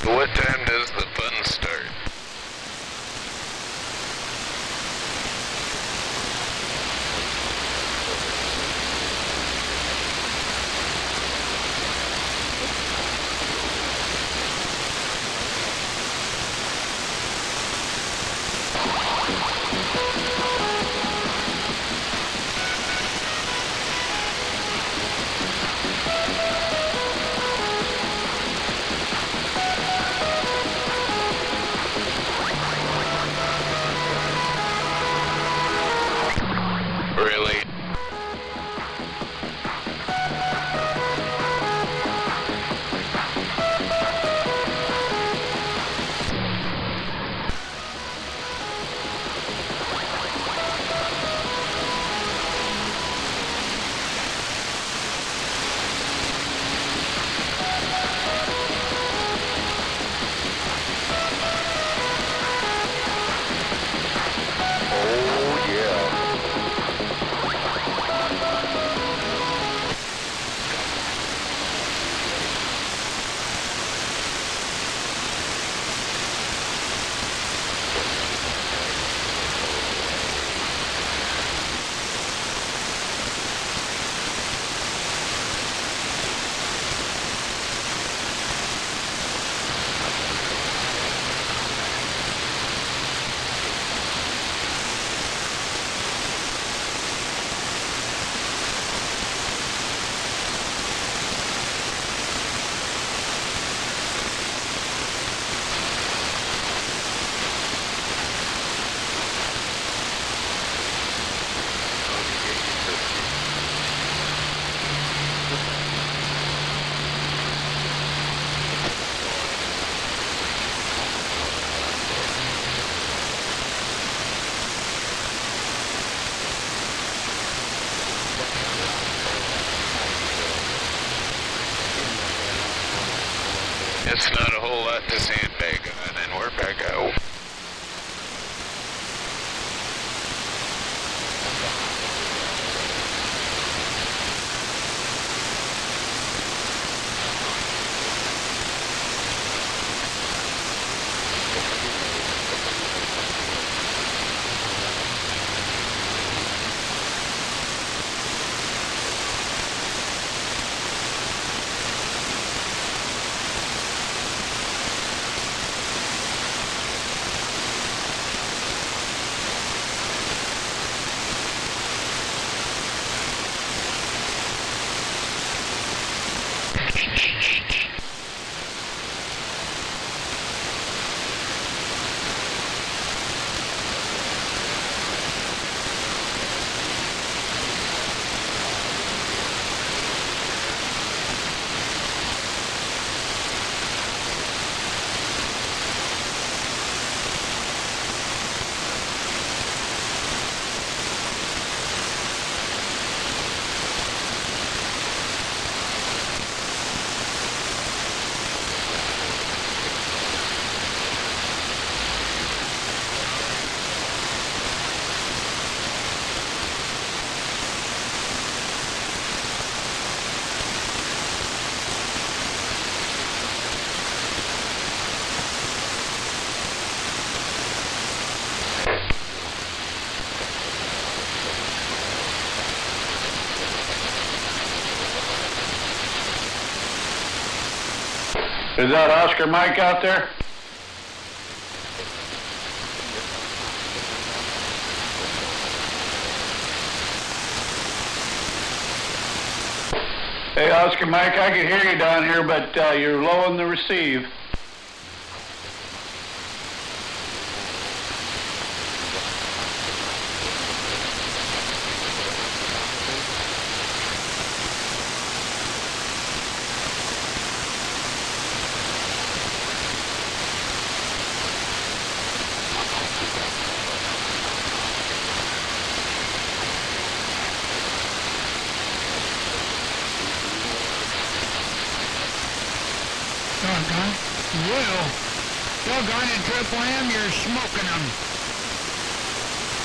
What time does the fun start? Really? Oh yeah. It's not a whole lot to sandbag on, and we're back out. Is that Oscar Mike out there? Hey, Oscar Mike, I can hear you down here, but you're low on the receive. Doggone it, Triple M, you're smoking them.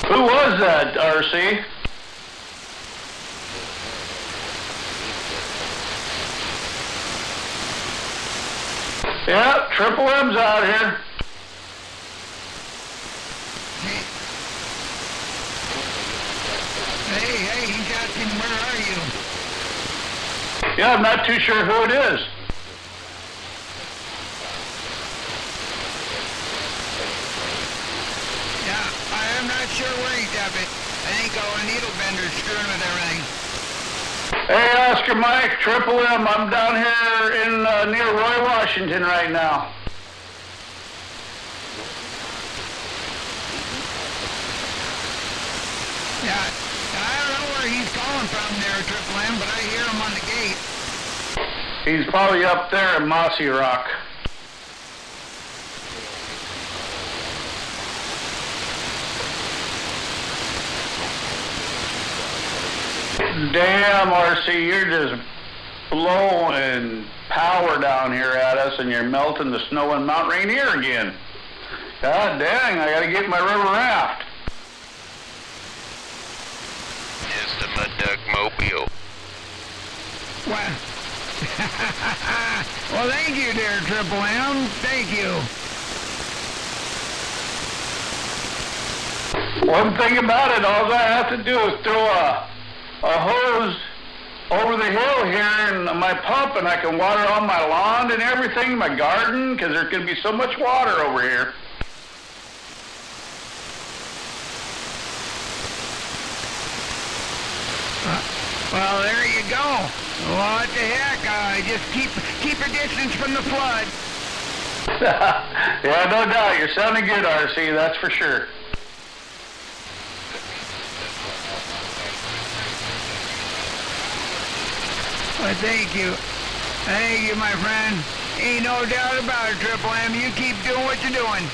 Who was that, RC? Yeah, Triple M's out here. Hey, he's asking where are you? Yeah, I'm not too sure who it is. I'm not sure where he's at, but I think all the needle benders screwing with everything. Hey, Oscar Mike, Triple M, I'm down here in near Roy, Washington right now. Yeah, I don't know where he's calling from there, Triple M, but I hear him on the gate. He's probably up there in Mossy Rock. Damn, RC, you're just blowing power down here at us, and you're melting the snow in Mount Rainier again. God dang, I gotta get my river raft. It's the Mud Duck Mobile. Well, well, thank you, dear Triple M. Thank you. One thing about it, all I have to do is throw a hose over the hill here in my pump, and I can water all my lawn and everything, my garden, because there can be so much water over here. Well, there you go. What the heck? Just keep a distance from the flood. Yeah, no doubt. You're sounding good, RC, that's for sure. Well, thank you. Thank you, my friend. Ain't no doubt about it, Triple M. You keep doing what you're doing.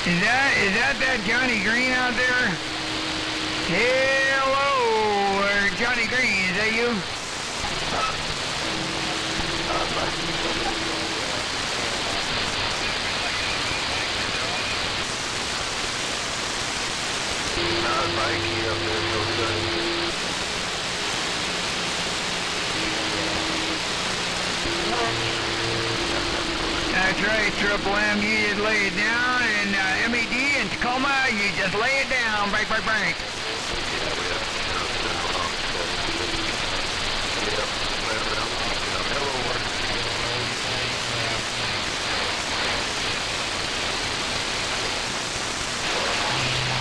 Is that Johnny Green out there? Hello, Johnny Green, is that you? That's right, Triple M. You just lay it down, and MED and Tacoma, you just lay it down, break.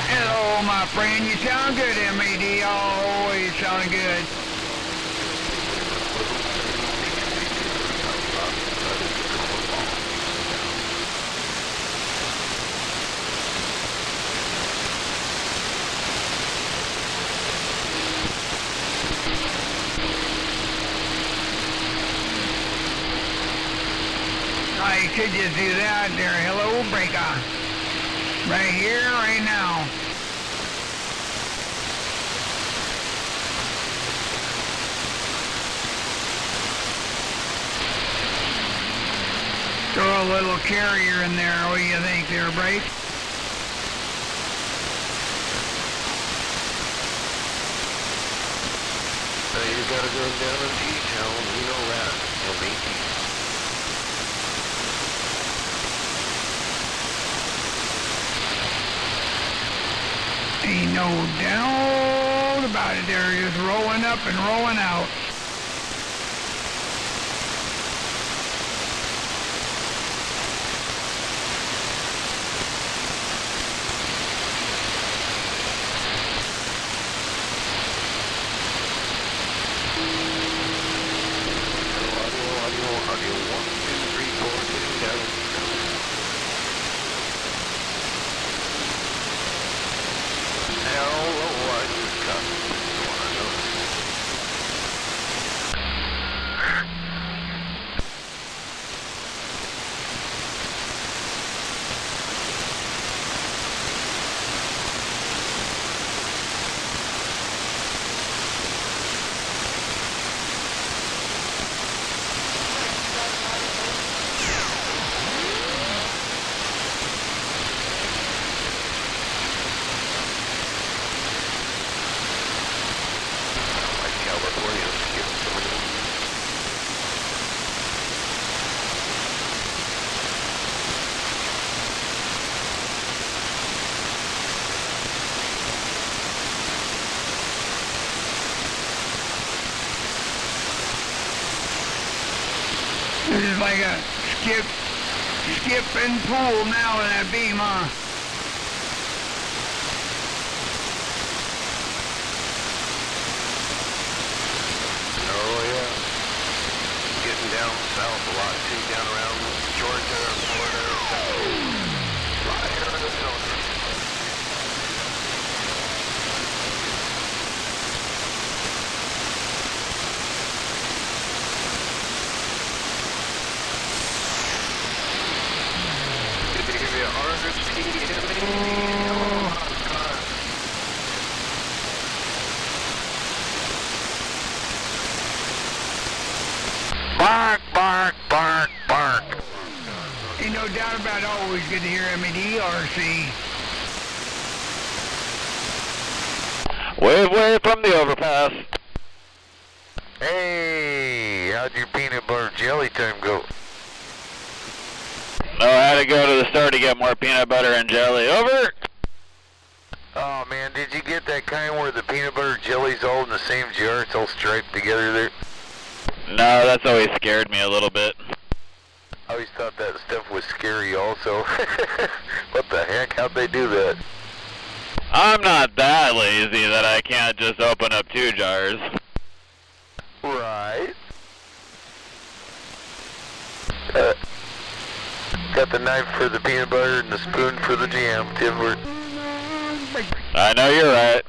Hello, my friend. You sound good, MED. Always sound good. I could just do that there. Hello, breaker. Right here, right now. Throw a little carrier in there. What do you think there, Bryce? You gotta go down in detail, you know that. Ain't no doubt about it. They're just rolling up and rolling out. This is like a skip and pool now in that beam, huh? Oh, yeah. Getting down south a lot, too, down around Georgia, Florida, Arizona. Bark, bark, bark, bark. Ain't no doubt about it. Always good to hear MEDRC. Wave from the overpass. Hey, how'd your peanut butter jelly time go? No, I had to go to the store to get more peanut butter and jelly. Over! Oh, man, did you get that kind where the peanut butter jelly's all in the same jar? It's all striped together there? No, that's always scared me a little bit. I always thought that stuff was scary also. What the heck? How'd they do that? I'm not that lazy that I can't just open up 2 jars. Right. Got the knife for the peanut butter and the spoon for the jam, Timber. I know you're right.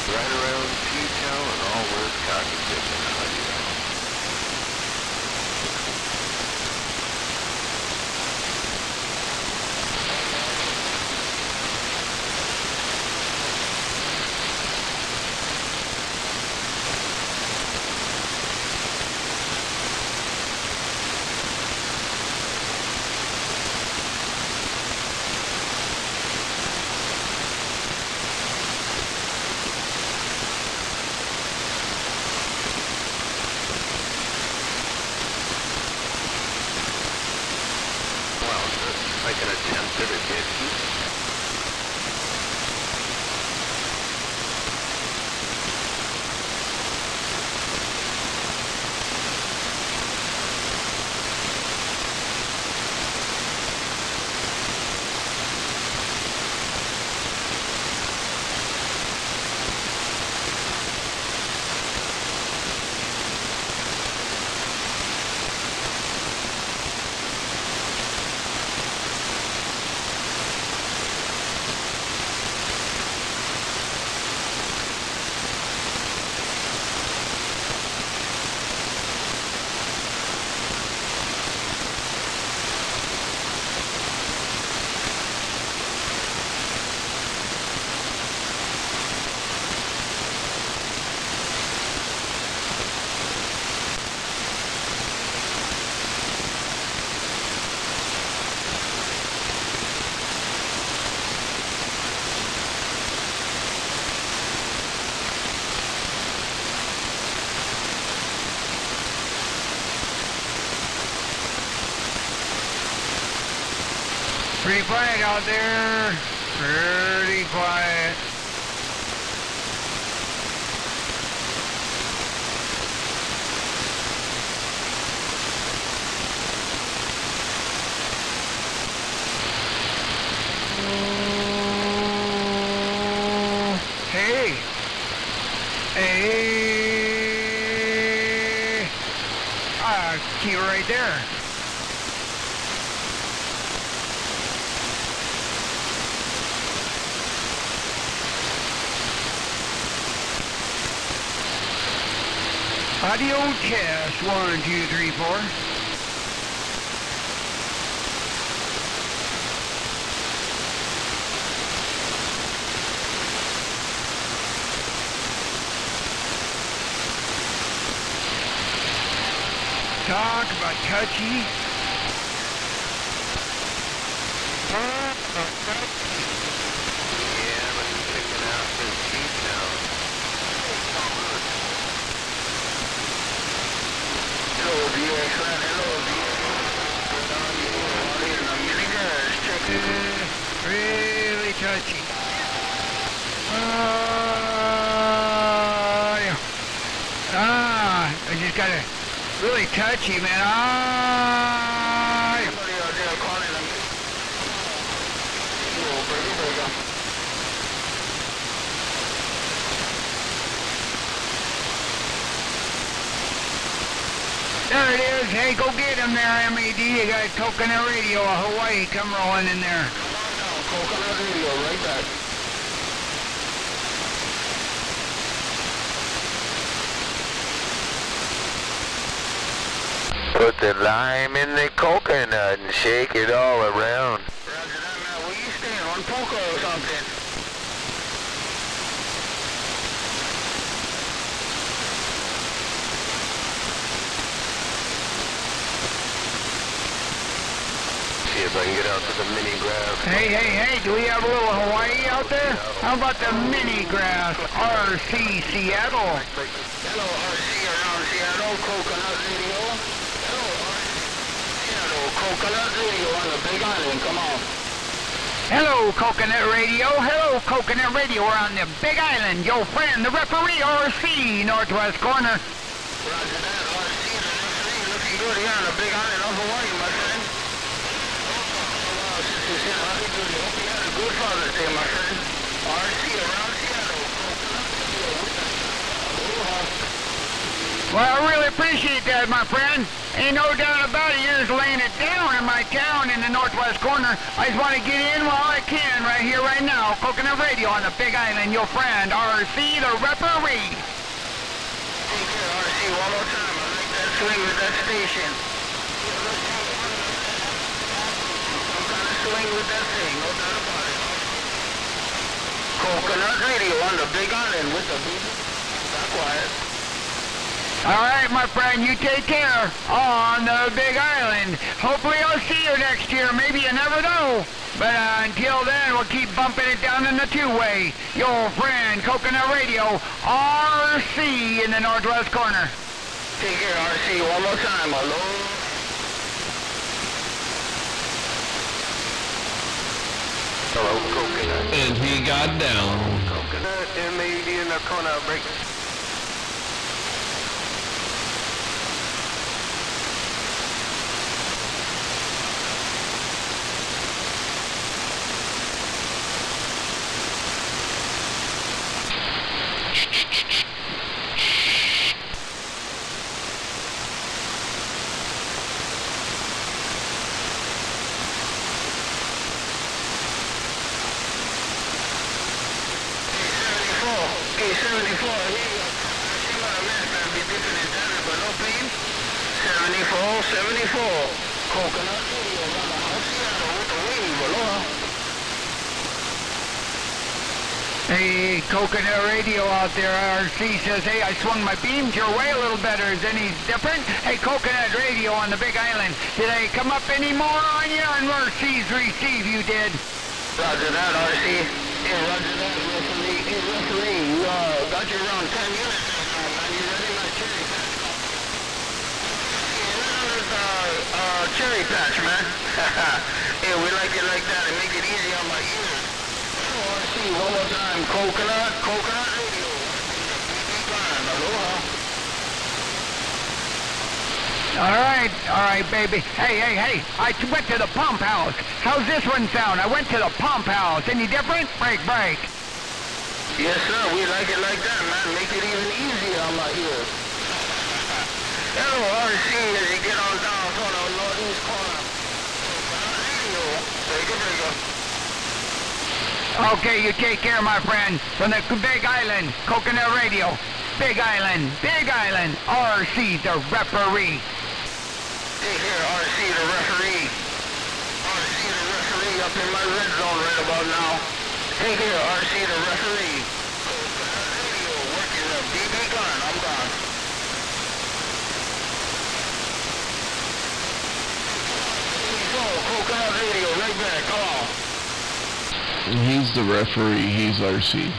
Right around P-Town and all where's Cocky Chicken, like an attempt at a distance. Pretty quiet out there. Pretty quiet. Hey. Hey. Keep it right there. Audio test, 1, 2, 3, 4. Talk about touchy. Yeah, but he's picking out his teeth now. Hello, dear friend. Hello, dear. Really touchy. Yeah. I just got to really touchy, man. Somebody out there calling him. There it is. Hey, go get him there, MAD. You got Coconut Radio, Hawaii. Come rolling in there. Coconut Radio, right back. Put the lime in the coconut and shake it all around. Roger that, man. Where you staying? On Poco or something? See if I can get out to the mini grass. Hey, do we have a little Hawaii out there? How about the mini grass, RC Seattle? Hello, RC around Seattle, Coconut Radio. Hello, RC Seattle, Coconut Radio on the Big Island, come on. Hello, Coconut Radio. Hello, Coconut Radio. We're on the Big Island. Your friend, the referee, RC, Northwest Corner. Roger that, RC, the referee, looking good here on the Big Island of Hawaii, my friend. How you doing? Hope you had a good Father's Day, my friend. RC around Seattle. Well, I really appreciate that, my friend. Ain't no doubt about it. You're just laying it down in my town in the Northwest Corner. I just want to get in while I can right here, right now. Coconut Radio on the Big Island. Your friend, RC, the referee. Take care, RC, one more time. I like that swing with that station. Some kind of swing with that thing, no doubt about it. Coconut Radio on the Big Island with the big... Not quiet. All right, my friend, you take care on the Big Island. Hopefully I'll see you next year. Maybe you never know. But until then, we'll keep bumping it down in the two-way. Your friend, Coconut Radio, RC in the Northwest Corner. Take care, RC. One more time. Hello. Hello, Coconut. And he got down. Coconut, MAD in the corner, break. Hey, Coconut Radio out there, RC says, hey, I swung my beams your way a little better. Is any different? Hey, Coconut Radio on the Big Island. Did I come up any more on you? And RC's receive you did. Roger that, RC. Hey, roger that, referee. Hey, referee, you got you around 10 units now, man. You ready? My cherry patch. Hey, cherry patch, man. Hey, radio, we like it like that and make it easy on my ears. RC, one more time. Coconut radio. Aloha. All right, baby. Hey. I went to the pump house. How's this one sound? I went to the pump house. Any different? Break. Yes, sir. We like it like that, man. Make it even easier on my ears. Hello, RC, as you get on down to the northeast corner. Okay, you take care, my friend. From the Big Island, Coconut Radio. Big Island. RC, the referee. Hey, here, RC, the referee. RC, the referee up in my red zone right about now. Hey, here, RC, the referee. Coconut Radio, working the BB gun. I'm gone. Coconut Radio, right back. Come on. He's the referee. He's RC.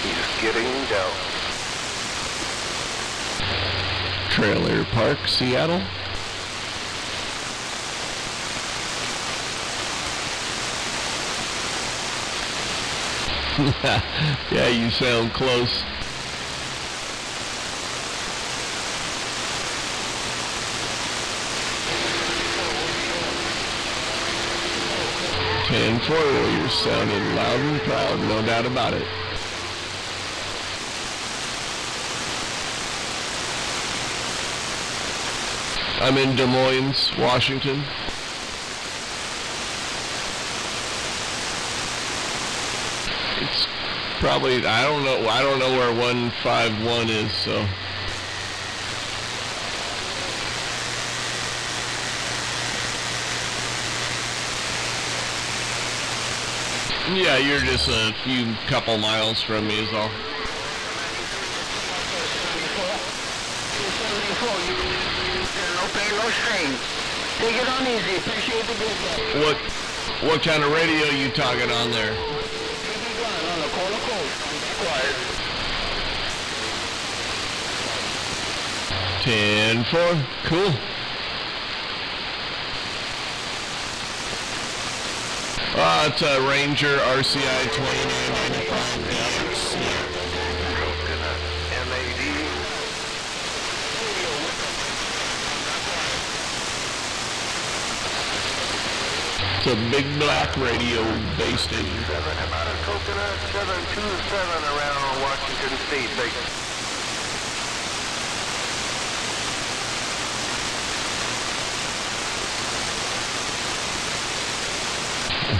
He's getting down. Trailer Park, Seattle. Yeah, you sound close. And for you're sounding loud and proud, no doubt about it. I'm in Des Moines, Washington. It's probably, I don't know where 151 is, so. Yeah, you're just a couple miles from me is all. No pain, no strain. Take it on easy. Appreciate the business. What kind of radio you talking on there? On the corner coast. Quiet. 10-4. Cool. It's a Ranger RCI 2995. It's a big black radio base station. I'm out of Coconut 727 around Washington State base.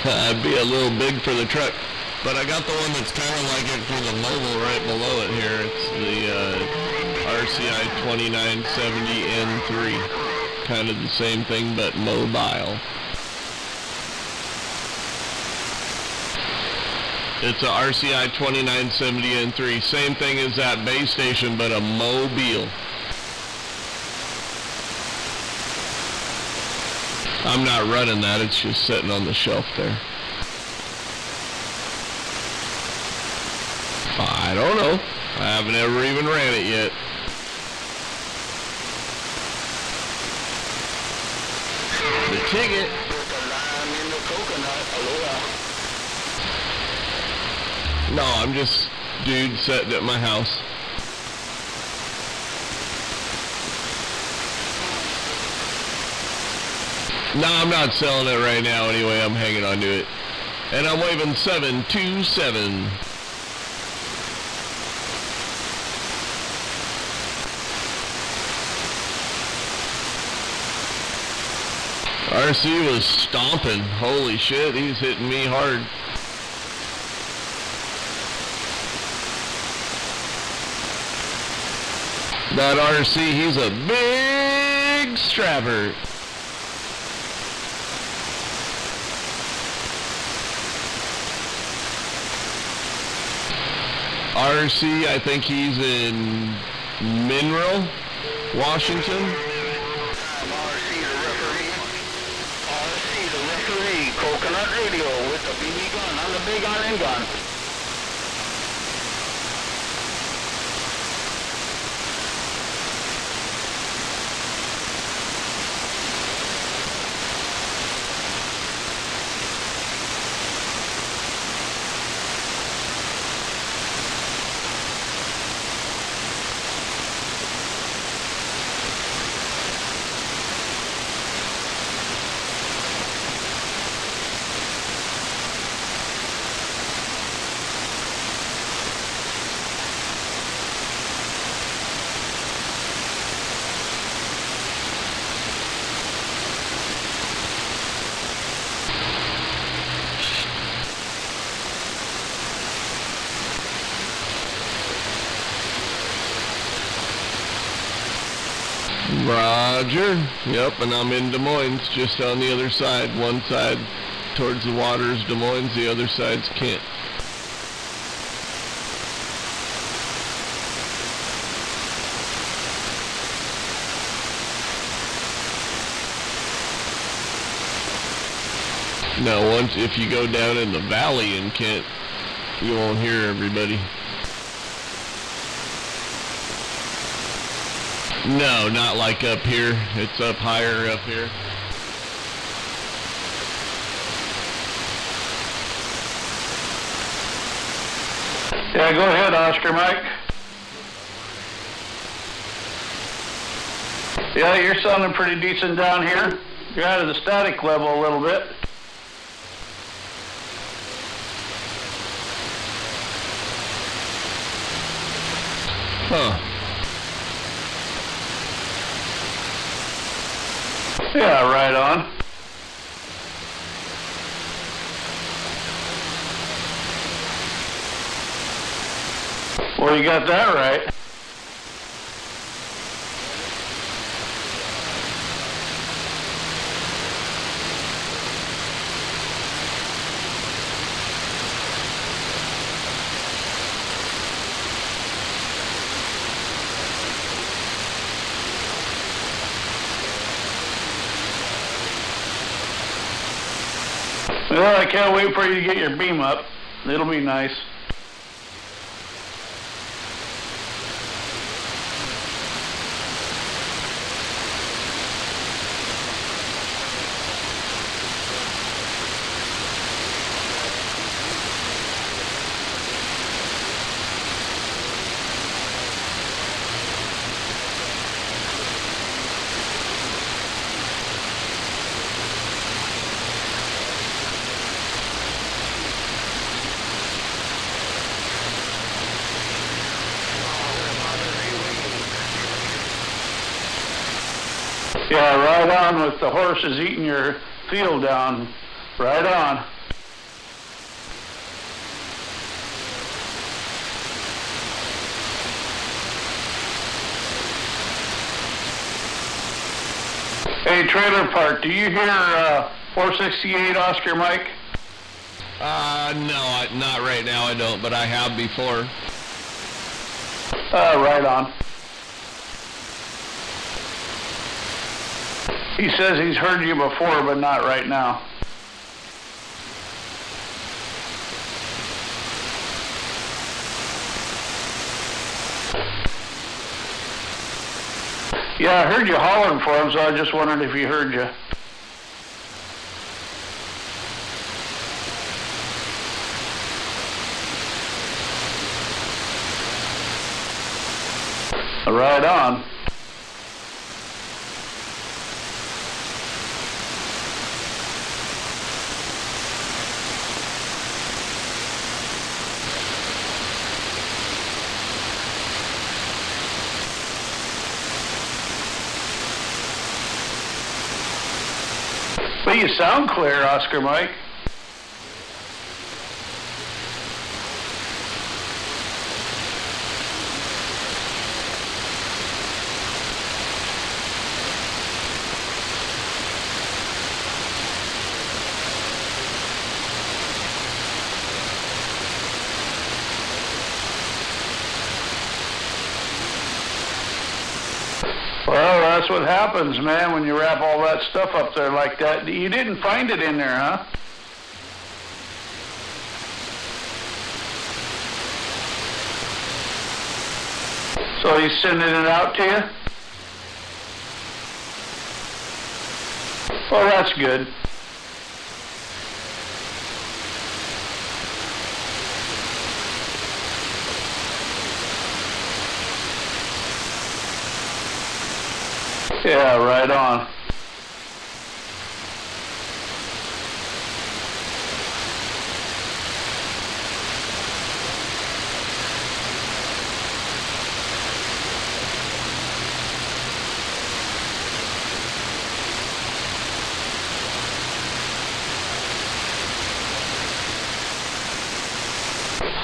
I'd be a little big for the truck, but I got the one that's kind of like it for the mobile right below it here. It's the RCI 2970N3, kind of the same thing but mobile. It's a RCI 2970N3, same thing as that base station but a mobile. I'm not running that, it's just sitting on the shelf there. I don't know. I haven't ever even ran it yet. The ticket. No, I'm just dude sitting at my house. No, I'm not selling it right now anyway. I'm hanging on to it. And I'm waving 727. RC was stomping. Holy shit, he's hitting me hard. That RC, he's a big strapper. RC, I think he's in Mineral, Washington. RC, the referee, Coconut Radio with the BB gun on the Big Island gun. Roger. Yep, and I'm in Des Moines, just on the other side. One side towards the water's Des Moines, the other side's Kent. Now, if you go down in the valley in Kent, you won't hear everybody. No, not like up here. It's up higher up here. Yeah, go ahead, Oscar Mike. Yeah, you're sounding pretty decent down here. You're out of the static level a little bit. Huh. Yeah, right on. Well, you got that right. Well, I can't wait for you to get your beam up. It'll be nice. Yeah, right on with the horses eating your field down. Right on. Hey, Trailer Park, do you hear 468 Oscar Mike? No, not right now I don't, but I have before. Right on. He says he's heard you before, but not right now. Yeah, I heard you hollering for him, so I just wondered if he heard you. Right on. Well, you sound clear, Oscar Mike. Well, that's what happens, man, when you wrap all that stuff up there like that. You didn't find it in there, huh? So he's sending it out to you? Well, that's good. Yeah, right on.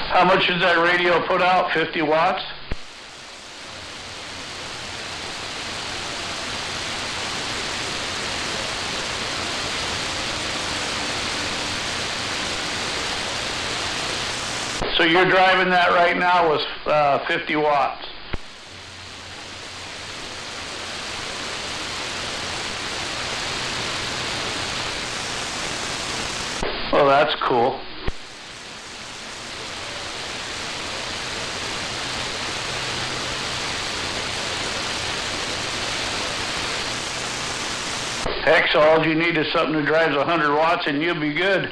How much does that radio put out? 50 watts? you're driving that right now with 50 watts. Well, that's cool. Heck, so all you need is something that drives 100 watts and you'll be good.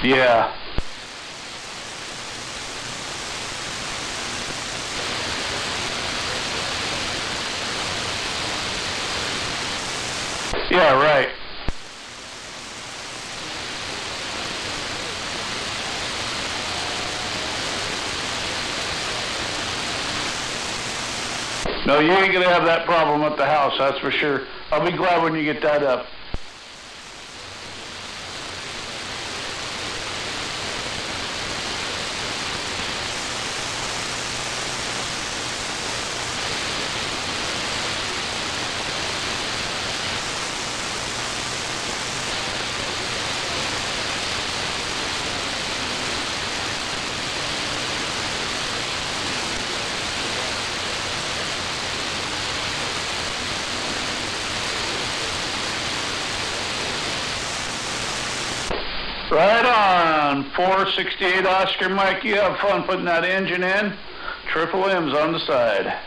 Yeah. Yeah, right. No, you ain't gonna have that problem at the house, that's for sure. I'll be glad when you get that up. Right on. 468 Oscar Mike, you have fun putting that engine in. Triple M's on the side.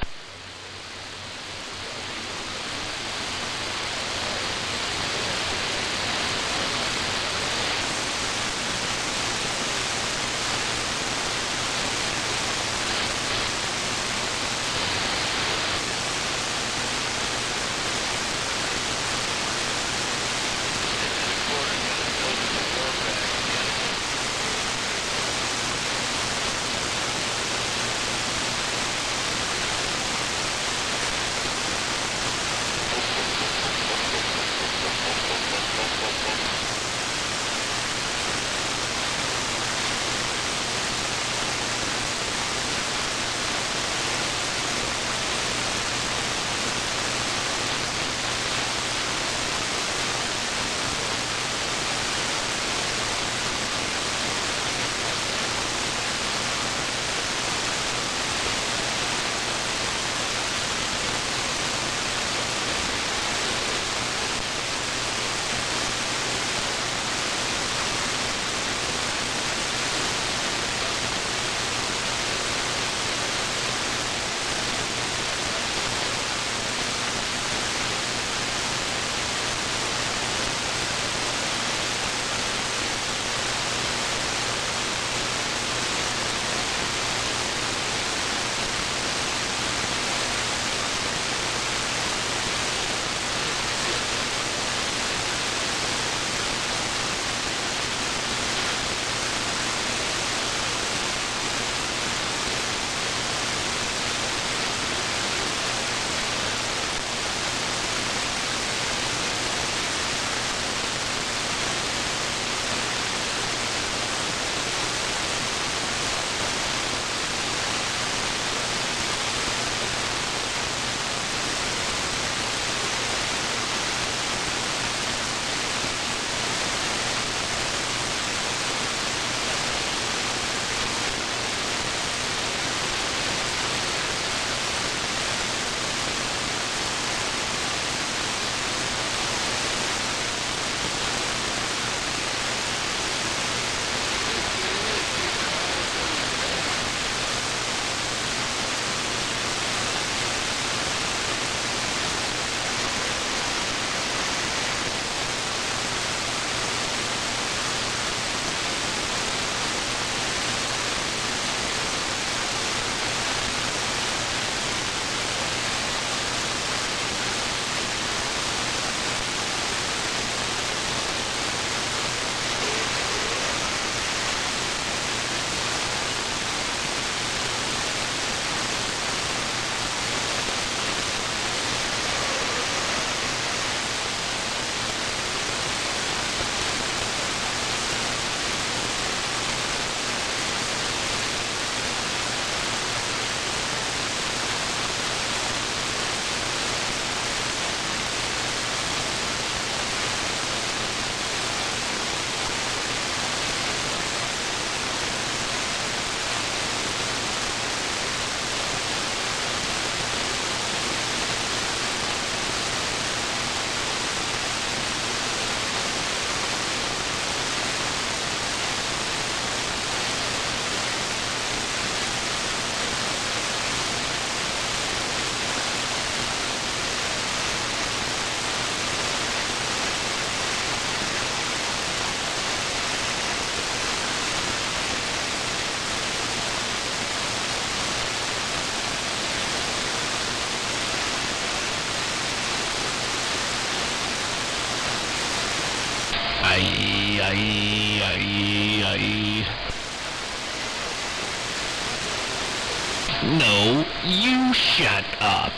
No, you shut up.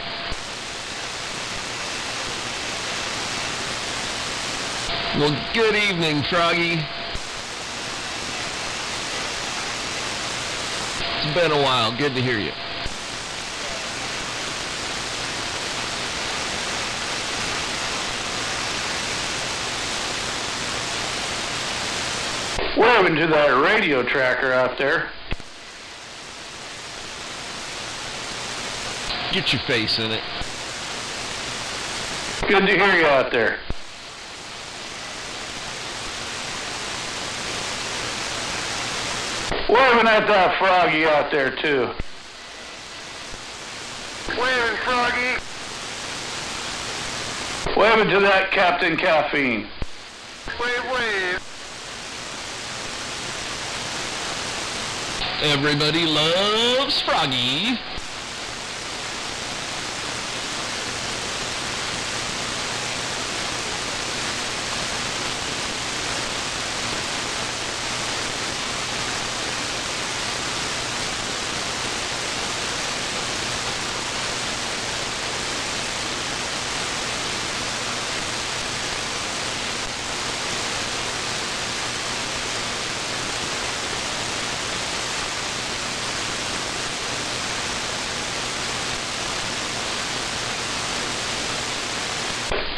Well, good evening, Froggy. It's been a while. Good to hear you. What happened to that radio tracker out there? Get your face in it. Good to hear you out there. Waving at that Froggy out there, too. Waving, Froggy. Waving to that Captain Caffeine. Wave. Everybody loves Froggy.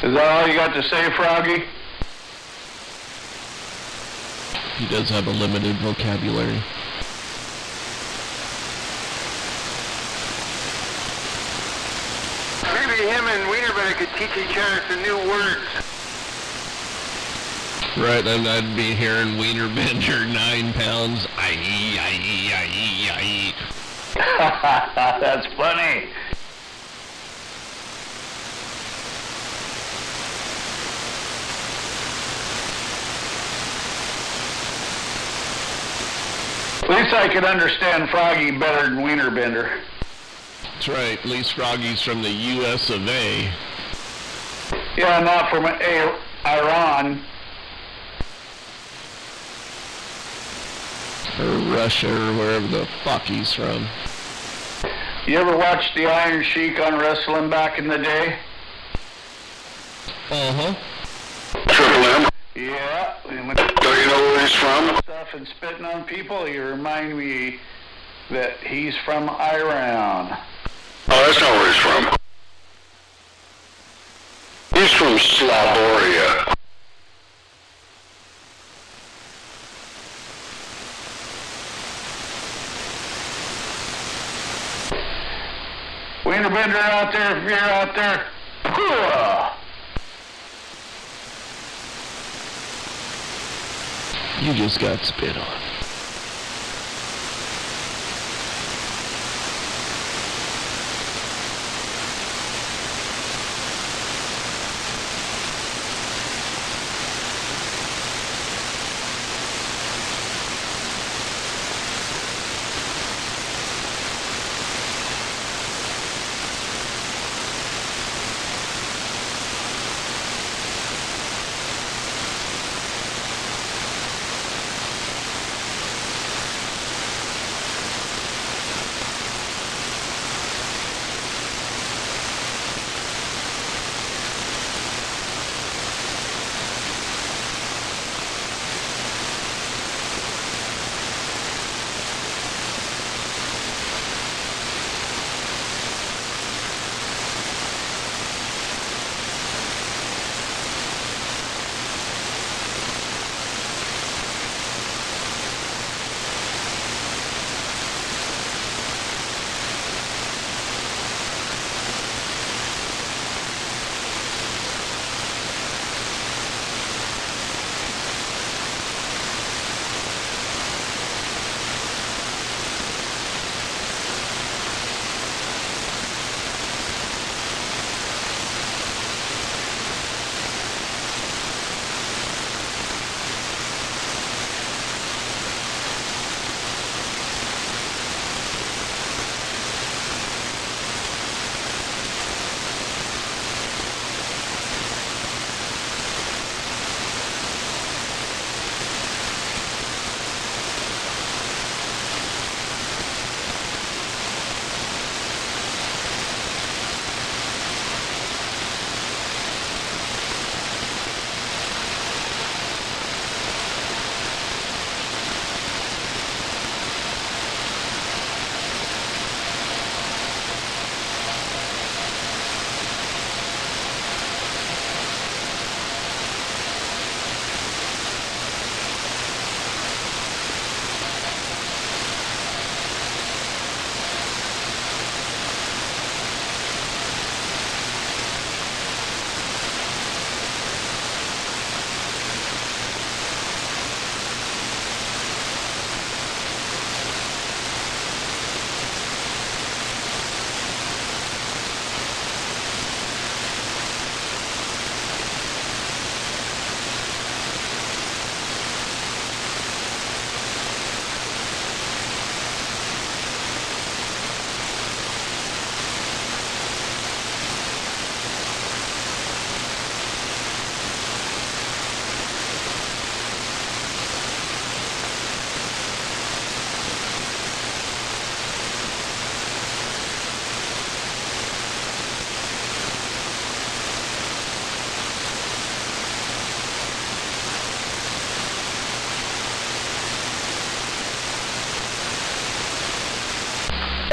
Is that all you got to say, Froggy? He does have a limited vocabulary. Maybe him and Wienerbetter could teach each other some new words. Right, and I'd be hearing Wienerbender 9 pounds. Aye. That's funny. At least I could understand Froggy better than Wienerbender. That's right, at least Froggy's from the US of A. Yeah, not from Iran. Or Russia, or wherever the fuck he's from. You ever watched the Iron Sheik on wrestling back in the day? Uh-huh. Triple M? Yeah. Don't you know where he's from? Stuff and spitting on people, you remind me that he's from Iran. Oh, that's not where he's from. He's from Slavoria. Wienerbender out there, if you're out there. Hooah! You just got spit on.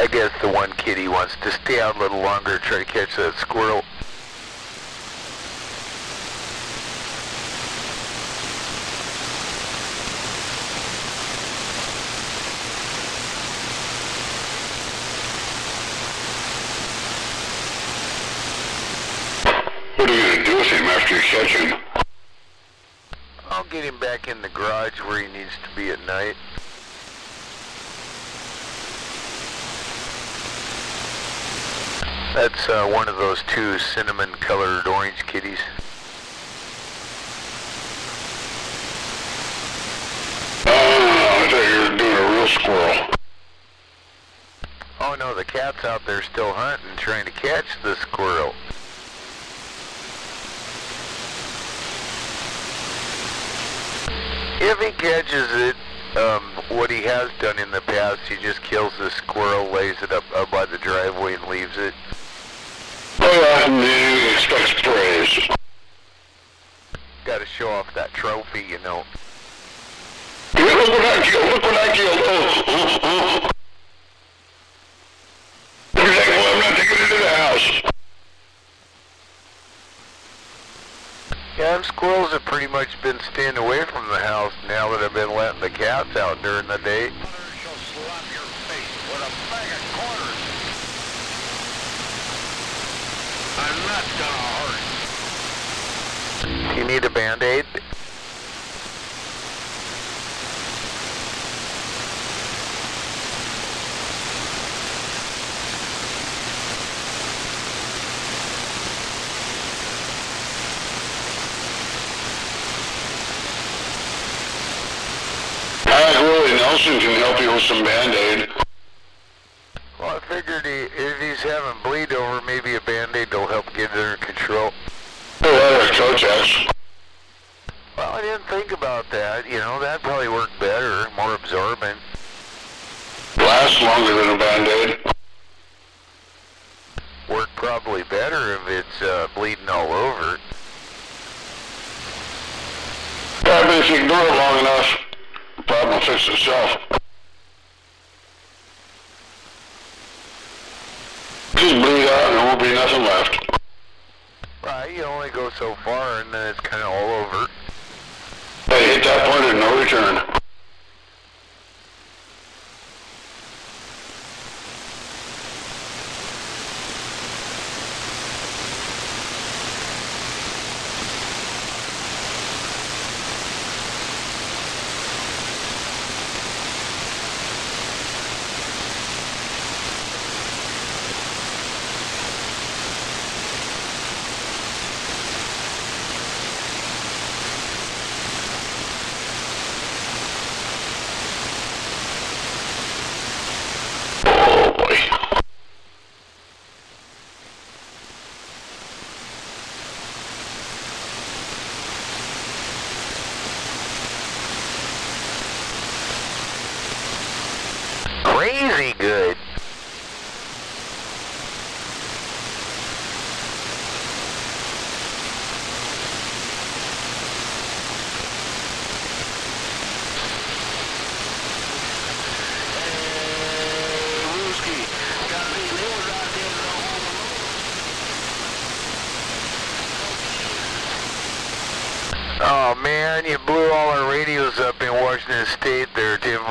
I guess the one kitty wants to stay out a little longer, try to catch that squirrel. What are you going to do with him after you catch him? I'll get him back in the garage where he needs to be at night. That's one of those two cinnamon-colored orange kitties. Oh, I thought you were doing a real squirrel. Oh no, the cat's out there still hunting, trying to catch the squirrel. If he catches it, what he has done in the past, he just kills the squirrel, lays it up by the driveway and leaves it. Oh yeah, and then he expects praise. Got to show off that trophy, you know. Look what I killed, look what I killed. Well, I'm not taking it to the house. Yeah, them squirrels have pretty much been staying away from the house now that I've been letting the cats out during the day. I'm not gonna hurt. You need a Band-Aid? Nelson can help you with some Band-Aid. Well, I figured if he's having bleed over, maybe a Band-Aid will help get it under control. Oh, that is Kotex. Well, I didn't think about that. You know, that'd probably work better, more absorbent. Lasts longer than a Band-Aid. Work probably better if it's bleeding all over. Yeah, but if you ignore it long enough, the problem will fix itself. Just bleed out and there won't be nothing left. Right, you only go so far and then it's kind of all over. Hey, hit that point and no return. Crazy good. Oh man, you blew all our radios up in Washington State there, Tim.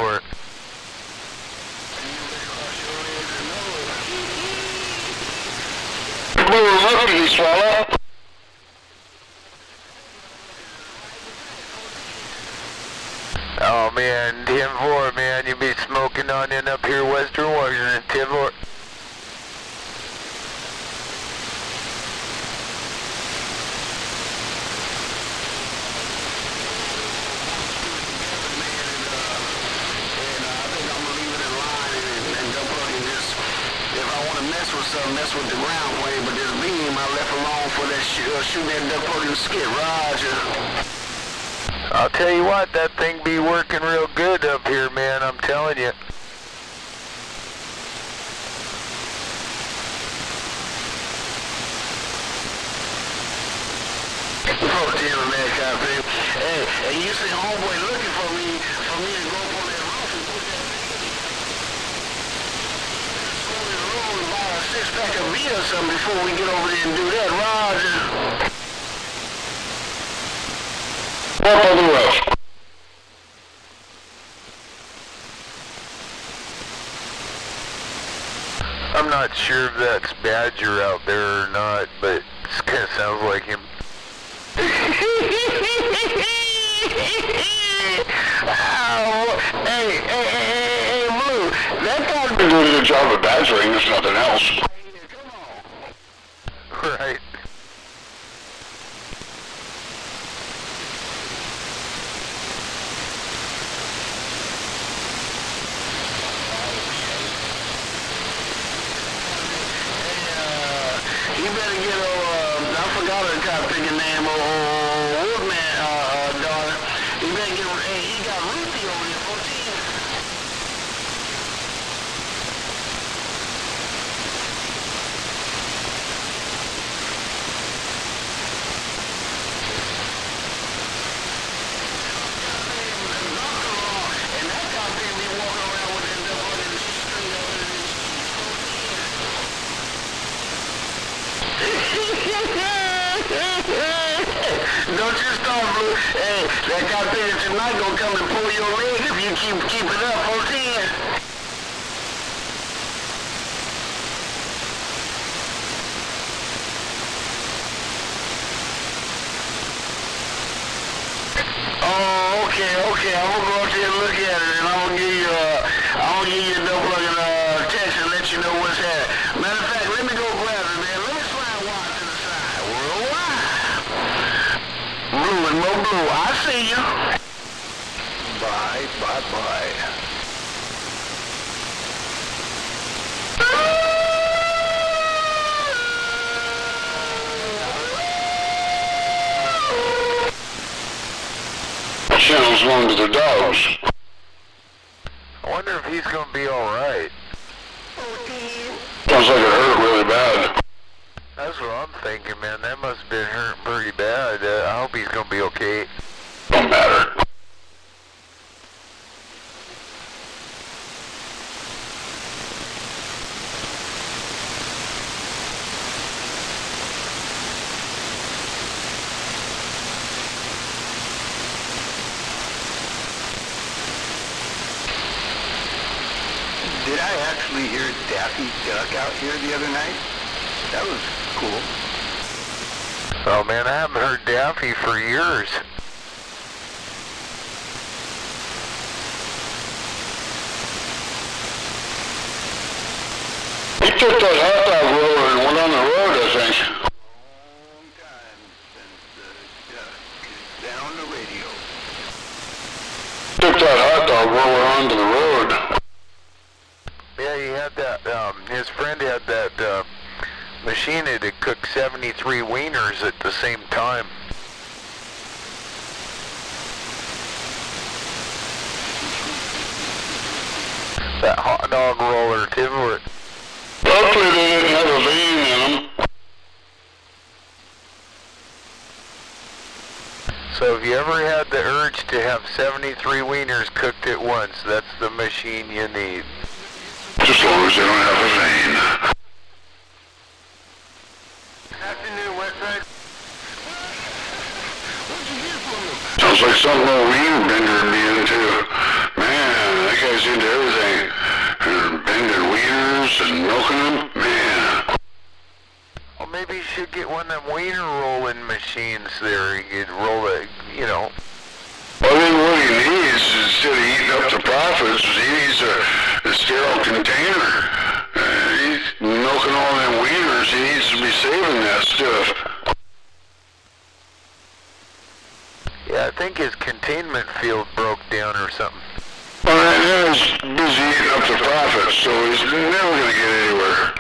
What did he swallow? Oh man, Tim 4, man, you be smoking on in up here Western Washington, Tim 4. Mess with the ground plane, but this beam I left alone for that shooting that duck plug in the skit. Roger. I'll tell you what, that thing be working real good up here, man, I'm telling you. Oh, damn, man, kind of thing. Hey, and you see homeboy looking for me to go up on that roof and put that six-pack of beer or something before we get over there and do that. Roger. Up on the roof. I'm not sure if that's Badger out there or not, but it kind of sounds like him. Oh, hey, Blue, that guy's been doing a good job of badgering, if nothing else. Right. You better get I forgot her kind of picking name, Woodman, daughter. You better get, he got Ruthie over there, 14. And that guy been me walking around with that stuff under the string over there. Don't you stop, Blue. Hey, that guy thinking tonight gonna come and pull your leg if you keep it up, 14. Oh, okay. I'm gonna go up there and look at it, and I'm gonna give you a double text and let you know what's happening. Matter of fact, let me go grab it, man. Let me slide wide to the side. Worldwide. Blue and more blue. I see you. Bye. Channels belong to the dogs. I wonder if he's going to be alright. Sounds like it hurt really bad. That's what I'm thinking, man. That must have been hurting pretty bad. I hope he's going to be okay. Don't matter. Did I actually hear Daffy Duck out here the other night? That was cool. Oh, man, I haven't heard Daffy for years. He took that hot dog roller and went on the road, I think. Long time since the Duck is down the radio. Took that hot dog roller onto the road. Yeah, he had that, his friend had that, machine that could cook 73 wieners at the same time. That hot dog roller, too. Hopefully they didn't have a vein in them. So if you ever had the urge to have 73 wieners cooked at once, that's the machine you need. Just as long as they don't have a vein. Afternoon, Westside. Sounds like something old Wiener Bender would be into. Man, that guy's into everything. Bending wieners and milking them. Man. Well, maybe you should get one of them wiener rolling machines there. You could roll it, you know. Well, then what he needs, instead of eating up the profits, he needs a sterile container. He's milking all them wieners. He needs to be saving that stuff. Yeah, I think his containment field broke down or something. Well, right now he's busy eating up the profits, so he's never going to get anywhere.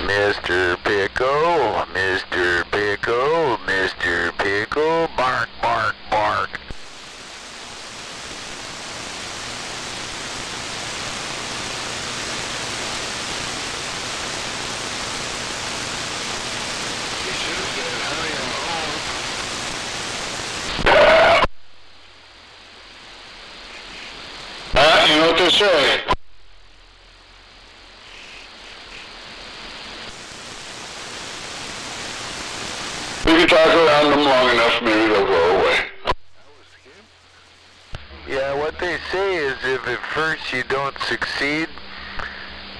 Mr. Pickle, Mr. Pickle, Mr. Pickle, bark, bark, bark. say. We can talk around them long enough, maybe they'll go away. Yeah, what they say is if at first you don't succeed,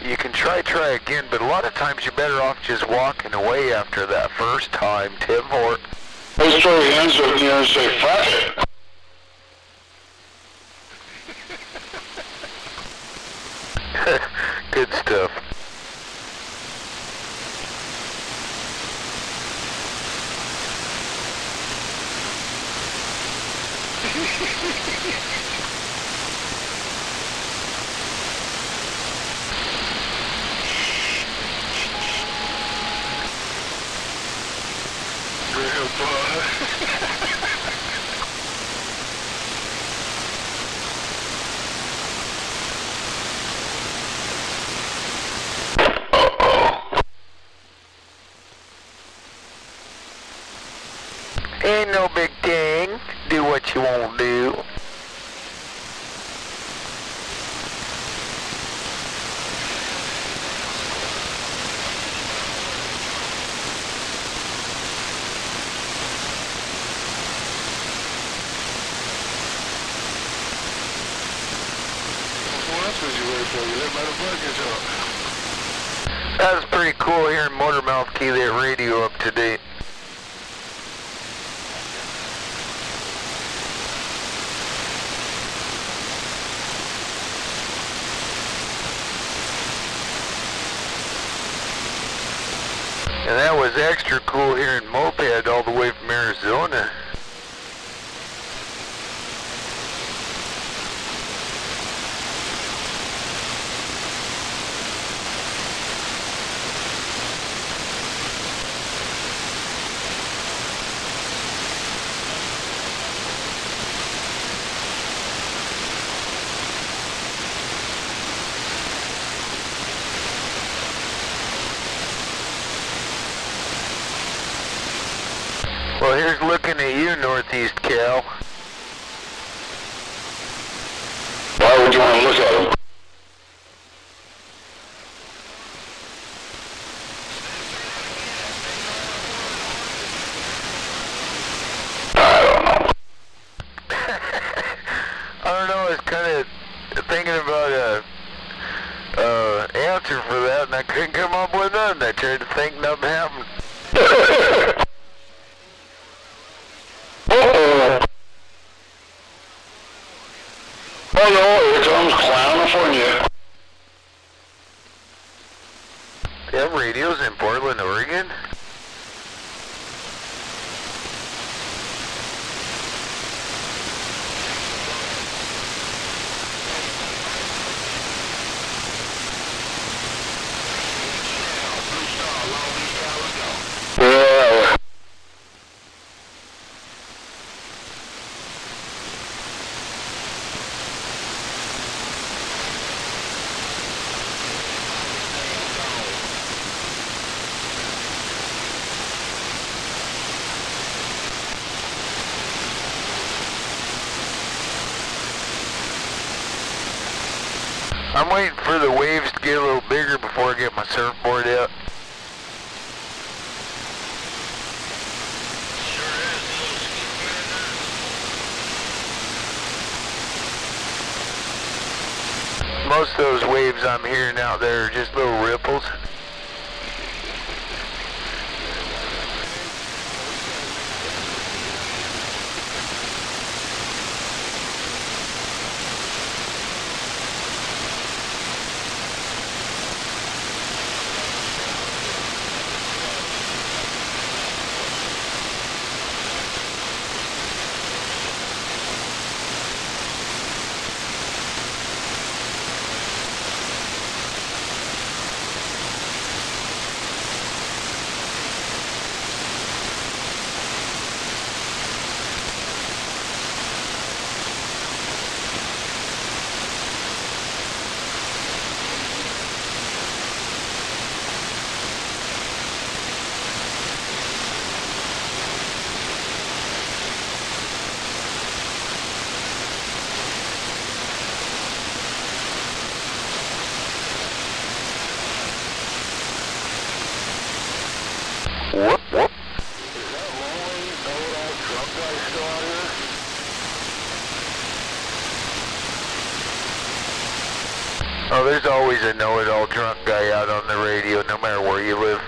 you can try again, but a lot of times you're better off just walking away after that first time, Tim, or... Let's throw your hands up in the air and say, fuck it. Good stuff. Ain't no big thing. Do what you want to do. That was pretty cool hearing Motormouth key that radio up to date. And that was extra cool hearing Moped all the way from Arizona. Well, here's looking at you, Northeast Cal. Why would you want to look at them? I don't know, I was kind of thinking about a answer for that, and I couldn't come up with none. I tried to think, nothing happened. Oh no, here comes California. They have radios in Portland, Oregon? Yeah. I'm waiting for the waves to get a little bigger before I get my surfboard out. Most of those waves I'm hearing out there are just little ripples. always a know-it-all drunk guy out on the radio, no matter where you live.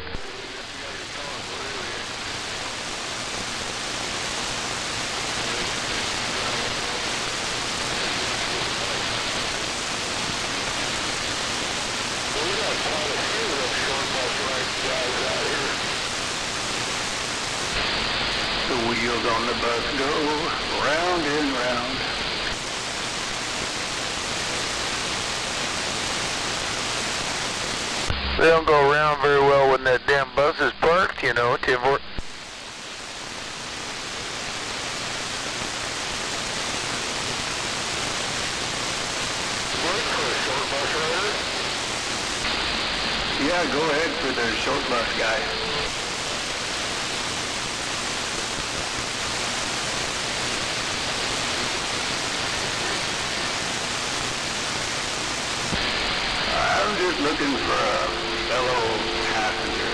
The wheels on the bus go round and round. They don't go around very well when that damn bus is parked, you know, Tim. Yeah, go ahead for the short bus guy. I'm just looking for a fellow passenger.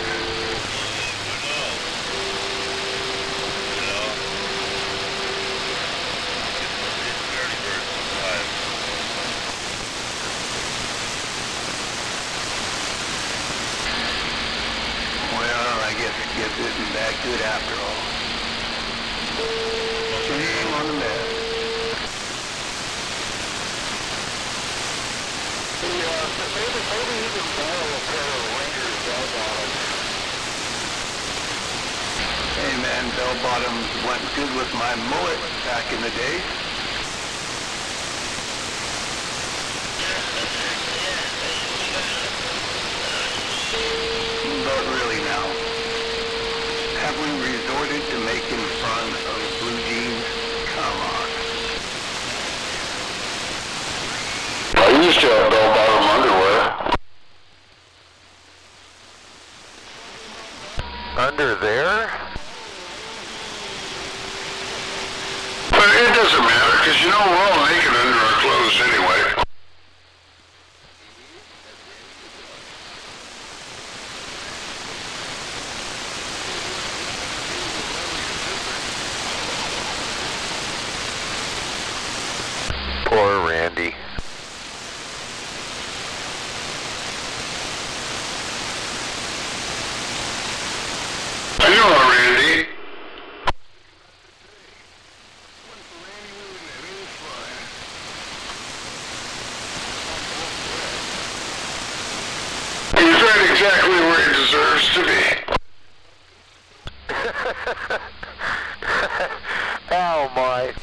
Well, I guess it isn't that good after all. Shame on the mess. Maybe you can borrow a pair of Rangers bell-bottoms. Hey man, bell-bottoms went good with my mullet back in the day. But really now, have we resorted to making fun of blue jeans? Come on. I used to have bell-bottom underwear. Under there? But it doesn't matter, because you know we're all naked under our clothes anyway. Poor Randy. I know, Randy. He's right exactly where he deserves to be. Oh my.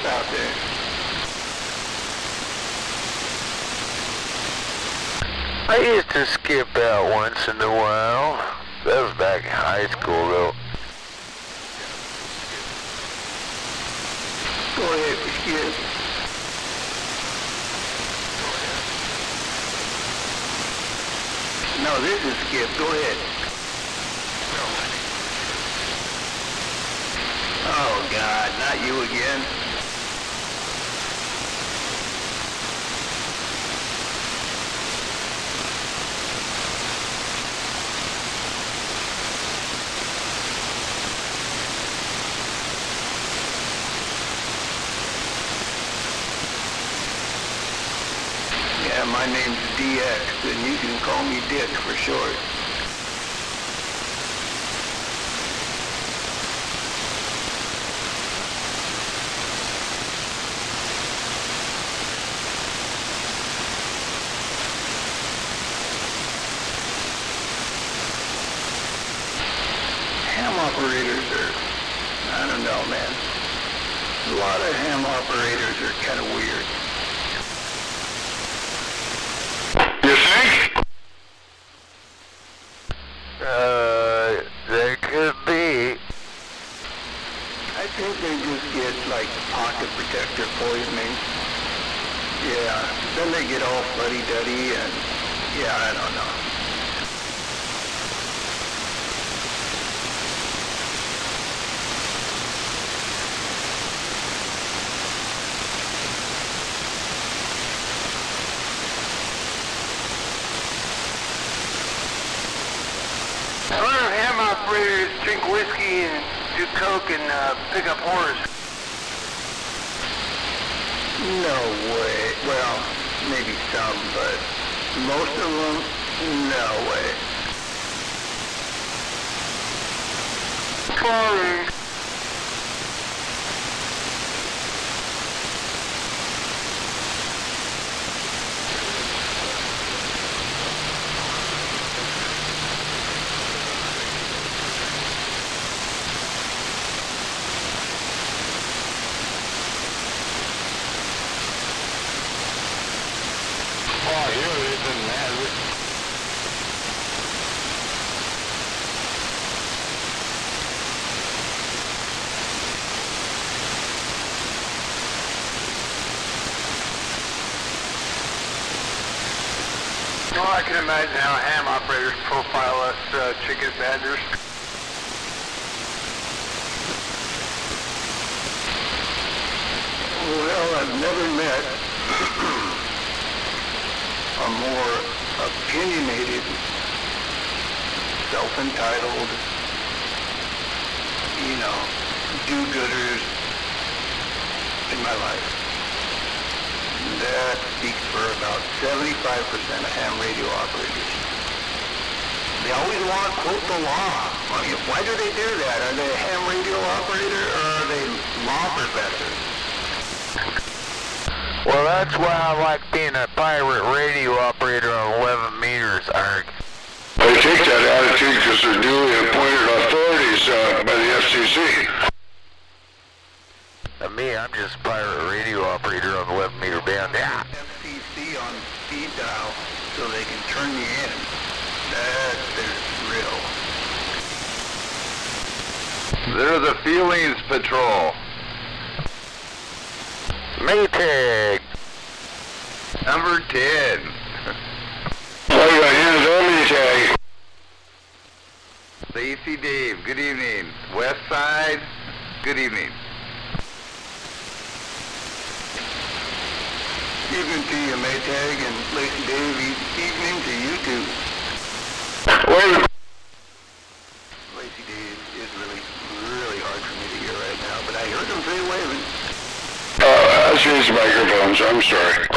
out there. I used to skip out once in a while. That was back in high school, though. Go ahead, skip. No, this is Skip. Go ahead. Oh, God, not you again. Yeah, my name's DX, and you can call me Dick for short. Ham operators are, I don't know, man. A lot of ham operators are kind of weird. You think? There could be. I think they just get, like, pocket protector poisoning. Yeah, then they get all fuddy-duddy and, yeah, I don't know. A lot of ham operators drink whiskey and do coke and pick up whores. No way. Well, maybe some, but most of them, no way. Boring. Well, I can imagine how ham operators profile us chicken badgers. Well, I've never met a more opinionated, self-entitled, do-gooders in my life. That speaks for about 75% of ham radio operators. They always want to quote the law. I mean, why do they do that? Are they a ham radio operator or are they law professors? Well, that's why I like being a pirate radio operator on 11 meters, Arg. They take that attitude because they're duly appointed authorities by the FCC. Me, I'm just a pirate radio operator on the 11 meter band. Yeah. FCC on speed dial so they can turn you in. That's their thrill. They're the Feelings Patrol. Maytag. Number 10. Oh, you got hands on Maytag. Lacey Dave, good evening. West Side, good evening. Evening to you, Maytag, and Lacey Dave, evening to you too. Wait. Lacey Dave is really hard for me to hear right now, but I heard him say waving. I'll change the microphones, I'm sorry.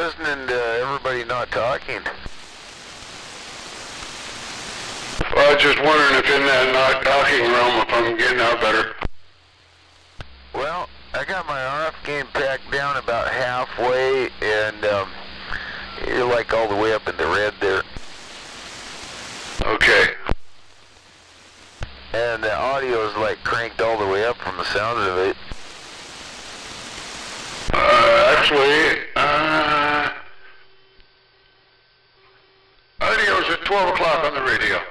listening to everybody not talking. Well, I was just wondering if in that not talking realm, if I'm getting out better. Well, I got my RF gain packed down about halfway, and you're like all the way up in the red there. Okay. And the audio is like cranked all the way up from the sound of it. Actually, audio's at 12 o'clock on the radio.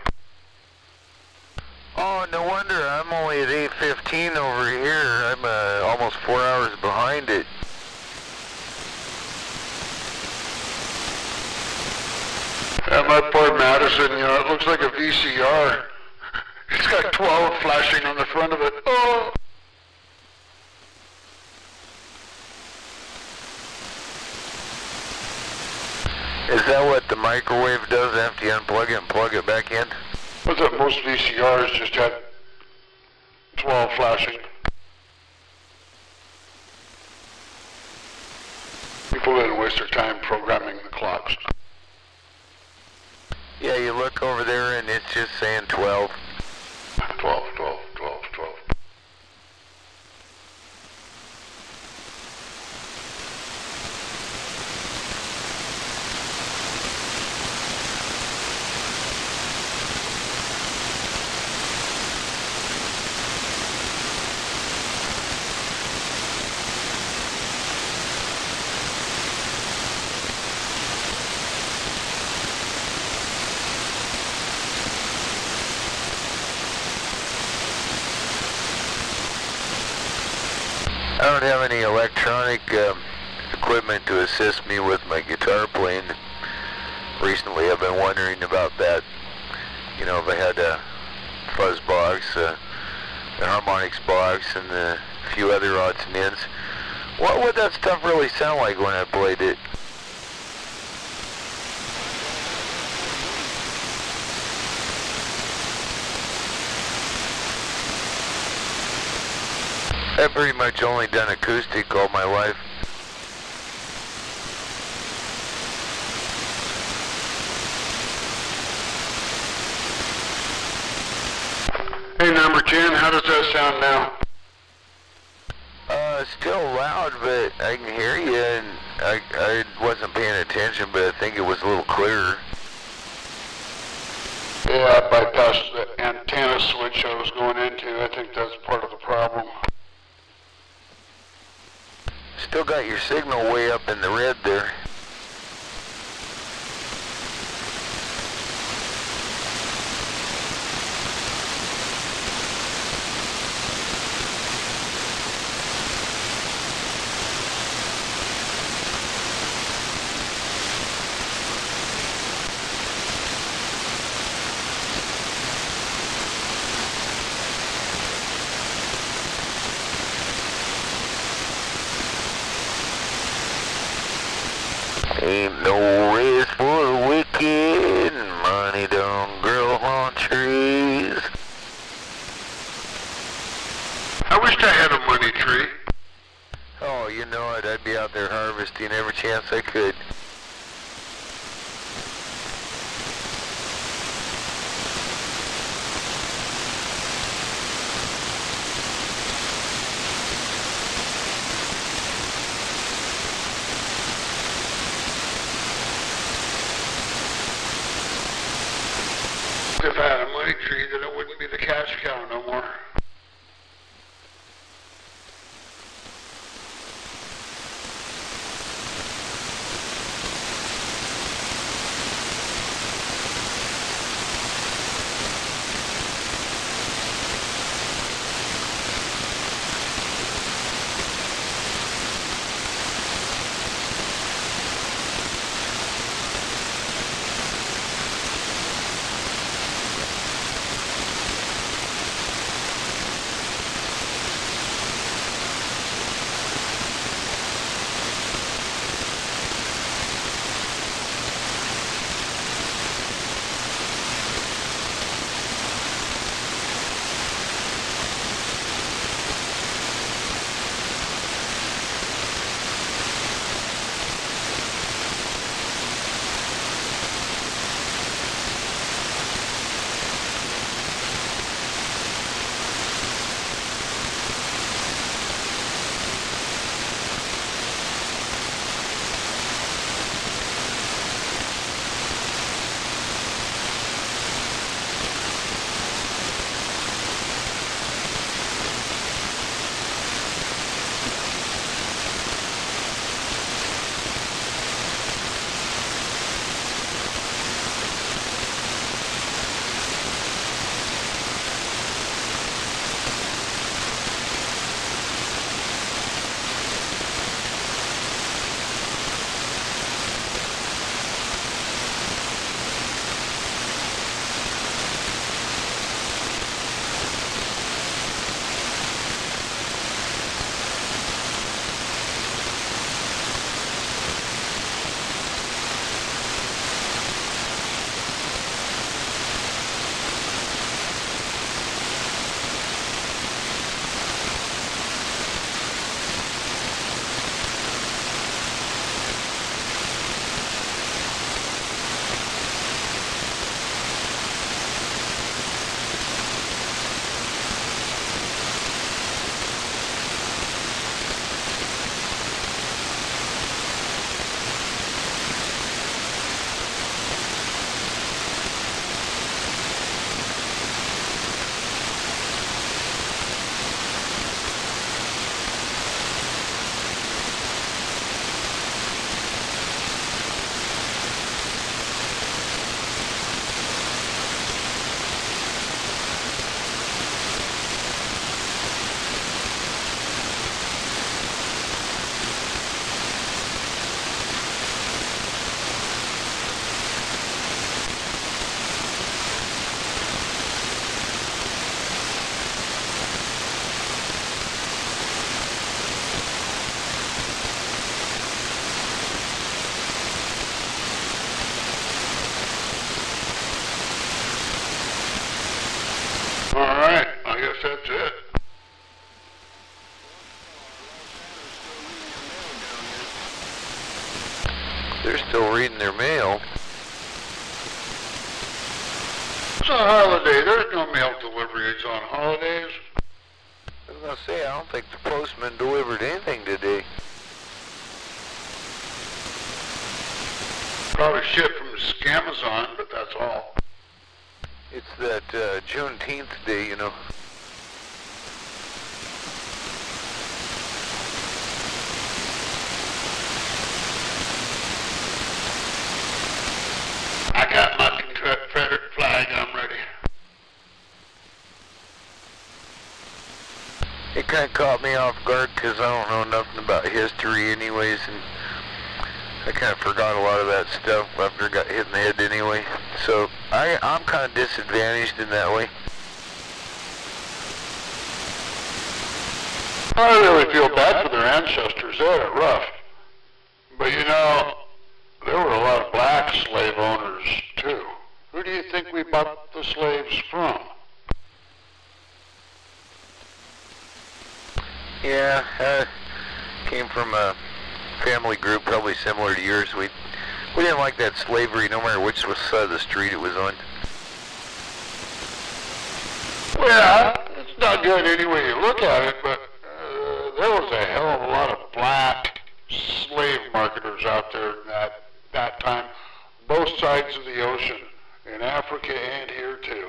Oh, no wonder. I'm only at 8:15 over here. I'm almost 4 hours behind it. At my Port Madison, you know, it looks like a VCR. It's got 12 flashing on the front of it. Oh! Is that what the microwave does after you unplug it and plug it back in? I thought most VCRs just had 12 flashing. People didn't waste their time programming the clocks. Yeah, you look over there and it's just saying 12. 12, 12, 12, 12. I don't have any electronic equipment to assist me with my guitar playing. Recently I've been wondering about that. You know, if I had a fuzz box, a harmonics box, and a few other odds and ends. What would that stuff really sound like when I played it? I've pretty much only done acoustic all my life. Hey, number 10, how does that sound now? Still loud, but I can hear you, and I wasn't paying attention, but I think it was a little clearer. Yeah, I bypassed the antenna switch I was going into. I think that's part of the problem. Still got your signal way up in the red there. Ain't no rest for the wicked, money don't grow on trees. I wished I had a money tree. Oh, you know it, I'd be out there harvesting every chance I could. If I had a money tree, then it wouldn't be the cash cow no more. that's it. They're still reading their mail. It's a holiday. There's no mail deliveries on holidays. I was going to say, I don't think the postman delivered anything today. Probably shipped from Scamazon, but that's all. It's that Juneteenth day, you know. I got my Confederate flag. I'm ready. It kind of caught me off guard because I don't know nothing about history anyways, and I kind of forgot a lot of that stuff after I got hit in the head anyway. So I'm kind of disadvantaged in that way. I really feel bad for their ancestors. They had it rough. But you know, there were a lot of black slave owners too. Who do you think we bought the slaves from? Yeah, came from a family group probably similar to yours. We didn't like that slavery no matter which side of the street it was on. Well, it's not good any way you look at it, but there was a hell of a lot of black slave marketers out there at that time, both sides of the ocean, in Africa and here too.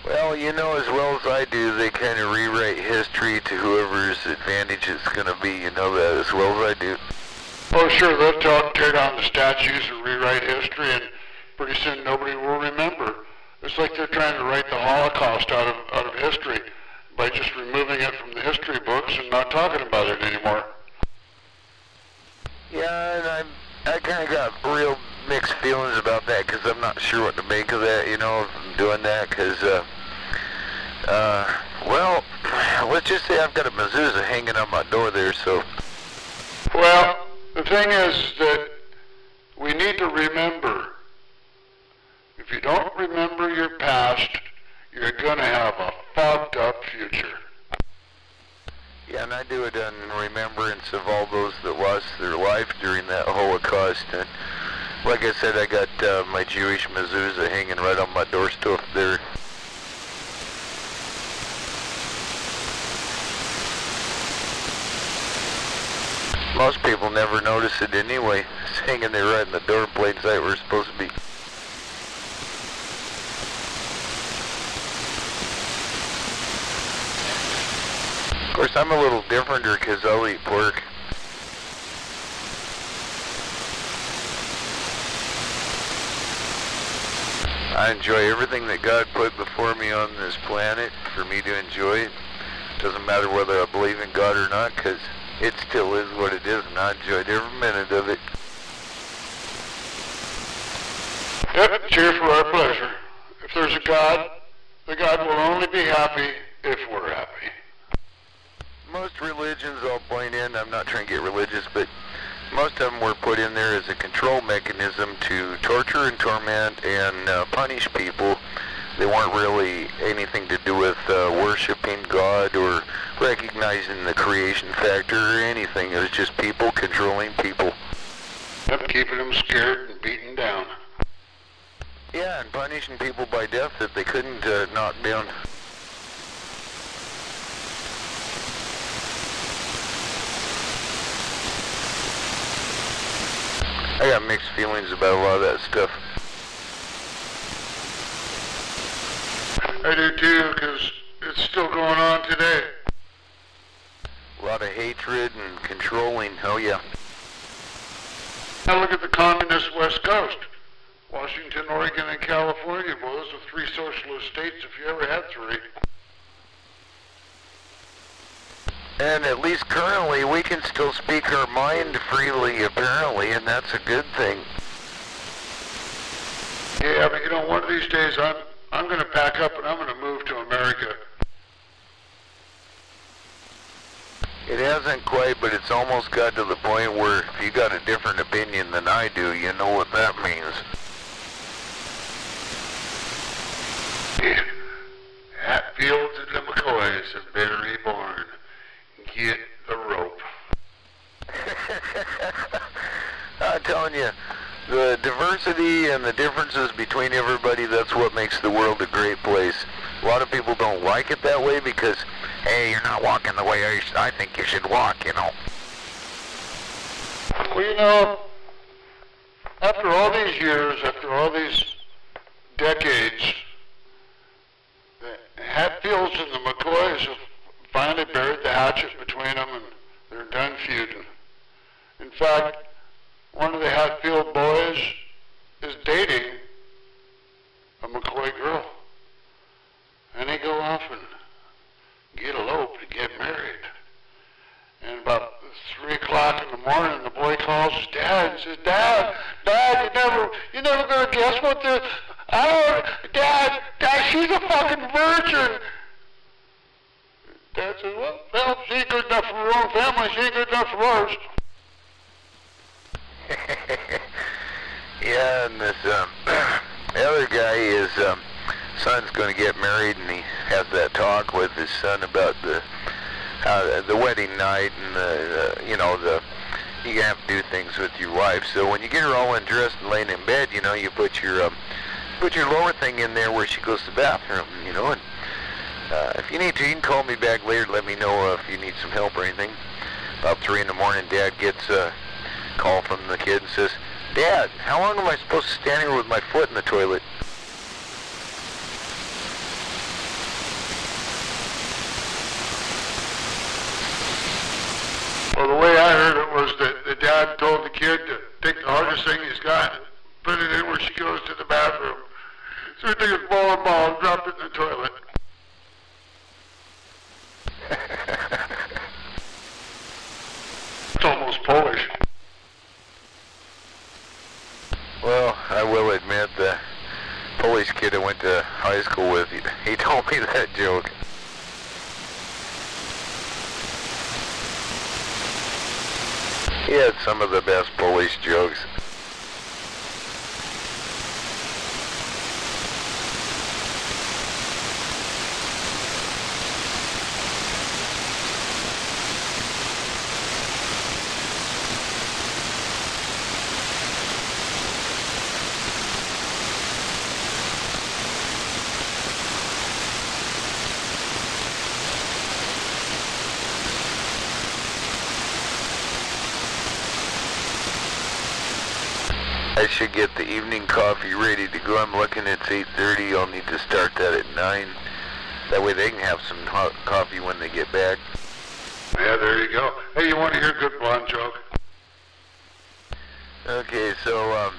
Well, you know as well as I do, they kind of rewrite history to whoever's advantage it's going to be. You know that as well as I do. Oh, sure, they'll tear down the statues and rewrite history, and pretty soon nobody will remember. It's like they're trying to write the Holocaust out of history by just removing it from the history books and not talking about it anymore. Yeah, and I kind of got real mixed feelings about that because I'm not sure what to make of that, you know, doing that because, well, let's just say I've got a mezuzah hanging on my door there, so. Well, the thing is that we need to remember. If you don't remember your past, you're going to have a fogged up future. Yeah, and I do it in remembrance of all those that lost their life during that Holocaust. And like I said, I got my Jewish mezuzah hanging right on my doorstep there. Most people never notice it anyway. It's hanging there right in the door, plain sight where it's supposed to be. Of course, I'm a little different because I'll eat pork. I enjoy everything that God put before me on this planet for me to enjoy it. Doesn't matter whether I believe in God or not, because it still is what it is, and I enjoyed every minute of it. Yep, cheer for our pleasure. If there's a God, the God will only be happy if we're happy. Most religions I'll point in, I'm not trying to get religious, but most of them were put in there as a control mechanism to torture and torment and punish people. They weren't really anything to do with worshiping God or recognizing the creation factor or anything. It was just people controlling people. Yep, keeping them scared and beaten down. Yeah, and punishing people by death that they couldn't knock down. I got mixed feelings about a lot of that stuff. I do too, because it's still going on today. A lot of hatred and controlling, oh yeah. Now look at the communist West Coast. Washington, Oregon, and California. Well, those are three socialist states if you ever had three. And at least currently, we can still speak our mind freely, apparently, and that's a good thing. Yeah, but you know, one of these days I'm going to pack up and I'm going to move to America. It hasn't quite, but it's almost got to the point where if you got a different opinion than I do, you know what that means. been reborn. Get the rope. I'm telling you, the diversity and the differences between everybody, that's what makes the world a great place. A lot of people don't like it that way because, hey, you're not walking the way I think you should walk, you know. Well, you know, after all these years, after all these decades, the Hatfields and the McCoys have finally buried the hatchet between them, and they're done feuding. In fact, one of the Hatfield boys is dating a McCoy girl. And they go off and get eloped and get married. And about 3 o'clock in the morning, the boy calls his dad and says, Dad, you're never gonna guess what this, Dad, she's a fucking virgin. Dad says, well, she ain't good enough for her own family, she ain't good enough for ours. Yeah, and this, the other guy, his son's going to get married, and he has that talk with his son about the wedding night, and you have to do things with your wife. So when you get her all undressed and laying in bed, you know, you put your lower thing in there where she goes to the bathroom, you know, and if you need to, you can call me back later, let me know if you need some help or anything. About 3 in the morning, Dad gets a call from the kid and says, Dad, how long am I supposed to stand here with my foot in the toilet? Well, the way I heard it was that the dad told the kid to take the hardest thing he's got and put it in where she goes to the bathroom. So he took his bowling ball and dropped it in the toilet. It's almost Polish. Well, I will admit the Polish kid I went to high school with, he told me that joke. He had some of the best Polish jokes. I should get the evening coffee ready to go. I'm looking at 8:30. I'll need to start that at 9. That way they can have some hot coffee when they get back. Yeah, there you go. Hey, you want to hear a good blonde joke? Okay, so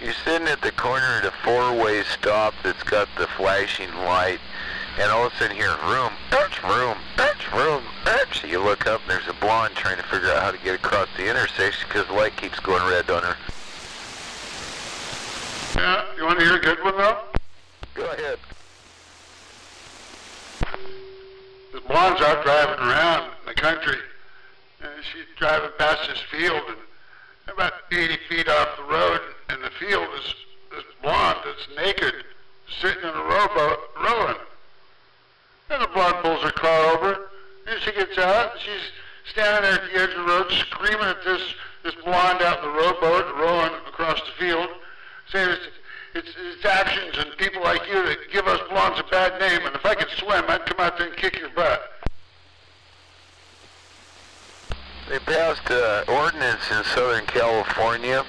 you're sitting at the corner at a 4-way stop that's got the flashing light, and all of a sudden you hear vroom, vroom, vroom, vroom. You look up and there's a blonde trying to figure out how to get across the intersection because the light keeps going red on her. Yeah, you want to hear a good one, though? Go ahead. This blonde's out driving around in the country, and she's driving past this field, and about 80 feet off the road in the field is this blonde that's naked, sitting in a rowboat, rowing. And the blonde pulls her car over, and she gets out, and she's standing there at the edge of the road, screaming at this blonde out in the rowboat, rowing across the field, saying it's actions and people like you that give us blondes a bad name, and if I could swim, I'd come out there and kick your butt. They passed an ordinance in Southern California.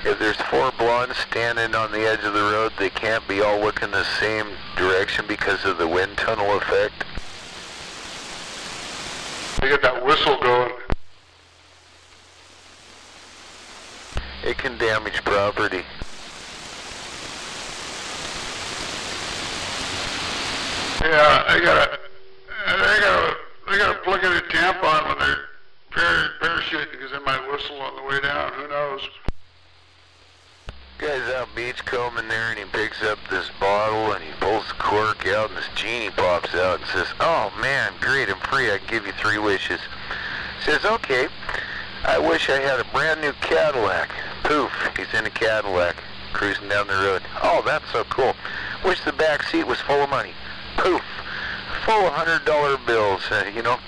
If there's 4 blondes standing on the edge of the road, they can't be all looking the same direction because of the wind tunnel effect. They get that whistle going. It can damage property. Yeah, they gotta plug in a tampon when they're parachuting because they might whistle on the way down. Who knows? Guy's out beachcombing there and he picks up this bottle and he pulls the cork out and this genie pops out and says, "Oh man, great, I'm free. I can give you 3 wishes." Says, "Okay, I wish I had a brand new Cadillac." Poof, he's in a Cadillac cruising down the road. "Oh, that's so cool. Wish the back seat was full of money." Poof, full of $100 bills, you know.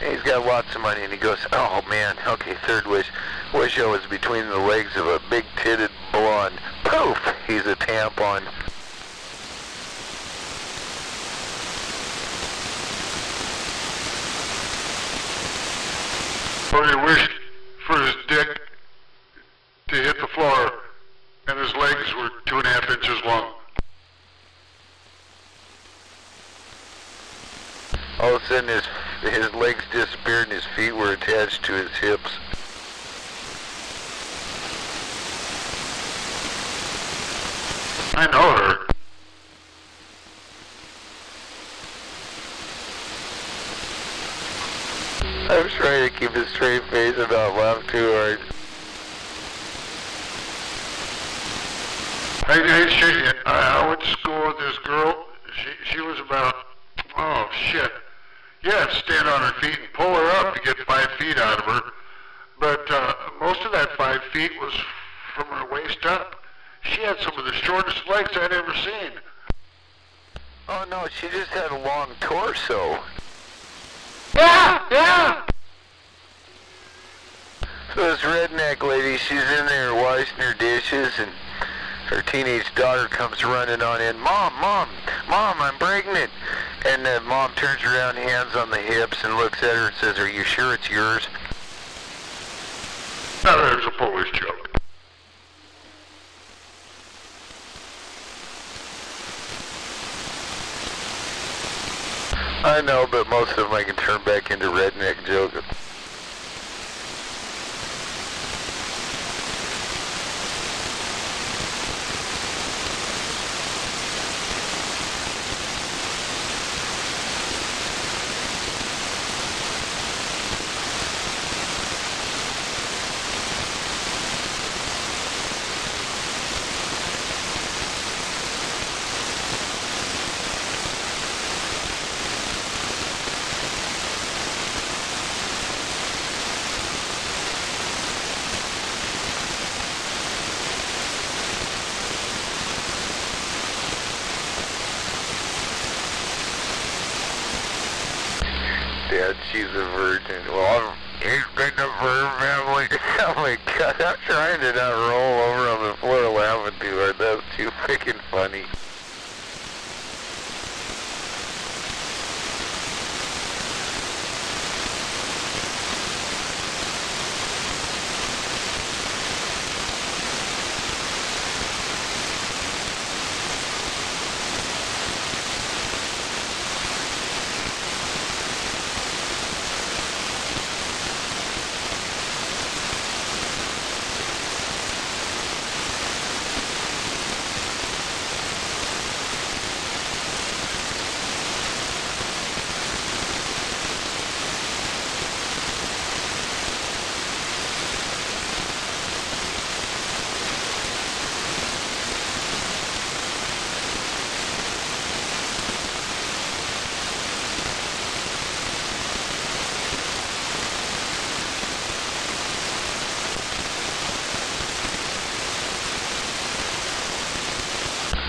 And he's got lots of money, and he goes, oh man, okay, third wish. Wish I was between the legs of a big-titted blonde. Poof! He's a tampon. Or he wished for his dick to hit the floor, and his legs were 2.5 inches long. All of a sudden, his legs disappeared and his feet were attached to his hips. I know her. I'm trying to keep a straight face and not laugh too hard. I went to school with this girl. She was about, oh shit. You have to stand on her feet and pull her up to get 5 feet out of her. But most of that 5 feet was from her waist up. She had some of the shortest legs I'd ever seen. Oh no, she just had a long torso. Yeah! So this redneck lady, she's in there washing her dishes, and her teenage daughter comes running on in. Mom, I'm pregnant. And the mom turns around, hands on the hips, and looks at her and says, are you sure it's yours? Now there's a Polish joke. I know, but most of them I can turn back into redneck jokes. Dad, she's a virgin. Well, he's been a virgin family. Oh my God, I'm trying to not roll over on the floor laughing too hard. That's too freaking funny.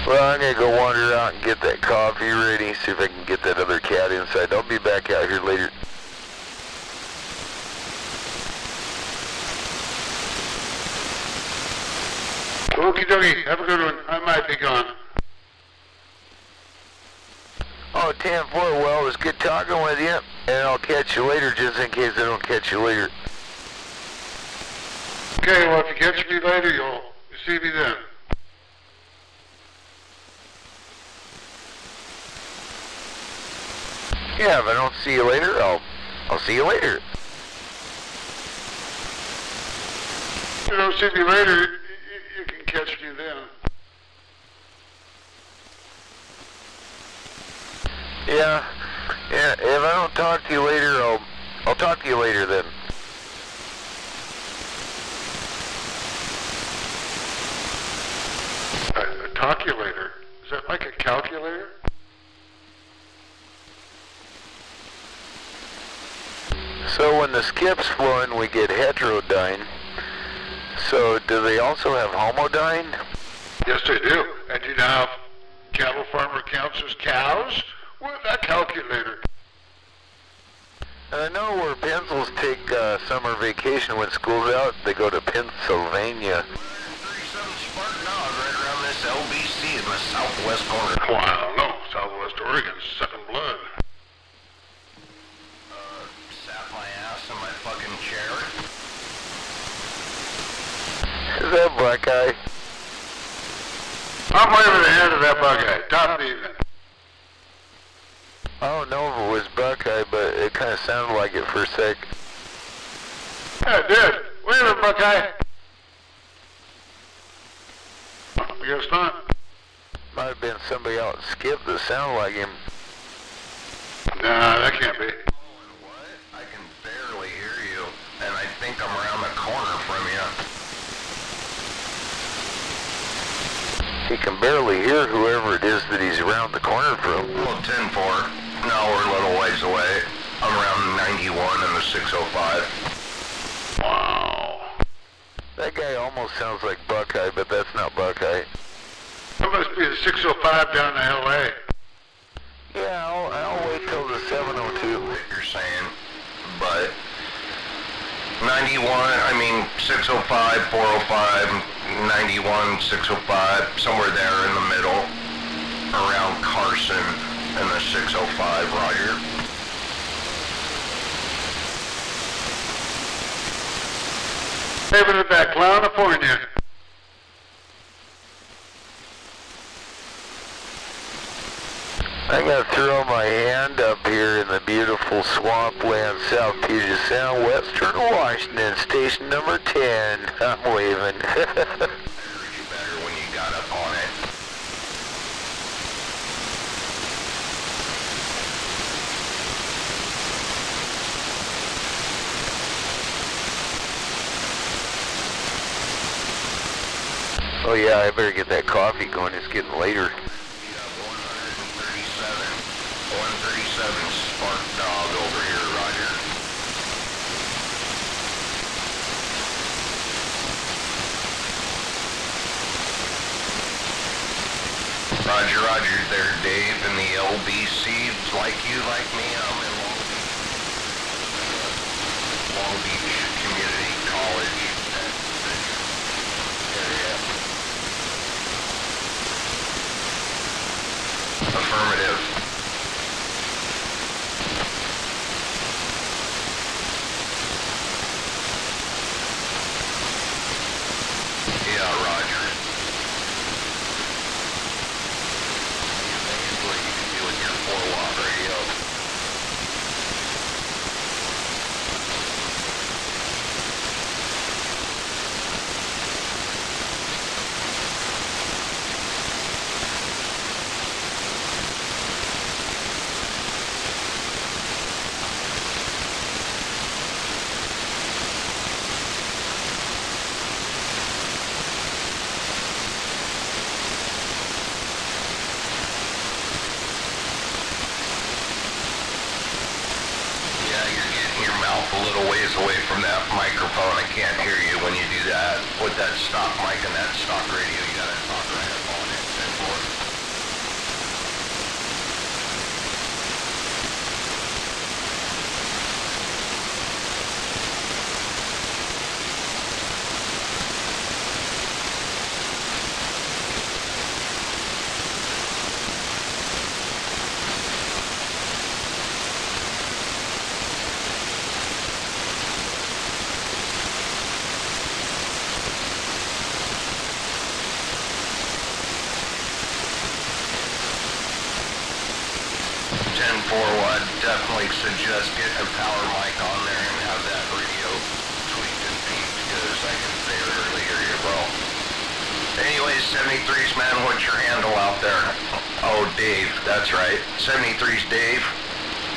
Well, I'm going to go wander out and get that coffee ready, see if I can get that other cat inside. I'll be back out here later. Okie dokie, have a good one. I might be gone. Oh, 10-4, well, it was good talking with you, and I'll catch you later just in case I don't catch you later. Okay, well, if you catch me later, you'll see me then. Yeah, if I don't see you later, I'll see you later. If you don't see me later, you can catch me then. Yeah, if I don't talk to you later, I'll talk to you later then. A calculator? Is that like a calculator? So when the skip's flowing, we get heterodyne. So do they also have homodyne? Yes, they do. And you know how cattle farmer counts as cows? with a calculator. And I know where pencils take summer vacation when school's out. They go to Pennsylvania. 37 Spartan dog right around this LBC in the southwest corner. Well, I don't know. Southwest Oregon's sucking blood. Sat my ass in my fucking chair. Is that Buckeye? I'm waving the hand of that Buckeye. Top of the evening. I don't know if it was Buckeye, but it kind of sounded like it for a sec. Yeah, it did. Wave it, Buckeye. I guess not. Might have been somebody out at Skip that sounded like him. Nah, that can't be. What? I can barely hear you, and I think I'm around the corner from you. He can barely hear whoever it is that he's around the corner from. Well, 10-4. No, we're a little ways away. I'm around 91 in the 605. Wow. That guy almost sounds like Buckeye, but that's not Buckeye. That must be the 605 down to L.A. Yeah, I'll wait till the 702. What you're saying, but 605, 405, 91, 605, somewhere there in the middle, around Carson and the 605, Roger. Living in that California. I gotta throw my hand up here in the beautiful swampland, South Puget Sound, Western Washington, station number 10. I'm waving. I heard you better when you got up on it. Oh yeah, I better get that coffee going. It's getting later. 137 Spark Dog over here, Roger. Roger, Roger, there, Dave, in the LBC. Like you, like me, I'm in Long Beach Community College area. Affirmative. Yeah, Roger. That's what you can do with your 4-watt radio. A little ways away from that microphone. I can't hear you when you do that. With that stock mic and that stock radio, you gotta talk right up on it. 10-4. I'd definitely suggest getting a power mic on there and have that radio tweaked and peaked because I can barely hear you, bro. Anyways, 73's man, what's your handle out there? Oh, Dave, that's right. 73's Dave.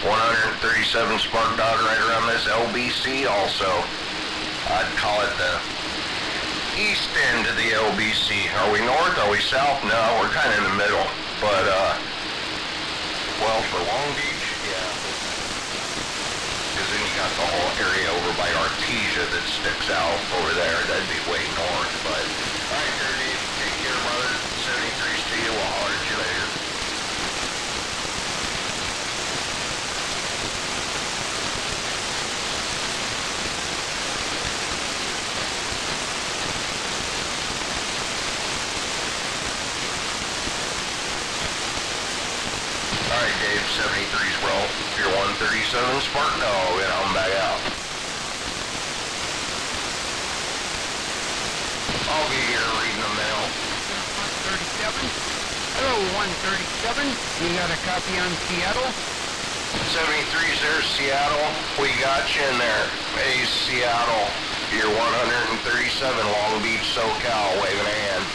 137 Spark Dog right around this LBC also. I'd call it the east end of the LBC. Are we north? Are we south? No, we're kind of in the middle. But, well, for Long Beach, yeah. Because then you got the whole area over by Artesia that sticks out over there. That'd be way north, but... Alright, there, Dave. Take care, brother. 73's to you. We'll holler at you later. Alright, Dave, 73's roll. You're 137 Spark Dog, and I'm back out. I'll be here reading the mail. 137? Hello, 137. You got a copy on Seattle? 73's there, Seattle. We got you in there. Hey, Seattle. You're 137 Long Beach, SoCal, waving a hand.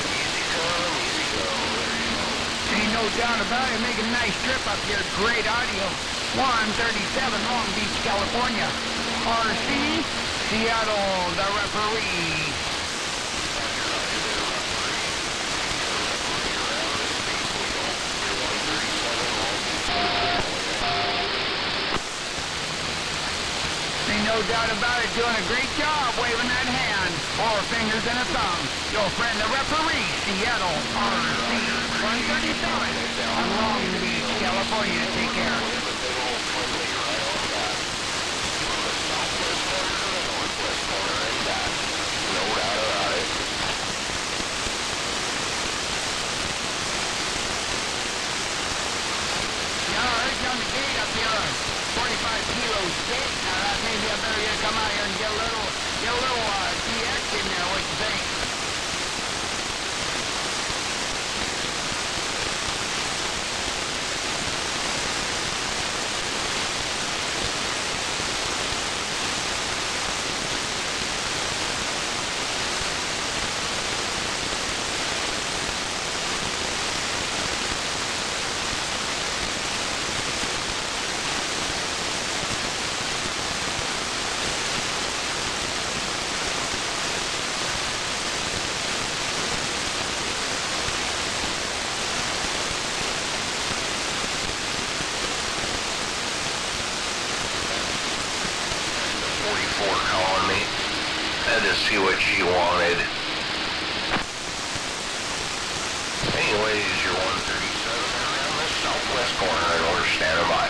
Easy come, easy go. Ain't no doubt about it. Make a nice trip up here. Great audio. 137 Long Beach, California. RC, Seattle, the referee. Ain't no doubt about it. Doing a great job waving that hand. 4 fingers and a thumb. Your friend, the referee, Seattle, RC, 137 on Long Beach, California. Take care. On the gate up here, 45 kilos stick. Now maybe I better get come out here and get a little DX in there. What you think? Calling me. Had to see what she wanted. Anyways, you're 137 around the southwest corner and we're standing by.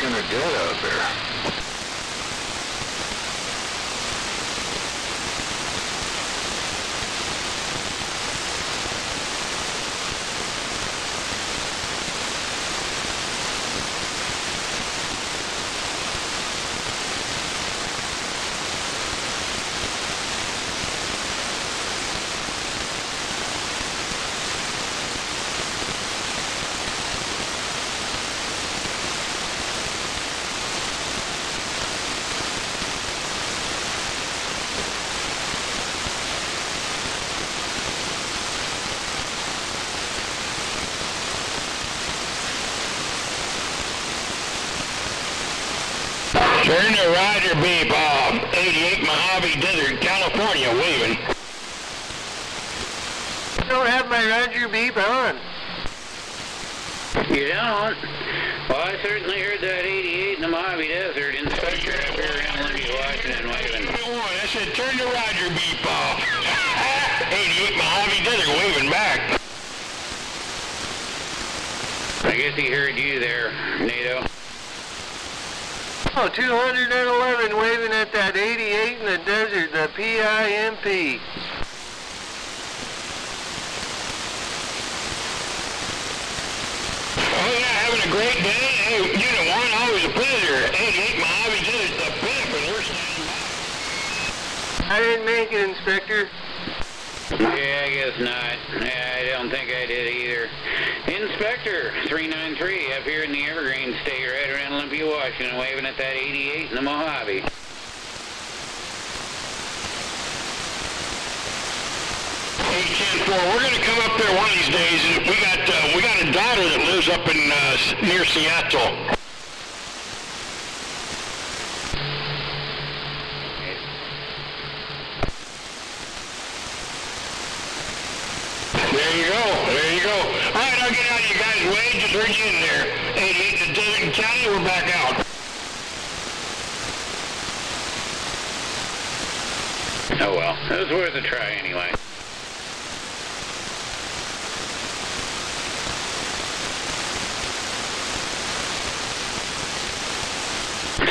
walking or dead out there. Turn to Roger B. Bob, 88 Mojave Desert, California, waving. I don't have my Roger Beep on. You don't? Well, I certainly heard that 88 in the Mojave Desert. Inspector up here in Olympia, Washington, waving. I said, turn to Roger B. Bob. 88 Mojave Desert, waving back. I guess he heard you there, NATO. Oh, 211 waving at that 88 in the desert, the PIMP. Oh yeah, having a great day. Hey, Unit 1, always a pleasure. 88 Mojave Desert, the PIMP, and we're standing by. I didn't make it, Inspector. Yeah, I guess not. Yeah, I don't think I did either. Inspector 393 up here in the Evergreen State, right around Olympia, Washington, waving at that 88 in the Mojave. Hey, 10-4, we're going to come up there one of these days. We got a daughter that lives up in near Seattle. There you go. All right, I'll get out of you guys' way. Just heard you in there. 88 in the Desert and County, we're back out. Oh well, it was worth a try anyway.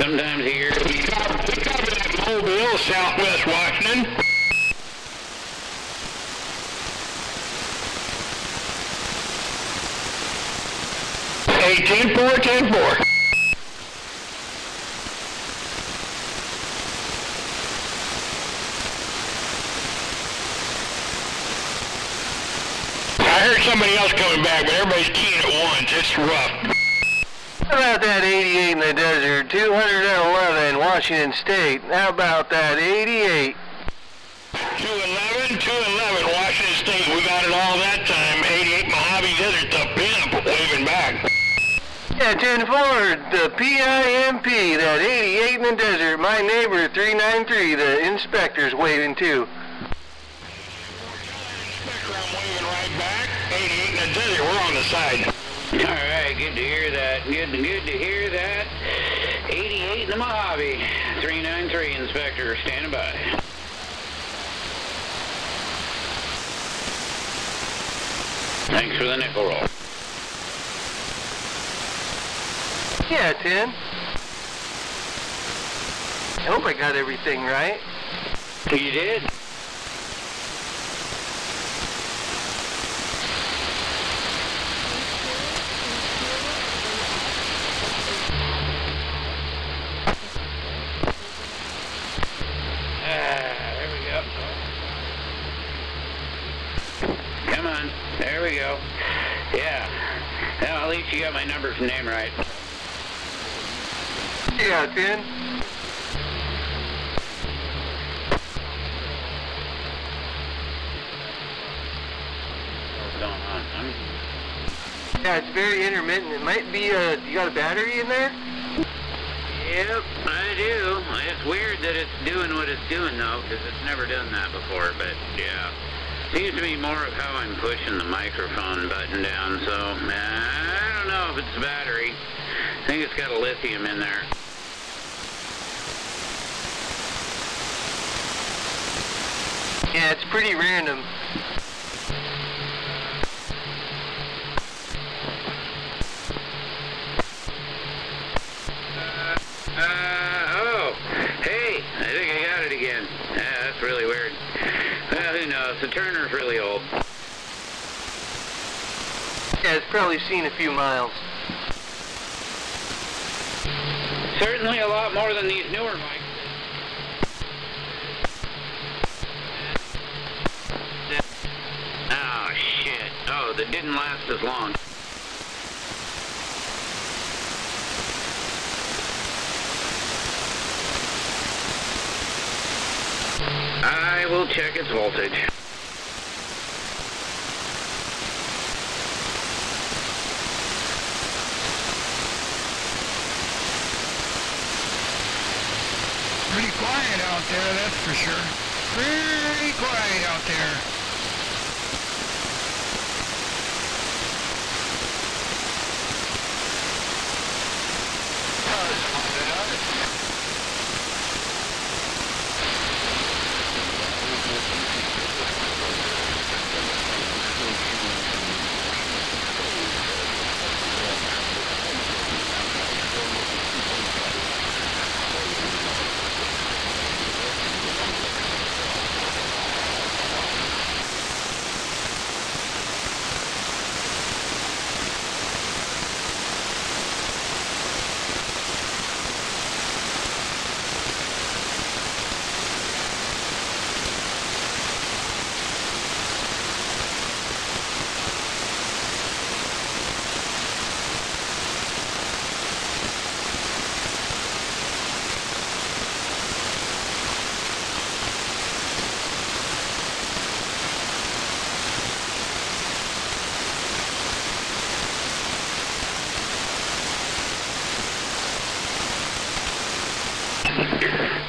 Sometimes here we cover that Mobile, Southwest Washington. Hey, 10-4. I heard somebody else coming back, but everybody's keying at once. It's rough. How about that 88 in the desert, 211 Washington State? How about that 88? 211 Washington State. We got it all that time. 88 Mojave Desert, the PIMP, waving back. Yeah, 10-4, the PIMP, that 88 in the desert. My neighbor, 393, the inspector's waving too. Inspector, I'm waving right back. 88 in the desert, we're on the side. All right, good to hear that. Good to hear that. 88 in the Mojave. 393, Inspector, standing by. Thanks for the nickel roll. Yeah, 10. I hope I got everything right. You did. There we go. Come on. There we go. Yeah. Now, at least you got my numbers and name right. Yeah, 10. What's going on, honey? Yeah, it's very intermittent. It might be, you got a battery in there? Yep, I do. It's weird that it's doing what it's doing, though, because it's never done that before, but yeah. Seems to be more of how I'm pushing the microphone button down, so I don't know if it's the battery. I think it's got a lithium in there. Yeah, it's pretty random. Yeah, it's probably seen a few miles. Certainly a lot more than these newer mics. Oh, shit. Oh, that didn't last as long. I will check its voltage. Pretty quiet out there, that's for sure. Pretty quiet out there.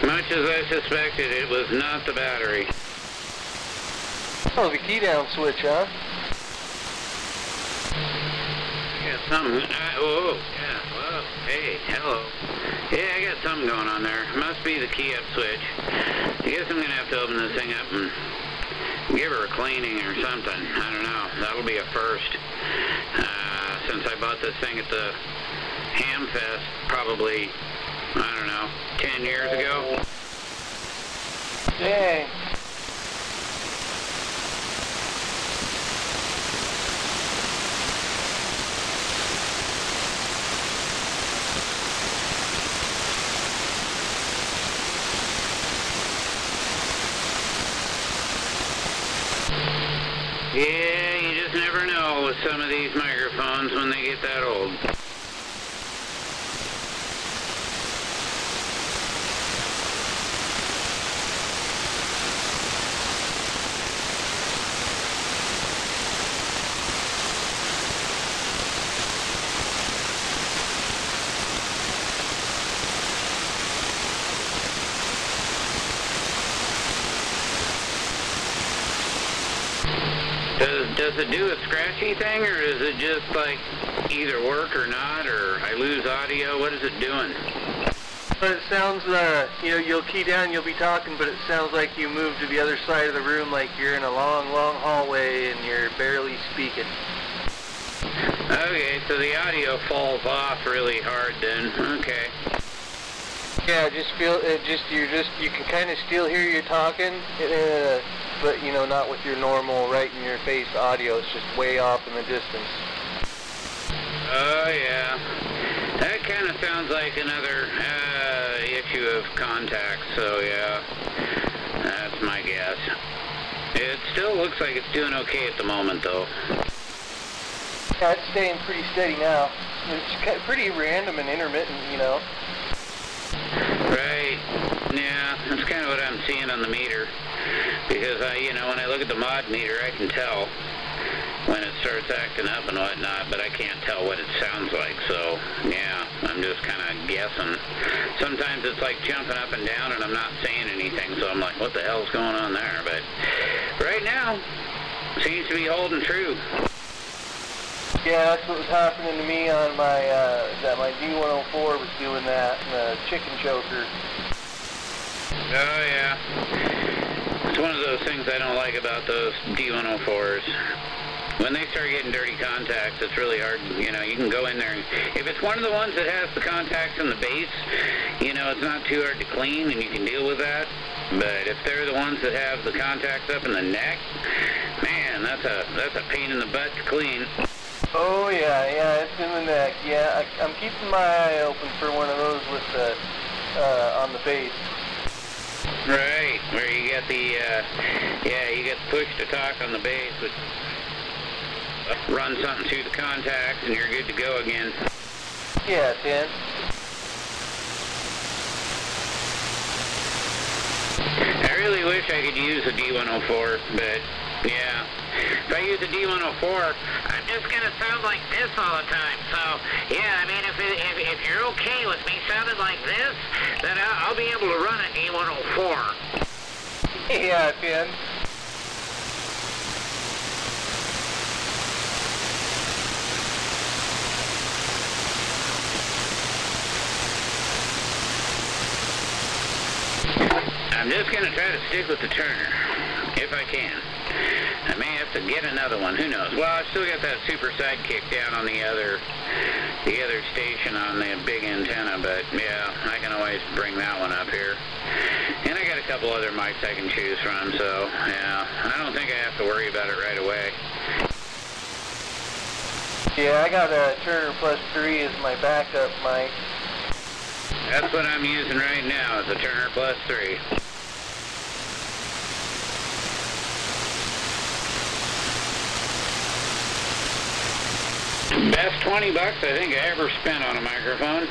Much as I suspected, it was not the battery. Oh, the key down switch, huh? Yeah, something. Whoa, yeah, whoa, hey, hello. Yeah, I got something going on there. Must be the key up switch. I guess I'm gonna have to open this thing up and give her a cleaning or something. I don't know. That'll be a first. Since I bought this thing at the Ham Fest, probably, I don't know, 10 years ago. Dang. Yeah, you just never know with some of these microphones when they get that old. Does it do a scratchy thing, or is it just like either work or not, or I lose audio? What is it doing? But it sounds, you'll key down, you'll be talking, but it sounds like you moved to the other side of the room, like you're in a long, long hallway and you're barely speaking. Okay, so the audio falls off really hard then. Okay. Yeah, you can kind of still hear you talking, but not with your normal right in your face audio. It's just way off in the distance. Oh yeah, that kind of sounds like another issue of contact. So yeah, that's my guess. It still looks like it's doing okay at the moment, though. Yeah, it's staying pretty steady now. It's pretty random and intermittent, Right. Yeah, that's kind of what I'm seeing on the meter. Because when I look at the mod meter, I can tell when it starts acting up and whatnot, but I can't tell what it sounds like. So, yeah, I'm just kind of guessing. Sometimes it's like jumping up and down and I'm not saying anything, so I'm like, what the hell's going on there? But right now, seems to be holding true. Yeah, that's what was happening to me on my, my D104 was doing that, and the chicken choker. Oh, yeah. It's one of those things I don't like about those D104s. When they start getting dirty contacts, it's really hard. You can go in there, and if it's one of the ones that has the contacts in the base, it's not too hard to clean, and you can deal with that. But if they're the ones that have the contacts up in the neck, man, that's a pain in the butt to clean. Oh yeah, it's in the neck. Yeah, I'm keeping my eye open for one of those with the on the base. Right, where you get the you get push to talk on the base, but run something through the contacts and you're good to go again. Yeah, 10. I really wish I could use a D104, but yeah. If I use a D104, I'm just going to sound like this all the time. So, yeah, I mean, if you're okay with me sounding like this, then I'll be able to run a D104. Yeah, 10. I'm just going to try to stick with the Turner, if I can. I may have to get another one, who knows. Well, I've still got that super sidekick down on the other station on the big antenna, but yeah, I can always bring that one up here. And I got a couple other mics I can choose from, so yeah, I don't think I have to worry about it right away. Yeah, I got a Turner Plus 3 as my backup mic. That's what I'm using right now, is a Turner Plus 3. Best $20 I think I ever spent on a microphone.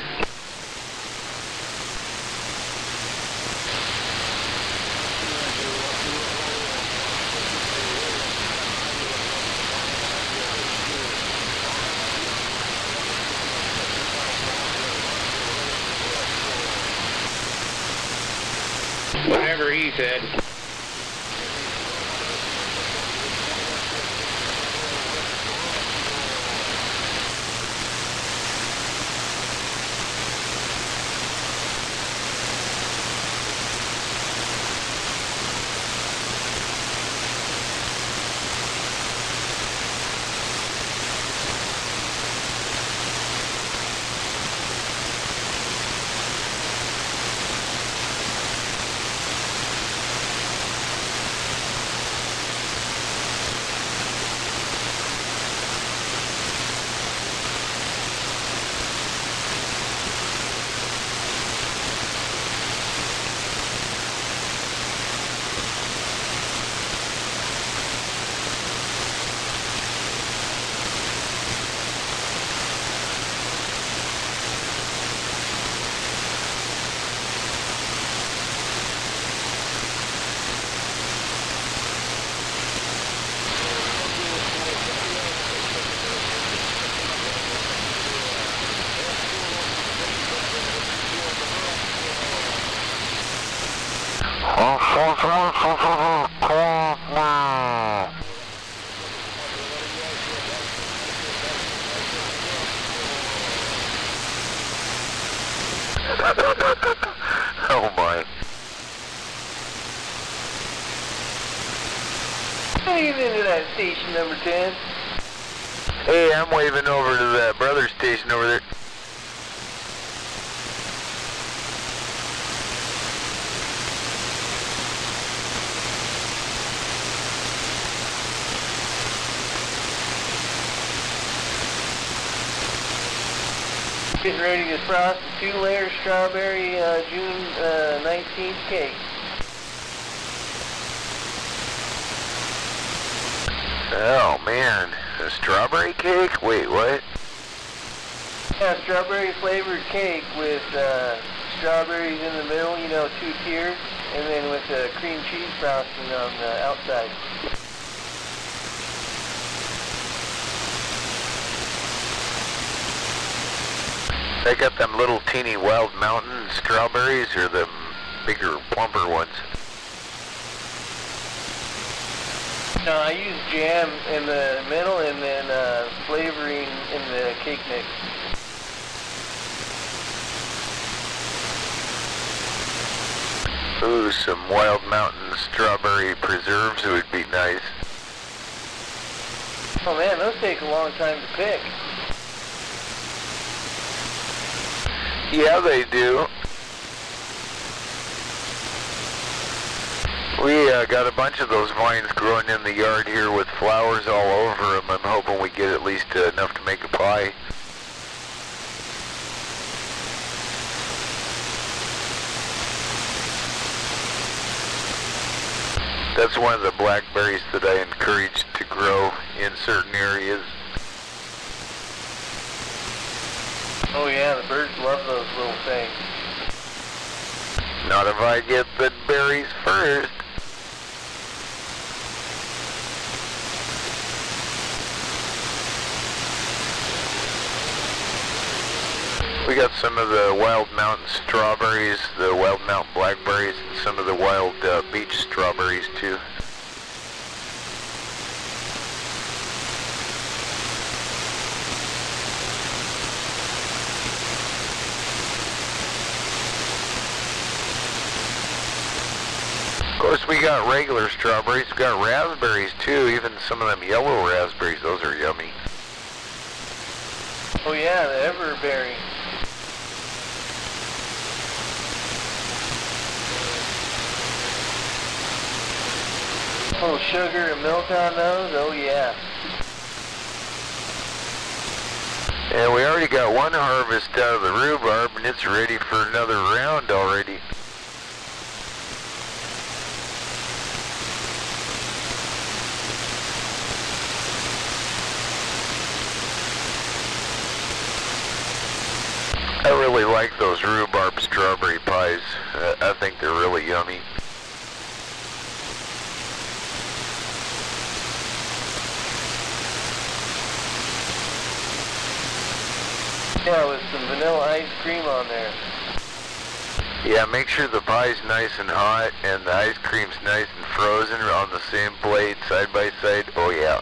Whatever he said. Oh my. Wave into that station number 10. Hey, I'm waving over to that brother station over there. Getting ready to frost a 2-layer strawberry June 19th cake. Oh man, a strawberry cake? Wait, what? Yeah, strawberry flavored cake with strawberries in the middle, you know, 2 tiers, and then with cream cheese frosting on the outside. They got them little teeny Wild Mountain strawberries or the bigger, plumper ones? No, I use jam in the middle and then flavoring in the cake mix. Ooh, some Wild Mountain strawberry preserves would be nice. Oh man, those take a long time to pick. Yeah, they do. We got a bunch of those vines growing in the yard here with flowers all over them. I'm hoping we get at least enough to make a pie. That's one of the blackberries that I encourage to grow in certain areas. Oh yeah, the birds love those little things. Not if I get the berries first. We got some of the wild mountain strawberries, the wild mountain blackberries, and some of the wild beach strawberries too. Of course, we got regular strawberries, we got raspberries too, even some of them yellow raspberries, those are yummy. Oh yeah, the everberry. Oh, sugar and milk on those? Oh yeah. And we already got one harvest out of the rhubarb, and it's ready for another round already. I really like those rhubarb strawberry pies. I think they're really yummy. Yeah, with some vanilla ice cream on there. Yeah, make sure the pie's nice and hot and the ice cream's nice and frozen on the same plate, side by side. Oh yeah.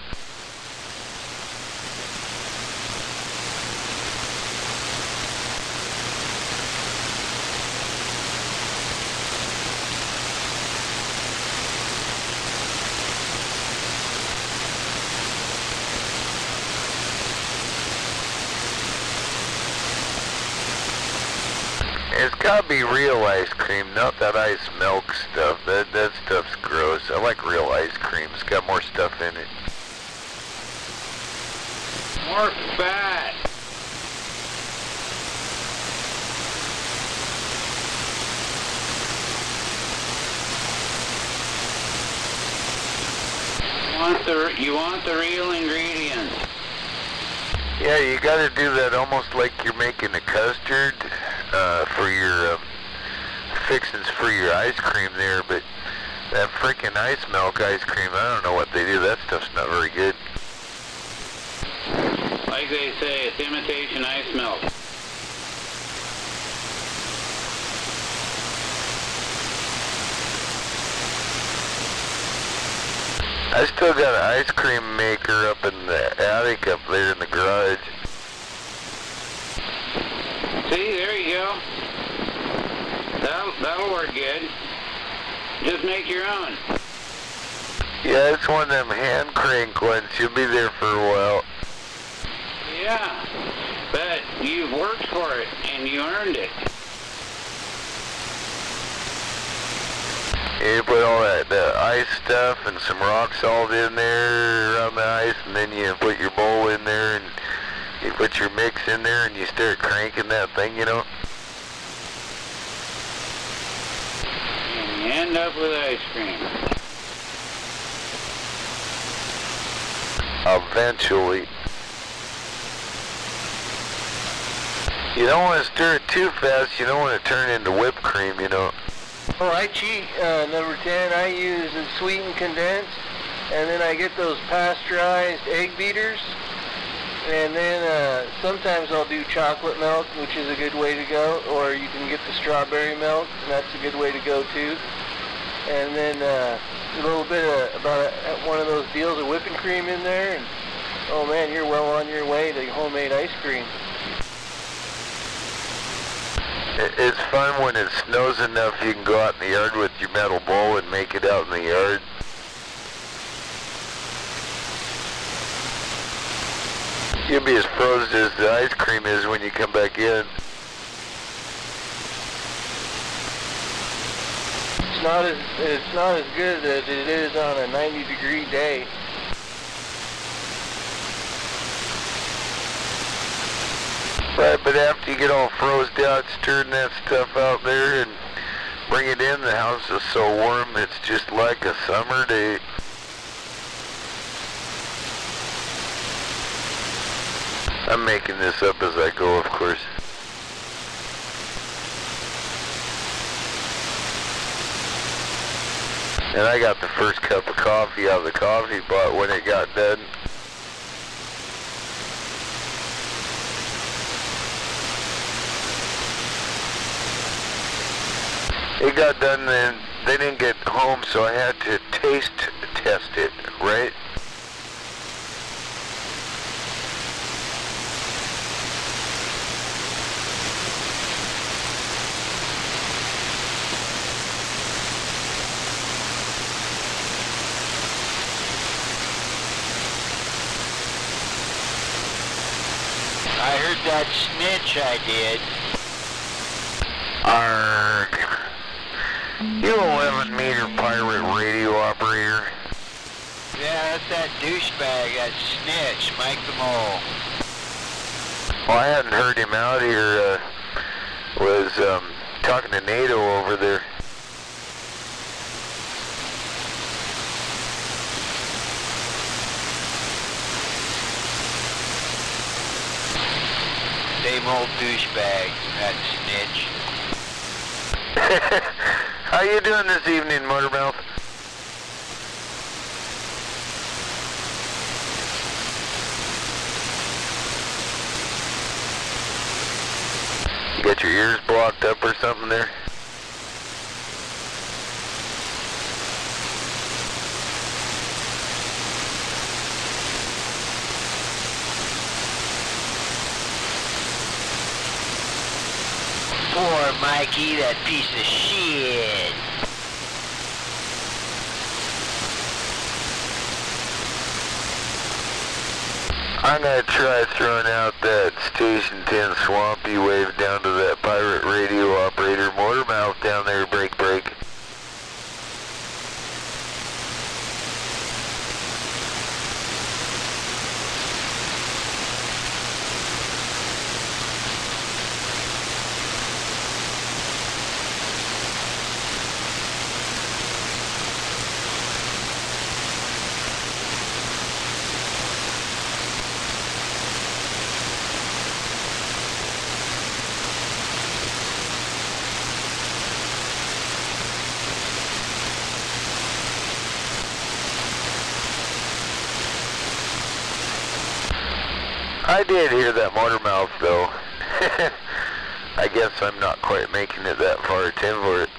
It's gotta be real ice cream, not that ice milk stuff. That stuff's gross. I like real ice cream. It's got more stuff in it. More fat. You want the real ingredients. Yeah, you gotta do that almost like you're making a custard for your fixins for your ice cream there, but that freaking ice milk ice cream, I don't know what they do. That stuff's not very good. Like they say, it's imitation ice milk. I still got an ice cream maker up in the attic up there in the garage. See, there you go. That'll work good. Just make your own. Yeah, it's one of them hand crank ones. You'll be there for a while. Yeah, but you've worked for it and you earned it. You put all that ice stuff and some rock salt in there around the ice, and then you put your bowl in there, and you put your mix in there, and you start cranking that thing, you know. And you end up with ice cream. Eventually. You don't want to stir it too fast. You don't want to turn it into whipped cream, you know. Oh, I cheat. Number 10, I use the sweetened condensed, and then I get those pasteurized egg beaters, and then sometimes I'll do chocolate milk, which is a good way to go, or you can get the strawberry milk, and that's a good way to go too. And then a little bit of one of those deals of whipping cream in there, and oh man, you're well on your way to homemade ice cream. It's fun when it snows enough you can go out in the yard with your metal bowl and make it out in the yard. You'll be as frozen as the ice cream is when you come back in. It's not as good as it is on a 90-degree day. Right, but after you get all froze out, stirring that stuff out there and bring it in, the house is so warm it's just like a summer day. I'm making this up as I go, of course. And I got the first cup of coffee out of the coffee pot when it got done. It got done and they didn't get home, so I had to taste test it, right? I heard that snitch, I did. Arrgh. You 11-meter pirate radio operator. Yeah, that's that douchebag, that snitch, Mike the Mole. Well, I hadn't heard him out here. Was talking to NATO over there. Same old douchebag, that snitch. How you doing this evening, Motormouth? You got your ears blocked up or something there? Poor Mikey, that piece of shit. I'm gonna try throwing out that Station 10 Swampy wave down to that pirate radio operator Motormouth down there, break. I did hear that Motormouth though. I guess I'm not quite making it that far, Tim, for it.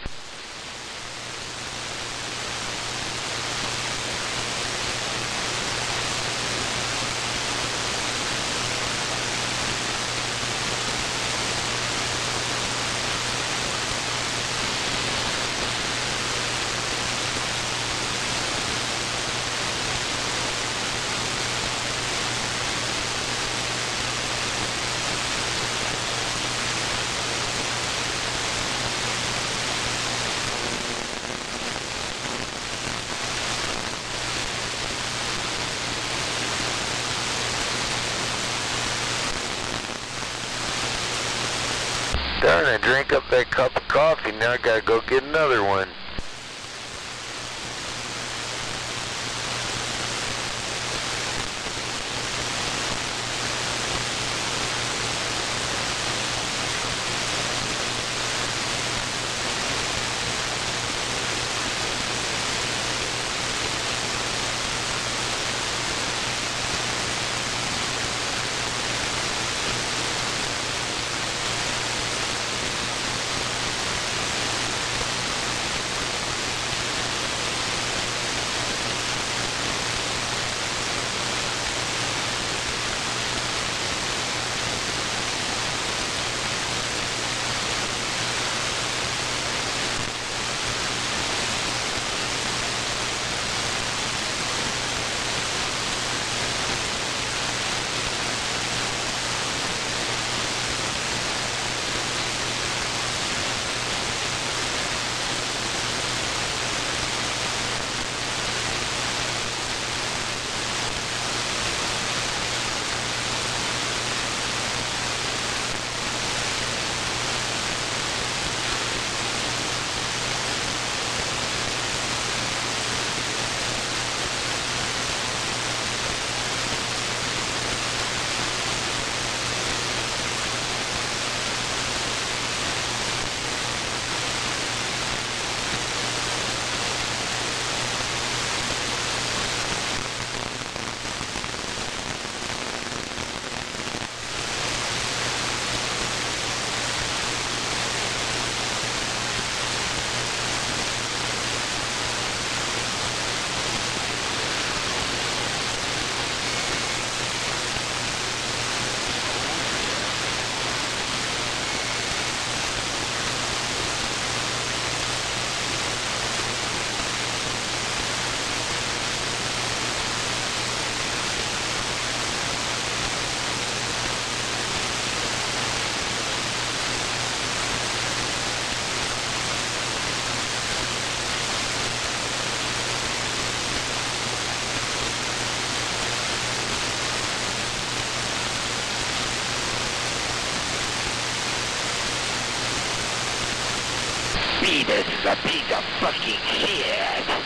Darn, I drank up that cup of coffee, now I gotta go get another one. This is a piece of fucking shit.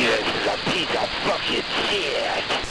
This is a piece of fucking shit.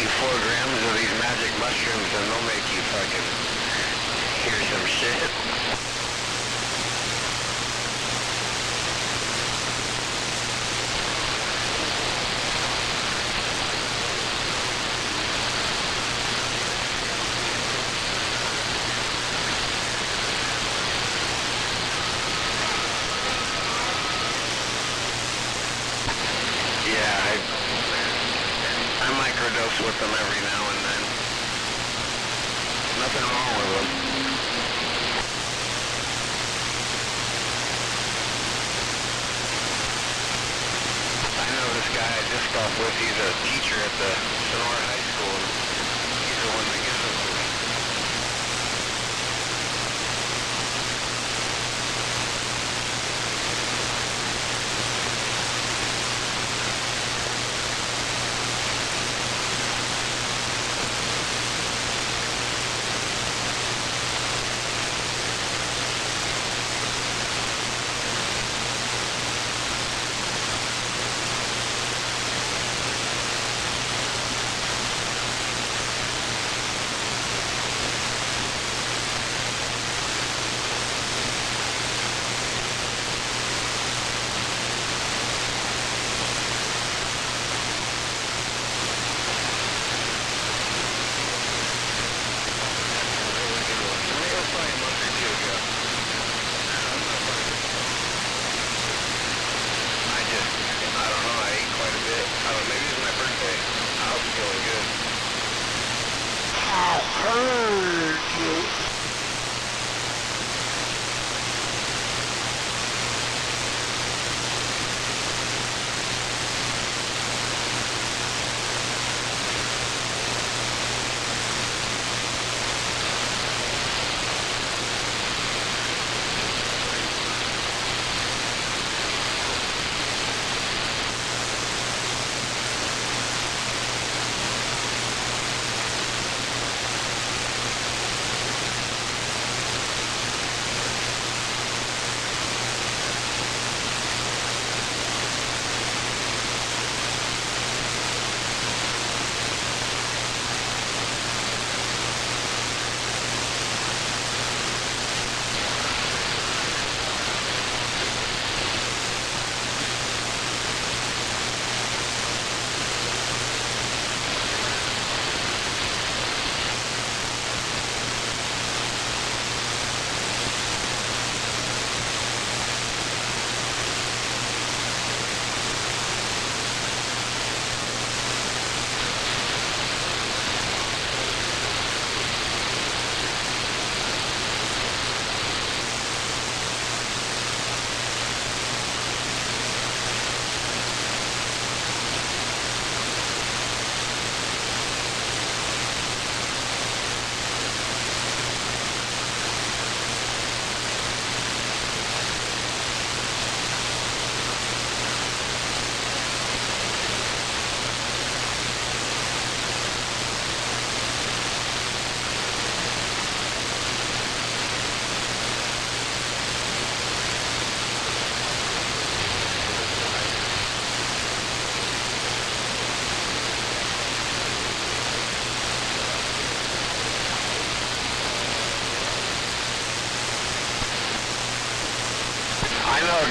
eat 4 grams of these magic mushrooms and they'll make you fucking hear some shit. I microdose with them every now and then. Nothing wrong with them. I know this guy I just talked with, he's a teacher at the Sonora High School, and he's the one that gives them to me.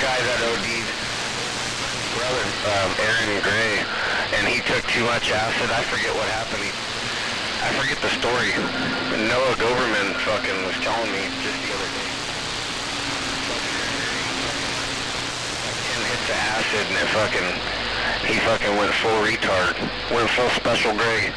Guy that OD'd, brother, Aaron Gray, and he took too much acid. I forget what happened. I forget the story. Noah Goberman fucking was telling me just the other day. And hit the acid and he fucking went full retard. Went full Special Grey.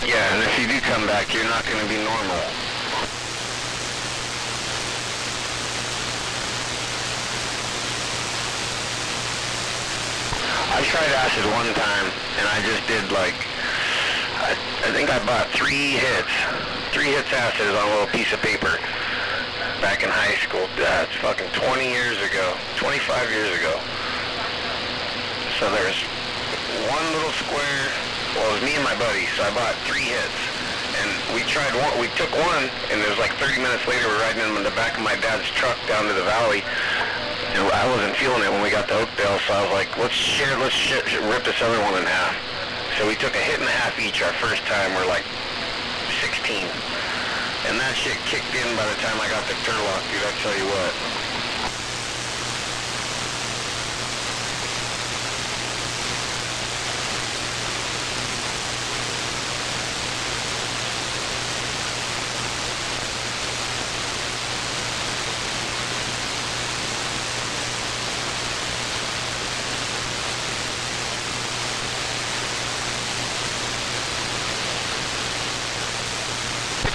Yeah, and if you do come back, you're not going to be normal. I tried acid one time, and I just did like, I think I bought 3 hits acid on a little piece of paper. back in high school. That's fucking 20 years ago, 25 years ago. So there's one little square. Well, it was me and my buddy, so I bought 3 hits. And we tried one, we took one, and it was like 30 minutes later we're riding in the back of my dad's truck down to the valley. And I wasn't feeling it when we got to Oakdale, so I was like, let's rip this other one in half. So we took a hit and a half each our first time. We're like 16. And that shit kicked in by the time I got to Turlock, dude, I tell you what.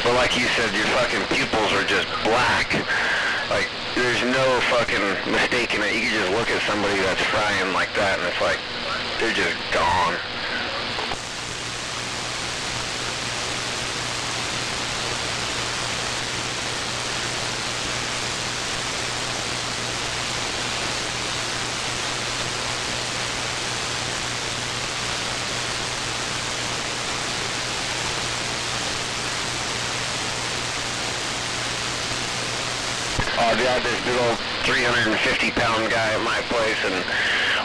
But like you said, your fucking pupils are just black. Like, there's no fucking mistaking it. You can just look at somebody that's frying like that, and it's like, they're just gone. I had this big old 350-pound guy at my place, and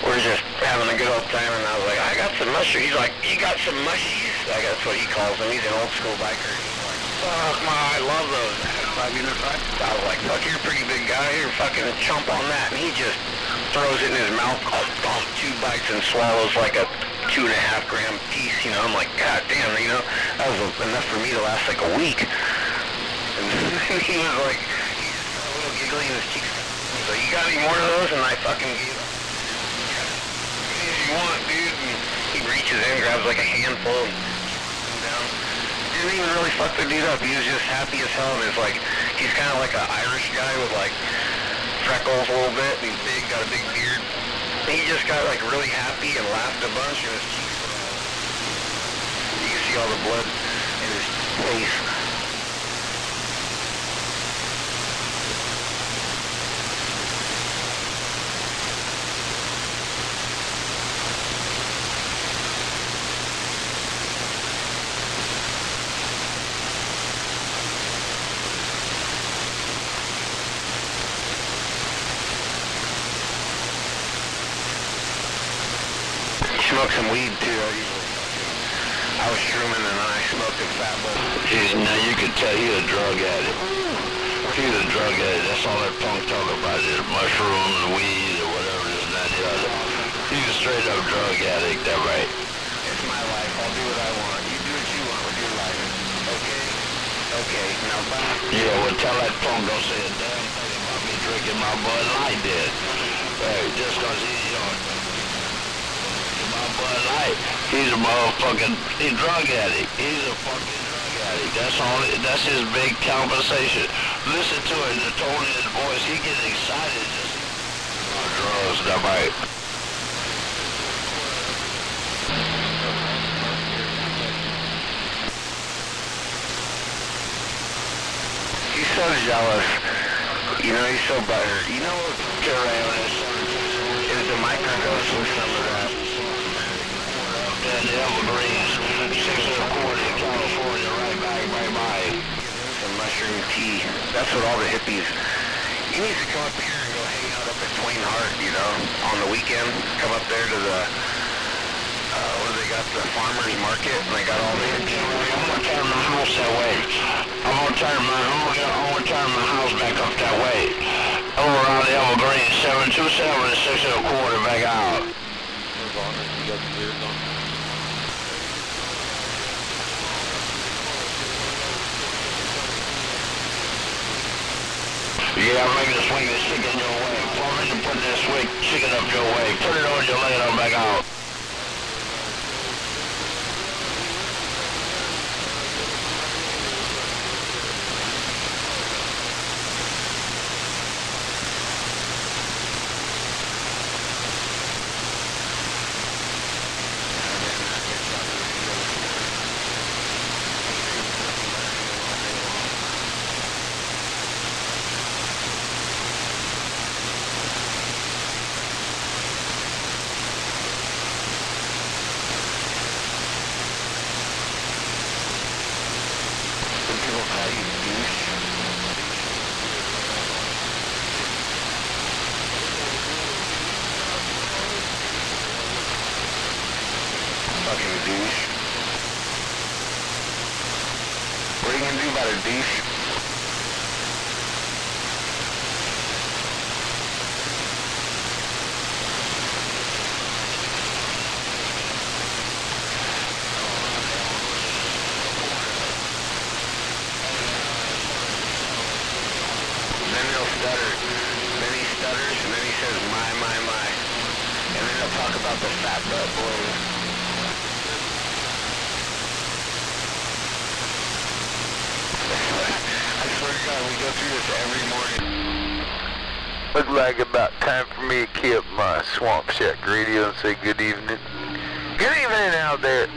we're just having a good old time, and I was like, I got some mushies. He's like, you got some mushies? Like, that's what he calls them. He's an old school biker. He's like, fuck, I love those. I was like, fuck, you're a pretty big guy. You're fucking chump on that. And he just throws it in his mouth, 2 bites, and swallows like a 2.5 gram piece, you know. I'm like, God damn, you know, that was enough for me to last like a week. And he was like, giggling in his cheeks. He's like, you got any more of those? And I fucking gave him. If you want, dude. And he reaches in, grabs like a handful, and down. Didn't even really fuck the dude up. He was just happy as hell, and it's like, he's kind of like an Irish guy with like freckles a little bit, and he's big, got a big beard. And he just got like really happy and laughed a bunch, and his cheeks were all, you can see all the blood in his face. Smoke some weed too. I was shrooming and then I smoked a fat bowl. Now you can tell he's a drug addict. He's a drug addict. That's all that punk talk about is mushrooms, weed, or whatever this and that and the other. He's a straight up drug addict, that right? It's my life. I'll do what I want. You do what you want with your life. Okay? Okay. Now bye. Yeah, well tell that punk don't say a damn thing about me drinking my Bud Light did. Hey, just cause he's young. Bud Light. He's a motherfucking drug addict. He's a fucking drug addict. That's his big compensation. Listen to it, the tone in his voice. He gets excited just about drugs, that right? He's so jealous. You know, he's so butthurt. You know what is the microdose with some of that? And the Evergreens, 6 in California, right back, right by. Some mushroom tea. That's what all the hippies. He needs to come up here and go hang out up at Twain Hart, you know, on the weekend. Come up there to the, they got the farmer's market, and they got all the hippies. I'm gonna turn my house that way. I'm gonna turn my house back up that way. Over around the Evergreens, 727 and 6 1/4 back out. Yeah, I'm making a swing this chicken your way. I'm ready to put that swing chicken up your way. Put it on your leg and back out. got a douche. Then he'll stutter. Then he stutters, and then he says, my. And then he'll talk about the fat butt boys. I swear to God, we go through this every morning. Looks like about time for me to key up my Swamp Shack radio and say good evening. Good evening out there.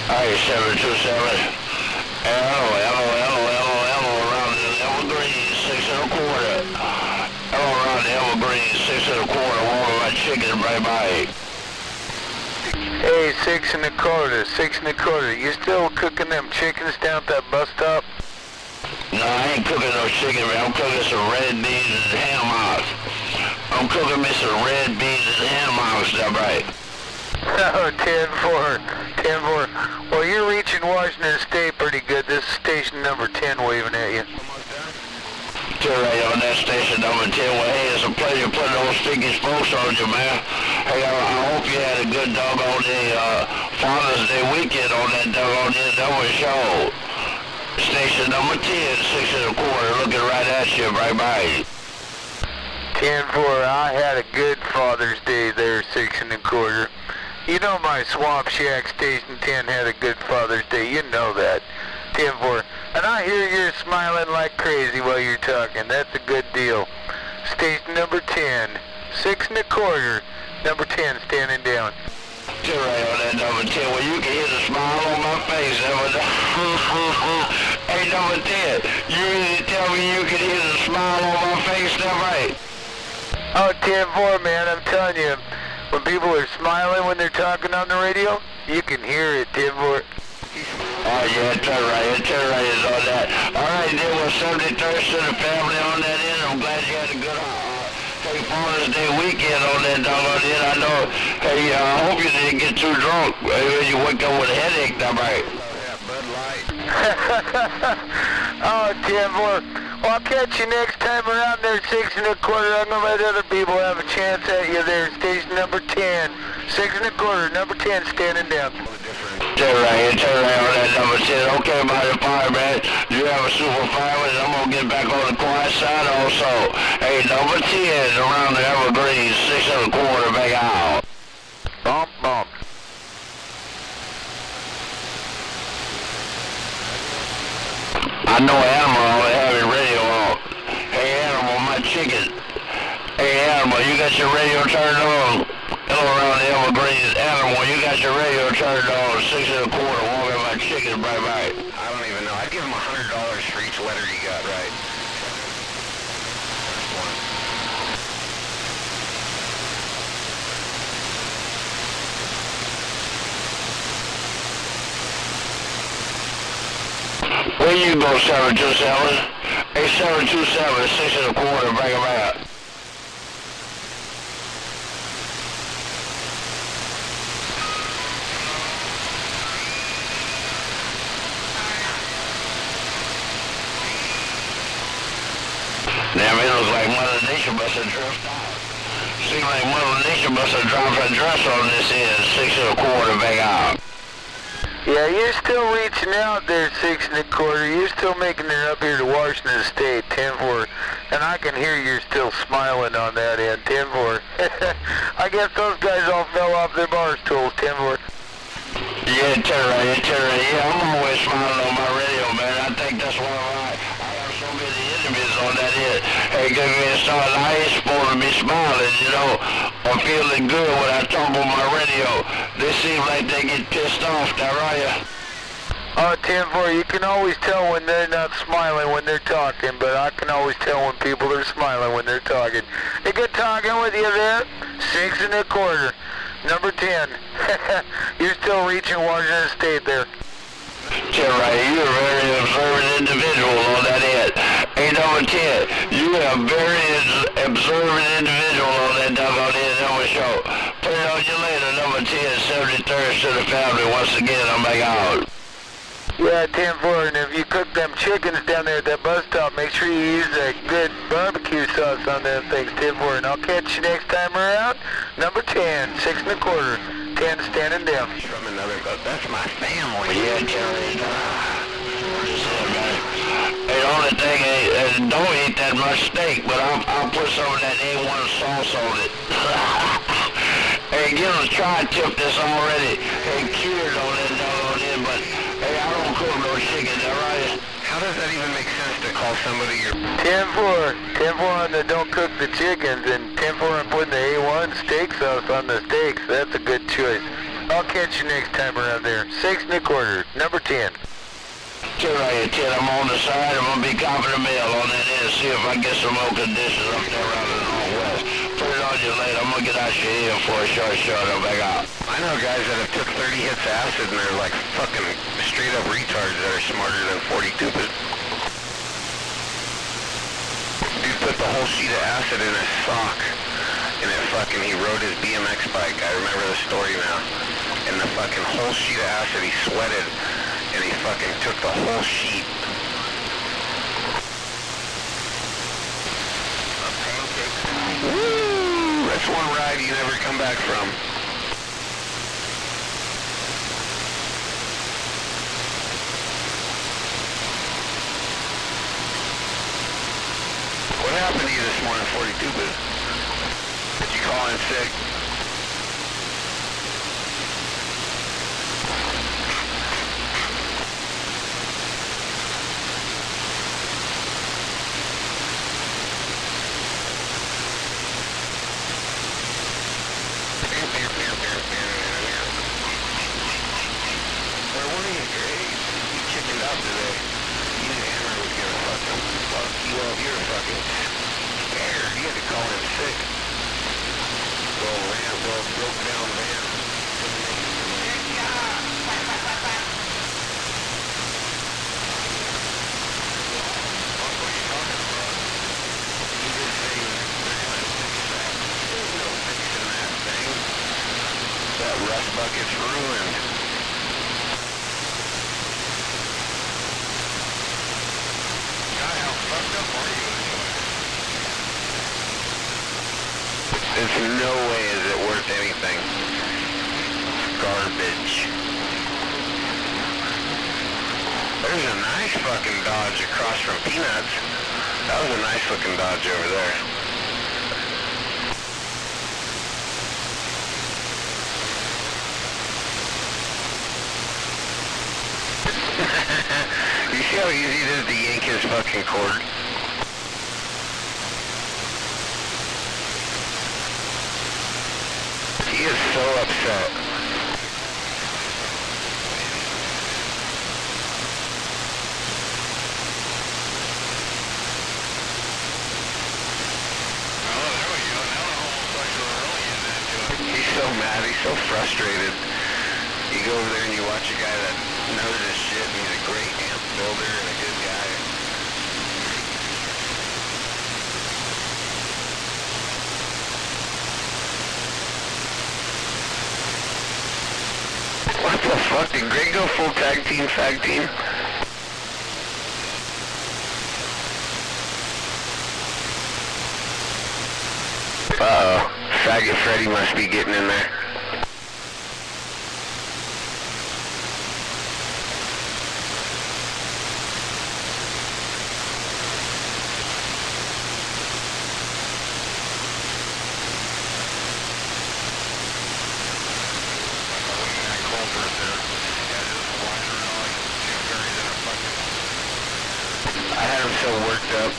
Alright, 727. Hello, around the Evergreen, 6 1/4. Hello, around the Evergreen, 6 1/4. Warming my chicken right by. Hey, 6 1/4, 6 1/4. You still cooking them chickens down at that bus stop? No, I ain't cooking no chicken, man. I'm cooking some red beans and ham hocks. I'm cooking me some red beans and ham hocks, that right? Oh, 10-4, 10-4. Well, you're reaching Washington State pretty good. This is station number 10 waving at you. Right on that station number 10. Well, hey, it's a pleasure putting those stinky spokes on you, man. Hey, I hope you had a good doggone day, Father's Day weekend on that doggone number show. Station number 10, 6 1/4, looking right at you, right by you. 10-4, I had a good Father's Day there, 6 1/4. You know my Swamp Shack Station 10 had a good Father's Day, you know that. 10-4. And I hear you're smiling like crazy while you're talking. That's a good deal. Station number 10, 6 1/4, number 10 standing down. You're right on that number 10. Well, you can hear the smile on my face. That was hey, number 10, you really tell me you can hear the smile on my face, that right? Oh, 10-4, man, I'm telling you, when people are smiling when they're talking on the radio, you can hear it, 10-4. Oh, yeah, turn right is on that. All right, then, well, Sunday, Thurston, the family on that end. I'm glad you had a good Father's Day weekend on that doggone end. I know, hey, I hope you didn't get too drunk. You wake up with a headache, that right? Bud Light. Oh, 10-4. Well, I'll catch you next time around there, 6 1/4. I'm going to let other people have a chance at you there. Station number 10, 6 1/4, number 10 standing down. Turn right on that number 10. Okay, by the fire, man. You have a super fire, and I'm going to get back on the quiet side also. Hey, number 10 around the Evergreen, 6 1/4, back out. Bump, bump. I know Animal only having radio on. Hey, Animal, my chicken. Hey, Animal, you got your radio turned on. Hello, around the Evergreen. Animal, you got your radio turned on. 6 1/4, walking my chicken right by. I don't even know. I'd give him $100 for each letter he got right. Where you go, 727? Hey, 727, 6 1/4, bring him out. Damn, it looks like Mother Nature must have drifted out. Seems like Mother Nature must have dropped her dress on this end, 6 1/4, back out. Yeah, you're still reaching out there, 6 1/4. You're still making it up here to Washington State, 10-4. And I can hear you're still smiling on that end, 10-4. I guess those guys all fell off their bar stools, 10-4. Yeah, turn right. Yeah, I'm always smiling on my radio, man. I think that's why I have so many enemies on that end. Hey, give me a start. I ain't supposed to be smiling, you know, or feeling good when I talk on my radio. They seem like they get pissed off, that right? Oh, 10-4, you can always tell when they're not smiling when they're talking, but I can always tell when people are smiling when they're talking. Hey, good talking with you there. 6 1/4. Number 10. You're still reaching Washington State there. You're right. You're a very observant individual on that end. Hey, number 10, you are a very observant individual on that doggone end of the show. Put it on you later. to number 10, 73rd to the family. Once again, I'm back out. Yeah, 10-4, and if you cook them chickens down there at that bus stop, make sure you use a good barbecue sauce on them things, 10-4, and I'll catch you next time around. Number 10, 6 1/4, 10 standing down. From another boat. That's my family. Yeah, Johnny. Hey, the only thing is, don't eat that much steak, but I'll put some of that A1 sauce on it. Hey, give them a try, tip this already. Hey, cured on that doggone in, but hey, I don't cook no chicken, alright? How does that even make sense to call somebody your... 10-4, 10-4 on the don't cook the chickens, and 10-4 on putting the A1 steak sauce on the steaks. That's a good choice. I'll catch you next time around there. 6 1/4, number 10. Tell you, Ted, I'm on the side. I'm going to be copping the mail on that end, see if I get some more conditions up there around the Northwest. Put it on you later. I'm going to get out your ear for a short. I'm back out. I know guys that have took 30 hits of acid and they're like fucking straight up retards that are smarter than 40 stupid. Dude put the whole sheet of acid in his sock and he rode his BMX bike. I remember the story now. And the fucking whole sheet of acid, he sweated and he fucking took the whole sheet. Woo! That's one ride you never come back from. What happened to you this morning, 42 bit? Did you call in sick? Bucket's ruined. God, how fucked up are you anyway? There's no way is it worth anything. Garbage. There's a nice fucking Dodge across from Peanuts. That was a nice looking Dodge over there. You see how easy it is to yank his fucking cord? He is so upset. He's so mad, he's so frustrated. You go over there and you watch a guy that knows his shit and he's a great amp builder and a good guy. What the fuck? Did Greg go full tag team, fag team? Uh-oh. Faggot Freddy must be getting in there. I had him so worked up.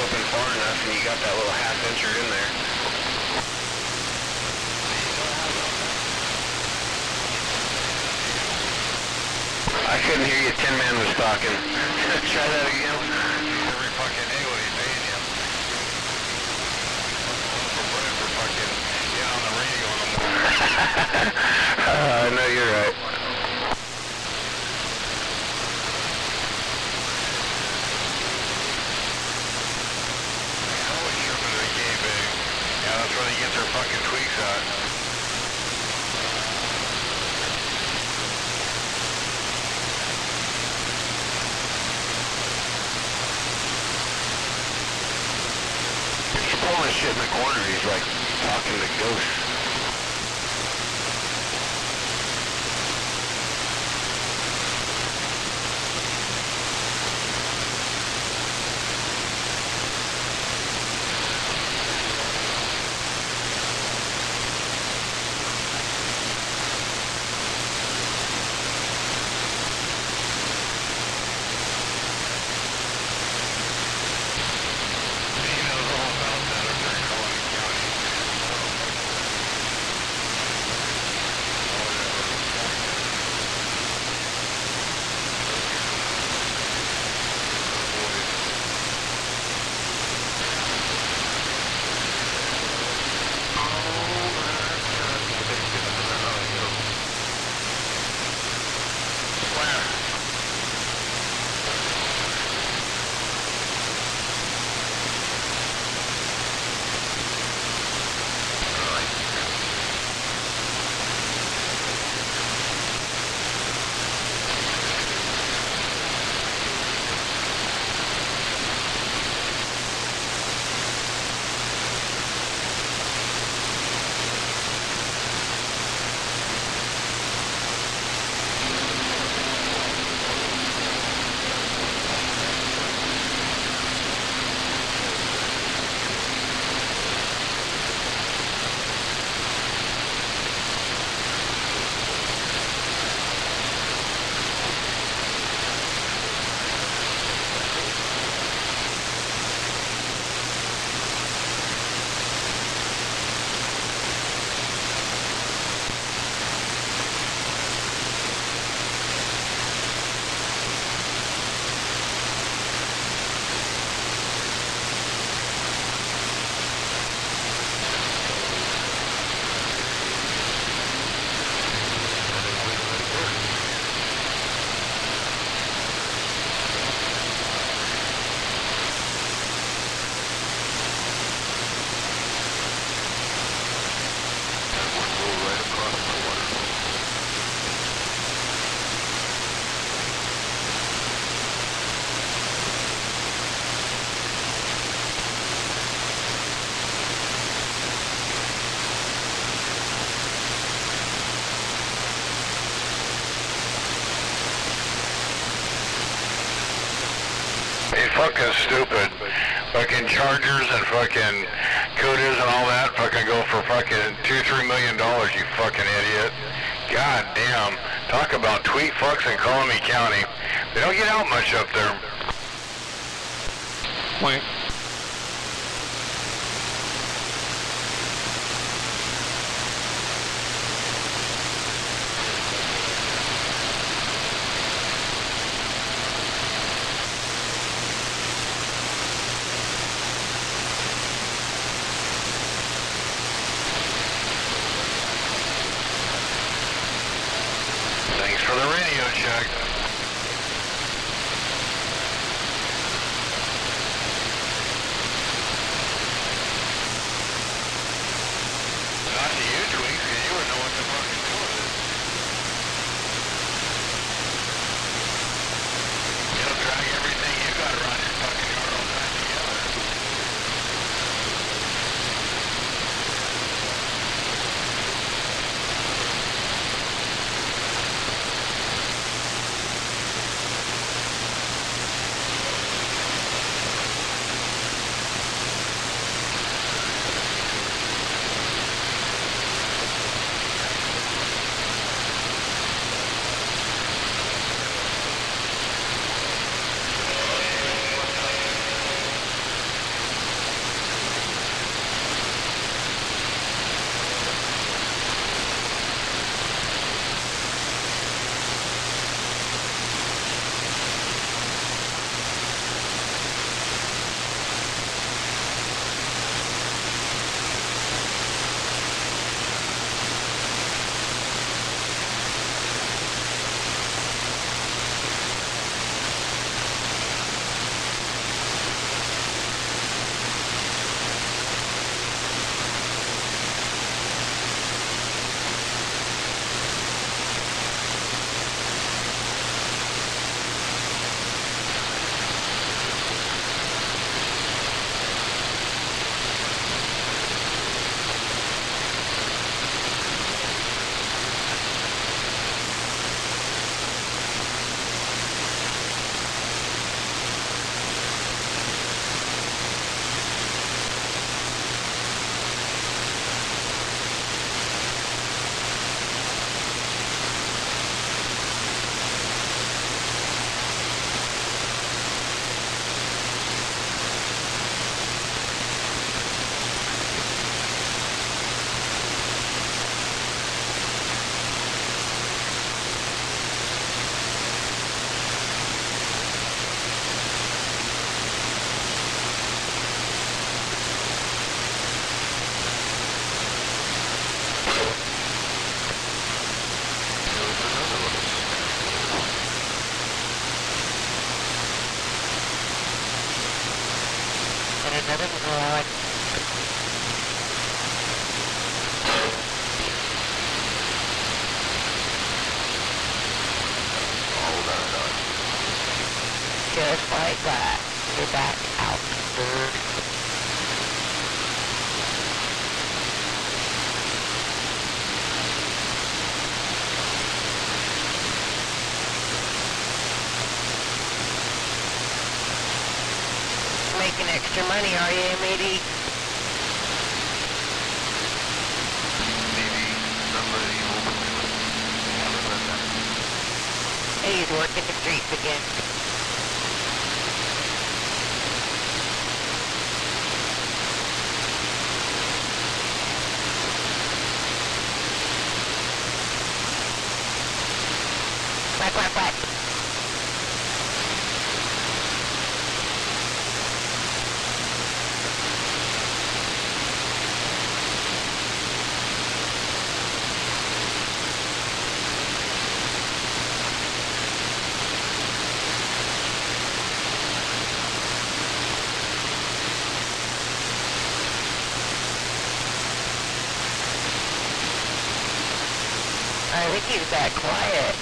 open far enough and you got that little half-incher in there. I couldn't hear you. Tin Man was talking. Try that again. Every fucking day what he's paying you. For fucking get on the radio in the morning. I know you're right. Always tripping to the game, baby. Yeah, that's where they get their fucking tweaks at. Pulling shit in the corner, he's like talking to ghosts. Fucking stupid. Fucking Chargers and fucking Codas and all that fucking go for fucking $2-3 million, you fucking idiot. God damn. Talk about tweet fucks in Colony County. They don't get out much up there. Point. For the radio check. Not to you, Twinks, because you wouldn't know what the fuck is doing with it. You'll drag everything you got around your fucking yard all tied together. back. We're back out. Making extra money, are you, M80? Maybe somebody will He's working the streets again. Quack, quack, quack. I think he's that quiet.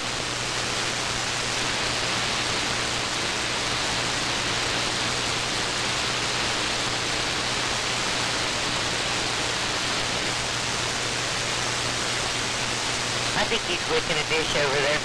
I think he's licking a dish over there.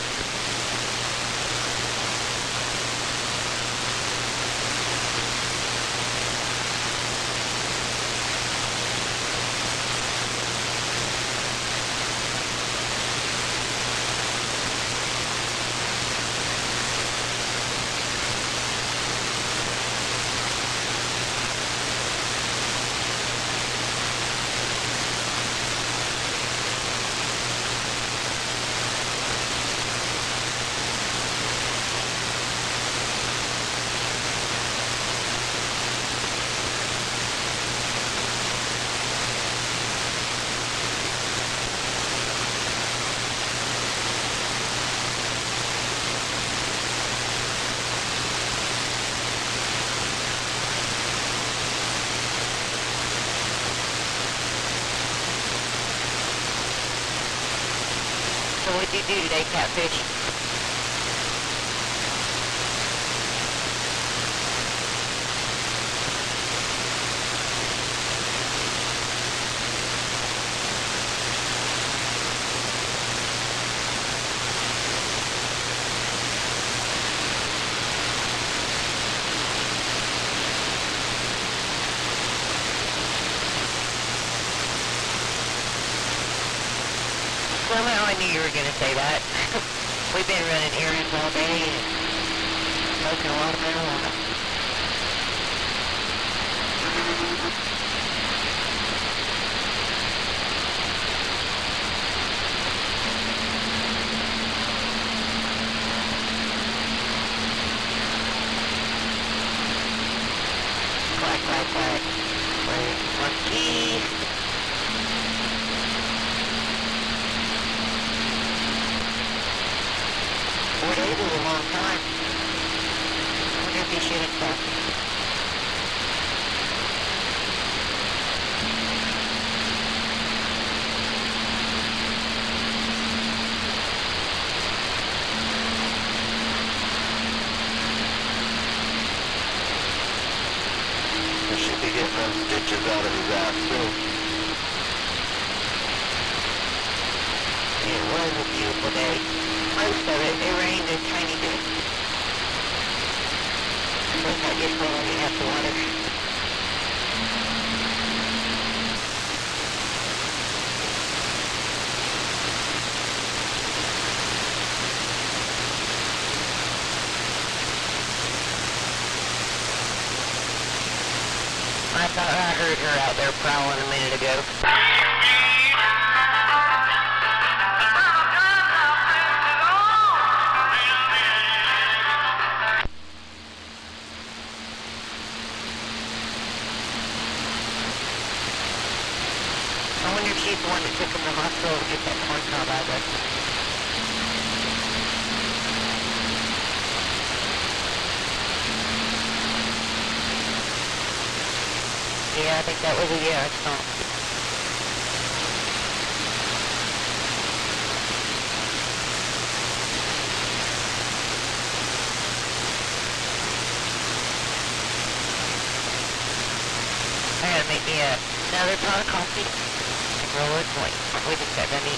So what'd you do today, Catfish? Somehow I knew you were going to say that. We've been running errands all day and smoking a lot of marijuana. Quack, quack, quack. Where's Monkey? It was a long time. I wonder if he should have stopped. He should be getting them stitches out of his ass soon. It was a beautiful day. Most of it rained a tiny bit. But I guess we'll only have to water. I thought I heard her out there prowling a minute ago. I wonder if she's the one that took him to the hospital to get that corn cob out of. Yeah, I think that was a yeah, it's not. Another pot of coffee. And roll a joint. Wait a second, let me...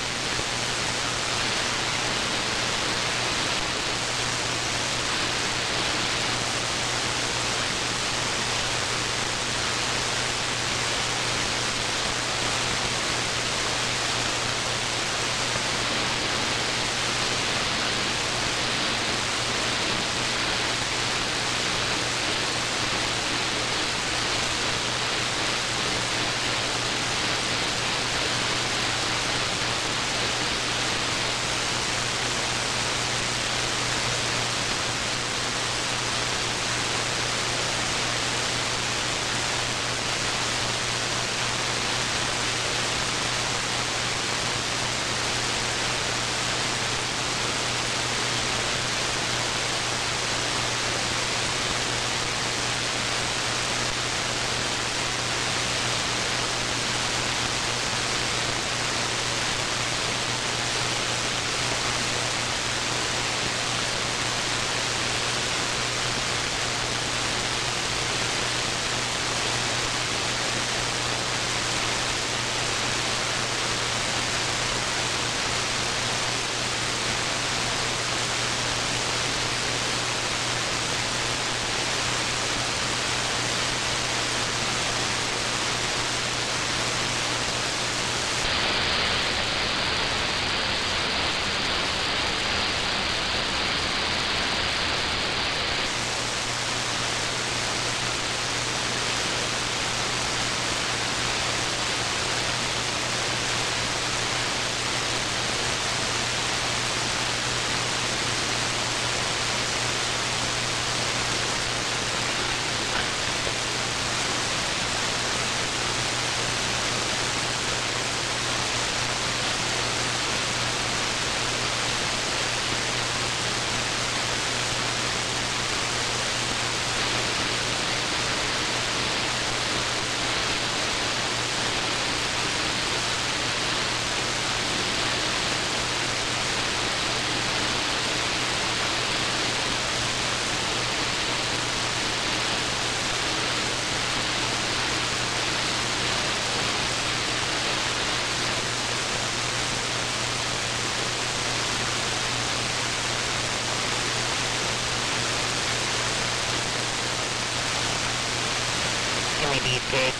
Beefcake.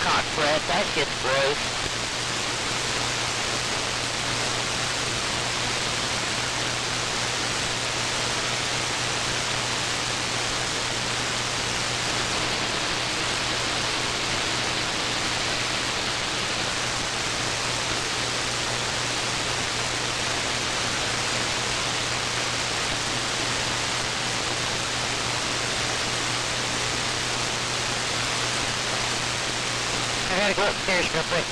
Cock breath, that shit's gross. I gotta go upstairs real quick.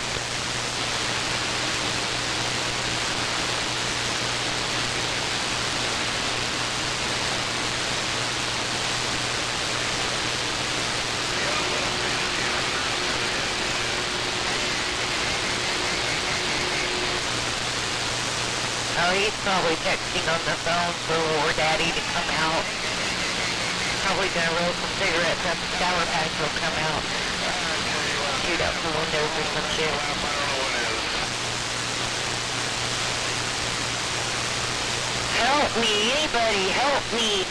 Oh, he's probably texting on the phone for Daddy to come out. Probably gonna roll some cigarettes up the Sour Patch will come out. Shoot out the windows or some shit. Help me, anybody, help me!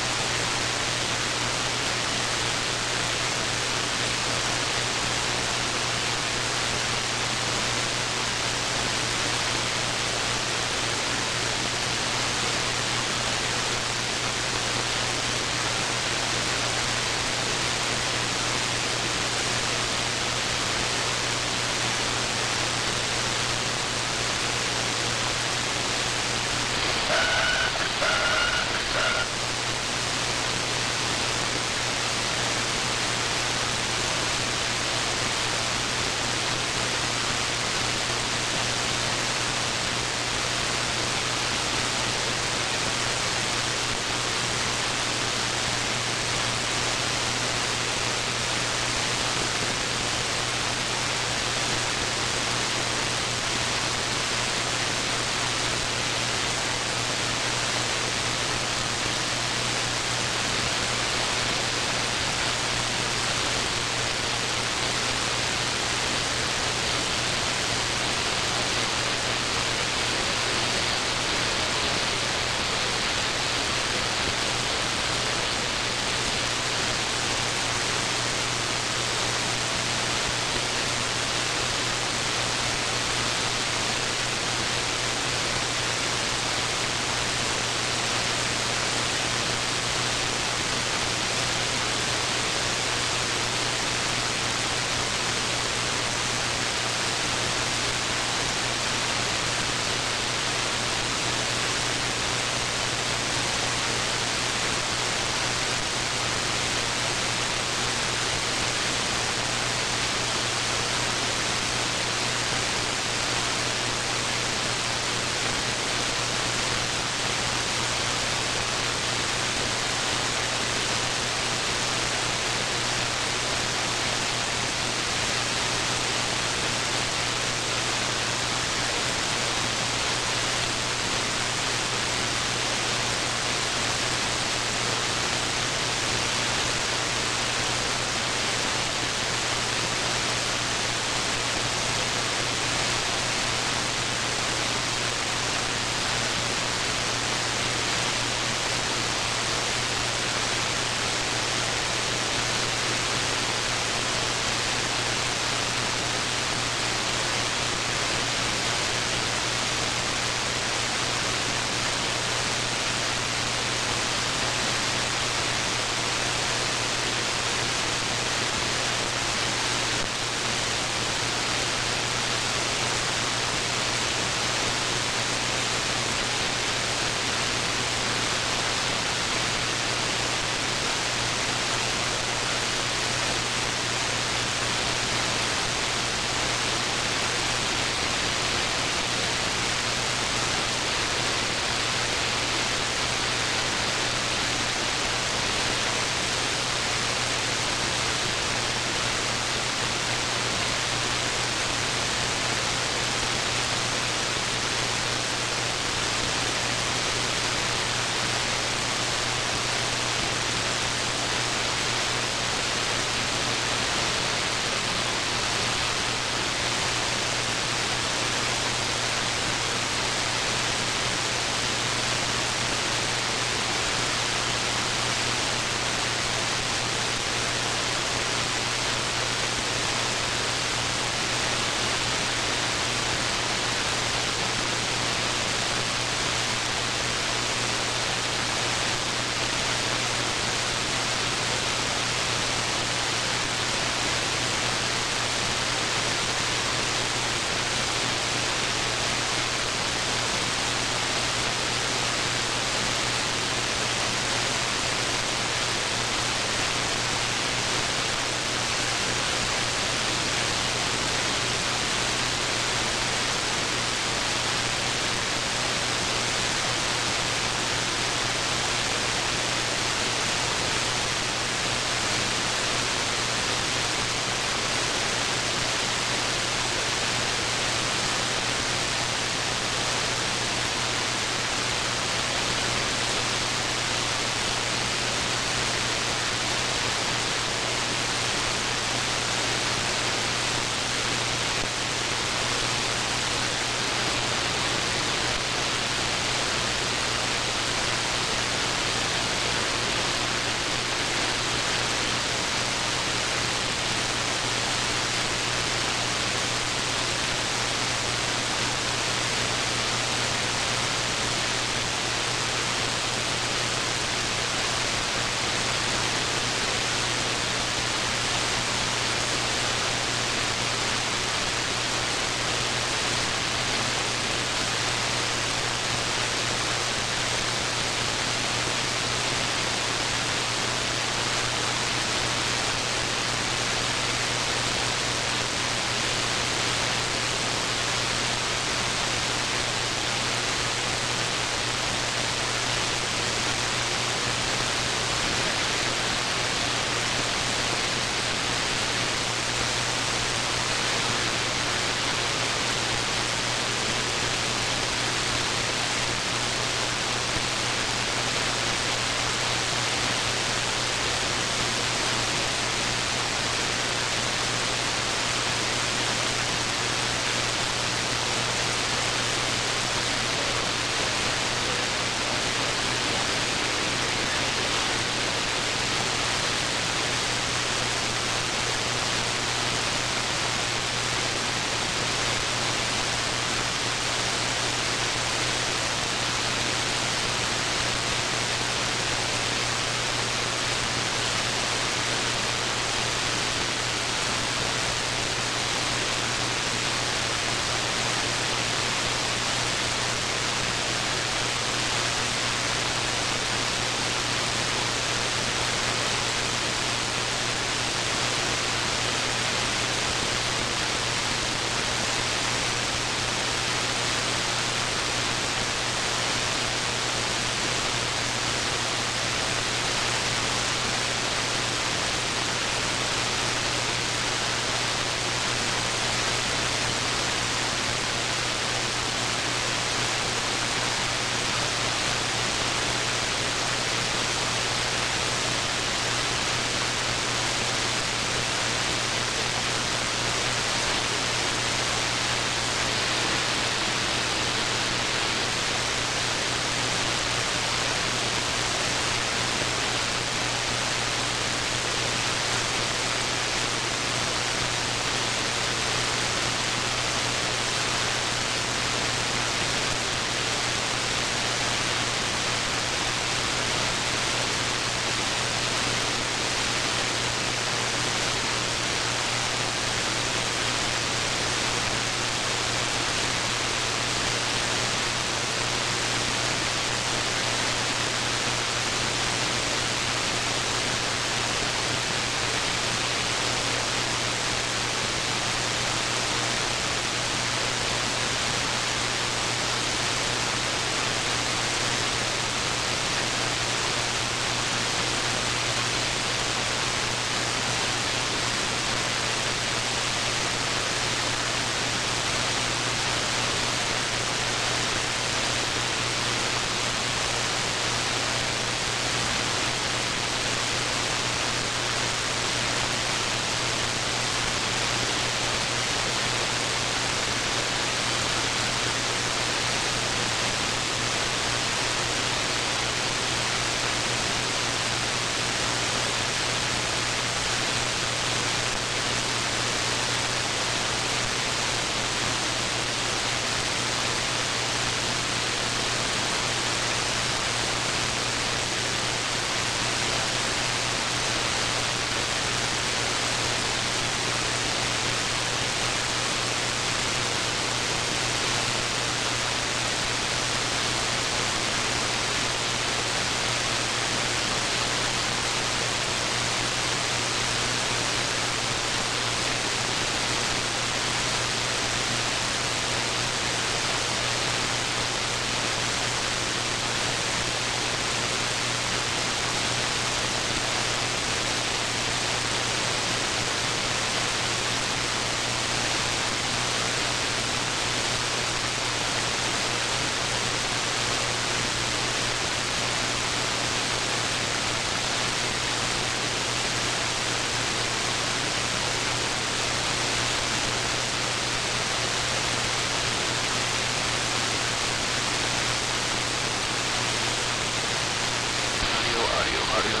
audio.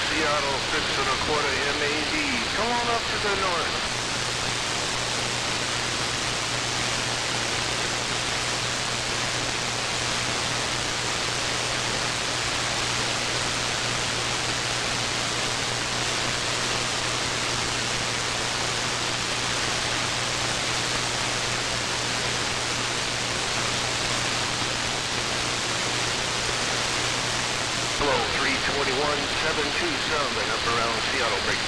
Seattle 6 1/4 MAD. Come on up to the north. Flow 321.727 up around Seattle break.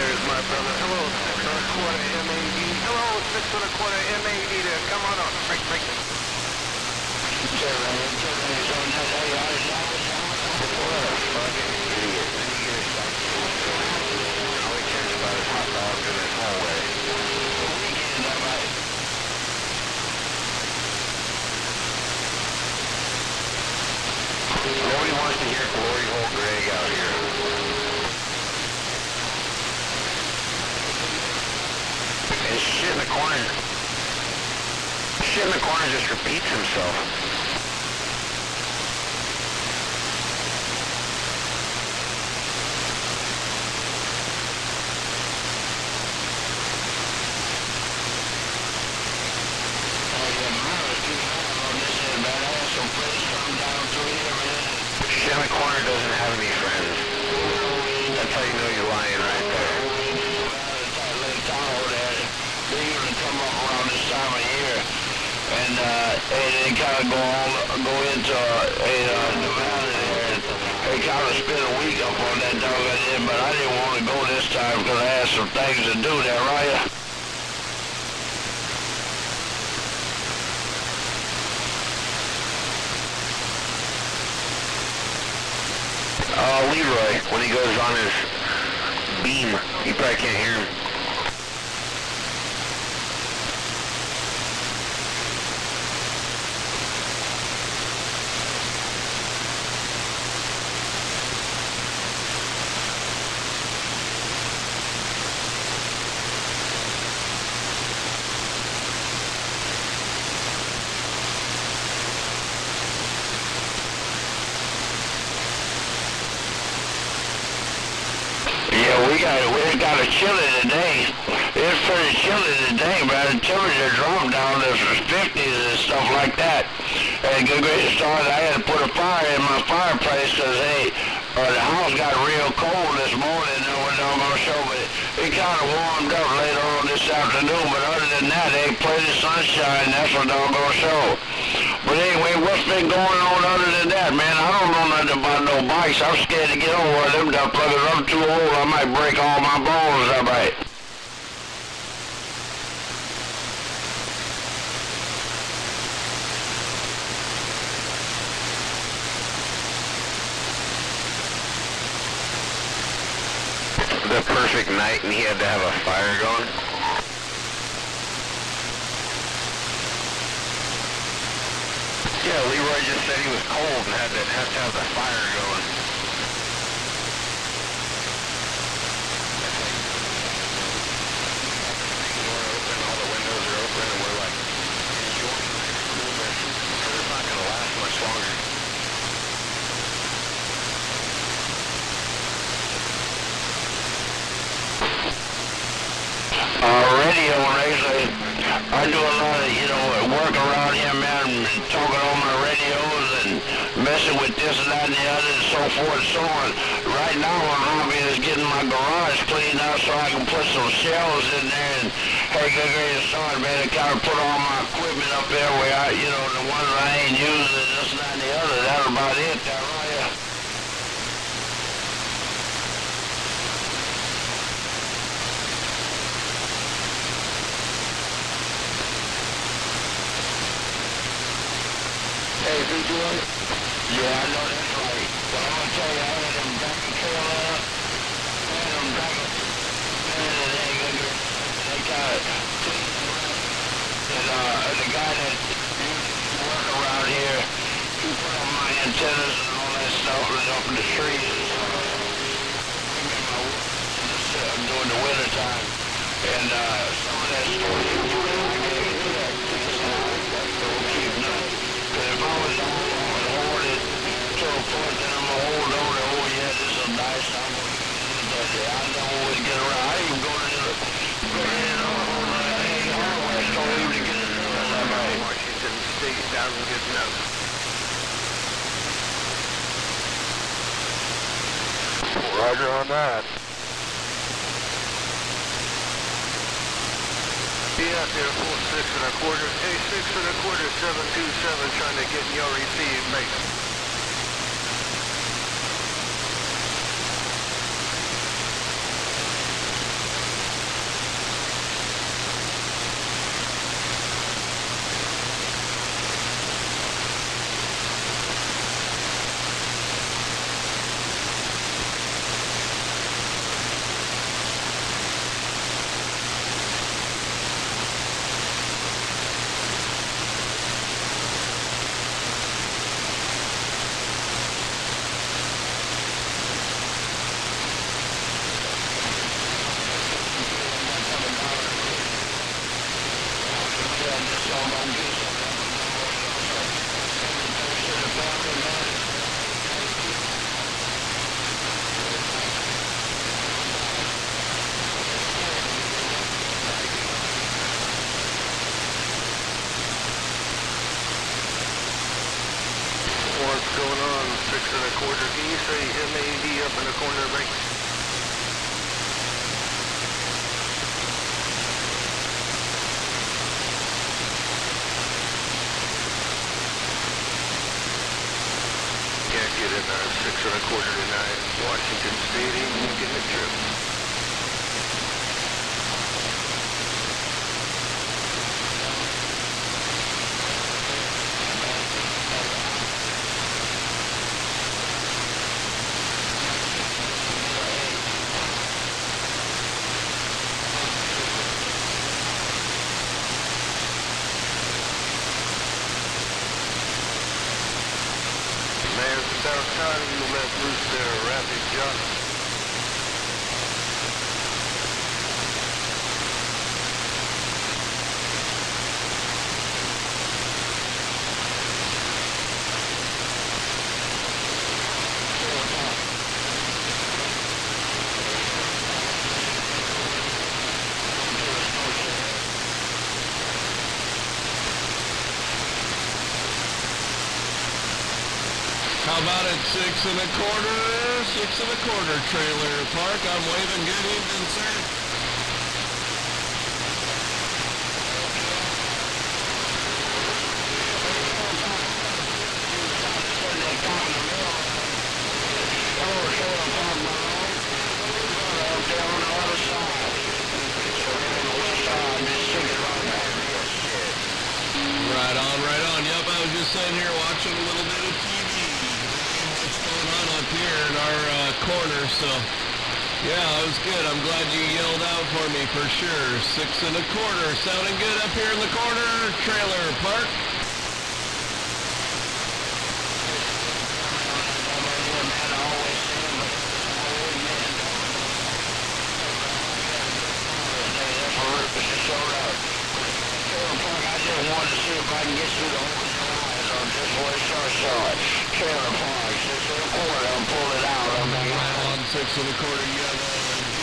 There's my brother. Hello, 6 1/4 MAD. Hello, 6 1/4 MAD there. Come on up. Break. Nobody wants to hear Glory Hole Greg out here. And shit in the corner. Shit in the corner just repeats himself. Shit in the corner doesn't have any friends. That's how you know you're lying right there. They usually come up around this time of year, and they kind of go into Nevada there, and they kind of spend a week up on that doggone end, but I didn't want to go this time because I had some things to do there, right? Leroy, when he goes on his beam, you probably can't hear him. We got a chilly today. It's pretty chilly today, but that. And good gracious stars, I had to put a fire in my fireplace because, hey, the house got real cold this morning and we're not going to show, but it kind of warmed up later on this afternoon. But other than that, hey, plenty of sunshine, that's what I'm going to show. But anyway, what's been going on other than that, man? I don't know nothing about no bikes. I'm scared to get over them dumb pluggers. I'm too old. I might break all my bones, I might. The perfect night and he had to have a fire going. Yeah, Leroy just said he was cold and had to have the fire going. Door open, all the windows are open, and we're like enjoying this coolness because it's not going to last much longer. Radio, actually, I do a lot of, work around here, man, talking on my radios and messing with this and that and the other and so forth and so on. Right now, my hobby is getting my garage cleaned out so I can put some shelves in there and, hey, good gracious stars, man, and kind of put all my equipment up there where I, the ones I ain't using and this and that and the other. That's about it, that right here. Hey, is he doing it? Yeah, I know that's right. But I'm going to tell you, I had them back in Carolina, and them back in, and they kind of cleaned them up. And the guy that used to work around here, he put on my antennas and all that stuff and up in the trees. During the winter time. And some of that stuff, I can't do that. If I was hold it to a point that I'm going to hold on and, oh yeah, this is nice, I'm going to use it. I don't always get around. I even go to the hardware store even to get it around Washington State down and get notes. Roger on that. Yeah, there, 46 1/4. Hey, 6 1/4, 727, trying to get in your receive, mate. What's going on, 6 1/4? Can you say MAD up in the corner, mate? Can't get in 6 1/4 tonight. Washington State ain't making the trip. Downtown, you let loose there, Rapid John. about it? 6 1/4 trailer park. I'm waving. Good evening, sir. Right on. Yep, I was just sitting here watching a little bit of TV. What's going on up here in our corner, so yeah, that was good. I'm glad you yelled out for me for sure. 6 1/4, sounding good up here in the corner trailer park. I wanted to see if I can get you to open your eyes on just what short. Trailer park, 6 1/4, I'll pull it out. Right on 6 1/4, you have a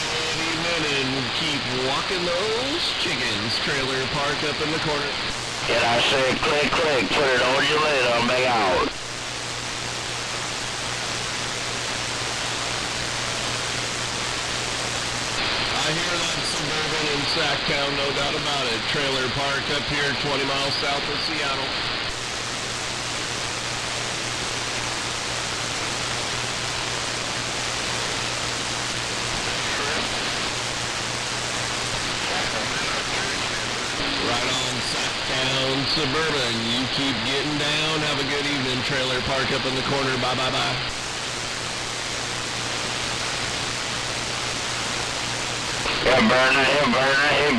good evening and keep walking those chickens. Trailer park up in the corner. And I say click, put it on your lid, I'll make out. I hear that Suburban in Sacktown, no doubt about it. Trailer park up here 20 miles south of Seattle. Right on Sacktown Suburban. You keep getting down. Have a good evening. Trailer park up in the corner. Bye. Hey burner, hey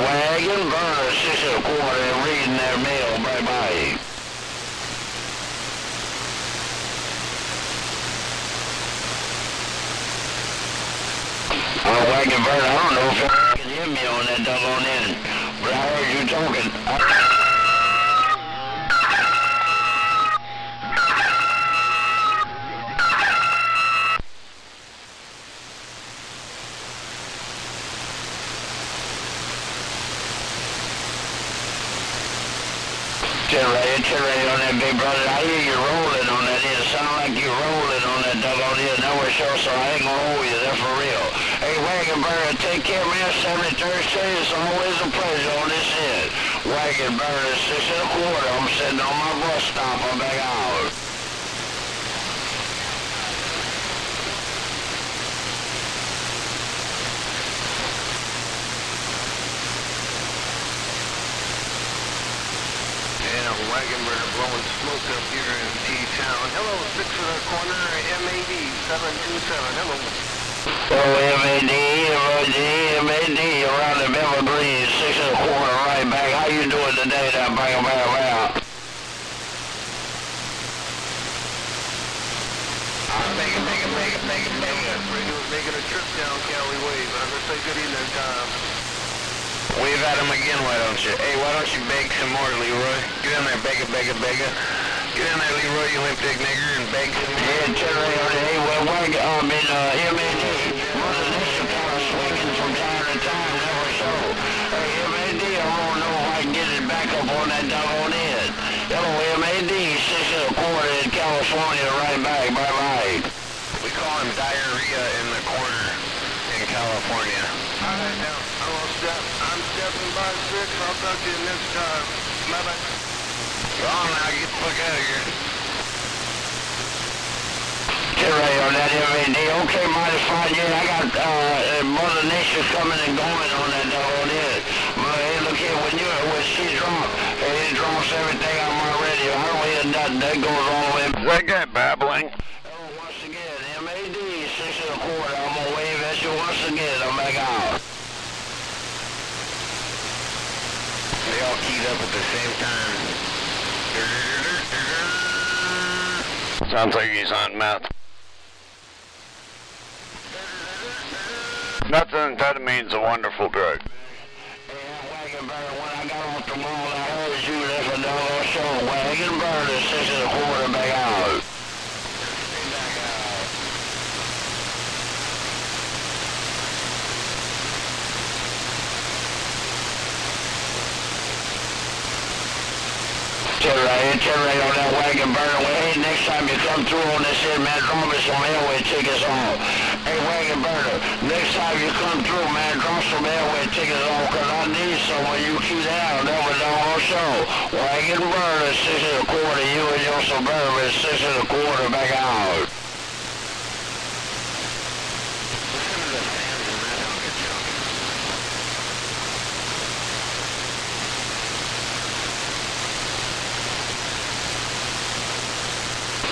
wagon burner, 6 1/4, reading their mail, bye. Wagon burner, I don't know if you can hear me on that doggone end, but I heard you talking. Cherry on that big brother. I hear you rolling on that end. Sound like you rolling on that doggone end. Nowhere sure, so I ain't gonna hold you there for real. Hey, Wagon Burner, take care, man. 73rd Street. It's always a pleasure on this end. Wagon Burner, 6 1/4. I'm sitting on my bus stop. I'm back out. Wagon burner blowing smoke up here in T-Town. Hello, 6 1/4, MAD 727. Hello. Oh, MAD, around the Evergreen, 6 1/4, right back. How you doing today, that bang. Radio's making a trip down Cali Way, but I'm going to say good evening, Tom. Wave at him again, why don't you? Hey, why don't you bake some more, Leroy? Get in there, bake it. Get in there, Leroy, you limp dick nigger, and bake some more. Yeah, Cherry on it. Hey, MAD, Mother Nature kind of swinging from time to time, never so. Hey, MAD, I don't know if I can get it back up on that doggone end. Hello, MAD, 6 1/4 in California, right back, bye. We call him diarrhea in the corner in California. All right, now, I'm stepping by 6. I'll talk to you next time. Bye-bye. Go on now, get the fuck out of here. Cherry on that MAD. Okay, mighty fine. Yeah, I got Mother Nature coming and going on that doggone end. Hey, look here, when she drops, it drops everything on my radio. I don't hear nothing. That goes all the way. Is that guy babbling? Once again, MAD 6 1/4. I'm gonna wave at you once again. I'm back out. They all keyed up at the same time. Sounds like he's on meth. Methamphetamine's a wonderful drug. Wagon burner, when I got off the wall, I heard you there for no show. Wagon burner, 6 1/4, back out. itinerary on that wagon burner. Well, hey, next time you come through on this here, man, draw me some airway tickets on. Hey, wagon burner, next time you come through, man, draw some airway tickets on, because I need some when you keep down. That was on show. Wagon burner, 6 1/4, you and your Suburban, 6 1/4 back out.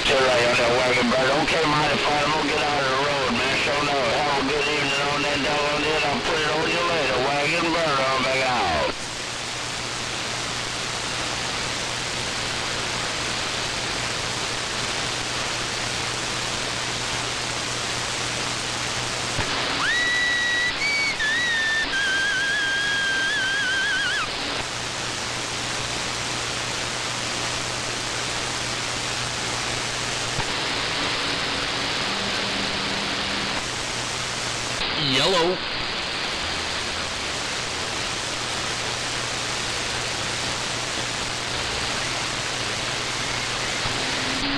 Right on that wagon burner. Okay, mighty fine. I'm gonna get out of the road, man. Sure enough. Have a good evening on that doggone it. I'll put it on you later. Wagon burner on back out. Yellow.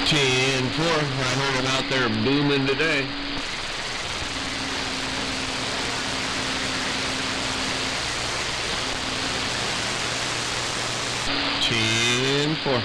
Ten 4. I heard him out there booming today. Ten 4.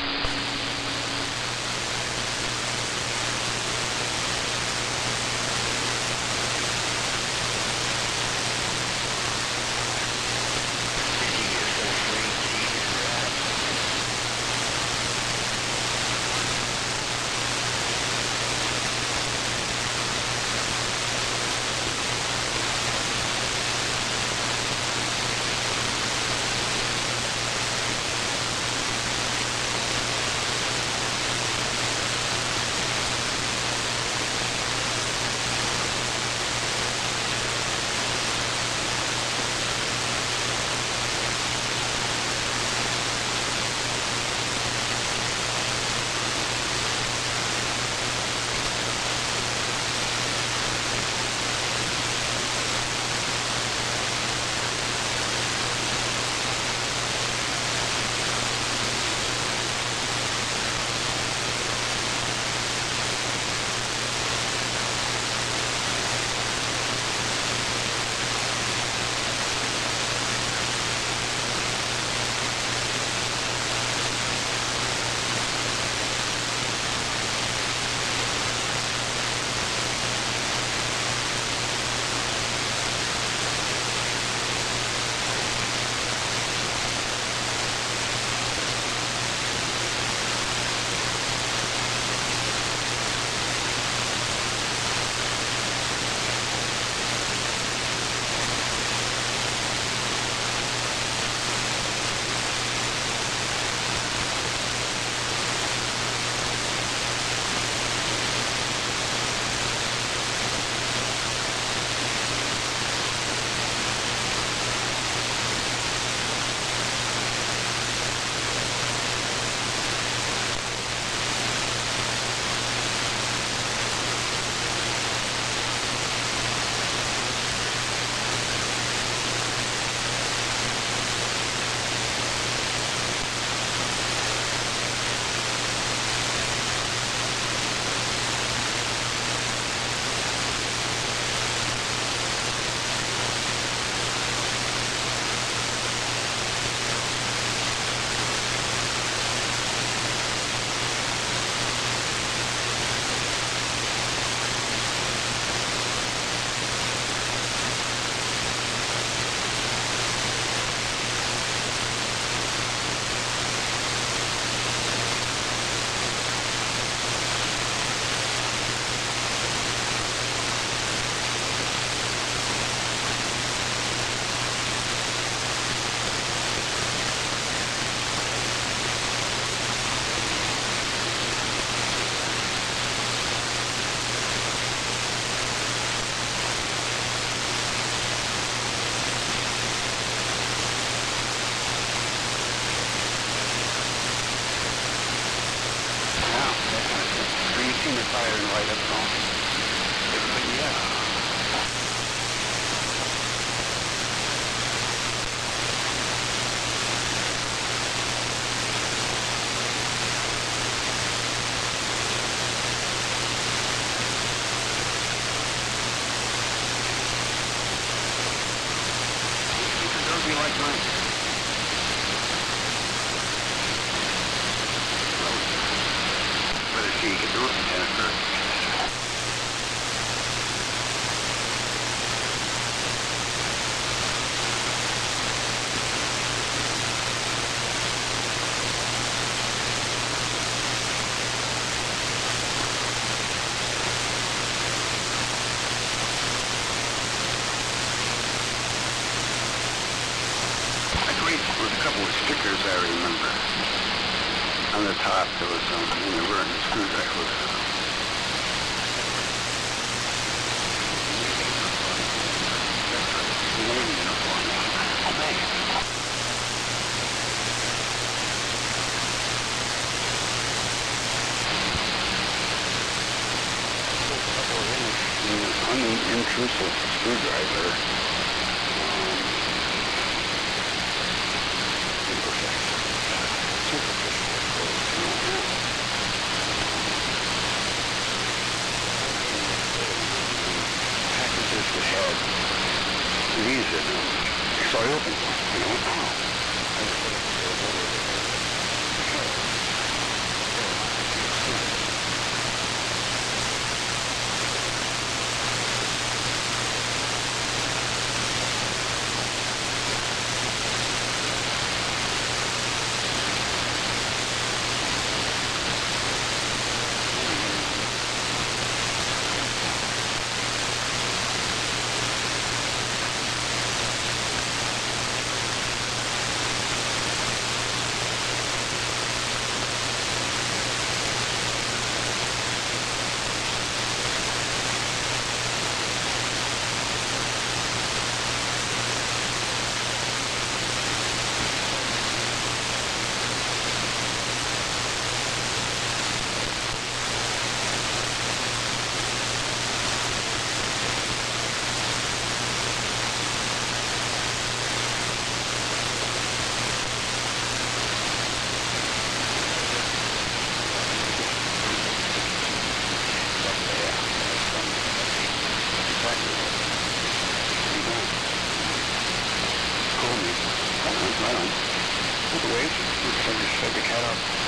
Fine. Better see you can do it, Jennifer. With a couple of stickers I remember. On the top there was in the room, the screwdriver was unintrusive screwdriver. Packages that had these in them. So I opened one, you know, wow.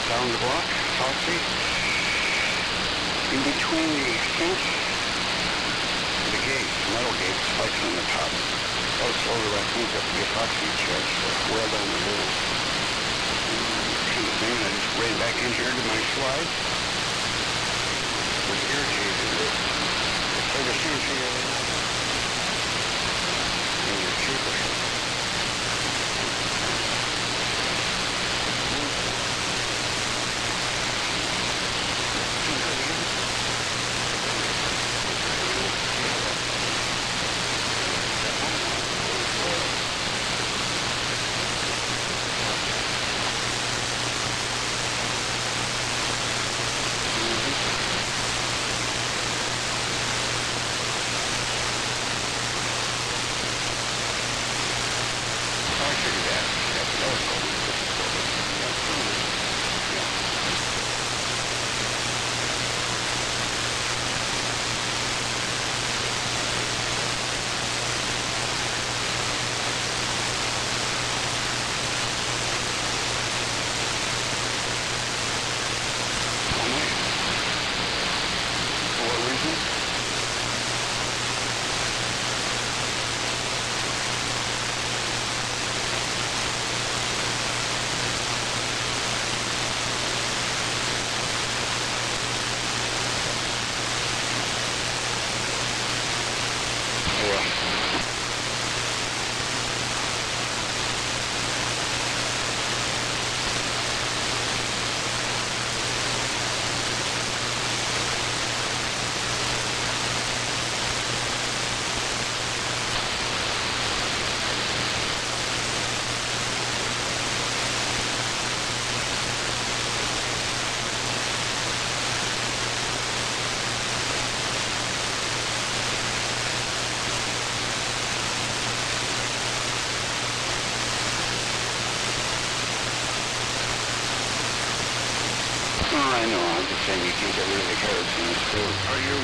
Down the block, South Street, in between the fence and the gate, metal gate, spikes on the top. That was slowly I think up to the epoxy charge, well down the middle. Kind of thing, I just ran back in here to my slide. Was irritated. So the shoes here, and the cheaper. I know, I'm just saying you can't get rid of the carrots in this food. Are you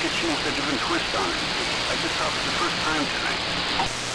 could change a different twist on it. I just thought it was the first time tonight.